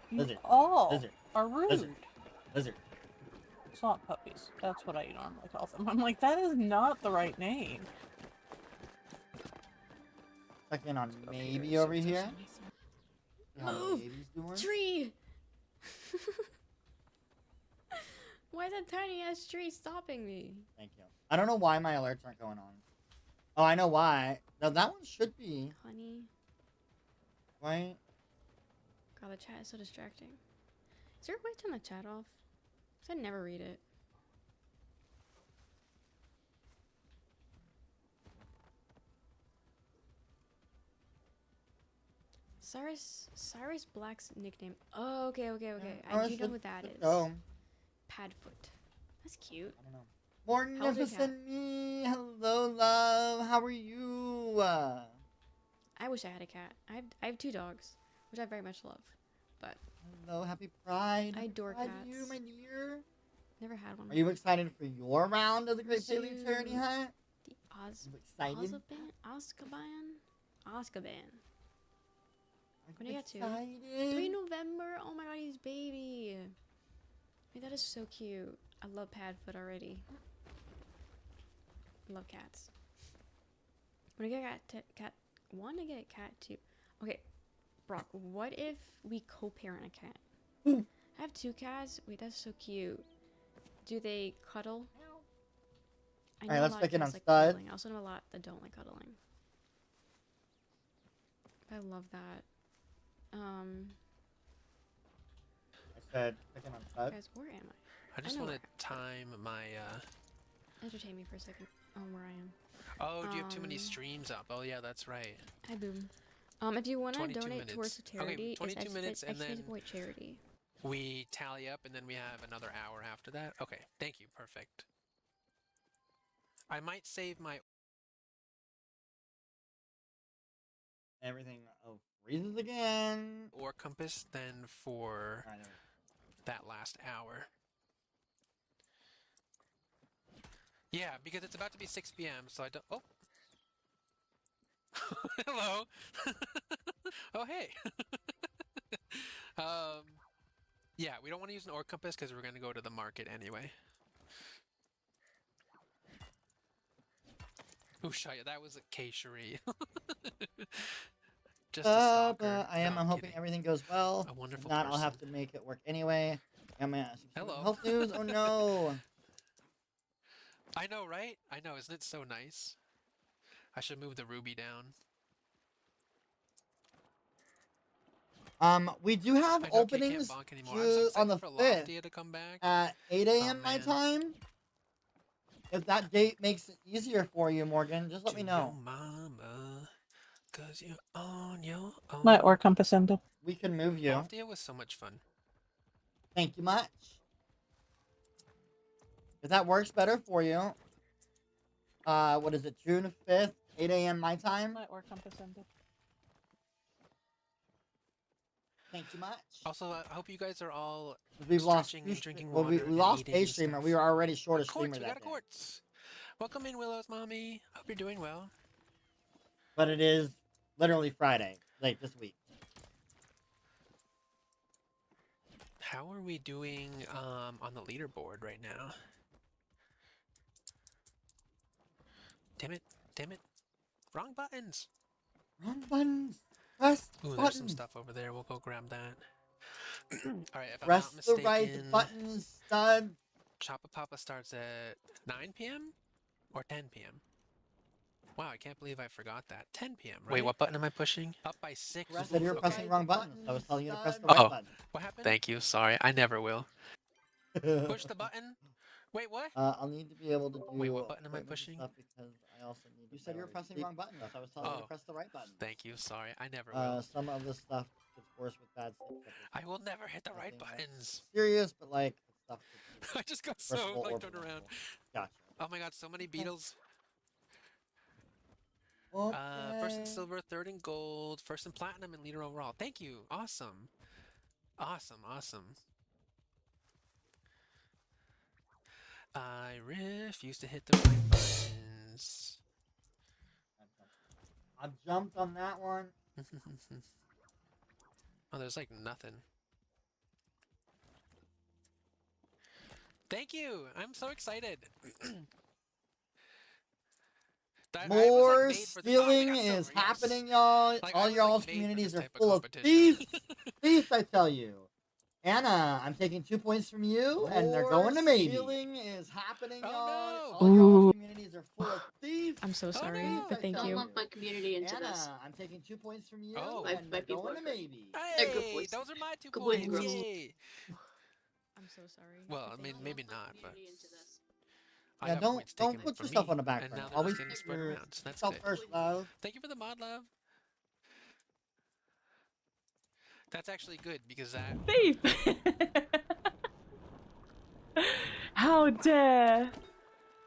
You Lizard. all Lizard. are rude. Lizard. Lizard. Swamp puppies. That's what I normally call them. I'm like, that is not the right name. Check in on Maybe over here. How Move! Maybe's doing. Tree! Why is that tiny ass tree stopping me? Thank you. I don't know why my alerts aren't going on. Oh, I know why. Now that one should be. Honey. Right? God, the chat is so distracting. Is there a way to turn the chat off? Because I never read it. Cyrus Black's nickname. Oh, okay. I do know who that is. Oh. Padfoot. That's cute. I don't know. Magnificent me. Hello, love. How are you? I wish I had a cat. I have 2 dogs, which I very much love. But hello, happy Pride. I adore Pride cats. to you, my dear. Never had one. Are you excited for your round of the Great Paleo Charity Hunt? The excited? Azkaban. When I get to excited? 3 November. Oh my god, he's baby. Wait, that is so cute. I love Padfoot already. I love cats. When I get a cat, one, I get a cat too. Okay, Brock, what if we co-parent a cat? I have 2 cats. Wait, that's so cute. Do they cuddle? I know Alright, let's a lot of check in cats on like Stud. cuddling. I also know a lot that don't like cuddling. I love that. I said, check in on Stud. Guys, where am I? I just know want to time my. Entertain me for a second on where I am. Oh, do you have too many streams up? Oh, yeah, that's right. Hi, Boom. If you want to 22 donate minutes. towards the charity, Okay, 22 minutes and then Point charity. we tally up and then we have another hour after that. Okay, thank you. Perfect. I might save my. Everything freezes again. Or compass then for that last hour. Yeah, because it's about to be 6 p.m. So I don't. Oh. Hello. Oh hey. Yeah, we don't want to use an orc compass because we're going to go to the market anyway. Ooh, shit, that was a K-Cherie. Just a stalker. I am. No, I'm hoping kidding. everything goes well. A wonderful If not, I'll have person. to make it work anyway. Hello. Health news? Oh no. I know, right? I know, isn't it so nice? I should move the ruby down. We do have I know, openings can't bonk anymore. I'm so on the excited for 5th Loftia to come back. at 8 a.m. my man. time. If that date makes it easier for you, Morgan, just let me know. Mama, 'cause you're on your own. My or compass ended. We can move you. Loftia was so much fun. Thank you much. If that works better for you, what is it, June 5th, 8 a.m. my time? My or compass ended. Thank you much. Also, I hope you guys are all We've lost stretching two and drinking well, water we and lost eating a and streamer. stuff. We were already short a Quartz, streamer we that got a day. quartz. Welcome in, Willow's mommy. Hope you're doing well. But it is literally Friday, like this week. How are we doing on the leaderboard right now? Damn it, damn it. Wrong buttons. Wrong buttons. Press Ooh, there's buttons. some stuff over there. We'll go grab that. Alright, if Press I'm not the mistaken, right buttons, stud. Choppa Papa starts at 9 p.m. or 10 p.m. Wow, I can't believe I forgot that. 10 p.m., right? Wait, what button am I pushing? Up by 6. You said you were pressing wrong buttons. I was telling you to press the Oh, right button. what happened? Thank you. Sorry, I never will. Push the button. Wait, what? I'll need to be able to do. Wait, what button am I appointments and pushing? Stuff because I also need. You said you were pressing wrong buttons. So I was telling you to press the right button. Thank you. Sorry, I never will. Some of the stuff gets worse with bad sleep. I will never hit the right buttons. Serious, but like stuff. I just got so versatile or like turned around. preventable. Gotcha. Oh my god, so many beetles. First in Okay. silver, third in gold, first in platinum, and leader overall. Thank you. Awesome. Awesome. Awesome. I refuse to hit the right buttons. I jumped on that one. Oh, there's like nothing. Thank you. I'm so excited. More stealing is happening, y'all. All y'all's communities are full of thieves. Thieves, I tell you. Anna, I'm taking 2 points from you, and they're going to maybe. Stealing is happening, y'all. All y'all's communities are full of thieves. I'm so sorry, but thank Don't you. lump my community into this. Anna, I'm taking 2 points from you, My and they're people going are to good. maybe. They're good Hey, boys. those are my 2 Good boys and points. girls. Yay. I'm so sorry. Well, but I mean, thank you. maybe not, but I Yeah, got don't points taken put from yourself me, on the back and burner. now they're Always just getting put spread around. So that's yourself good. first, love. Thank you for the mod, love. That's actually good because that. Thief! How dare!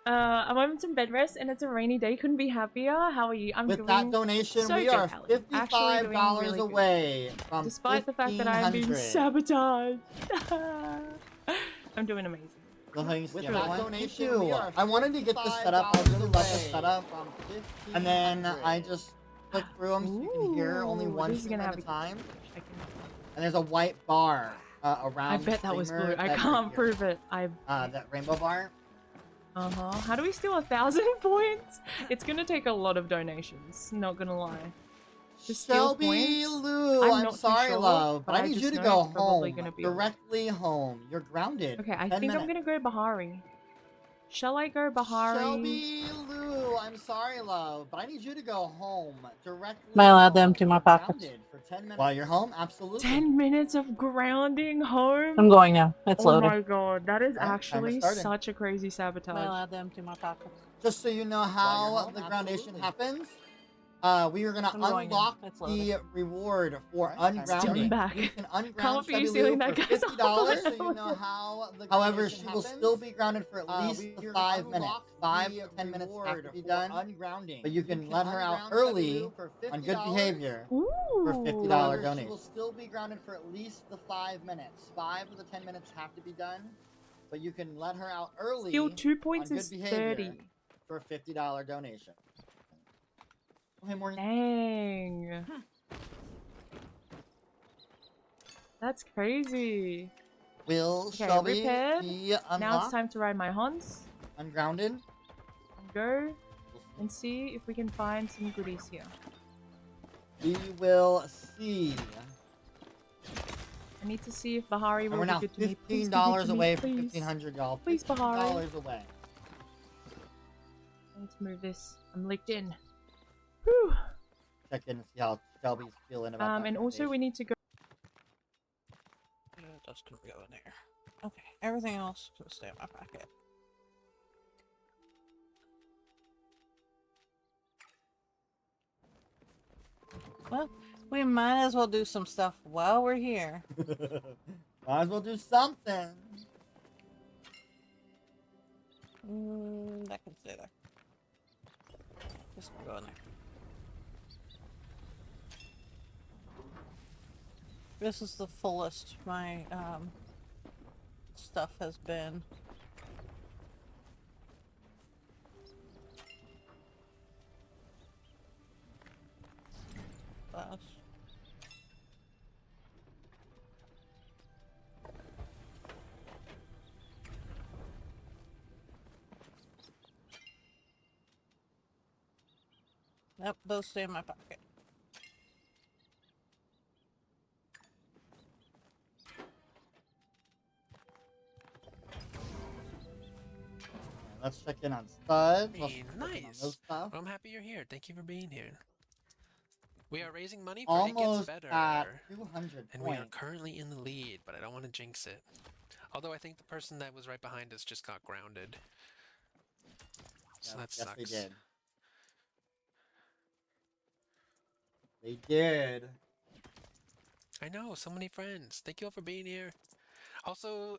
I'm having some bed rest and it's a rainy day. Couldn't be happier. How are you? I'm With doing that donation, so we good, are Allie. Actually doing $55 really good. away from Despite the fact that I'm being 1,500. sabotaged. I'm doing amazing. With that donation, we are I wanted to get this set up. I really love this setup. And then I just click through them so you can hear only Ooh, one this is stream gonna at have a time. I can. And there's a white bar around I bet the that was streamer blue. I that can't you- prove it. that rainbow bar. How do we steal 1,000 points? It's gonna take a lot of donations. Not gonna lie. To steal points, ShelbyLou, I'm I'm not too sorry, sure, love, but I need just you to know go it's probably home. gonna be a lot. Directly home. You're grounded. Okay, I 10 think I'm minutes. gonna go Bahari. Shall I go Bahari? ShelbyLou, I'm sorry, love, but I need you to go home. Directly Am I allowed to home. empty my You're pockets? grounded for 10 minutes. While you're home, absolutely. 10 minutes of grounding home? I'm going now. It's Oh loaded. my god, that is Alright, timer actually started. such a crazy Am I sabotage. allowed to empty my pockets? Just so you know how home, the groundation absolutely. happens, we are gonna I'm going now. unlock It's the loading. reward for Alright, timer Steal him ungrounding. back. You can Come unground up for you stealing ShelbyLou that for guy's $50, so wallet. you know how the However, she will still be grounded for at least 5 minutes. 5 to 10 minutes have to be done. Ungrounding. But you can let her out early on good behavior Ooh. for $50 However, she donation. will still be grounded for at least the 5 minutes. 5 of the 10 minutes have to be done, but you can let her out early Steal 2 points on is good behavior 30. for a $50 donation. Okay, morning. Dang. That's crazy. Will Okay, Shelby repaired. be Now it's unlocked, time to ride my Hans ungrounded? and go and see if we can find some goodies here. We will see. I need to see if Bahari And will we're be now good to me. Please be good $15 to me, away from please. 1,500, y'all. Please, Bahari. $15 away. I need to move this. I'm licked in. Whew. Check in and see how Shelby's feeling about that. And also we need to go. Yeah, that's gonna go in there. Okay, everything else can stay in my pocket. Well, we might as well do some stuff while we're here. Might as well do something. That can stay there. Just go in there. This is the fullest my stuff has been. Yep, those stay in my pocket. Let's check in on Studs. Hey, Let's check in on nice. those stuff. Well, I'm happy you're here. Thank you for being here. We are raising money for It Gets Almost Better. at 200 And we are points. currently in the lead, but I don't want to jinx it. Although I think the person that was right behind us just got grounded. So that Yes, sucks. they did. They did. I know, so many friends. Thank you all for being here. Also,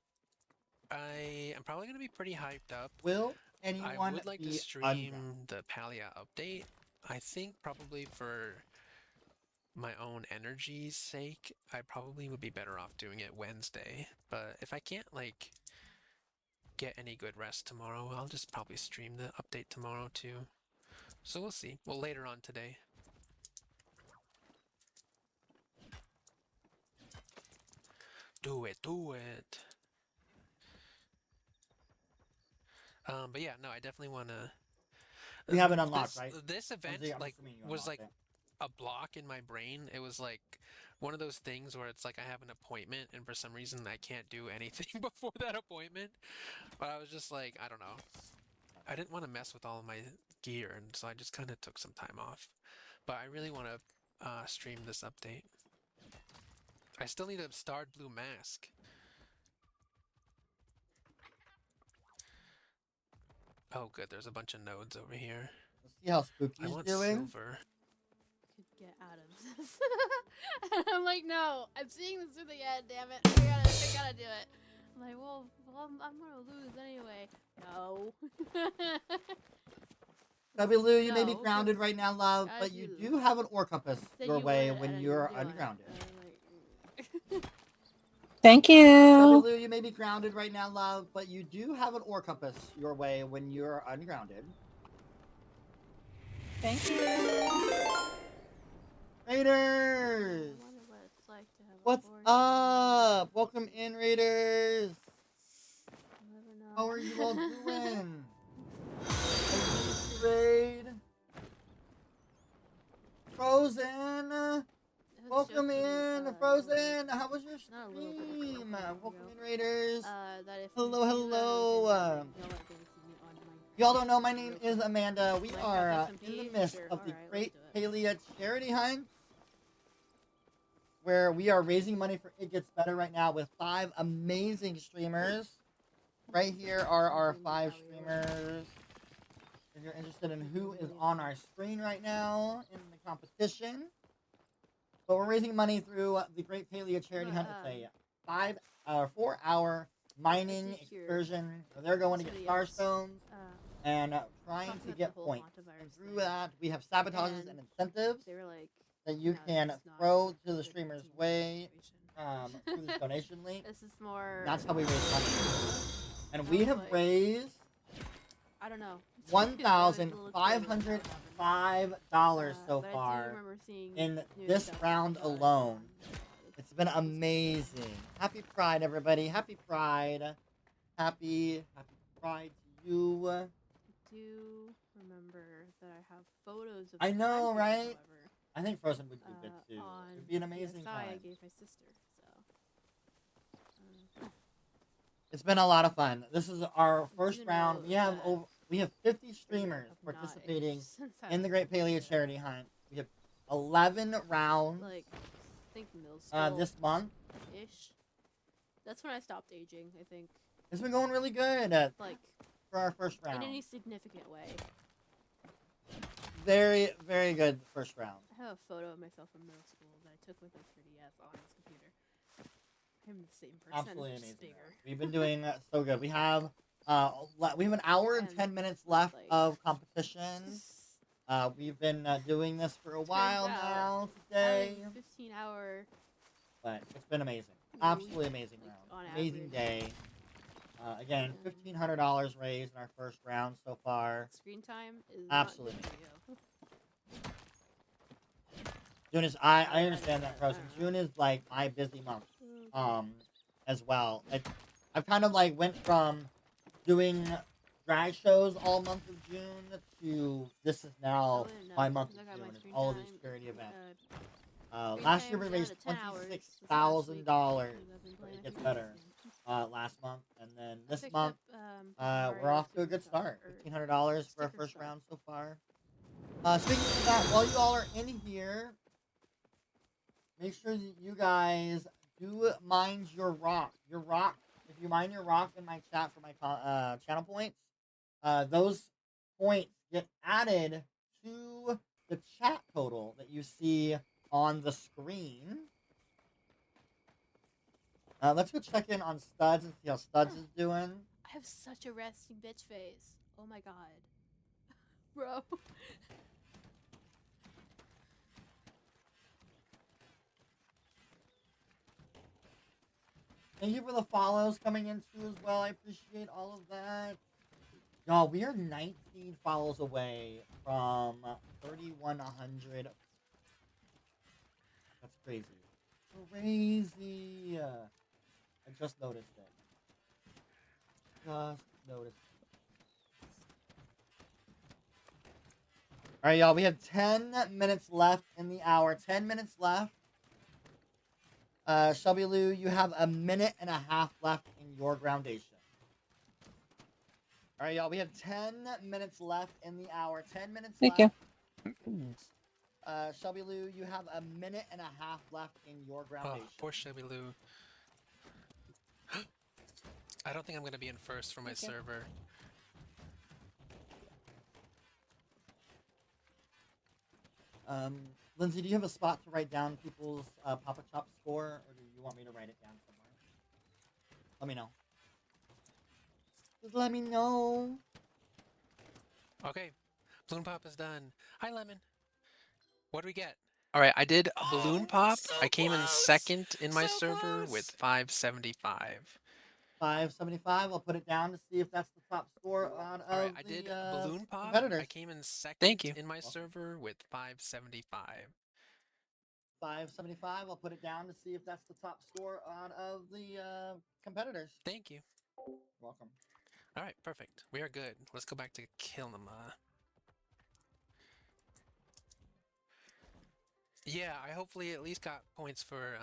I am probably going to be pretty hyped up. Will I anyone would like to be stream the Palia update. I think probably for my own energy's sake, I probably would be better off doing it Wednesday. But if I can't, like, get any good rest tomorrow, I'll just probably stream the update tomorrow too. So we'll see. Well, later on today. Do it, do it. But yeah, no, I definitely want to. We have it unlocked, this, right? This event I'm like assuming you was unlocked like it. a block in my brain. It was like one of those things where it's like I have an appointment and for some reason I can't do anything before that appointment. But I was just like, I don't know. I didn't want to mess with all of my gear, and so I just kind of took some time off. But I really want to stream this update. I still need a starred blue mask. Oh, good. There's a bunch of nodes over here. Let's see how I Spooky's want doing. silver. Could get out of this. And I'm like, no, I'm seeing this through the end, damn it. I gotta do it. I'm like, well I'm gonna lose anyway. No. ChelbyLou, you may be No, grounded right now, love, as but you you do have an ore compass said your you way would, when and you're you're doing it. ungrounded. Thank you. ChelbyLou, you may be grounded right now, love, but you do have an ore compass your way when you're ungrounded. Thank you. Raiders! I wonder what it's like to have a What's force. up? Welcome in, Raiders! I'll never know. How are you all doing? Raid. Frozen! Welcome in, Frozen! How was your Not a little bit of stream? girlfriend, Welcome yo. in, Raiders! That if Hello, you do that, hello! then y'all aren't gonna see me on my Y'all don't know, my name is Amanda. We Minecraft are SMP? in the midst Sure, of the alright, Great let's do Palia charity hunt, where we are raising money for It Gets Better right now with 5 amazing streamers. Right here are our 5 streamers. If you're interested in who is on our screen right now in the competition. But we're raising money through the Great Palia charity hunt. It's a 4-hour mining excursion. So they're going to get starstones and trying to get points. And through that, we have sabotages and incentives that you can throw to the streamer's way through this donation link. This is more. That's how we raise money. And we have raised I don't know. $1,505 so far in this round alone. It's been amazing. Happy Pride, everybody. Happy Pride. Happy Pride to you. I do remember that I have photos of I know, Pancake, right? however, I think Frozen would do good too. on It'd be an amazing PSI time. I gave my sister, so. It's been a lot of fun. This is our first You round. know We have 50 streamers participating since I in the was Great Palia a charity hunt. We have 11 rounds Like, I think middle school. this month. Ish. That's when I stopped aging, I think. It's been going really good Like, for our first round. in any significant way. Very, very good first round. I have a photo of myself from middle school that I took with a 3DS on this computer. I'm the same person. Absolutely just amazing. bigger. We've been doing so good. We have an hour and 10 minutes left of competition. We've been doing this for a while now today, 15-hour. but it's been amazing. Absolutely amazing round. Amazing day. Again, $1,500 raised in our first round so far. Screen time is absolutely. Not good for you. June is I understand that, Frozen. June is like my busy month, as well. I've kind of like went from doing drag shows all month of June to this is now my month of June. It's all of these charity events. Last year we raised $26,000. It gets better. Last month, and then this month we're off to a good start. $1,500 for our first round so far. Speaking of that, while you all are in here, make sure that you guys do mind your rock. Your rock. If you mine your rock in my chat for my channel points, those points get added to the chat total that you see on the screen. Let's go check in on Studs and see how Studs is doing. I have such a resting bitch face. Oh my god. Bro. Thank you for the follows coming in too as well. I appreciate all of that. Y'all, we are 19 follows away from 3,100. That's crazy. Crazy. I just noticed it. Just noticed. All right, y'all. We have 10 minutes left in the hour. 10 minutes left. ChelbyLou, you have a minute and a half left in your groundation. All right, y'all. We have 10 minutes left in the hour. 10 minutes Thank left. you. ChelbyLou, you have a minute and a half left in your Oh, groundation. poor ChelbyLou. I don't think I'm gonna be in first for my server. Lindsay, do you have a spot to write down people's Papa Chop score, or do you want me to write it down somewhere? Let me know. Just let me know. Okay, Balloon Pop is done. Hi, Lemon. What do we get? All right, I did Balloon Pop. so I came in close! second in my So server close! with 575. 575. I'll put it down to see if that's the top score on All right, of I the did Balloon Pop. competitors. I came in second Thank you. in my server with 575. 575. I'll put it down to see if that's the top score on of the competitors. Thank you. You're welcome. All right, perfect. We are good. Let's go back to Kilnama. Yeah, I hopefully at least got points for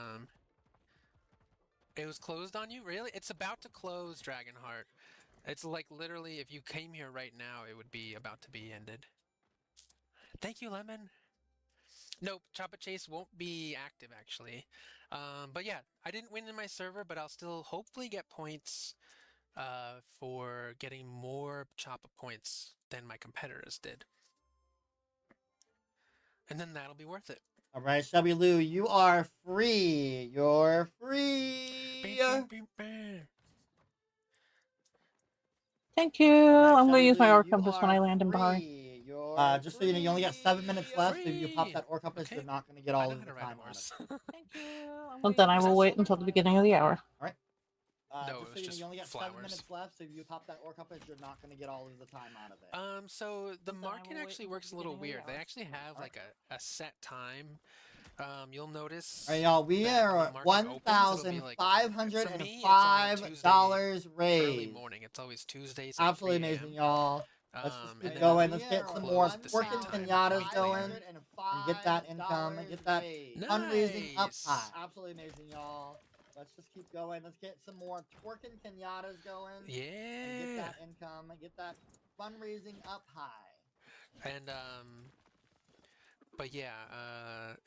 It was closed on you? Really? It's about to close, Dragonheart. It's like literally if you came here right now, it would be about to be ended. Thank you, Lemon. Nope, Choppa Chase won't be active actually. But yeah, I didn't win in my server, but I'll still hopefully get points for getting more Choppa points than my competitors did. And then that'll be worth it. All right, ChelbyLou, you are free. You're free. Thank you. I'm going to use my ChelbyLou, Orc you Compass when are I land in Bari. free. Just so you know, you only got 7 minutes left. So if you pop that Orc Compass, Okay. you're not going to get all of the time out of it. Thank you. Well, then I will wait until the beginning of the hour. All right. No, Just so you know, you only got 7 minutes left. So if you pop that Orc Compass, you're not going to get all of the time out of it. So the market actually works a little weird. They actually have like a set time. You'll notice. All right, y'all. We are at $1,505 raised. Early morning. It's always Tuesdays. Absolutely amazing, y'all. Let's just keep going. Let's get some more twerking pinatas going and get that income and get that fundraising up high. Absolutely amazing, y'all. Let's just keep going. Let's get some more twerking pinatas going. Yeah. And get that income and get that fundraising up high. And but yeah,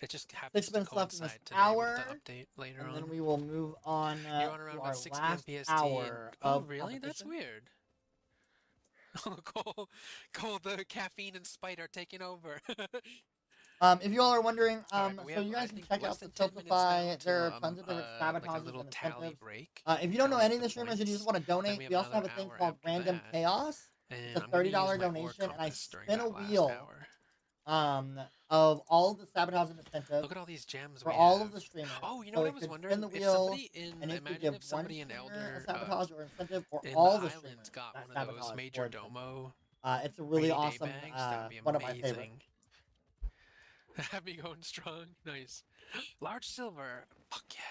it just 6 happens to minutes left in this coincide today hour, with the update later and on. then we will move on You're on around to about our 6 last p.m. PST. hour Oh, of really? That's competition. weird. Cole, the caffeine and Spite are taking over. If you all are wondering, Alright, but we so have, you I guys can think, check less out the than 10 minutes now Tiltify. There are till, tons of different like a sabotages little and tally incentives. break. If you don't know Count any up of the the streamers and you just points. want to Then donate, we have we also have a another thing hour called after Random that. Chaos. And It's a I'm gonna use $30 my Orc donation, and I Compass during spin a that last wheel hour. of all of the sabotage and incentives Look at all these gems for we all have. of the streamers. Oh, you know So what I it was could wondering? spin the If wheel, somebody in, and it could imagine give if one somebody in streamer Elder, a sabotage or incentive, or in all the the islands streamers got that one of those sabotage major or incentive. domo It's a really rainy day awesome, bags. That would be one of my favorites. amazing. Have me going strong. Nice. Large silver. Fuck yeah.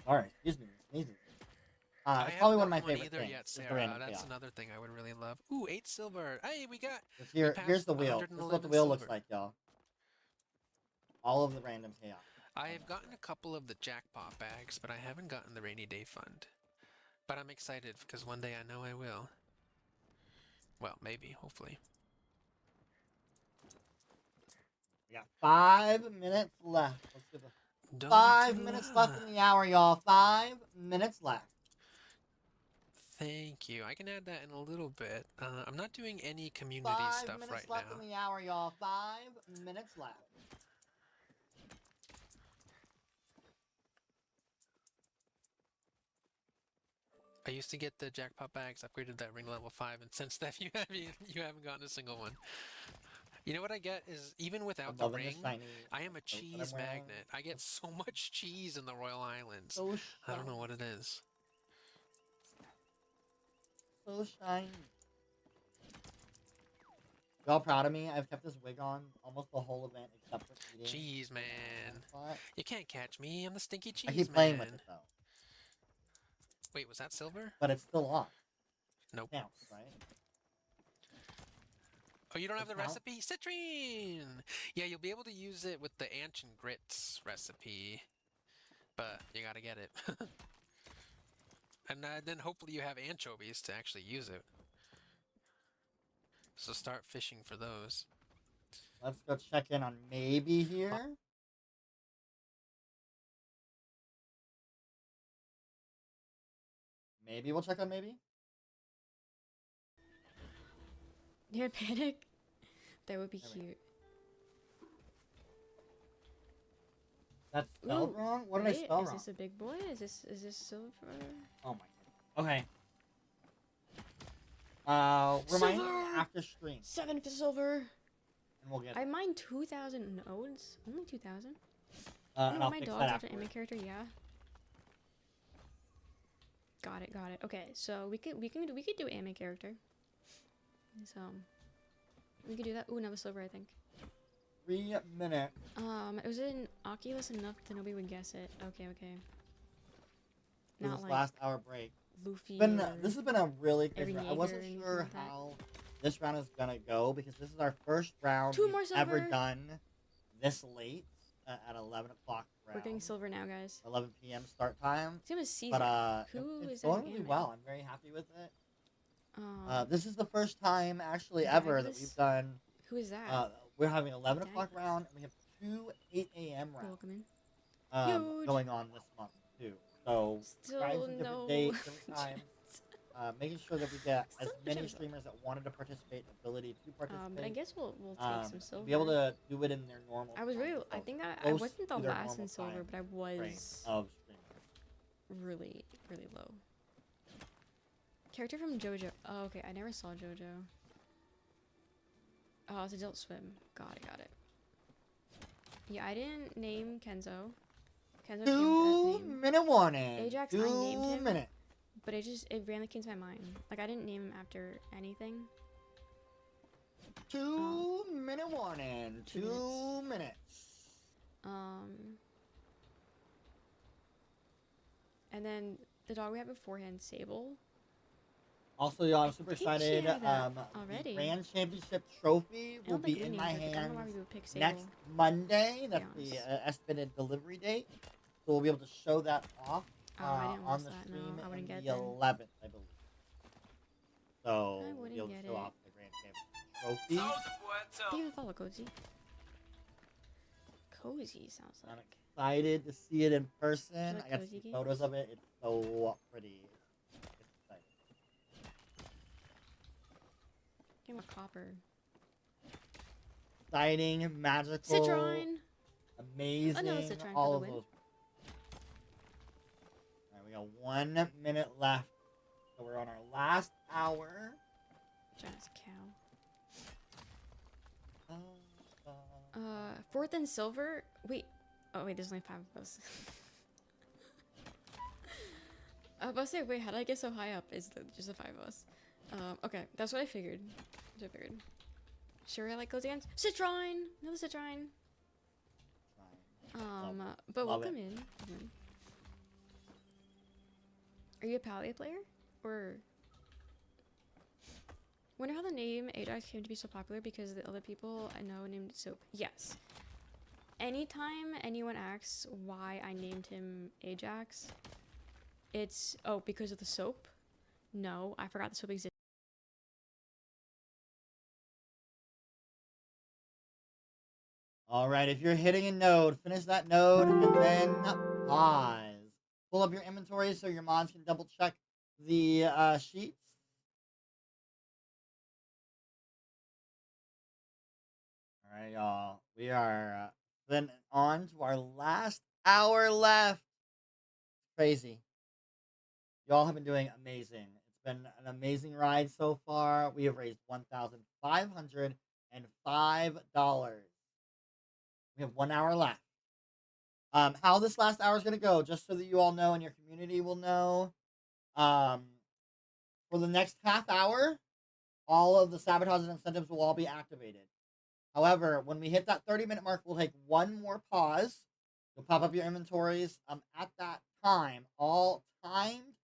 Sorry, excuse me, sneezing. I It's probably haven't one of my got one favorite either things. yet, Is the Sarah. random That's chaos. another thing I would really love. Ooh, 8 silver. Hey, we Here's passed the wheel. This is what the 111 wheel looks silver. like, y'all. All of the random chaos. I have gotten a couple of the jackpot bags, but I haven't gotten the rainy day fund. But I'm excited because one day I know I will. Well, maybe, hopefully. We got 5 minutes left. Let's give it 5 minutes left in the hour, y'all. 5 minutes left. Thank you. I can add that in a little bit. I'm not doing any community 5 stuff minutes right left now. in the hour, y'all. 5 minutes left. I used to get the jackpot bags, upgraded that ring to level 5, and since then you haven't gotten a single one. You know what I get is even without I'm the loving ring, the shiny I am a coat that I'm cheese wearing. magnet. I get so much cheese in the Royal Islands. So I don't know shiny. what it is. So shiny. Y'all proud of me? I've kept this wig on almost the whole event except for eating. Cheese in that man. hand spot. You can't catch me. I'm the stinky cheese I keep man. playing with it though, Wait, was that silver? but it's still on. Nope. Counts, right? Oh, you don't have Does the it count? recipe? Citrine! Yeah, you'll be able to use it with the ancient grits recipe, but you gotta get it. And then hopefully you have anchovies to actually use it. So start fishing for those. Let's go check in on Maybe here. Maybe we'll check on Maybe. Yeah, panic. That would be cute. That's spelled Ooh, wrong? What did I wait, spell is wrong? this a big boy? Is this silver? Oh my god. Okay. Remind me Silver! after stream. 7 for silver. And we'll get I it. mined 2,000 nodes. Only 2,000. And I'll my fix dogs that after anime afterwards. character. Yeah. Got it. Okay, so we could do anime character. So we could do that. Ooh, another silver, I think. 3 minutes. It was in Oculus enough that nobody would guess it. Okay. For Not this like last hour break. Luffy. This has been a really crazy Eren round. I Yeager wasn't or anything sure like that. how this round is gonna go because this is our first round 2 we've more ever silver. done this late at 11 o'clock. We're getting silver now, guys. 11 p.m. start time. His name is Caesar. But Who it's is that going in really anime? well. I'm very happy with it. This is the first time actually ever that Douglas? we've done. Who is that? We're having 11 o'clock Douglas. round, and we have 2 8 a.m. rounds Welcome in. Huge. going on this month too. So Still trying some different no dates, different times. Making sure that we get as Still many chance. streamers that wanted to participate, ability to participate. But I guess we'll take some silver. Be able to do it in their normal. I was time, really. so I think I close wasn't to the their last normal in silver, time but I frame was of streaming. really low. Character from JoJo. Oh, okay. I never saw JoJo. Oh, it's Adult Swim. Got it. Yeah, I didn't name Kenzo. Kenzo came to that name. 2-minute warning. Ajax, 2 I named him. minutes. But it randomly came to my mind. Like, I didn't name him after anything. 2-minute warning. 2 minutes. And then the dog we had beforehand, Sable. Also, y'all, I'm super think she excited. had that The already. Grand Championship trophy I will don't be think we in named my her. I don't know hands why we would pick Sable. next Monday. That's honest. the estimated delivery date. So we'll be able to show that off I didn't on watch the that. stream No, I wouldn't on get the it then. 11th, I believe. So I we'll wouldn't be able to get show it. off the Grand Championship trophy. Thank you for the follow, Cozy. Cozy sounds I'm like. excited to see it in person. like I got to cozy see photos of it. It's so pretty. It's exciting. Get more copper. Exciting, magical, Citrine. amazing, Another Citrine for all the of win. those. Alright, we got 1 minute left. So we're on our last hour. Giant cow. Fourth and silver. Wait. Oh wait, there's only 5 of us. I was about to say, wait, how did I get so high up? Is just the 5 of us? Okay, that's what I figured. Sure, I like those again. Citrine, another Citrine. But Love welcome it. in. Are you a Palia player or? Wonder how the name Ajax came to be so popular because the other people I know named it Soap. Yes. Anytime anyone asks why I named him Ajax, it's because of the soap. No, I forgot the soap existed. Alright, if you're hitting a node, finish that node and then pause. Pull up your inventory so your mods can double check the sheets. Alright, y'all. We are then on to our last hour left. Crazy. Y'all have been doing amazing. It's been an amazing ride so far. We have raised $1,500 We have 1 hour left. How this last hour is going to go, just so that you all know and your community will know. For the next half hour, all of the sabotage and incentives will all be activated. However, when we hit that 30-minute mark, we'll take one more pause. You'll pop up your inventories. At that time, all timed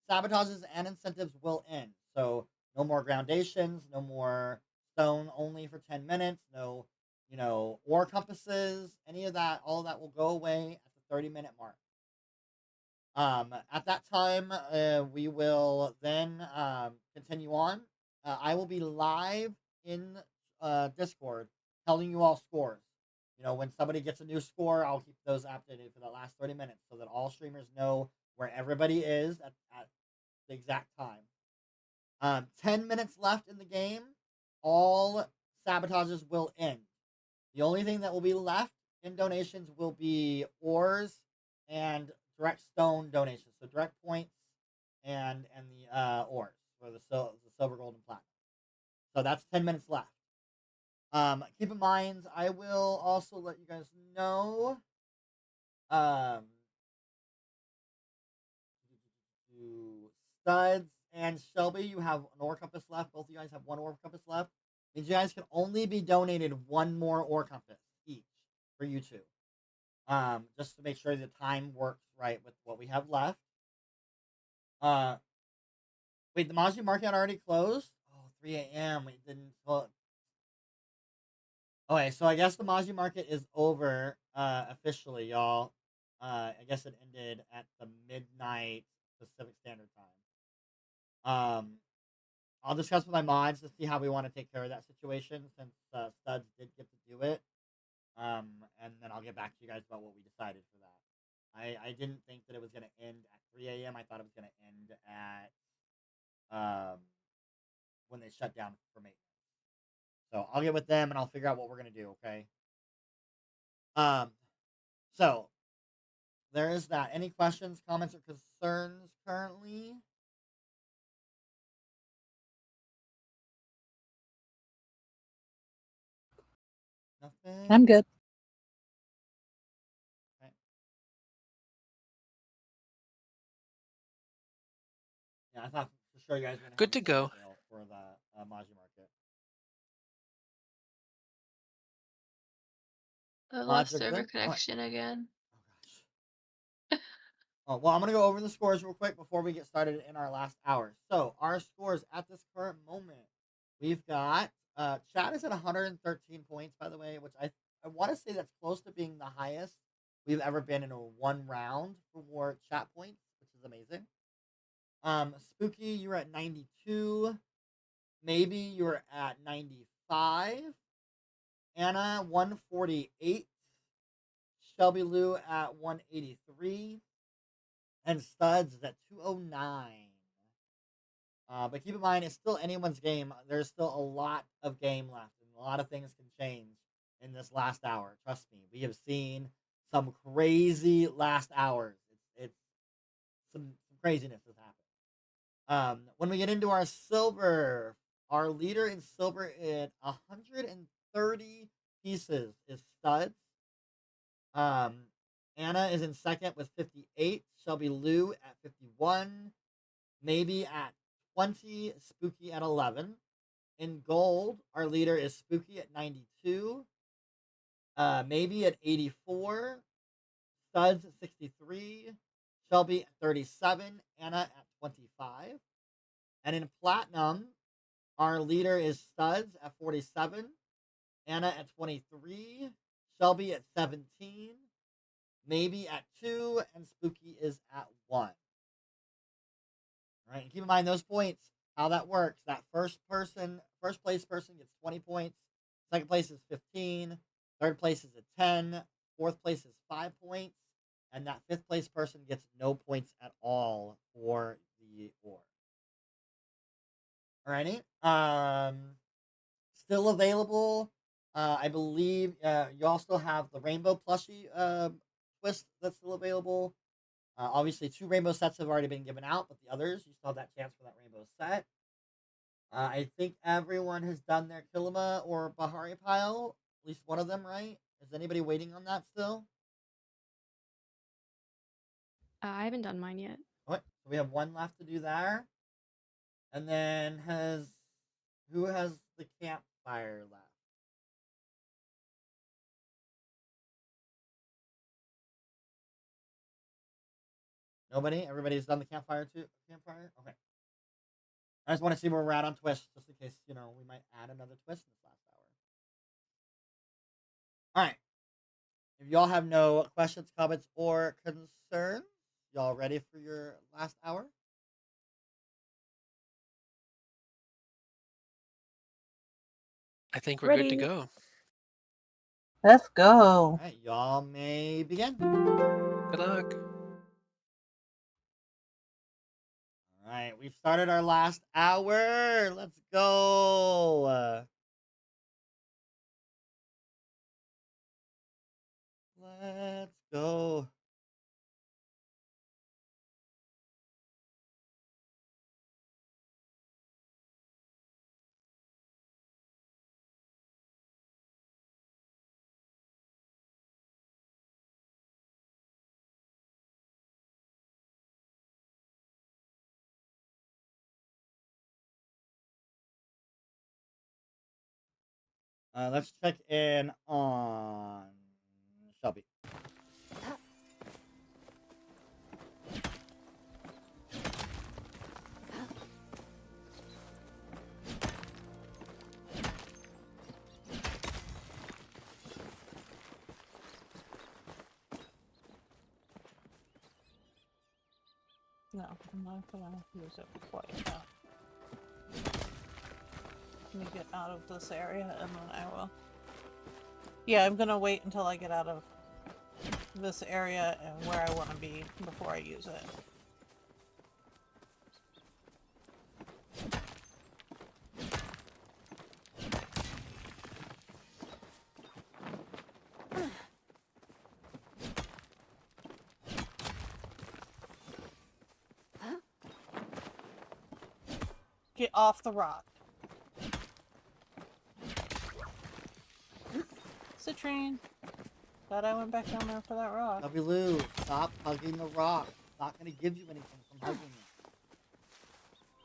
sabotages and incentives will end. So no more groundations, no more stone only for 10 minutes, no, ore compasses, any of that, all of that will go away at the 30-minute mark. At that time, we will then continue on. I will be live in Discord telling you all scores. When somebody gets a new score, I'll keep those updated for the last 30 minutes so that all streamers know where everybody is at the exact time. 10 minutes left in the game. All sabotages will end. The only thing that will be left in donations will be ores and direct stone donations. So direct points and the ores for the silver, gold, and platinum. So that's 10 minutes left. Keep in mind, I will also let you guys know. Studs and Shelby, you have an ore compass left. Both of you guys have one ore compass left. Means you guys can only be donated one more ore compass each for you two. Just to make sure the time works right with what we have left. Wait, the Maji Market already closed? Oh, 3 a.m. We didn't. Okay, so I guess the Maji Market is over officially, y'all. I guess it ended at the midnight Pacific Standard Time. I'll discuss with my mods to see how we want to take care of that situation since Studs did get to do it. And then I'll get back to you guys about what we decided for that. I didn't think that it was going to end at 3 a.m. I thought it was going to end at when they shut down for maintenance. So I'll get with them and I'll figure out what we're going to do, okay? So there is that. Any questions, comments, or concerns currently? Nothing? I'm good. Okay. Yeah, I thought for sure you guys were going to Good to go. for the Maji Market. I Mods lost are server good? connection again. Oh, well, I'm going to go over the scores real quick before we get started in our last hour. So, our scores at this current moment, we've got, Chad is at 113 points, by the way, which I want to say that's close to being the highest we've ever been in a one round for chat points, which is amazing. Spooky, you're at 92. Maybe you're at 95. Anna, 148. ShelbyLou at 183. And Studs is at 209. But keep in mind, it's still anyone's game. There's still a lot of game left, and a lot of things can change in this last hour. Trust me, we have seen some crazy last hours. It's some craziness has happened. When we get into our silver, our leader in silver at 130 pieces is Studs. Anna is in second with 58. ShelbyLou at 51. Maybe at 20. Spooky at 11. In gold, our leader is Spooky at 92. Maybe at 84. Studs at 63. Shelby at 37. Anna at 25. And in platinum, our leader is Studs at 47. Anna at 23. Shelby at 17. Maybe at 2, and Spooky is at 1. All right, and keep in mind those points, how that works. That first place person gets 20 points. Second place is 15. Third place is a 10. Fourth place is 5 points. And that fifth place person gets no points at all for the ore. Alrighty. Still available. I believe you all still have the rainbow plushie twist that's still available. Obviously, 2 rainbow sets have already been given out, but the others, you still have that chance for that rainbow set. I think everyone has done their Kilima or Bahari pile. At least one of them, right? Is anybody waiting on that still? I haven't done mine yet. Okay, so we have one left to do there. And then who has the campfire left? Nobody? Everybody's done the campfire too? Campfire? Okay. I just want to see where we're at on twists, just in case, we might add another twist in this last hour. Alright. If y'all have no questions, comments, or concerns, y'all ready for your last hour? I think we're Ready. good to go. Let's go. Alright, y'all may begin. Good luck. Alright, we've started our last hour. Let's go. Let's go. Let's check in on Shelby. No, I'm not gonna use it quite yet. Let me get out of this area and then I will. Yeah, I'm gonna wait until I get out of this area and where I want to be before I use it. Get off the rock. Citrine. Glad I went back down there for that rock. ChelbyLou, stop hugging the rock. It's not going to give you anything from hugging it.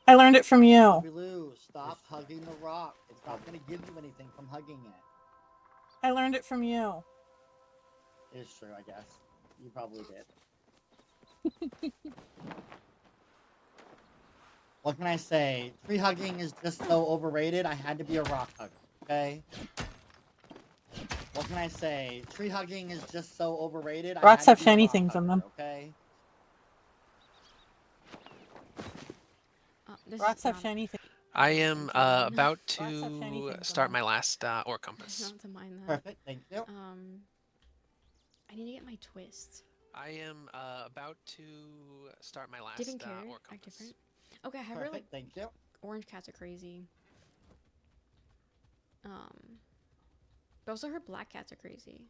I learned it from you. ChelbyLou, stop hugging the rock. It's not going to give you anything from hugging it. I learned it from you. It is true, I guess. You probably did. What can I say? Tree hugging is just so overrated. I had to be a rock hugger, okay? What can I say? Tree hugging is just so overrated. Rocks I have had to be a shiny rock things hugger, on them. okay? Rocks have shiny things. I am about to start my last ore compass. Not to mind that. Perfect, thank you. I need to get my twist. I am about to start my last Different care. ore Act compass. different. Okay, I have Perfect, really. thank you. Orange cats are crazy. But also her black cats are crazy.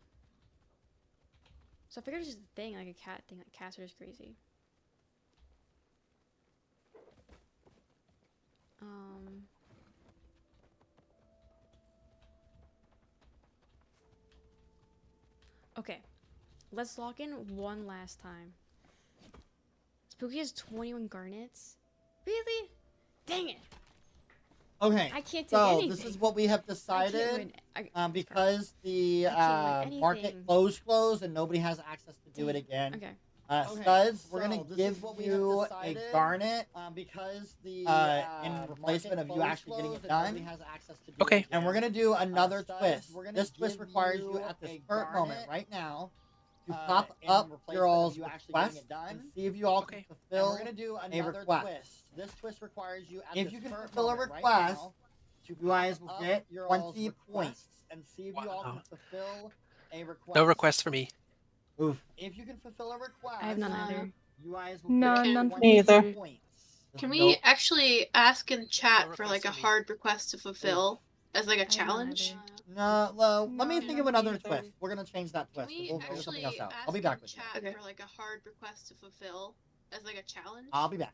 So I figured it's just a thing, like a cat thing, like cats are just crazy. Okay, let's lock in one last time. Spooky has 21 garnets. Really? Dang it! Okay, I can't take so anything. this is what we have decided. Because the market closed and nobody has access to do it again. Okay. Studs, we're gonna give you a garnet because the in replacement of you actually getting it done. Has access to do Okay. it And we're gonna do another twist. we're gonna This twist give requires you you at this a current moment garnet, right now to in pop up replacement your all's of you actually getting request it done. and see if you all can Okay. And fulfill we're gonna do a another request. twist. This twist requires you at If this you can current fulfill a moment right request, now you guys will up get your all's 20 requests points. and see if you all Wow. can fulfill a request. No request for me. Oof. If you can fulfill a request, I have none either. you guys will No, get none for 20 me either. points. Can we Nope. actually ask in chat No for request like a for me. hard request to fulfill as like a I have none challenge? either. No, well, let me No, think of none another either. twist. We're gonna change that Can twist. we We'll figure something actually else out. ask I'll be back in with you. chat Okay. for like a hard request to fulfill as like a challenge? I'll be back.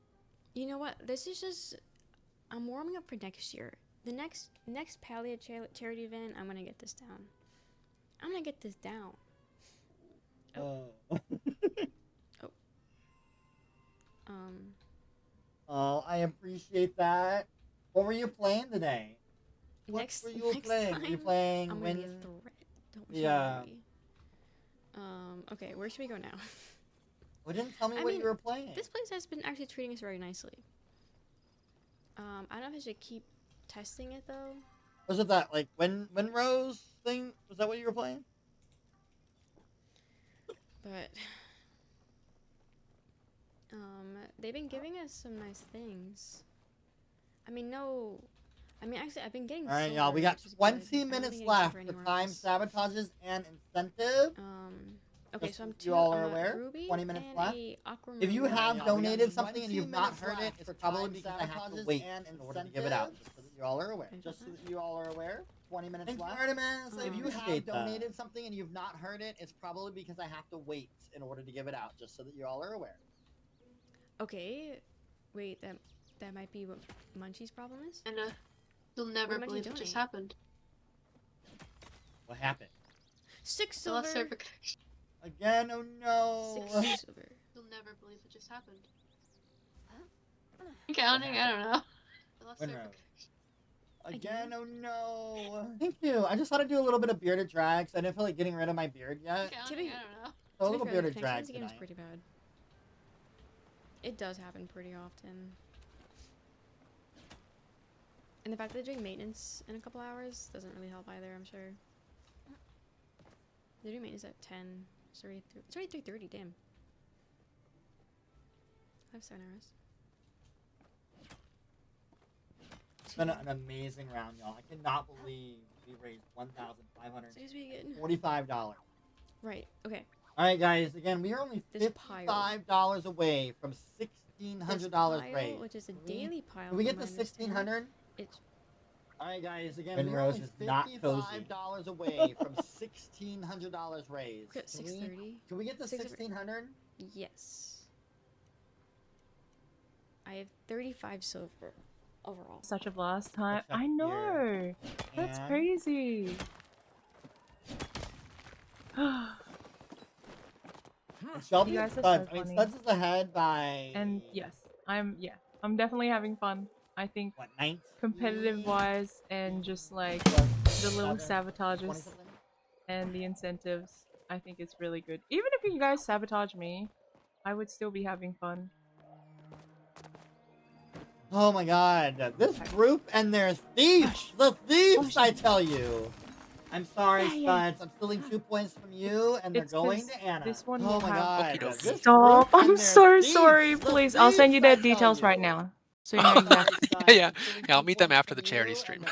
You know what? This is just... I'm warming up for next year. The next Palia charity event, I'm gonna get this down. I'm gonna get this down. Oh. Oh. I appreciate that. What were you playing today? Next were you next playing? time, Were you playing I'm when? gonna be a threat. Don't you Yeah. worry. Okay, where should we go now? Well, didn't tell me I what mean, you were playing. This place has been actually treating us very nicely. I don't know if I should keep testing it though. Was it that like when Rose thing? Was that what you were playing? But they've been giving us some nice things. I mean, actually, I've been getting. All right, silver, y'all. We got which is good. I 20 haven't minutes been getting left silver for anywhere time else. sabotages and incentive. Okay, Just so I'm so you all are I'm a aware. ruby 20 minutes and left. a aquamarine. If you have we got donated something and 20 you've not minutes heard it, left it's for probably time because I have to sabotages wait and in order to give it out. incentives. Just so that you all are aware. Okay. Just so that you all are aware. 20 minutes Thank you, left. Artemis. I If you have appreciate that. donated something and you've not heard it, it's probably because I have to wait in order to give it out, just so that you all are aware. Okay, wait, that might be what Munchie's problem is. And you'll never What believe Munchie what just donate? happened. What happened? 6 The last silver. server connection. Again? Oh no. 6 silver. You'll never believe what just happened. Counting? I don't know. The last When server Rose? connection. Again? Oh no. Thank you. I just thought I'd do a little bit of bearded drag, so I didn't feel like getting rid of my beard yet. Counting? I don't know. So a To be little fair, the bearded connection drag in this game is tonight. pretty bad. It does happen pretty often. And the fact that they're doing maintenance in a couple hours doesn't really help either, I'm sure. They're doing maintenance at 10. It's already 3:30, damn. I have 7 hours. It's been an amazing round, y'all. I cannot believe we raised $1,545. Right, okay. All right, guys. Again, we are only This pile. $55 away from $1,600 This raised. pile, which is a daily pile. Can we get from to my understanding, 1,600? It's All right, guys. Again, When we are Rose only is not cozy. $55 away from $1,600 raised. at 6:30. Can we get to 1,600? Yes. I have 35 silver overall. Such a blast time. What's up I know. That's And- crazy. And Shelby You and guys are Studs. so I mean, funny. Studs is ahead by And yes, I'm definitely having fun. I think what, 19? competitive wise and just like the little sabotages and the incentives, I think it's really good. Even if you guys sabotage me, I would still be having fun. Oh my god, this group and their thieves! The thieves, I tell you! I'm sorry, Studs. I'm stealing 2 points from you, and they're It's going 'cause to Anna. this one oh will my have- god. Okey-dokey. This Stop! group and I'm their so thieves, sorry. the Please, I'll send you thieves, I the tell details you. right now, so you know exactly. Yeah, I'll meet them after the charity stream.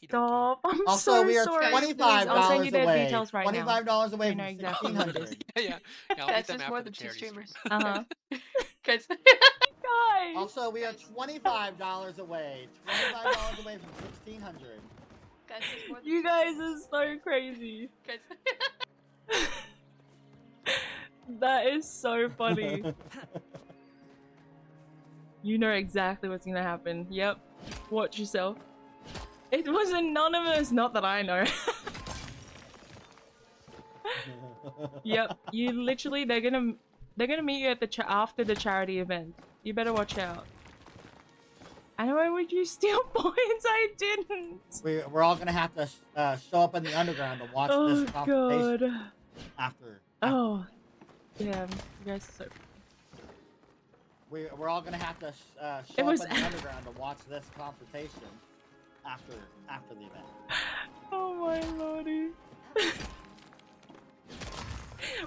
Stop! I'm Also, so we are sorry. $25 Please, I'll send you the away. details right now. $25 away You from know exactly what it is. 1,600. Yeah, I'll meet That's them just after more the than 2 charity stream. streamers. Guys. Also, we are $25 away. $25 away from 1,600. Guys, there's more than You 2 guys streamers. are so crazy. Guys. That is so funny. You know exactly what's gonna happen. Yep. Watch yourself. It was anonymous, not that I know. Yep. You literally, they're gonna meet you at the after the charity event. You better watch out. And why would you steal points? I didn't. We're all gonna have to show up in the underground to watch Oh this confrontation god. after. Oh. Damn. You guys are so. We're all gonna have to show It was- up in the underground to watch this confrontation after the event. Oh my lordy.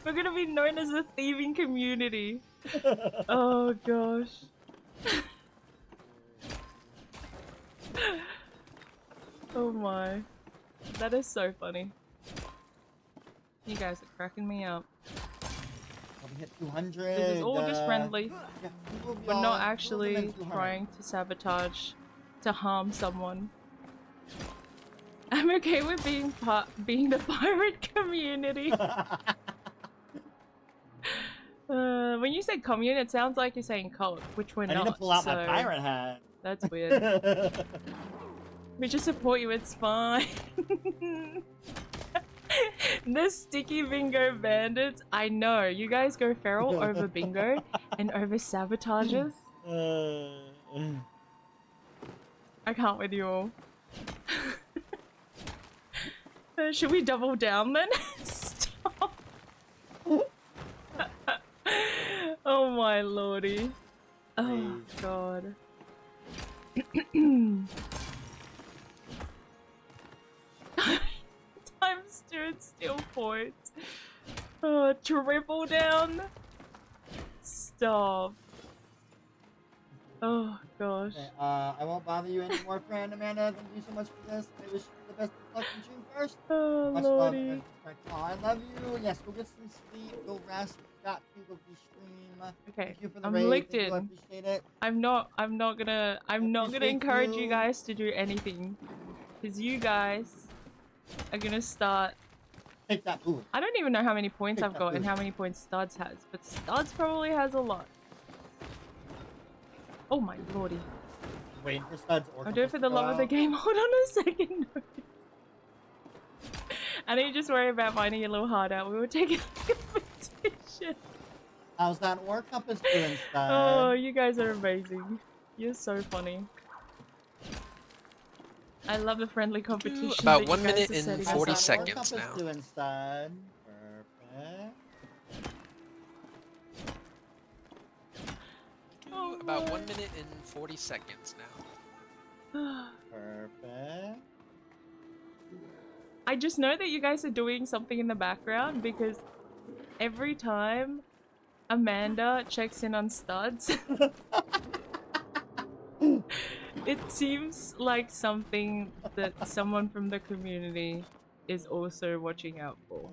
We're gonna be known as the thieving community. Oh gosh. Oh my. That is so funny. You guys are cracking me up. We hit 200. This is all just friendly. Yeah, We're y'all. not Move actually them in 200. trying to sabotage, to harm someone. I'm okay with being the pirate community. When you say commune, it sounds like you're saying cult, which we're I not. need to pull out so my pirate hat. That's weird. We just support you, it's fine. The sticky bingo bandits. I know, you guys go feral over bingo and over sabotages. I can't with you all. Should we double down then? Stop. Oh my lordy. Oh god. Times 2 and still points. Oh, triple down. Stop. Oh gosh. Okay, I won't bother you anymore, friend Amanda. Thank you so much for this. I wish you the best of luck in June 1st. Oh Much lordy. love. And respect. Oh, I love you. Yes, go get some sleep. Go rest. Got to go be stream. Okay, Thank you for the I'm raid. licked Thank you. I in. appreciate it. I'm not gonna appreciate encourage you you. guys to do anything. Cause you guys are gonna start. Take that. Ooh. I don't even know how many points Take I've that got and food. how many points Studs has, but Studs probably has a lot. Oh my lordy. Waiting for Studs or I'll do it for the love of the game. Hold on a second. I need to just worry about finding a little hard out. We were taking a competition. How's that war compass doing, Stud? Oh, you guys are amazing. You're so funny. I love the friendly competition. About that 1 you guys minute are and setting us 40 up for. seconds Compass now. doing, Stud. Perfect. Oh, About my. 1 minute and 40 seconds now. Perfect. I just know that you guys are doing something in the background because every time Amanda checks in on Studs, it seems like something that someone from the community is also watching out for.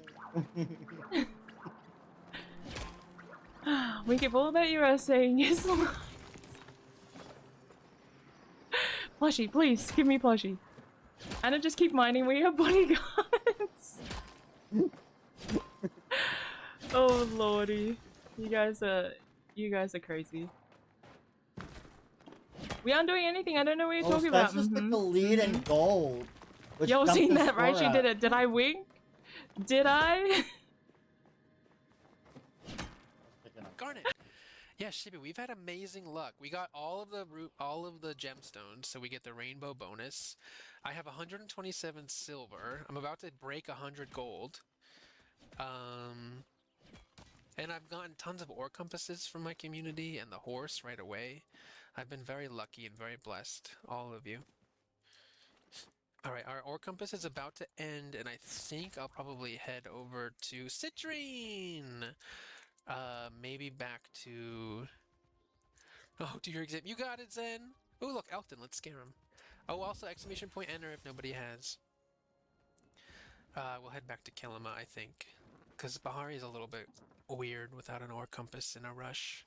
We give all that you are saying is lies. Plushie, please, give me plushie. Anna, just keep minding we are bodyguards. Oh lordy. You guys are crazy. We aren't doing anything, I don't know what you're talking about. Just took the lead in gold. which Y'all jumped seen the that, right? score She did up. it. Did I wink? Did I? Garnet. Yeah, Shibi, we've had amazing luck. We got all of the gemstones, so we get the rainbow bonus. I have 127 silver. I'm about to break 100 gold. And I've gotten tons of ore compasses from my community and the horse right away. I've been very lucky and very blessed, all of you. Alright, our ore compass is about to end, and I think I'll probably head over to Citrine! Maybe back to... Oh, to your exam. You got it, Zen! Oh, look, Elton, let's scare him. Oh, also, exclamation point enter if nobody has. We'll head back to Kilima, I think. Because Bahari is a little bit weird without an ore compass in a rush.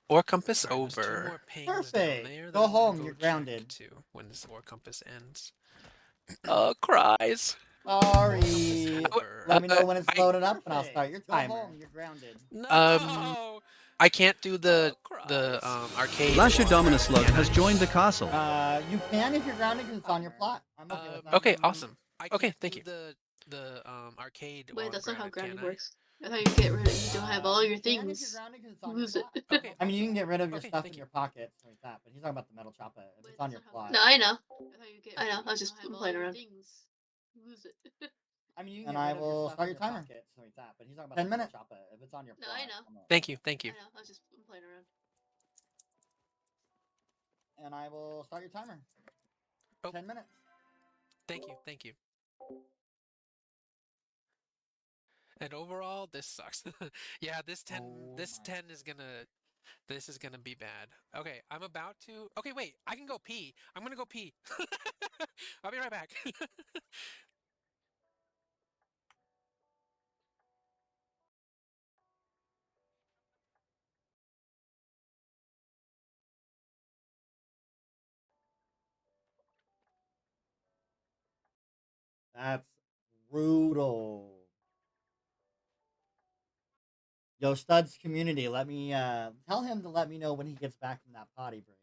Ore compass over. There's 2 more pings Perfect. down there that Go I'm gonna home. You're check grounded. to when this ore compass ends. Cries. Sorry. Let me know when it's loaded up, and I'll start your timer. Go home. You're grounded. No. I can't do the arcade. Lasher Dominus Slug has joined the castle. You can if you're grounded because it's on your plot. I'm okay with that. Okay, awesome. Okay, thank you. The arcade. Wait, that's not how grounded, grounding works. I thought you get rid of you don't have all your things. Lose it. Okay. I mean, you can get rid of your Okay, stuff thank in you. your pocket, like that. But he's talking about the metal chopper. If it's on your plot. No, I know. I know. I was just playing around. Lose it. I mean, you can and I will start your timer. Pocket, like that. But he's talking about 10 minutes. If it's on your No, plot. I know. Thank you. Thank you. I know. I was just playing around. And I will start your timer. 10 minutes. Thank you. Thank you. And overall, this sucks. Yeah, this 10 is gonna be bad. Okay, I'm about to. Okay, wait. I can go pee. I'm gonna go pee. I'll be right back. That's brutal. Yo, Studs community, let me tell him to let me know when he gets back from that potty break.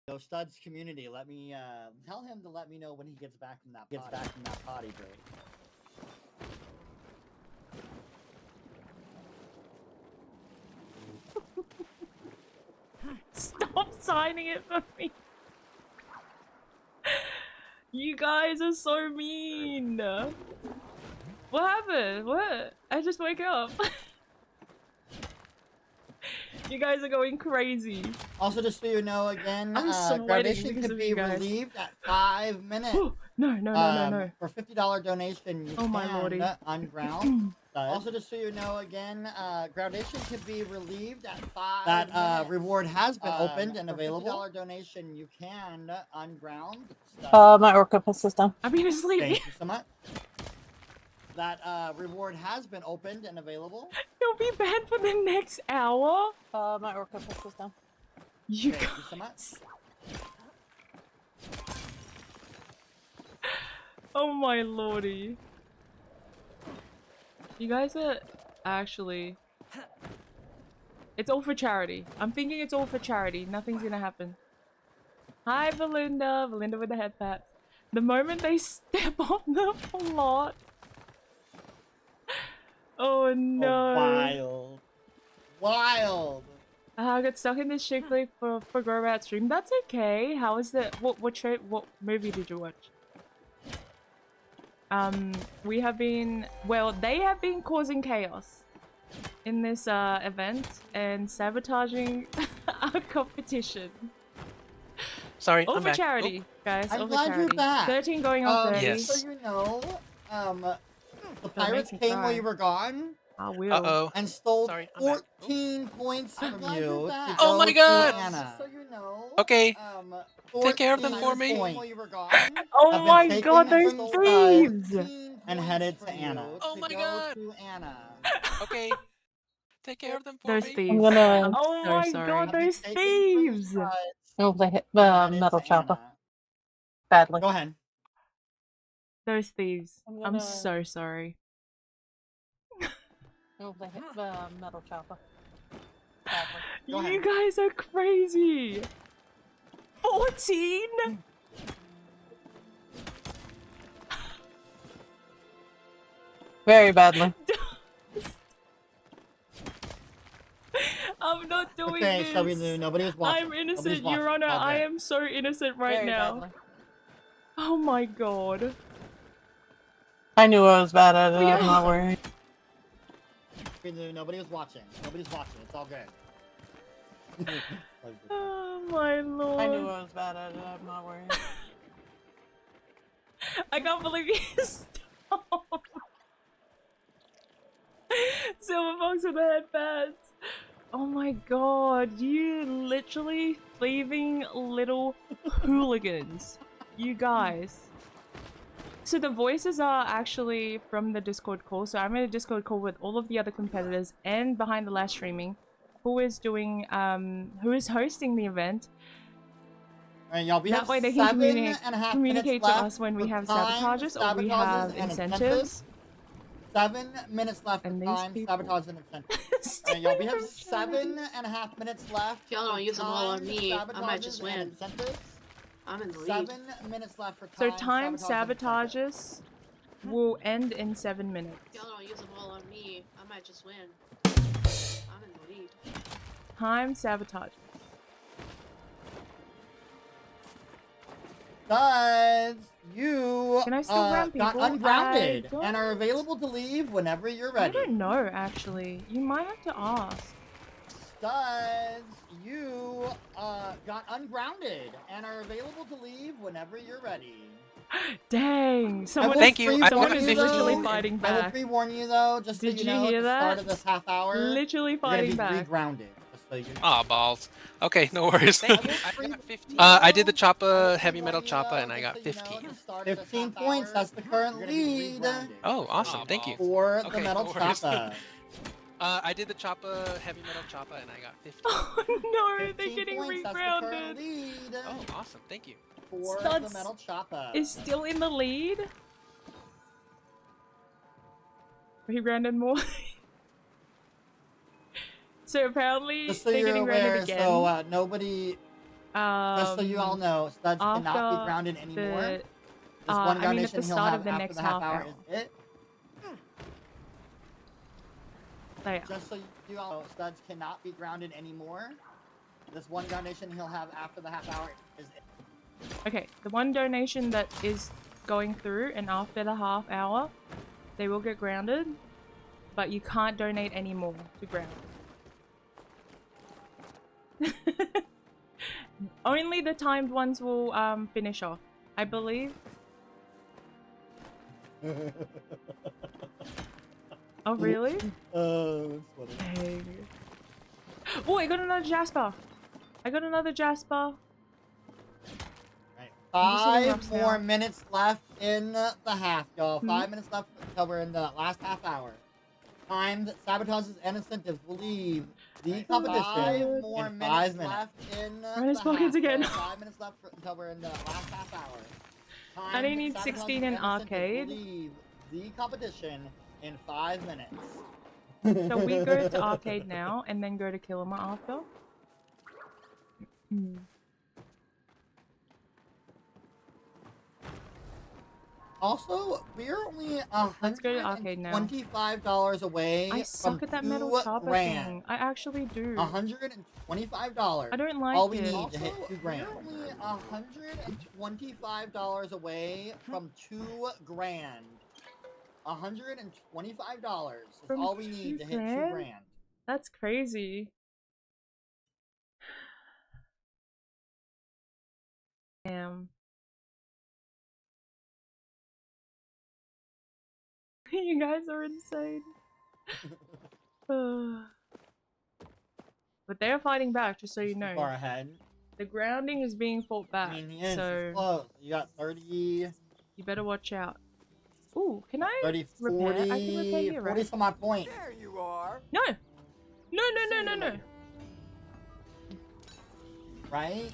Yo, Studs community, let me tell him to let me know when he gets back from that potty break. Stop signing it for me. You guys are so mean. What happened? What? I just woke up. You guys are going crazy. Also, just so you know, again, I'm sweating graduation because could of be you guys. relieved at 5 minutes. No. For $50 donation, you Oh my can lordy. unground. Also, just so you know, again, graduation could be relieved at 5 minutes. That reward has been opened and available. $50 donation, you can unground. My octopus is done. I'm being asleep. Thank you so much. That reward has been opened and available. You'll be banned for the next hour. My octopus is done. You Thank you so much. Oh my lordy. You guys are actually... It's all for charity. I'm thinking it's all for charity. Nothing's gonna happen. Hi, Belinda. Belinda with the head pat. The moment they step on the plot. Oh no. Oh, wild. I got stuck in this chick flick for Grobat stream. That's okay. How is the what movie did you watch? We have been they have been causing chaos in this event and sabotaging our competition. Sorry, All I'm for back. charity, guys. I'm all for glad charity. you're back. 13 going on 30. Yes. So you know, the pirates make me came cry. while you were gone. I will. Uh-oh. And stole Sorry, I'm back. 14 points from you to Oh go my god! to Anna. So you know, Okay. Take care of them 14 for me. points while you were gone Oh have been my taken god, they're from thieves! and headed to Anna. Oh to my go god! to Anna. Okay. Take care of them for Those me. thieves. I'm gonna Oh so my sorry. god, those thieves! oh, they hit the metal chopper badly. Go ahead. Those thieves. I'm I'm gonna- so sorry. Oh, they hit the metal chopper badly. Go You ahead. guys are crazy! 14?! Very badly. I'm not doing Okay, this! SpookyButtz, nobody was watching. I'm Nobody's innocent, watching. Your Honor. All I good. am so innocent right Very now. badly. Oh my god. I knew I was bad at it. Yeah. I'm not worried. SpookyButtz, nobody was watching. Nobody's watching. It's all good. Oh my lord. I knew I was bad at it. I'm not worried. I can't believe you stopped. Silverfox with the headpads. Oh my god, you literally thieving little hooligans. You guys. So the voices are actually from the Discord call. So I'm in a Discord call with all of the other competitors and behind the live streaming. Who is doing who is hosting the event. Alright, y'all, we That have way they can 7.5 communicate minutes to left us when we with have time, sabotages or we have and incentives. 7 minutes left And with these time, people- sabotage, and incentives. Alright, y'all, we have 7.5 minutes left. If y'all don't for use them all on time, me, I might just sabotages, win. and incentives. I'm in the lead. 7 minutes left for So time, time sabotage, and incentives. sabotages will end in 7 minutes. If y'all don't use them all on me, I might just win. I'm in the lead. Time sabotage. Studs, you Can I still ground got people? ungrounded I don't- and are available to leave whenever you're I ready. don't know, actually. You might have to ask. Studs, you got ungrounded and are available to leave whenever you're ready. Dang! Someone, Thank you. I Someone got is 15. literally fighting I will back. pre-warn you though, just Did so you you know, hear at the start that? of this half hour, Literally you're gonna fighting be back. re-grounded. Just so you know. Aw, balls. Okay, no worries. Thank you. I got 15. I did the choppa, heavy metal choppa, and I got 15. 15 points, that's the current lead Oh, awesome. Thank you. for the Okay, metal no worries. choppa. I did the choppa, heavy metal choppa, and I got 15. Oh no, they're 15 getting points, that's the current regrounded. lead Oh, awesome. Thank you. for the Studs metal choppa. is still in the lead. He grounded more. So apparently Just so they're you're getting aware, grounded again. so nobody. Just so you all know, Studs cannot be after grounded anymore. the- This one I mean, at groundation the he'll start have of the after next the half half hour hour. is it. So yeah. Just so you all know, Studs cannot be grounded anymore. This one donation he'll have after the half hour is it. Okay, the one donation that is going through and after the half hour, they will get grounded, but you can't donate any more to ground. Only the timed ones will finish off, I believe. Oh really? That's funny. Dang. Oh, I got another Jasper. I got another Jasper. Right. I'm just 5 hitting more ups now. minutes left in the half, y'all. 5 minutes left until we're in the last half hour. Timed sabotages and incentives will leave the competition. 5 more In minutes 5 minutes. left in the Run his pockets half, again. y'all. 5 minutes left until we're in the last half hour. I only need Timed 16 sabotages in and incentives arcade. will leave the competition in 5 minutes. So we go to arcade now and then go to Kilima after. Also, we're only Let's go to arcade now. $125 away I from suck at that metal chopper $2,000. thing. I actually do. $125. I don't like All we it. need to hit Also, $2,000. We're only $125 away from $2,000. $125 is From all we need to hit $2,000? $2,000. That's crazy. Damn. You guys are insane. But they're fighting back, just so you know. Far ahead. The grounding is being fought back, I mean, yeah, so it's close. You got 30. you better watch out. Ooh, can I 30, repair? 40, I can repair here, 40 right? from my point. There you are. No! No, no, no, no, no! Right?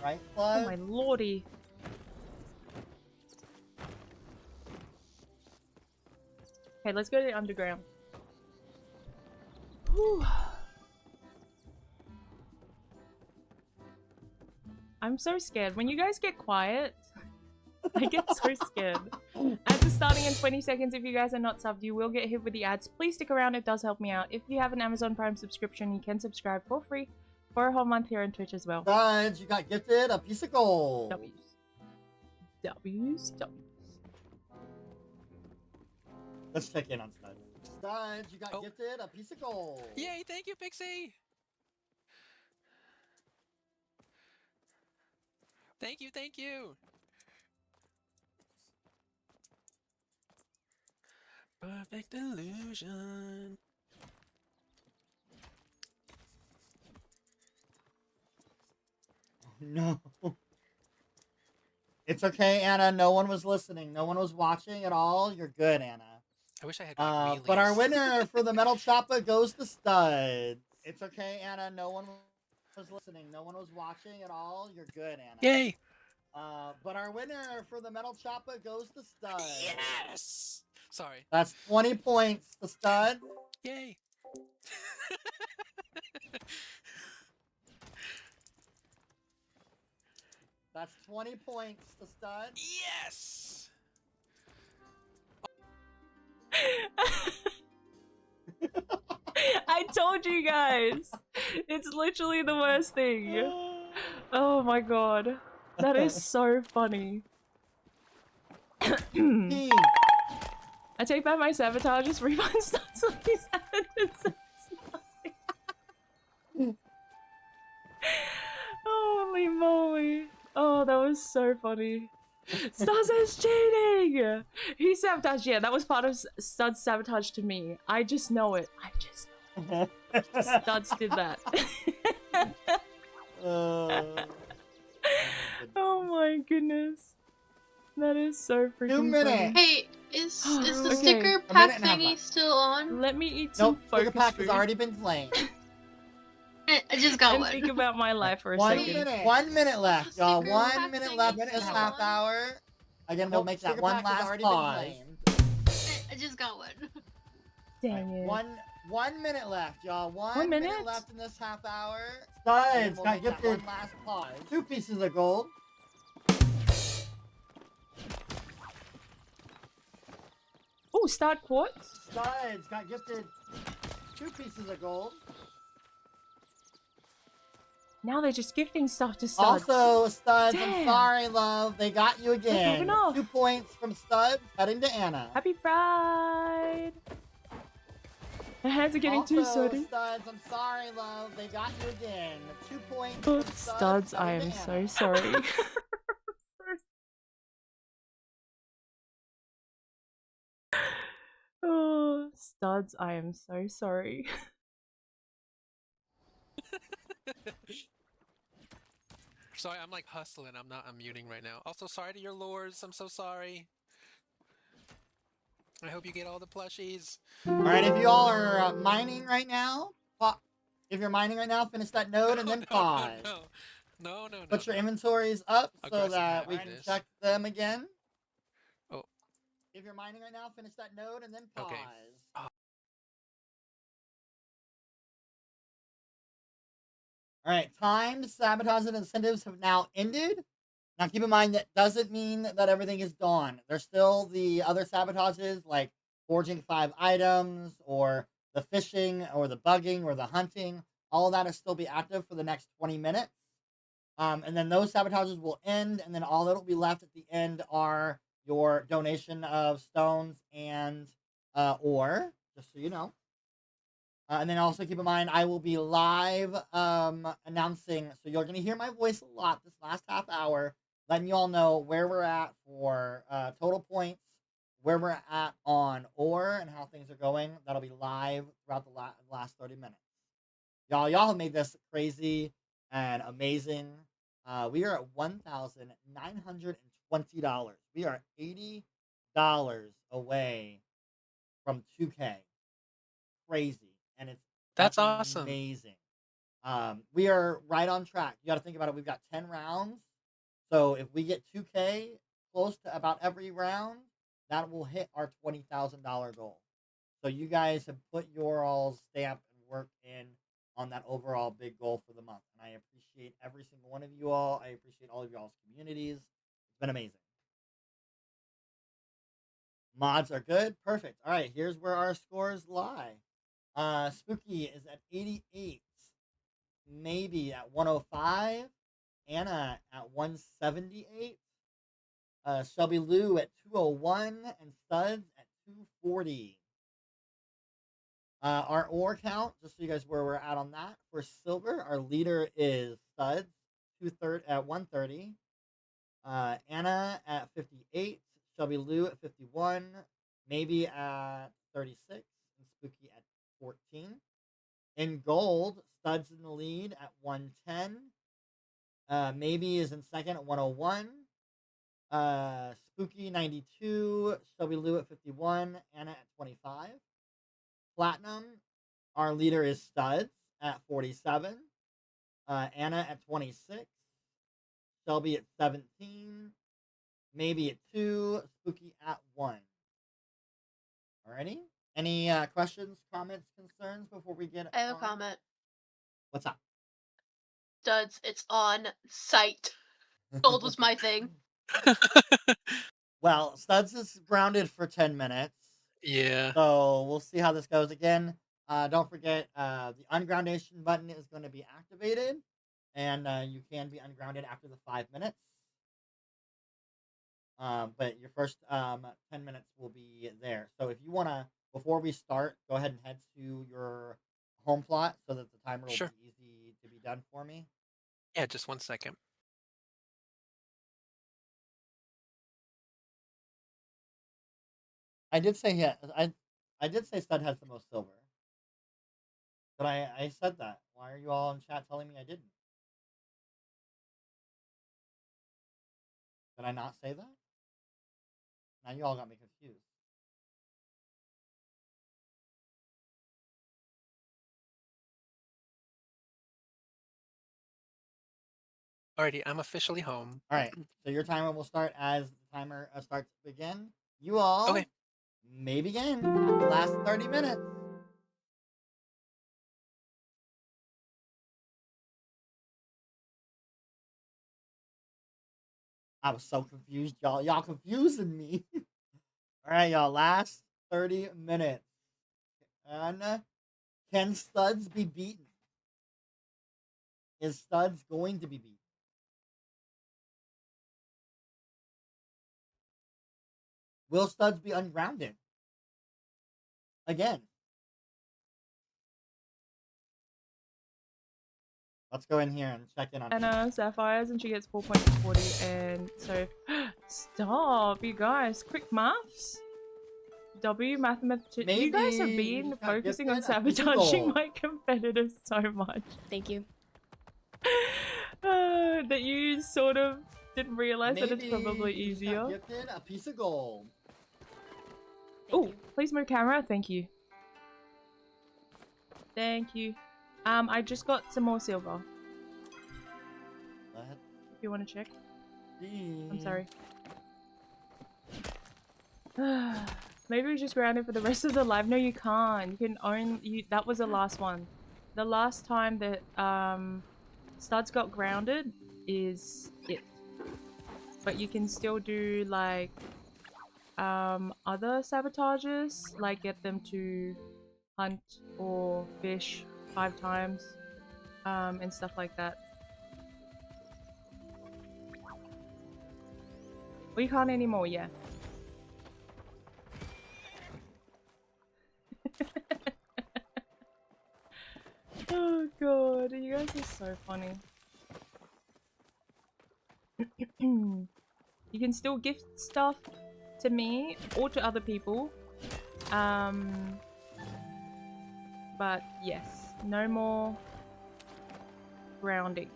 Right, Oh Flood? my lordy. Okay, let's go to the underground. Whew. I'm so scared. When you guys get quiet, I get so scared. Ads are starting in 20 seconds. If you guys are not subbed, you will get hit with the ads. Please stick around. It does help me out. If you have an Amazon Prime subscription, you can subscribe for free for a whole month here on Twitch as well. Studs, you got gifted a piece of gold. W's. Let's check in on Studs. Studs, you got gifted a piece of gold. Yay, thank you, Pixie! Thank you, thank you! Perfect illusion. No. It's okay, Anna. No one was listening. No one was watching at all. You're good, Anna. I wish I had But our winner for the metal chopper goes to Studs. It's okay, Anna. No one was listening. No one was watching at all. You're good, Anna. Yay! But our winner for the metal chopper goes to Studs. Yes! Sorry. That's 20 points to Studs. Yay! That's 20 points to Studs. Yes! I told you guys! It's literally the worst thing. Oh my god. That is so funny. I take back my sabotages, refund starts on these Holy moly. Oh, that was so funny. Studs is cheating! He sabotaged, yeah, that was part of Studs' sabotage to me. I just know it. I just know it. Studs did that. Oh my goodness. That is so freaking 2 minutes. funny. Hey, is the Okay. sticker A pack minute and a half thingy left. still on? Let me eat some Nope, Sugar focus Pack food has already been claimed. I just got and one. think about my life for a 1 second. minute. 1 minute left, y'all. Sticker 1 pack minute thing left is in this still half on? hour. Again, we'll make that Sugar one Pack has last already been pause. claimed. I just got one. Dang it. 1 minute left, y'all. 1 minute minute? left in this half hour. Studs We'll got make that gifted one last pause. 2 pieces of gold. Oh, start quartz. Studs got gifted 2 pieces of gold. Now they're just gifting stuff to Studs. Also, Studs, Damn. I'm sorry, love. They got you That's not again. enough. 2 points from Studs, heading to Anna. Happy Pride. My hands are getting too Also, sweaty. Studs, I'm sorry, love. They got you again. 2 points Oh, from Studs, I heading am to so Anna. sorry. Oh, Studs, I am so sorry. Sorry, I'm like hustling. I'm not unmuting right now. Also, sorry to your lords. I'm so sorry. I hope you get all the plushies. All right, if you all are mining right now, if you're mining right now, finish that node and then pause. No. Put your inventories up so Aggressive that we can madness. check them again. Oh. If you're mining right now, finish that node and then pause. Okay. All right, timed sabotage and incentives have now ended. Now keep in mind that doesn't mean that everything is gone. There's still the other sabotages like forging 5 items or the fishing or the bugging or the hunting. All of that will still be active for the next 20 minutes. And then those sabotages will end, and then all that will be left at the end are your donation of stones and ore, just so you know. And then also keep in mind, I will be live announcing, so you're going to hear my voice a lot this last half hour, letting you all know where we're at for total points, where we're at on ore, and how things are going. That'll be live throughout the last 30 minutes. Y'all have made this crazy and amazing. We are at $1,920. We are $80 away from 2K. Crazy. And That's awesome. Amazing. We are right on track. You got to think about it. We've got 10 rounds. So if we get 2K close to about every round, that will hit our $20,000 goal. So you guys have put your all stamp and work in on that overall big goal for the month. And I appreciate every single one of you all. I appreciate all of y'all's communities. It's been amazing. Mods are good. Perfect. All right, here's where our scores lie. Spooky is at 88. Maybe at 105. Anna at 178. ShelbyLou at 201. And Studs at 240. Our ore count, just so you guys where we're at on that. For silver, our leader is Studs at 130. Anna at 58. ShelbyLou at 51. Maybe at 36. And Spooky at 14. In gold, Studs in the lead at 110. Maybe is in second at 101. Spooky 92. ShelbyLou at 51. Anna at 25. Platinum, our leader is Studs at 47. Anna at 26. Shelby at 17. Maybe at 2. Spooky at 1. Alrighty. Any questions, comments, concerns before we get I have a comment. What's up? Studs, it's on site. Gold was my thing. Well, Studs is grounded for 10 minutes. Yeah. So we'll see how this goes. Again, don't forget the ungroundation button is going to be activated. And you can be ungrounded after the 5 minutes. But your first 10 minutes will be there. So if you want to, before we start, go ahead and head to your home plot so that the timer will Sure. be easy to be done for me. Yeah, just 1 second. I did say I did say Stud has the most silver. But I said that. Why are you all in chat telling me I didn't? Did I not say that? Now you all got me confused. Alrighty, I'm officially home. All right. So your timer will start as the timer starts to begin. You all Okay. may begin. Last 30 minutes. I was so confused, y'all. Y'all confusing me. All right, y'all. Last 30 minutes. And can Studs be beaten? Is Studs going to be beaten? Will Studs be ungrounded? Again. Let's go in here and check in on Anna Sapphires and she gets 4.40 and so stop you guys. Quick maths. W mathematics. You guys have been focusing on sabotaging my competitors so much. Thank you. That you sort of didn't realize that it's probably you just got easier. gifted a piece of gold. Oh, please move camera. Thank you. Thank you. I just got some more silver. If you want to check. I'm sorry. Maybe we just ground it for the rest of the live. No, you can't. You can own that was the last one. The last time that Studs got grounded is it. But you can still do like other sabotages, like get them to hunt or fish 5 times, and stuff like that. We can't anymore, yeah. Oh god, you guys are so funny. You can still gift stuff to me or to other people. But yes, no more grounding.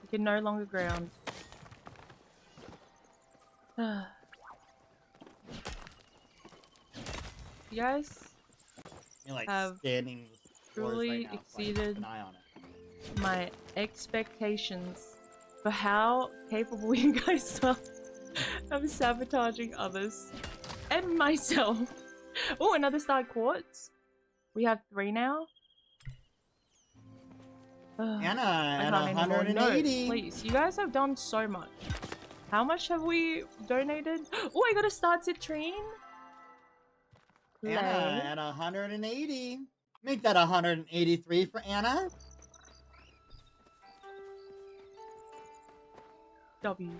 You can no longer ground. You guys have scanning truly right now, exceeded an eye on it. my expectations for how capable you guys are of sabotaging others and myself. Oh, another star quartz. We have 3 now. Anna, I at can't anymore. 180. No, please. You guys have done so much. How much have we donated? Oh, I got a star citrine. Anna at 180. Make that 183 for Anna. W's.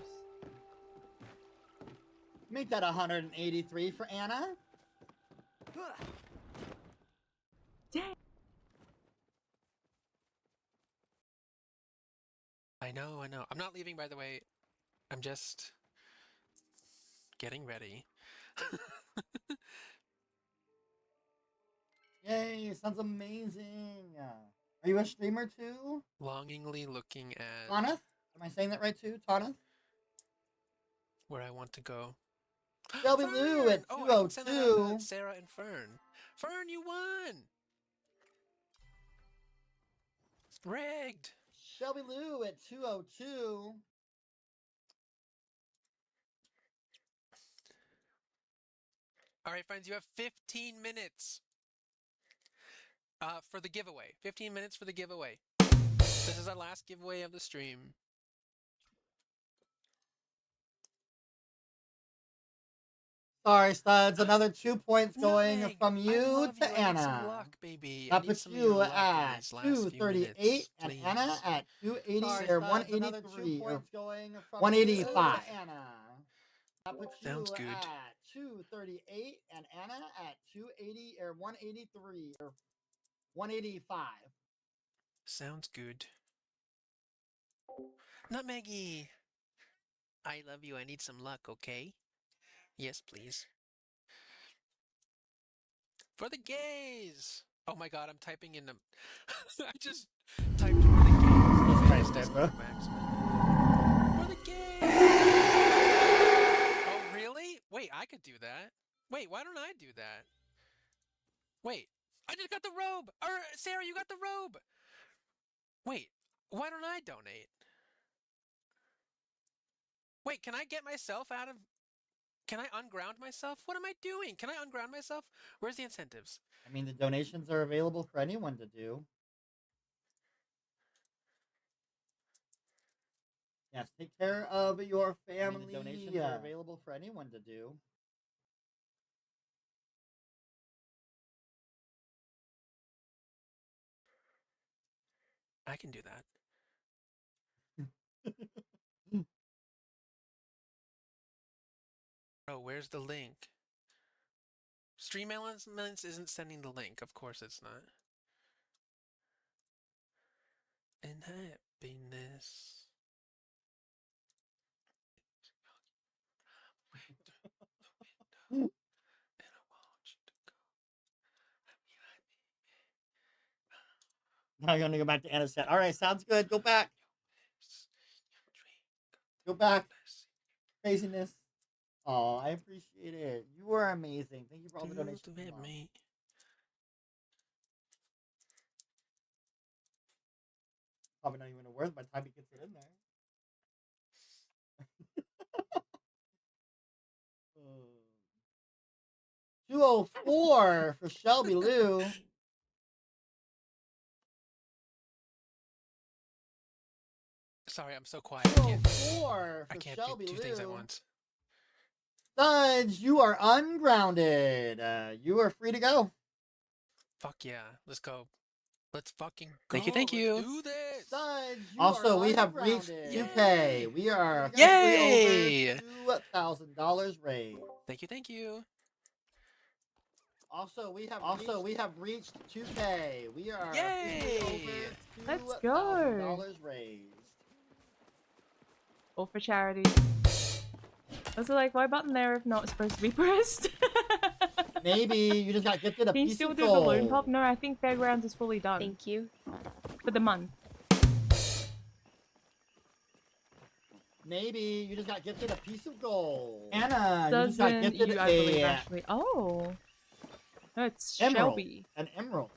Make that 183 for Anna. Dang. I know. I'm not leaving, by the way. I'm just getting ready. Yay, sounds amazing. Are you a streamer too? Longingly looking at Tanith? Am I saying that right too? Tanith? where I want to go. ChelbyLou at 202. Oh, I can send that out to Sarah and Fern. Fern, you won! Rigged! ChelbyLou at 202. Alright, friends, you have 15 minutes for the giveaway. 15 minutes for the giveaway. This is our last giveaway of the stream. Sorry, Studs. Another 2 points going Meg, from you to I need Anna. some luck, baby. That puts you at 238 and please. Anna at 280 Sorry, or Studs, 183 or going from 185. Anna. That puts you Sounds good. at 238 and Anna at 280 or 183 or 185. Sounds good. Nutmeggy! I love you. I need some luck, okay? Yes, please. For the gays! Oh my god, I'm typing in the... I just typed for the gays. Christ, Deborah. For the gays! Oh, really? Wait, I could do that. Wait, why don't I do that? Wait, I just got the robe! Or, Sarah, you got the robe! Wait, why don't I donate? Wait, can I get myself out of... Can I unground myself? What am I doing? Can I unground myself? Where's the incentives? I mean, the donations are available for anyone to do. Yes, take care of your family. I mean, the donations are available for anyone to do. I can do that. Oh, where's the link? Stream Elements isn't sending the link. Of course it's not. And happiness. Now you're gonna go back to Anna's set. All right, sounds good. Go back. Go back. Craziness. Oh, I appreciate it. You are amazing. Thank you for all the donations. Probably not even a word by the time he gets it in there. 204 for ShelbyLou. Sorry, I'm so quiet. I can't, 204 I for can't do two things at ShelbyLou. once. Studs, you are ungrounded. You are free to go. Fuck yeah. Let's go. Let's fucking go. Thank you, thank you. Let's do this. Studs, also, we have reached Yay. 2K. We are Yay. officially over $2,000 raised. Thank you, thank you. Also, we have reached 2K. We are Yay. officially over Let's go. $2,000 raised. All for charity. Also, like, why button there if not supposed to be pressed? Maybe you just got gifted a Can you piece still of do gold. balloon pop? No, I think Fairgrounds is fully done. Thank you. For the month. Maybe you just got gifted a piece of gold. Anna, you just got Doesn't gifted you, I believe, a actually. Oh. No, it's emerald. Shelby. An emerald.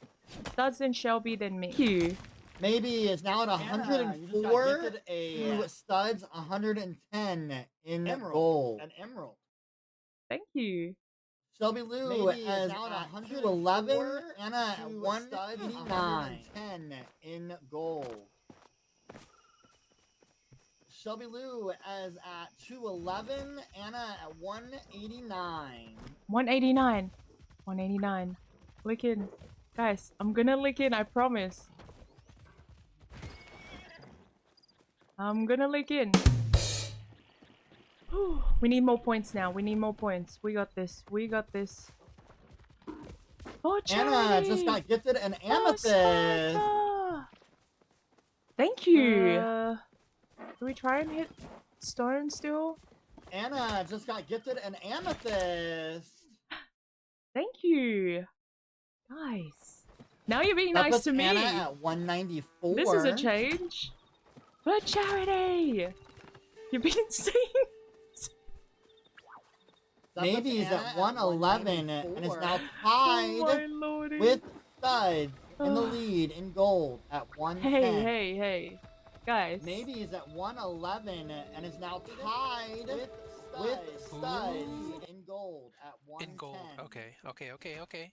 Studs and Shelby, then me. Thank you. Maybe it's now at Anna, 104 you just got to Studs 110 in gold. An emerald. Thank you. ShelbyLou Maybe as it's now at at 211. 104 Anna at to 189 in gold. ShelbyLou as at 211. Anna at 189. 189. 189. Lick in. Guys, I'm gonna lick in, I promise. I'm gonna lick in. We need more points now. We need more points. We got this. We got this. Oh, charity! Anna just got gifted an amethyst. Oh, thank you. Do we try and hit stone still? Anna just got gifted an amethyst. Thank you. Nice. Now you're being That nice puts to me. Anna at 194. This is a change. For charity. You're being insane. Maybe he's at 111 and is now tied with Studs in the lead in gold at 110. Hey, guys. Maybe he's at 111 and is now tied with Studs in gold at 110. In gold. Okay.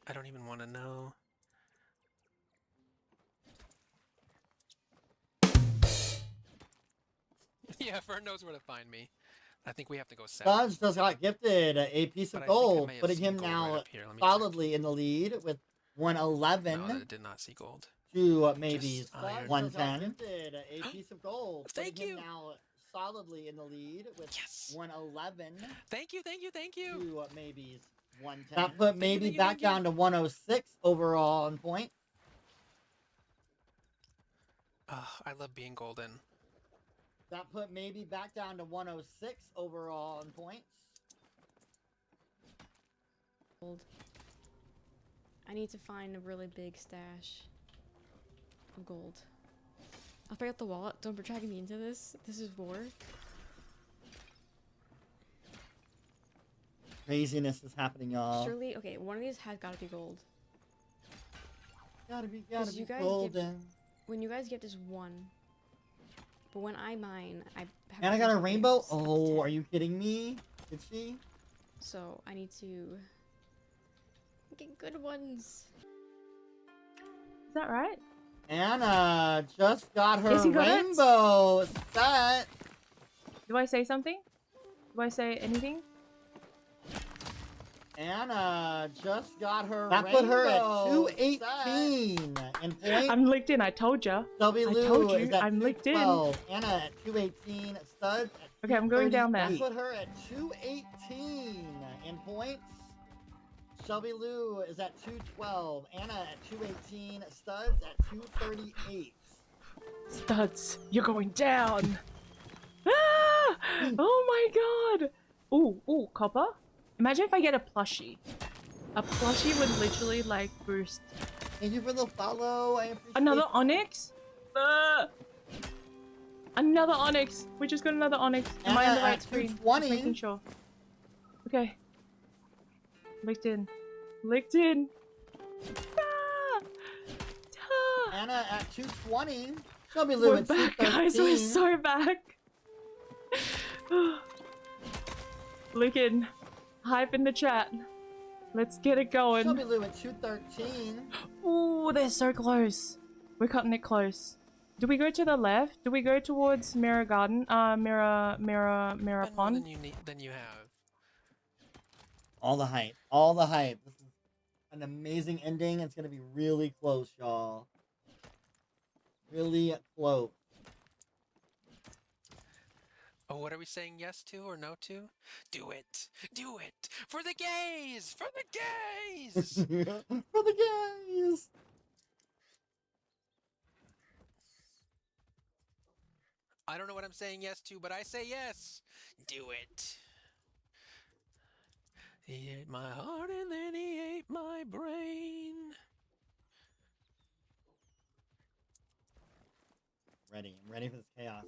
I don't even want to know. Yeah, Fern knows where to find me. I think we have to go south. Studs just got gifted a piece of But I think I gold, may have putting seen him gold right now up here. Let me solidly in the lead with 111 No, that did not see gold. to maybe Just iron. 110. A piece of gold. Thank putting you. him now solidly in the lead with 111 Thank you. to maybe 110. That put maybe back down to 106 overall on point. I love being golden. That put maybe back down to 106 overall on points. Gold. I need to find a really big stash of gold. I'll pick up the wallet. Don't be dragging me into this. This is war. Craziness is happening, y'all. Surely, okay, one of these has got to be gold. Gotta be You guys golden. when you guys get this one But when I mine, I have Anna got a potential rainbow? hits Oh, 10. are you kidding me? Did she? So I need to get good ones. Is that right? Anna just got her Yes, you got it. rainbow set. Do I say something? Do I say anything? Anna just got her That rainbow put her at 218 in points. I'm licked in. I told ya. ChelbyLou I told you. is at I'm licked in. 212. Anna at 218. Studs at Okay, I'm going down there. That put her at 218 in points. ChelbyLou is at 212. Anna at 218. Studs at 238. Studs, you're going down. Ah! Oh my god. Ooh, copper. Imagine if I get a plushie. A plushie would literally like boost. Thank you for the follow. I appreciate Another onyx? Another onyx. We just got another onyx. Am I on the right screen? Just 220. making sure. Okay. Licked in. Licked in. Ah! Ah! Anna at 220. ChelbyLou We're at back, 213. guys. We're so back. Licking. Hype in the chat. Let's get it going. ChelbyLou at 213. Ooh, they're so close. We're cutting it close. Do we go to the left? Do we go towards Mirror Garden? Mirror Pond? Than you have. All the hype. All the hype. This is an amazing ending. It's going to be really close, y'all. Really close. Oh, what are we saying yes to or no to? Do it! Do it! For the gays! For the gays! For the gays! I don't know what I'm saying yes to, but I say yes! Do it! He ate my heart and then he ate my brain. Ready. I'm ready for this chaos.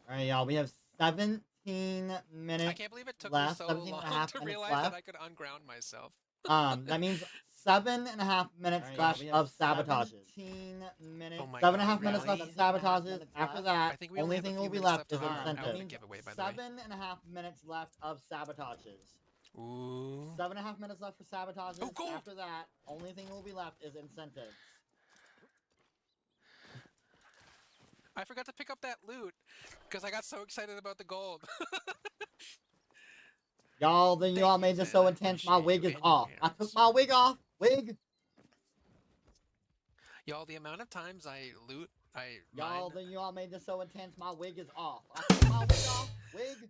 Alright, y'all. We have 17 minutes I can't believe it took left. me so 17 long and a half to minutes realize left. that I could unground myself. That means 7.5 minutes Alright, left we have of sabotages. 17 minutes. Oh my 7.5 God, minutes really? left of sabotages. After that, I think we only only have a thing few will be minutes left is left of our incentive. outfit giveaway, by the way. 7.5 minutes left of sabotages. Ooh. 7.5 minutes left for sabotages. Oh, gold! After that, only thing will be left is incentives. I forgot to pick up that loot because I got so excited about the gold. Y'all, then you all made this so intense. My wig is off. I took my wig off. Wig. Y'all, the amount of times I loot, Y'all, mine. then you all made this so intense. My wig is off. I took my wig off. Wig.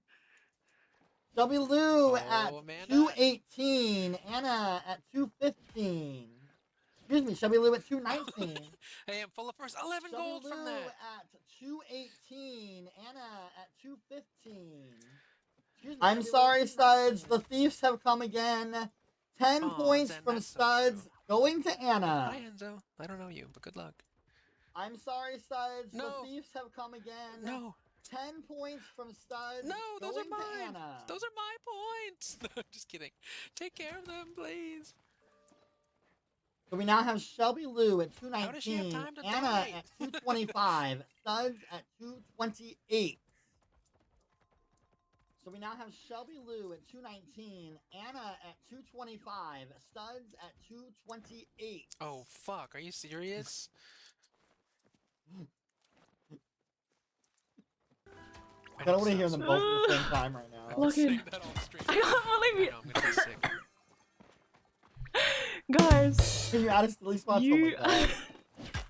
ChelbyLou at Amanda. 218. Anna at 215. Excuse me, ChelbyLou at 219. Hey, I'm full of first 11 gold from ChelbyLou that. at 218. Anna at 215. Excuse me, I'm sorry, Studs. The thieves have come again. 10 points Zen, from that's so Studs true. going to Anna. Hi, Enzo. I don't know you, but good luck. I'm sorry, Studs. No. The thieves have come again. No. 10 points from Studs. No, those are going mine. to Anna. Those are my points. No, just kidding. Take care of them, please. So we now have ChelbyLou at How does she have 219, time to Anna die? at 225, Studs at 228. So we now have ChelbyLou at 219, Anna at 225, Studs at 228. Oh, fuck. Are you serious? I don't want to hear them both at the same time right now. Look saying at. that on stream. I can't believe I know, I'm gonna be sick. Guys. Can you add us to these spots? You. Oh my God.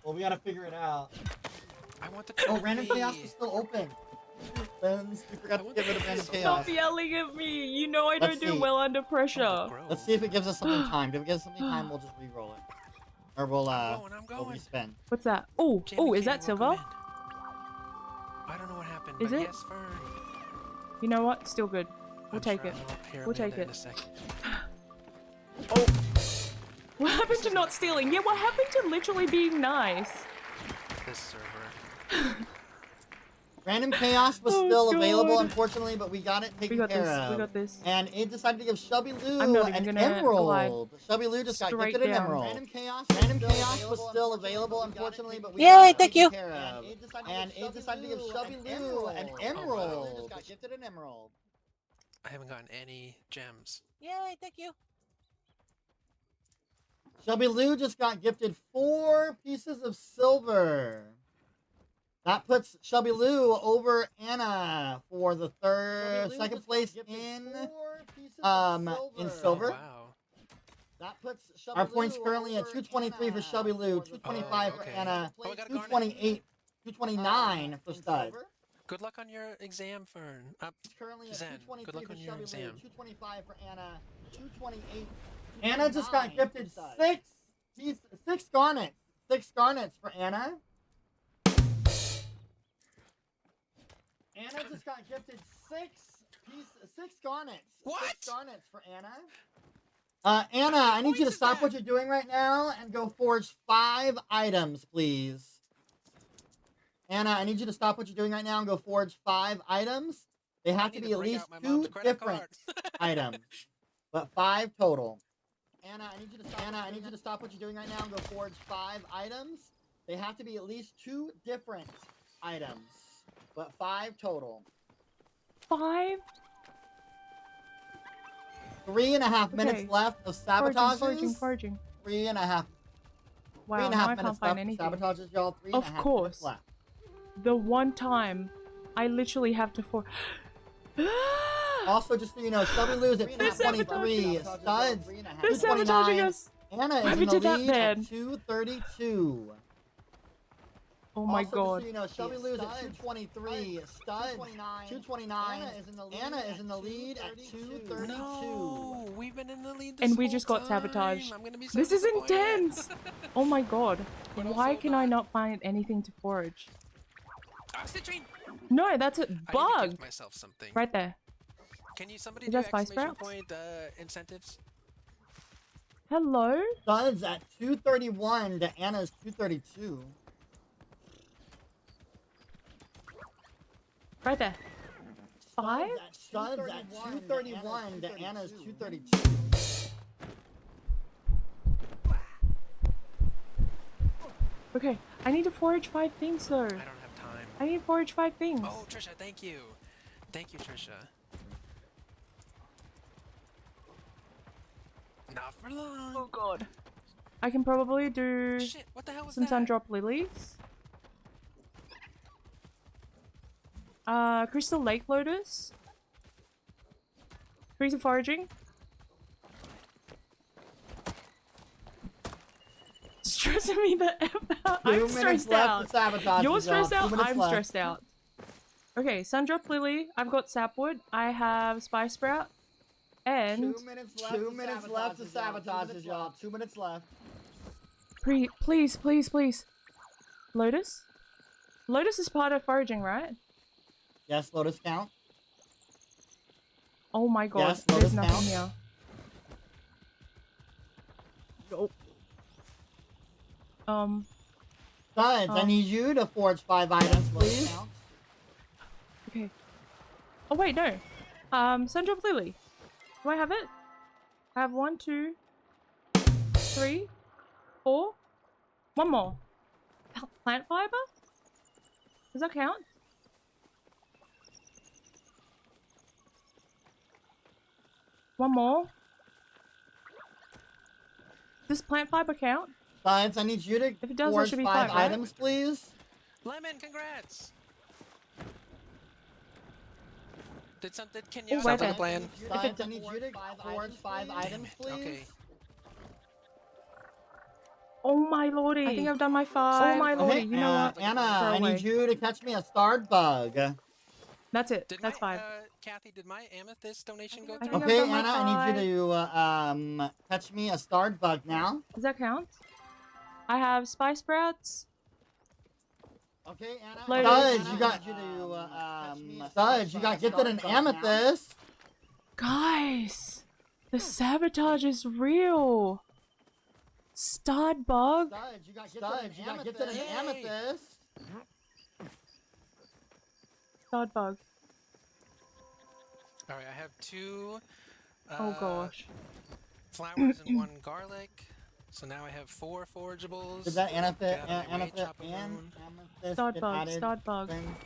Well, we gotta figure it out. I want the Oh, random chaos is still open. Then we forgot to get rid of random chaos. Stop yelling at me. You know I Let's don't do see. well under pressure. Let's see if it gives us something time. If it gives us something time, we'll just re-roll it. Or we'll I'm we'll going. respin. What's that? Oh, Jamie is Kane, that silver? welcome I don't know what happened, Is but it? yes, Fern. You know what? Still good. We'll I'm take sure it. I'll hear We'll take Amanda in it. a second. Oh. What happened to not stealing? Yeah, what happened to literally being nice? This server. Random Chaos was Oh, still available, God. unfortunately, but we got it taken got care this. of. We got this. And it decided to give I'm ShubbyLou not even an gonna emerald. ShubbyLou just got Straight gifted an down. emerald. Random Chaos was still available, unfortunately, but we Yay, got it thank taken you. care of. And it decided to give ShubbyLou an emerald. Just got gifted an emerald. I haven't gotten any gems. Yay, thank you. ShubbyLou just got gifted 4 pieces of silver. That puts ShubbyLou over Anna for the second place in silver. Oh, wow. That puts our points currently at 223 for ShubbyLou, 225 for Anna, Oh, I got a garnet. 229 for Stud. Good luck on your exam, Fern. Currently at Zen, 223 good luck for on your ShubbyLou, exam. 225 for Anna, 228. Anna just got gifted 6 garnets. 6 garnets for Anna. Anna just got gifted 6 garnets. What? 6 garnets for Anna. Anna, I need you to stop what you're doing right now and go forge 5 items, please. Anna, I need you to stop what you're doing right now and go forge 5 items. They have to be at least 2 different items, but 5 total. Anna, I need you to stop what you're doing right now and go forge 5 items. They have to be at least 2 different items, but 5 total. 5? 3.5 minutes left of sabotages. Foraging. 3.5. Wow, 3.5 now I minutes can't find left anything. of sabotages, y'all. 3.5 Of course. minutes left. The one time I literally have to Also, just so you know, ShubbyLou is at 223. Studs, They're sabotaging 229. us. Anna Why is we in the did that lead bad? at 232. Oh my also, god. Just so you know, ShubbyLou is at 223. Studs, 229. Anna is in the lead at 232. No, we've been in the lead this And we whole just got time. sabotaged. I'm gonna be so This is disappointed. intense! Oh my god. But Why also can I not find anything to forage? Ah, citrine! No, that's a I need to bug! gift myself something. Right there. Can you somebody Is do that spice exclamation sprouts? point incentives? Hello? Studs at 231 to Anna's 232. Right there. 5? Studs at 231 to Anna's 232. Okay, I need to forage 5 things though. I don't have time. I need to forage 5 things. Oh, Trisha, thank you. Thank you, Trisha. Not for long. Oh god. I can probably do Shit, what the hell was some that? Sundrop Lilies. Crystal Lake Lotus. Freezer Foraging. Stressing me the F out. I'm stressed out. You're stressed out, I'm stressed out. Okay, Sundrop Lily. I've got Sapwood. I have Spice Sprout. And 2 minutes left to sabotages, y'all. 2 minutes left. please. Lotus? Lotus is part of foraging, right? Yes, Lotus count. Oh my god, Yes, there's Lotus nothing count. here. Nope. Studs, I need you to forge 5 items, please. Okay. Oh wait, no. Sundrop Lily. Do I have it? I have 1, 2, 3, 4. 1 more. Plant fiber? Does that count? One more. Does plant fiber count? Studs, I need you to If it does, that forge should be 5 5, right? items, please. Lemon, congrats! Can Oh, you wait stop there. the plan? Studs, I need you to forge 5 items, please. Okay. Oh my lordy. I think I've done my 5. Oh my lordy. Okay, You know what? Anna, Throw I away. need you to catch me a starred bug. That's it. Did That's my, 5. Kathy, did my amethyst donation go I think through? I've Okay, done my Anna, I need 5. you to catch me a starred bug now. Does that count? I have Spice Sprouts. Okay, Anna. Lotus. Studs, you got gifted an amethyst. Guys, the sabotage is real. Stud bug. Studs, you got gifted an amethyst. Start bug. All right, I have 2 Oh gosh. flowers and 1 garlic. So now I have 4 forageables. Did that Get out of my way, Amethyst chop 'em and down. Amethyst Start get bug. added? Start bug. Things?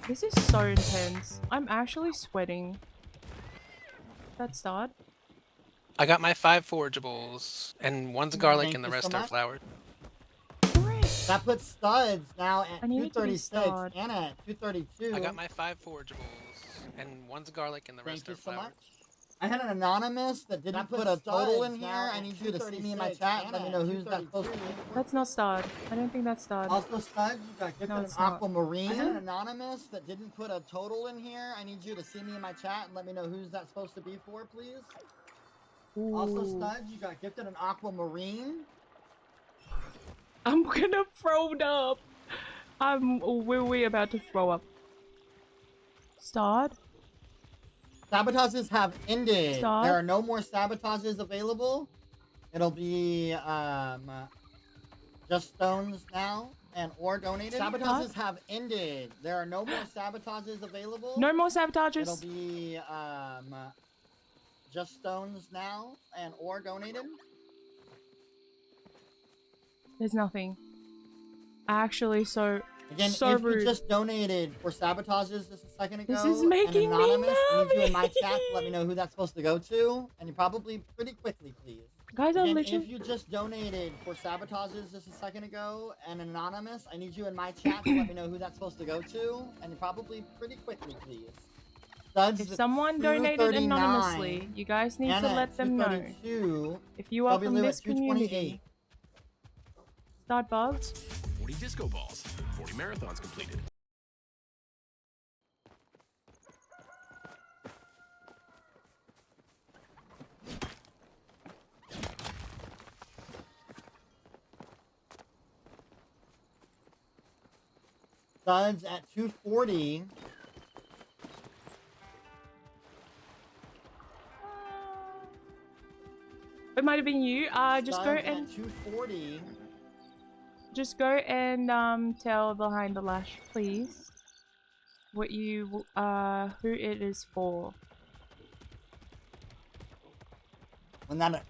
This is so intense. I'm actually sweating. That start? I got my 5 forageables, and 1's garlic Thank and the you so rest are much. flowers. That puts Studs now at I need it to be 236. starred. Anna at 232. I got my 5 forageables, and 1's garlic and the rest Thank you are so flowers. much. I had an anonymous that didn't put a total in here. I need you to see me in my chat and let me know who's that supposed to be. That's not starred. I don't think that's starred. Also, Studs, you got gifted No, an it's not. aquamarine. Is I had it? an anonymous that didn't put a total in here. I need you to see me in my chat and let me know who's that supposed to be for, please. Also, Ooh. Studs, you got gifted an aquamarine. I'm gonna throw up. I'm way about to throw up. Starred? Sabotages have ended. Stop. There are no more sabotages available. It'll be just stones now and or donated. Sabotages have ended. There are no more sabotages available. No more sabotages. It'll be just stones now and or donated. There's nothing. Actually, so Again, so if rude. you just donated for sabotages just a second ago, This is making and me anonymous, I need you in my nervous. chat to let me know who that's supposed to go to, and you probably pretty quickly, please. Guys, I'm Again, literally. if you just donated for sabotages just a second ago, and anonymous, I need you in my chat to let me know who that's supposed to go to, and probably pretty quickly, please. Studs If at someone donated 239, anonymously, you guys need Anna to let at them know. 232, If you are from ChelbyLou this at 228. community. Start bugs. 40 disco balls, 40 marathons completed. Studs at 240. It might have been you. Just go Studs and at 240. just go and tell behind the lash, please, what you who it is for. When that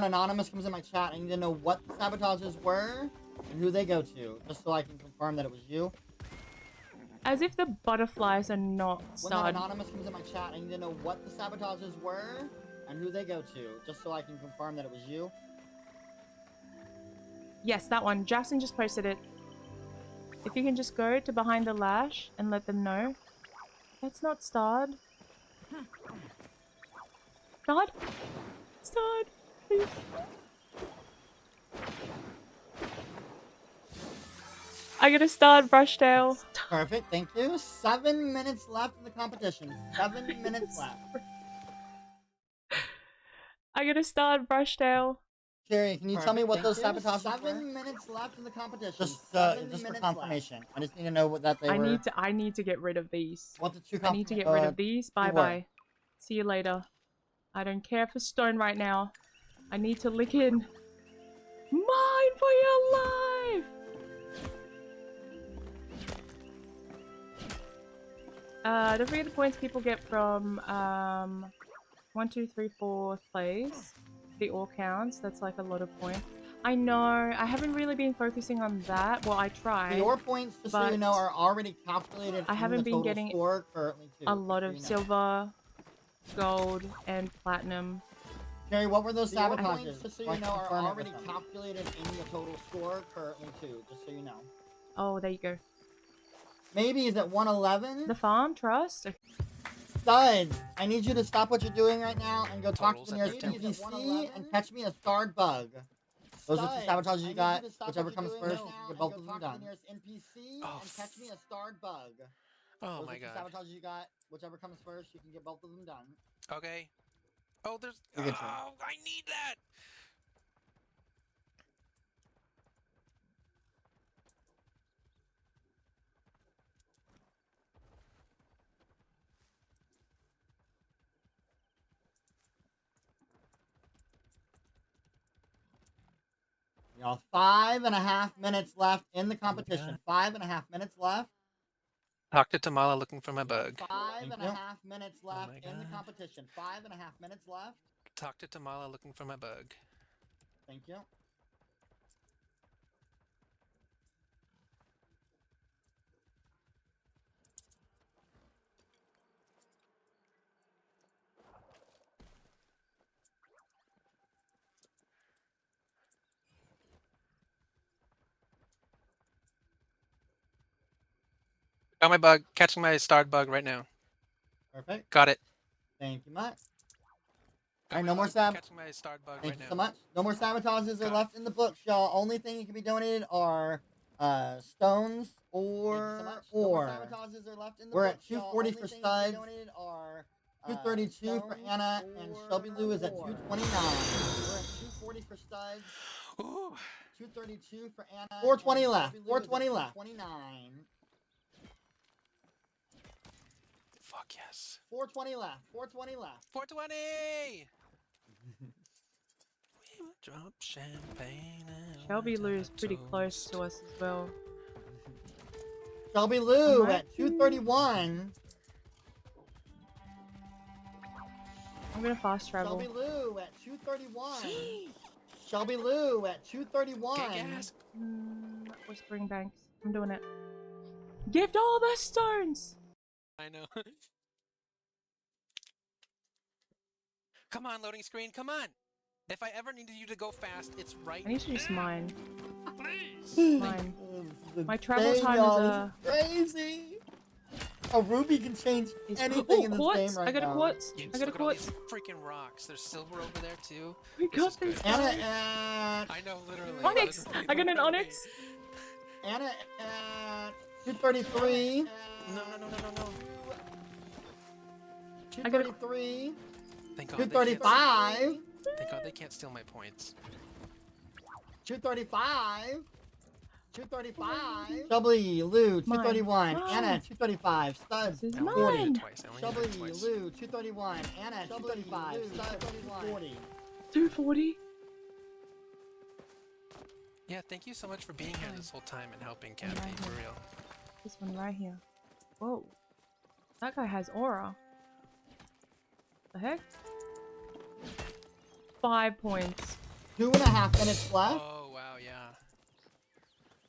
anonymous comes in my chat, I need to know what the sabotages were and who they go to, just so I can confirm that it was you. As if the butterflies are not When that starred. anonymous comes in my chat, I need to know what the sabotages were and who they go to, just so I can confirm that it was you. Yes, that one. Jackson just posted it. If you can just go to behind the lash and let them know. That's not starred. Starred? Starred, please. I get a starred brushtail. Perfect, thank you. 7 minutes left in the competition. 7 minutes left. I get a starred brushtail. Jerry, can you tell me what those Thank you. sabotages were? 7 minutes left in the competition. Just for confirmation. I just need to know what that they were. I need to get rid of these. What the two I need to get rid of these. Bye bye. See you later. I don't care for stone right now. I need to lick in. Mine for your life! Don't forget the points people get from 1, 2, 3, 4th place. The all counts. That's like a lot of points. I know. I haven't really been focusing on that. Well, I tried. Your points, just so you know, but are already calculated. I haven't in the been total getting score currently too. a lot of silver, gold, and platinum. Jerry, what were those Your sabotages? points, Just so you know, are already calculated in the total score currently too. Just so you know. Oh, there you go. Maybe is at 111. The farm trust. Studs, I need you to stop what you're doing right now and go talk to the Totals nearest at 10. NPC and catch me a starred bug. Those are the sabotages you got. Whichever comes first, you get both of them done. Oh, And catch me a starred bug. Oh Those my are the god. sabotages you got. Whichever comes first, you can get both of them done. Okay. Oh, there's. You're good, Jerry. Oh, I need that. Y'all, 5.5 minutes left in the competition. 5.5 minutes left. Talk to Tamala looking for my bug. 5.5 minutes left in the competition. 5.5 minutes left. Talk to Tamala looking for my bug. Thank you. Got my bug. Catching my starred bug right now. Perfect. Got it. Thank you much. All right, no more sab. Catching my starred bug Thank right you now. so much. No more sabotages are left in the books, y'all. Only thing that can be donated are stones or ore. We're at 240 for studs. 232 for Anna, and ShelbyLou is at 229. We're at 240 for studs. 232 for Anna. 420 left. 420 left. 29. Fuck yes. 420 left. 420 left. 420! We will drop champagne and ShelbyLou is pretty close to us as well. ShelbyLou at 231. I'm gonna fast travel. ShelbyLou at 231. ShelbyLou at 231. Whispering Banks. I'm doing it. Gift all the stones! I know. Come on, loading screen, come on! If I ever needed you to go fast, it's right I need to use mine. Please! Mine. My travel time is crazy! A ruby can change anything in this quartz. game right now. I got a quartz. Dude, I got a look at all quartz. these freaking rocks. There's silver over there too. We got this. Anna at... I know, literally. Onyx! I got an onyx. Anna at 233. No. 233. Thank God. 235. Thank God they can't steal my points. 235. 235. ShelbyLou, 231. Anna, 235. Studs, 40. ShelbyLou, 231. Anna, 235. Studs, 240. 240. Yeah, thank you so much for being here this whole time and helping Kathy, for real. This one right here. Whoa. That guy has aura. The heck? 5 points. 2.5 minutes left. Oh, wow, yeah.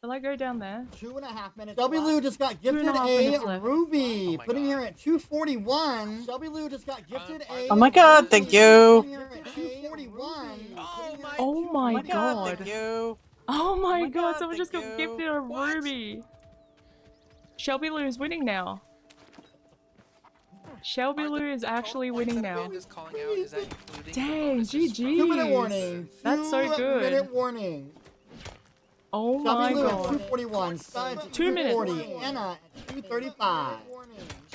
Shall I go down there? 2.5 minutes. ShelbyLou just got gifted a ruby. Putting her at 241. ShelbyLou just got gifted a. Oh my god, thank you. 241. Oh my god. Thank you. Oh my god, someone just got gifted a ruby. ShelbyLou is winning now. ShelbyLou is actually winning now. Dang, GG. 2-minute warning. That's so good. 2-minute warning. Oh my ShelbyLou at god. 241. Studs at 2 minutes. 240. Anna at 235.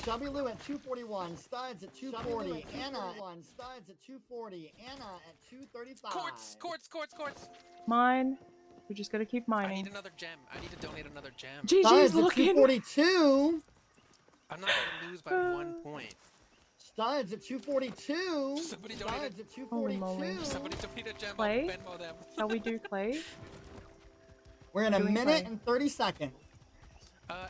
ShelbyLou at 241. Studs at 240. Anna at studs at 240. Anna at 235. Quartz. Mine. We just gotta keep I mining. need another gem. I need to donate another gem. GG's Studs at looking. 242. I'm not gonna lose by 1 point. Studs at 242. Somebody Studs donate at Holy moly. 242. Somebody donate a gem. Clay? I'll Venmo them. Shall we do clay? We're in a Doing minute clay. and 30 seconds.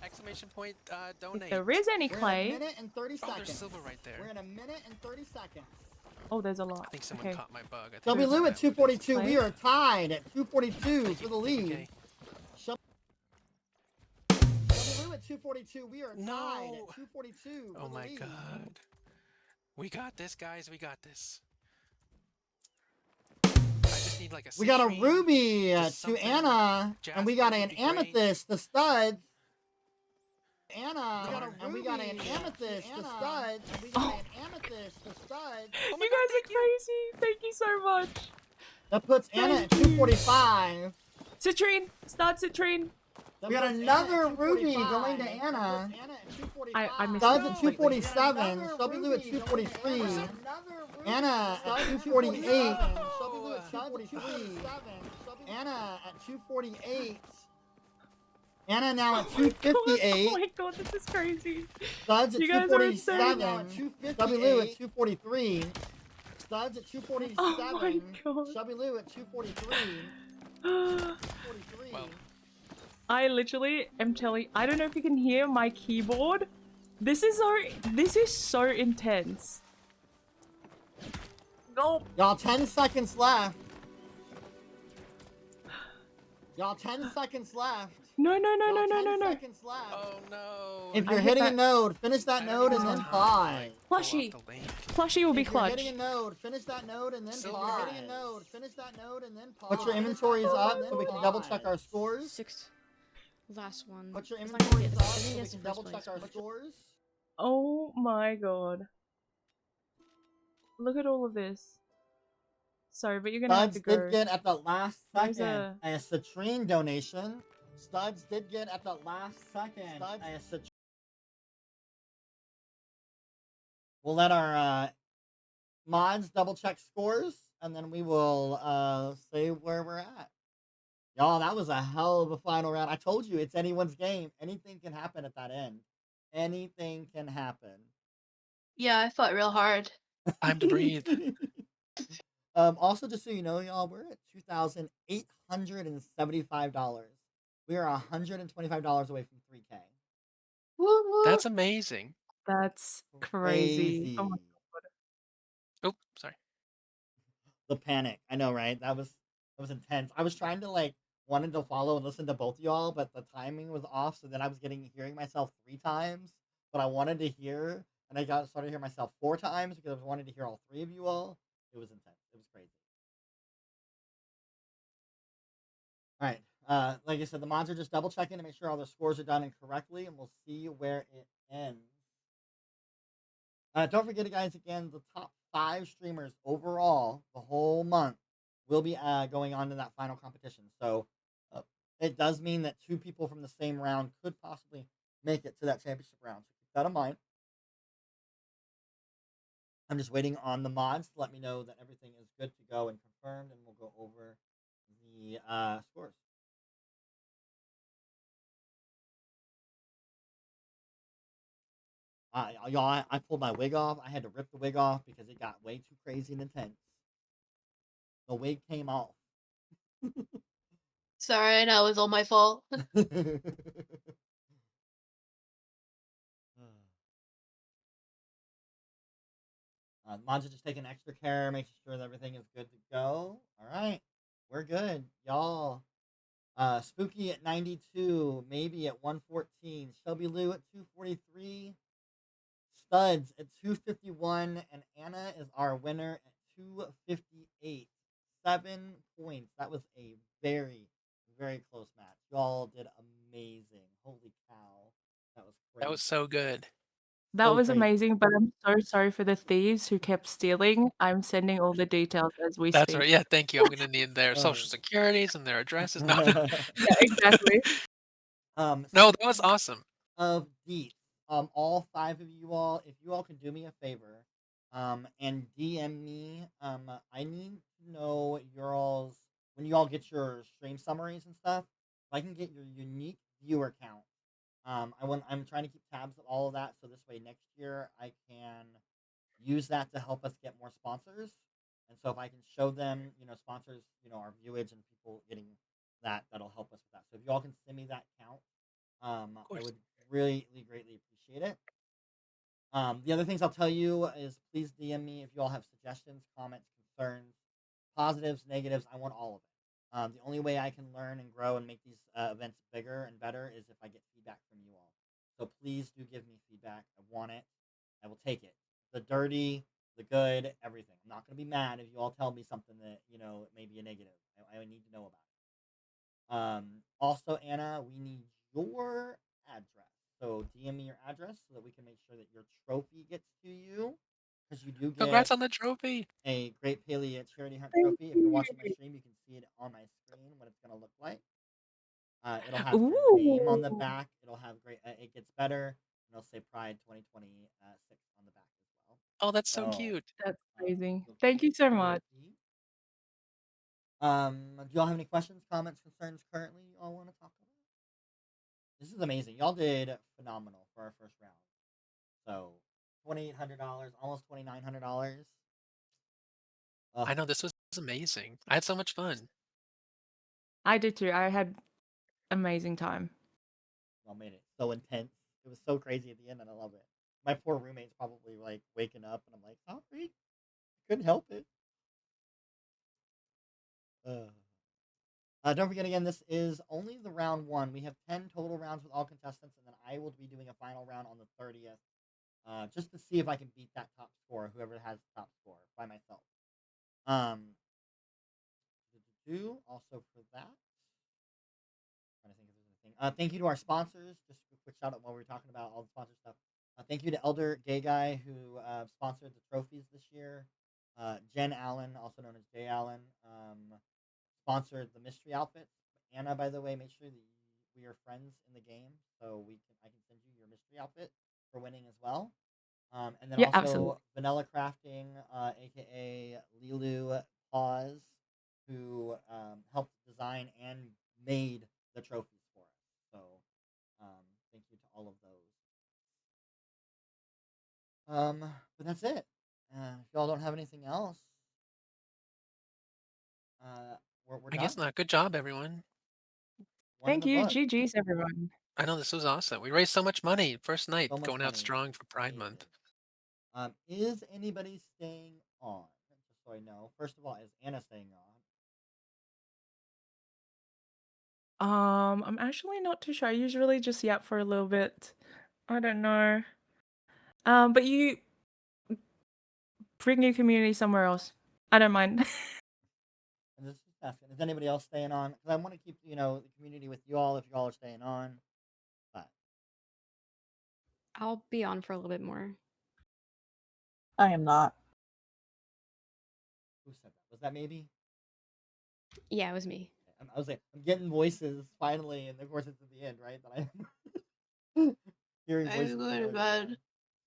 Exclamation point, donate. If there is any We're in a clay. minute and 30 Oh, seconds. there's silver right there. We're in a minute and 30 seconds. Oh, there's a lot. I think someone Okay. caught my bug. ShelbyLou at 242. Clay? We are tied at 242 for the lead. Okay. ShelbyLou at 242. We are tied No. at 242 for Oh the my lead. god. We got this, guys. We got this. I just need like a We got a citrine, ruby just to something. Anna, and we got Jasper an would be great. amethyst to studs. Anna, and we got an amethyst to studs. And we got an amethyst to studs. You guys are crazy. Thank you so much. That puts Anna at 245. Citrine. Start citrine. We got another ruby going to Anna. I missed Studs it. at 247. ShelbyLou at 243. Anna at 248. ShelbyLou at 243. Anna at 248. Anna now at 258. Oh my god, this is crazy. Studs at You guys are insane. 247. ShelbyLou at 243. Studs at 247. Oh my god. ShelbyLou at 243. 243. I literally am telling. I don't know if you can hear my keyboard. This is so intense. Go. Y'all, 10 seconds left. Y'all, 10 seconds left. No. Seconds left. Oh no. If you're hitting a node, finish that node and then pause. Plushie. Plushie will be clutch. If you're hitting a node, finish that node and then pause. Hitting a node, finish that node and then pause. Put your inventories up so we can double check our scores. 6. Last one. Put your It's not gonna be inventories a- up I think so we it's can in first double check place. our scores. Oh my god. Look at all of this. Sorry, but you're gonna have Studs to go. did get at the last There's second a citrine donation. Studs did get at the last second a citrine. We'll let our mods double check scores, and then we will say where we're at. Y'all, that was a hell of a final round. I told you, it's anyone's game. Anything can happen at that end. Anything can happen. Yeah, I fought real hard. Time to breathe. Also, just so you know, y'all, we're at $2,875. We are $125 away from 3K. That's amazing. That's crazy. Oh my god. Oh, sorry. The panic. I know, right? That was intense. I was trying to wanted to follow and listen to both of y'all, but the timing was off. So then I was hearing myself 3 times, but I wanted to hear, and I started hearing myself 4 times because I wanted to hear all 3 of you all. It was intense. It was crazy. All right. Like I said, the mods are just double checking to make sure all the scores are done correctly, and we'll see where it ends. Don't forget, guys, again, the top 5 streamers overall, the whole month, will be going on to that final competition. So it does mean that 2 people from the same round could possibly make it to that championship round. So keep that in mind. I'm just waiting on the mods to let me know that everything is good to go and confirmed, and we'll go over the scores. Y'all, I pulled my wig off. I had to rip the wig off because it got way too crazy and intense. The wig came off. Sorry, I know it was all my fault. Mods are just taking extra care, making sure that everything is good to go. All right, we're good, y'all. Spooky at 92, maybe at 114, ShelbyLou at 243, Studs at 251, and Anna is our winner at 258. 7 points. That was a very, very close match. Y'all did amazing. Holy cow, that was crazy. That was so good. That was crazy. amazing, but I'm so sorry for the thieves who kept stealing. I'm sending all the details as we That's speak. right. Yeah, thank you. I'm gonna need their social securities and their addresses. No. Yeah, exactly. No, that was awesome. Of deets. All 5 of you all, if you all can do me a favor, and DM me, I need to know your all's, when you all get your stream summaries and stuff, if I can get your unique viewer count. I'm trying to keep tabs of all of that, so this way next year I can use that to help us get more sponsors. And so if I can show them, sponsors, our viewage and people getting that, that'll help us with that. So if you all can send me that count, I would really greatly appreciate it. The other things I'll tell you is please DM me if you all have suggestions, comments, concerns, positives, negatives. I want all of it. The only way I can learn and grow and make these events bigger and better is if I get feedback from you all. So please do give me feedback. I want it. I will take it. The dirty, the good, everything. I'm not going to be mad if you all tell me something that, it may be a negative. I need to know about it. Also, Anna, we need your address. So DM me your address so that we can make sure that your trophy gets to you. Because you do get Congrats on the trophy. a Great Palia Charity Hunt trophy. If you're watching my stream, you can see it on my screen what it's going to look like. It'll have your name on the back. It'll have it gets better. And it'll say Pride 2026 on the back as well. Oh, that's so cute. That's amazing. Thank you so much. Do y'all have any questions, comments, concerns currently you all want to talk about? This is amazing. Y'all did phenomenal for our first round. So $2,800, almost $2,900. I know, this was amazing. I had so much fun. I did too. I had amazing time. Y'all made it so intense. It was so crazy at the end, and I love it. My poor roommate's probably like waking up, and I'm like, sorry, couldn't help it. Don't forget again, this is only the round 1. We have 10 total rounds with all contestants, and then I will be doing a final round on the 30th, just to see if I can beat that top score, whoever has the top score, by myself. Also for that, trying to think if there's anything. Thank you to our sponsors. Just a quick shout out while we were talking about all the sponsor stuff. Thank you to Elder Gay Guy who sponsored the trophies this year. Jen Allen, also known as Jay Allen, sponsored the mystery outfits. Anna, by the way, make sure that we are friends in the game, so I can send you your mystery outfit for winning as well. And then Yeah, also absolutely. Vanilla Crafting, aka Lilu Paws, who helped design and made the trophies for us. So thank you to all of those. But that's it. If y'all don't have anything else, we're I done. guess not. Good job, everyone. One in Thank the you. book. GG's, everyone. I know this was awesome. We raised so much money. First night, So much going out money. strong for Pride Month. Is anybody staying on? Just so I know. First of all, is Anna staying on? I'm actually not too sure. I usually just yap for a little bit. I don't know. But you bring your community somewhere else. I don't mind. And just asking, is anybody else staying on? Because I want to keep, the community with you all if you all are staying on. But I'll be on for a little bit more. I am not. who said that? Was that maybe? Yeah, it was me. I was like, I'm getting voices finally, and of course it's at the end, right? That I'm hearing voices. I'm going to from bed.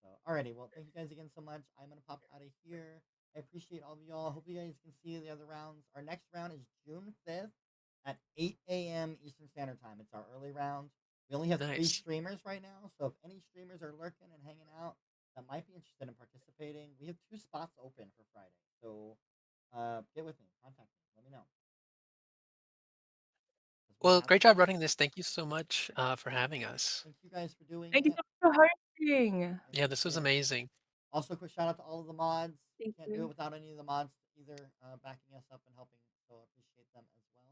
So, alrighty, well, thank you guys again so much. I'm gonna pop out of here. I appreciate all of y'all. Hope you guys can see the other rounds. Our next round is June 5th at 8 a.m. Eastern Standard Time. It's our early round. We only have 3 Nice. streamers right now, so if any streamers are lurking and hanging out that might be interested in participating, we have 2 spots open for Friday. So get with me, contact me, let me know. Well, great job running this. Thank you so much for having us. Thank you guys for doing Thank you it. so much for hosting. Yeah, this was amazing. Also, quick shout out to all of the mods. Thank Can't do you. it without any of the mods either backing us up and helping. So I appreciate them as well.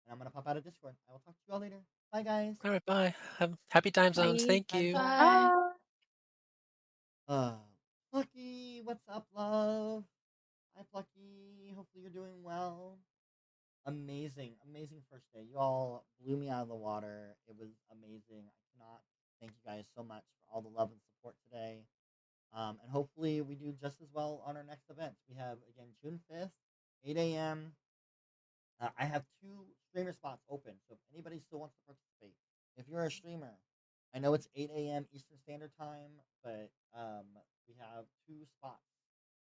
And I'm gonna pop out of Discord. I will talk to you all later. Bye, guys. All right, bye. Have happy time zones. Bye. Thank you. Bye. Plucky, what's up, love? Hi, Plucky. Hopefully you're doing well. Amazing, amazing first day. You all blew me out of the water. It was amazing. I cannot thank you guys so much for all the love and support today. And hopefully we do just as well on our next events. We have, again, June 5th, 8 a.m. I have 2 streamer spots open, so if anybody still wants to participate, if you're a streamer, I know it's 8 a.m. Eastern Standard Time, but we have 2 spots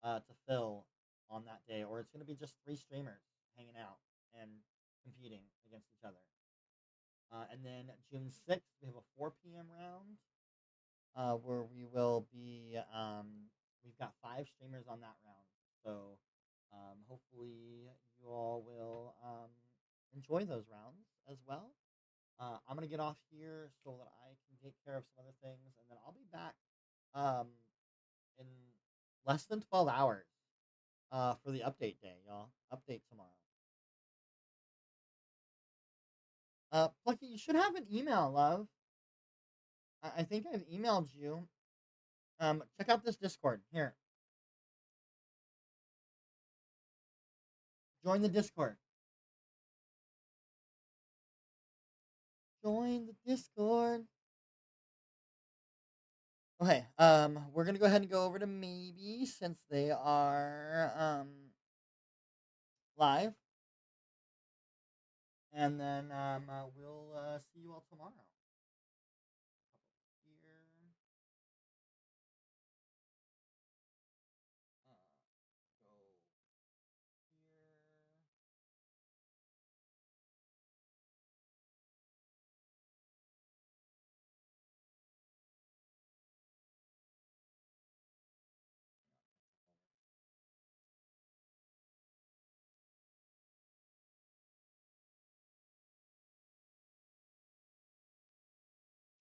to fill on that day, or it's going to be just 3 streamers hanging out and competing against each other. And then June 6th, we have a 4 p.m. round where we will be, we've got 5 streamers on that round. So hopefully you all will enjoy those rounds as well. I'm going to get off here so that I can take care of some other things, and then I'll be back in less than 12 hours for the update day, y'all. Update tomorrow. Plucky, you should have an email, love. I think I've emailed you. Check out this Discord. Here. Join the Discord. Join the Discord. Okay, we're gonna go ahead and go over to Maybe since they are live. And then we'll see you all tomorrow.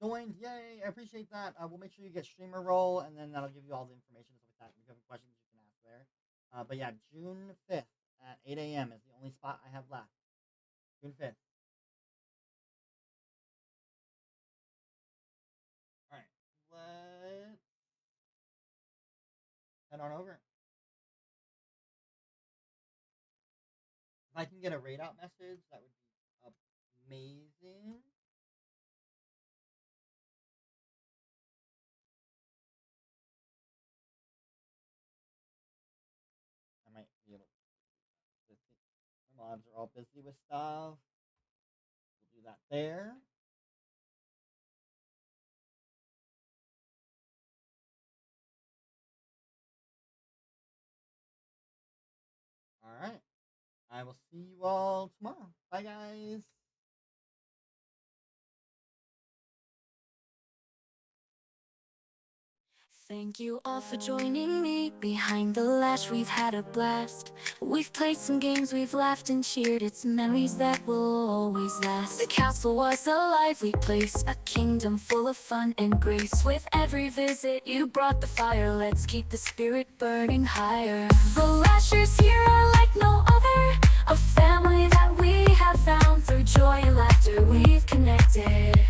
joined. Yay! I appreciate that. We'll make sure you get streamer role, and then that'll give you all the information and stuff like that. If you have any questions, you can ask there. But yeah, June 5th at 8 a.m. is the only spot I have left. June 5th. All right, let's head on over. If I can get a raid out message, that would be amazing. I might be able to. My mobs are all busy with stuff. We'll do that there. All right. I will see you all tomorrow. Bye, guys. Thank you all for joining me. Behind the lash, we've had a blast. We've played some games, we've laughed and cheered. It's memories that will always last. The castle was a lively place, a kingdom full of fun and grace. With every visit, you brought the fire. Let's keep the spirit burning higher. The lashers here are like no other, a family that we have found. Through joy and laughter, we've connected.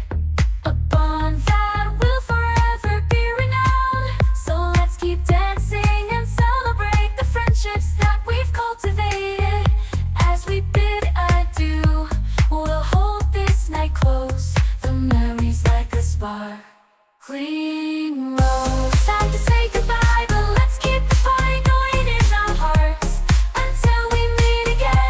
A bond that